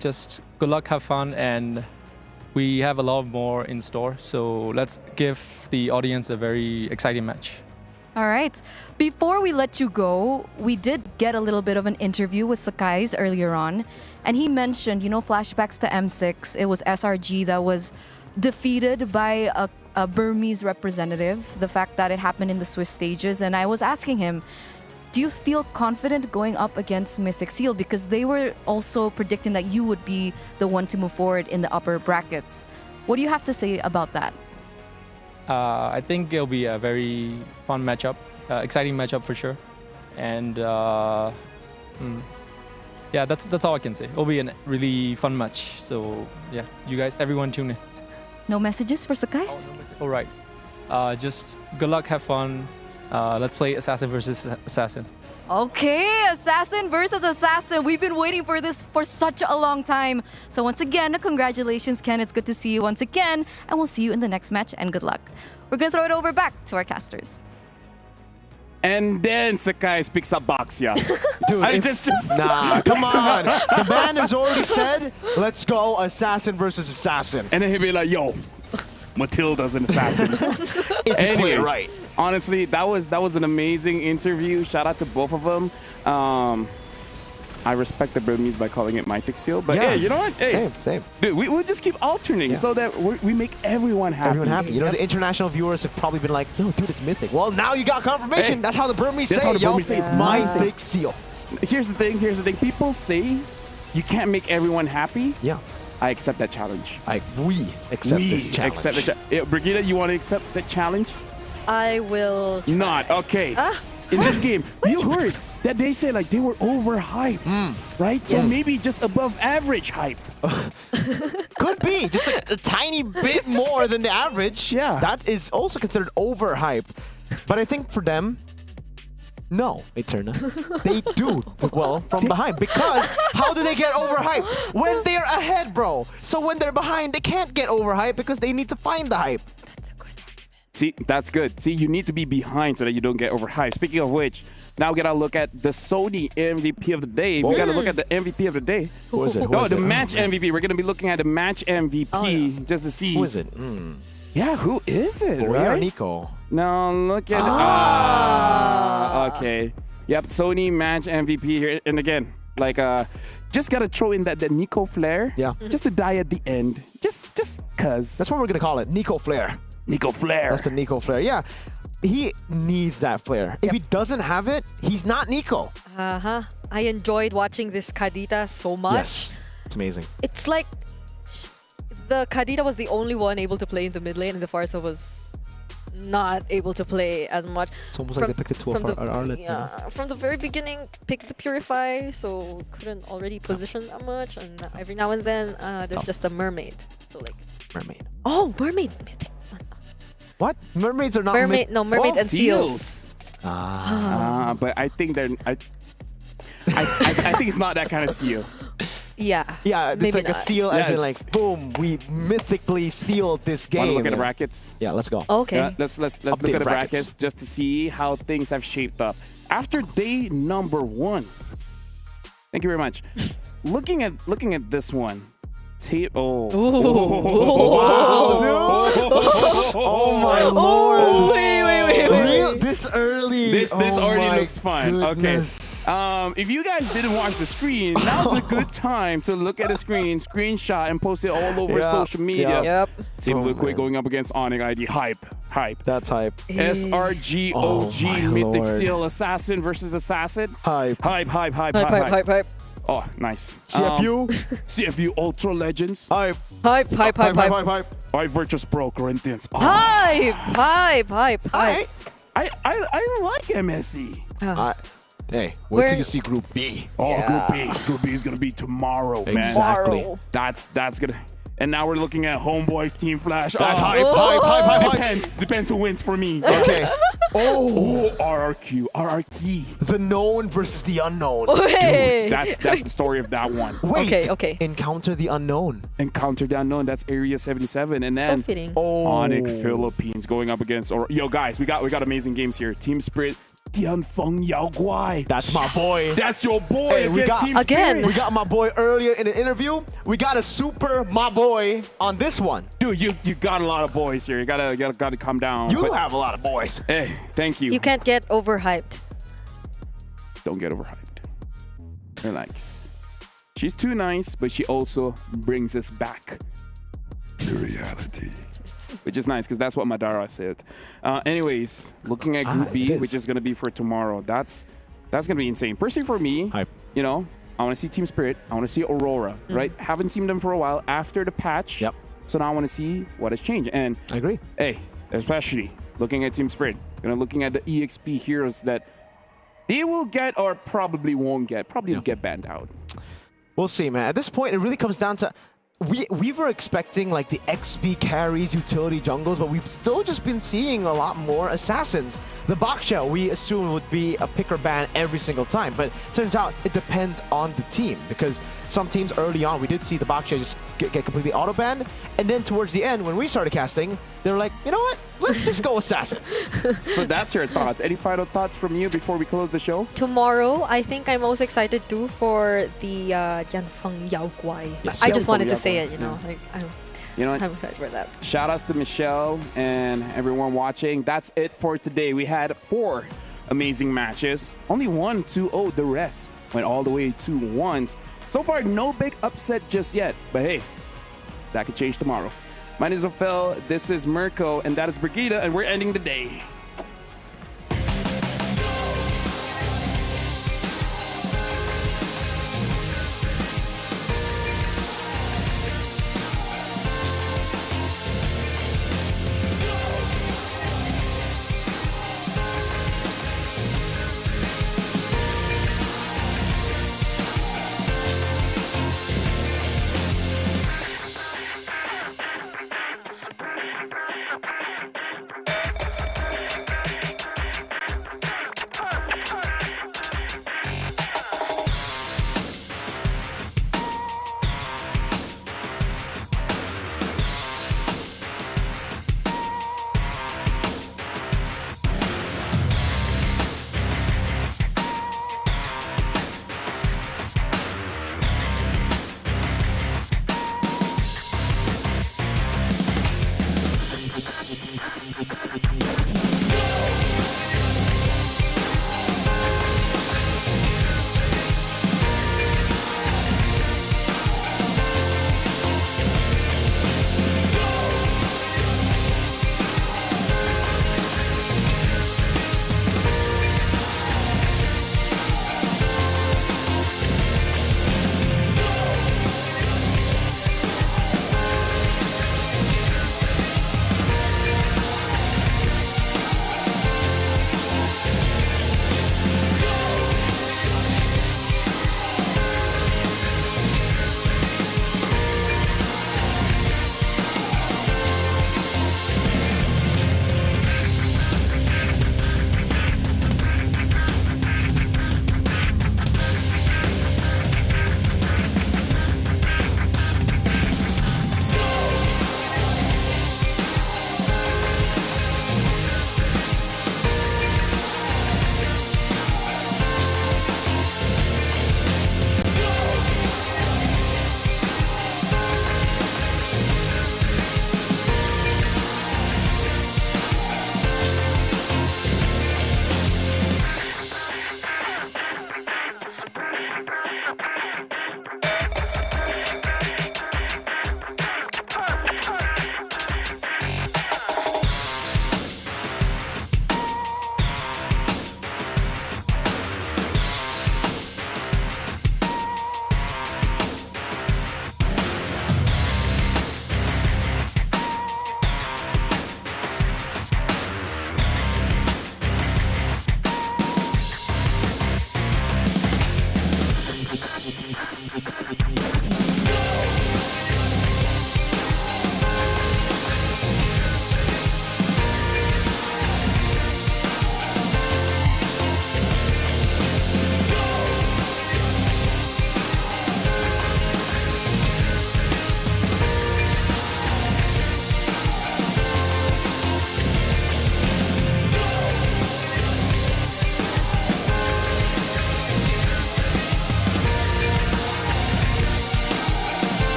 Just good luck, have fun, and we have a lot more in store. So let's give the audience a very exciting match. All right. Before we let you go, we did get a little bit of an interview with Sakai's earlier on, and he mentioned, flashbacks to M6. It was SRG that was defeated by a Burmese representative, the fact that it happened in the Swiss stages. And I was asking him, do you feel confident going up against Mythic Seal? Because they were also predicting that you would be the one to move forward in the upper brackets. What do you have to say about that? I think it'll be a very fun matchup, exciting matchup for sure. And yeah, that's all I can say. It'll be a really fun match. So yeah, you guys, everyone tune in. No messages for Sakai's? All right. Just good luck, have fun. Let's play Assassin versus Assassin. Okay, Assassin versus Assassin. We've been waiting for this for such a long time. So once again, congratulations, Ken. It's good to see you once again. And we'll see you in the next match, and good luck. We're going to throw it over back to our casters. And then Sakai picks up Baxia. Dude, nah, come on. The man has already said, let's go Assassin versus Assassin. And then he'll be like, yo, Matilda's an assassin. If you play it right. Honestly, that was an amazing interview. Shout out to both of them. I respect the Burmese by calling it Mythic Seal, but yeah, you know what? Hey, same. Dude, we'll just keep alternating so that we make everyone happy. Everyone happy. You know, the international viewers have probably been like, yo, dude, it's Mythic. Well, now you got confirmation. That's how the Burmese say it, yo. It's Mythic Seal. Here's the thing. People say you can't make everyone happy. Yeah. I accept that challenge. We accept this challenge. Accept the Brigitte, you want to accept that challenge? I will try. Not. Okay. In this game, you heard that they say like they were overhyped, right? So maybe just above average hype. Could be. Just a tiny bit more than the average. Yeah. That is also considered overhyped. But I think for them, no, Eterna. They do well from behind, because how do they get overhyped? When they're ahead, bro. So when they're behind, they can't get overhyped because they need to find the hype. That's a good argument. See, that's good. See, you need to be behind so that you don't get overhyped. Speaking of which, now we gotta look at the Sony MVP of the day. We gotta look at the MVP of the day. Who is it? No, the match MVP. We're gonna be looking at the match MVP just to see. Who is it? Yeah, who is it? Right? Right? Nico. No, look at okay. Yep, Sony match MVP here. And again, like just gotta throw in that Nico Flair. Yeah. Just to die at the end. Just cause. That's what we're gonna call it. Nico Flair. Nico Flair. That's the Nico Flair. Yeah. He needs that flair. If he doesn't have it, he's not Nico. I enjoyed watching this Kadita so much. Yes. It's amazing. It's like the Kadita was the only one able to play in the mid lane, and the Farsa was not able to play as much. It's almost like they picked the two of our Yeah, from the very beginning, picked the Purify, so couldn't already position that much. And every now and then, there's just a Mermaid. So like Mermaid. Oh, Mermaid. What? Mermaids are not Mermaid. No, Mermaids and Seals. But I think they're. I think it's not that kind of seal. Yeah. Yeah, it's like a seal, as in like, boom, we mythically sealed this game. Want to look at the brackets? Yeah, let's go. Okay. Yeah, let's look at the brackets just to see how things have shaped up after day number 1. Thank you very much. looking at this one, Oh. Wow, dude. Oh my lord. Wait. This early. This already looks fun. Goodness. Okay. If you guys didn't watch the screen, now's a good time to look at the screen, screenshot, and post it all over social media. Yep. Team Liquid going up against Onyx ID. Hype. That's hype. SRG.OG Oh, Mythic Lord. Seal Assassin versus Assassin. Hype. Hype. Oh, nice. CFU. CFU Ultra Legends. Hype. Hype. Virtus.pro Corinthians. Oh. Hype. I like MSC. Hey, wait till you see Group B. Group B is gonna be tomorrow, man. Exactly. That's gonna. And now we're looking at Homeboys Team Flash. That's hype. Depends who wins for me. Okay. RRQ. The known versus the unknown. Hey. Dude, that's the story of that one. Wait. Okay. Encounter the unknown. Encounter the unknown. That's Area 77, and So then fitting. Onyx Philippines going up against. Yo, guys, we got amazing games here. Team Spirit. Tianfeng Yao Guai. That's my boy. That's your boy. Hey, we against got Team again. Spirit. We got my boy earlier in the interview. We got a super my boy on this one. Dude, you got a lot of boys here. You gotta calm down. You have a lot of boys. Hey, thank you. You can't get overhyped. Don't get overhyped. Relax. She's too nice, but she also brings us back to reality. Which is nice, because that's what Madara said. Anyways, looking at Group B, which is going to be for tomorrow, that's going to be insane. Personally for me, hype. You know, I want to see Team Spirit. I want to see Aurora, right? Haven't seen them for a while after the patch. Yep. So now I want to see what has changed. And I agree. Hey, especially looking at Team Spirit, looking at the EXP heroes that they will get or probably won't get. Probably will get banned out. We'll see, man. At this point, it really comes down to we were expecting like the XP carries, utility jungles, but we've still just been seeing a lot more assassins. The Baksha, we assumed would be a pick or ban every single time, but turns out it depends on the team, because some teams early on, we did see the Baksha just get completely auto-banned, and then towards the end, when we started casting, they were like, you know what? Let's just go assassins. So that's your thoughts. Any final thoughts from you before we close the show? Tomorrow, I think I'm most excited too for the Tianfeng Yao Guai. Yes, I just wanted to Tianfeng say Yao it, You know what? I'm excited for that. Shout outs to Michelle and everyone watching. That's it for today. We had 4 amazing matches. Only 1 2-0. The rest went all the way to 1s. So far, no big upset just yet. But hey, that could change tomorrow. My name is Ophel, this is Mirko, and that is Brigida, and we're ending the day.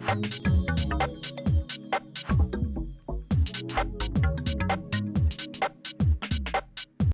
Thank you.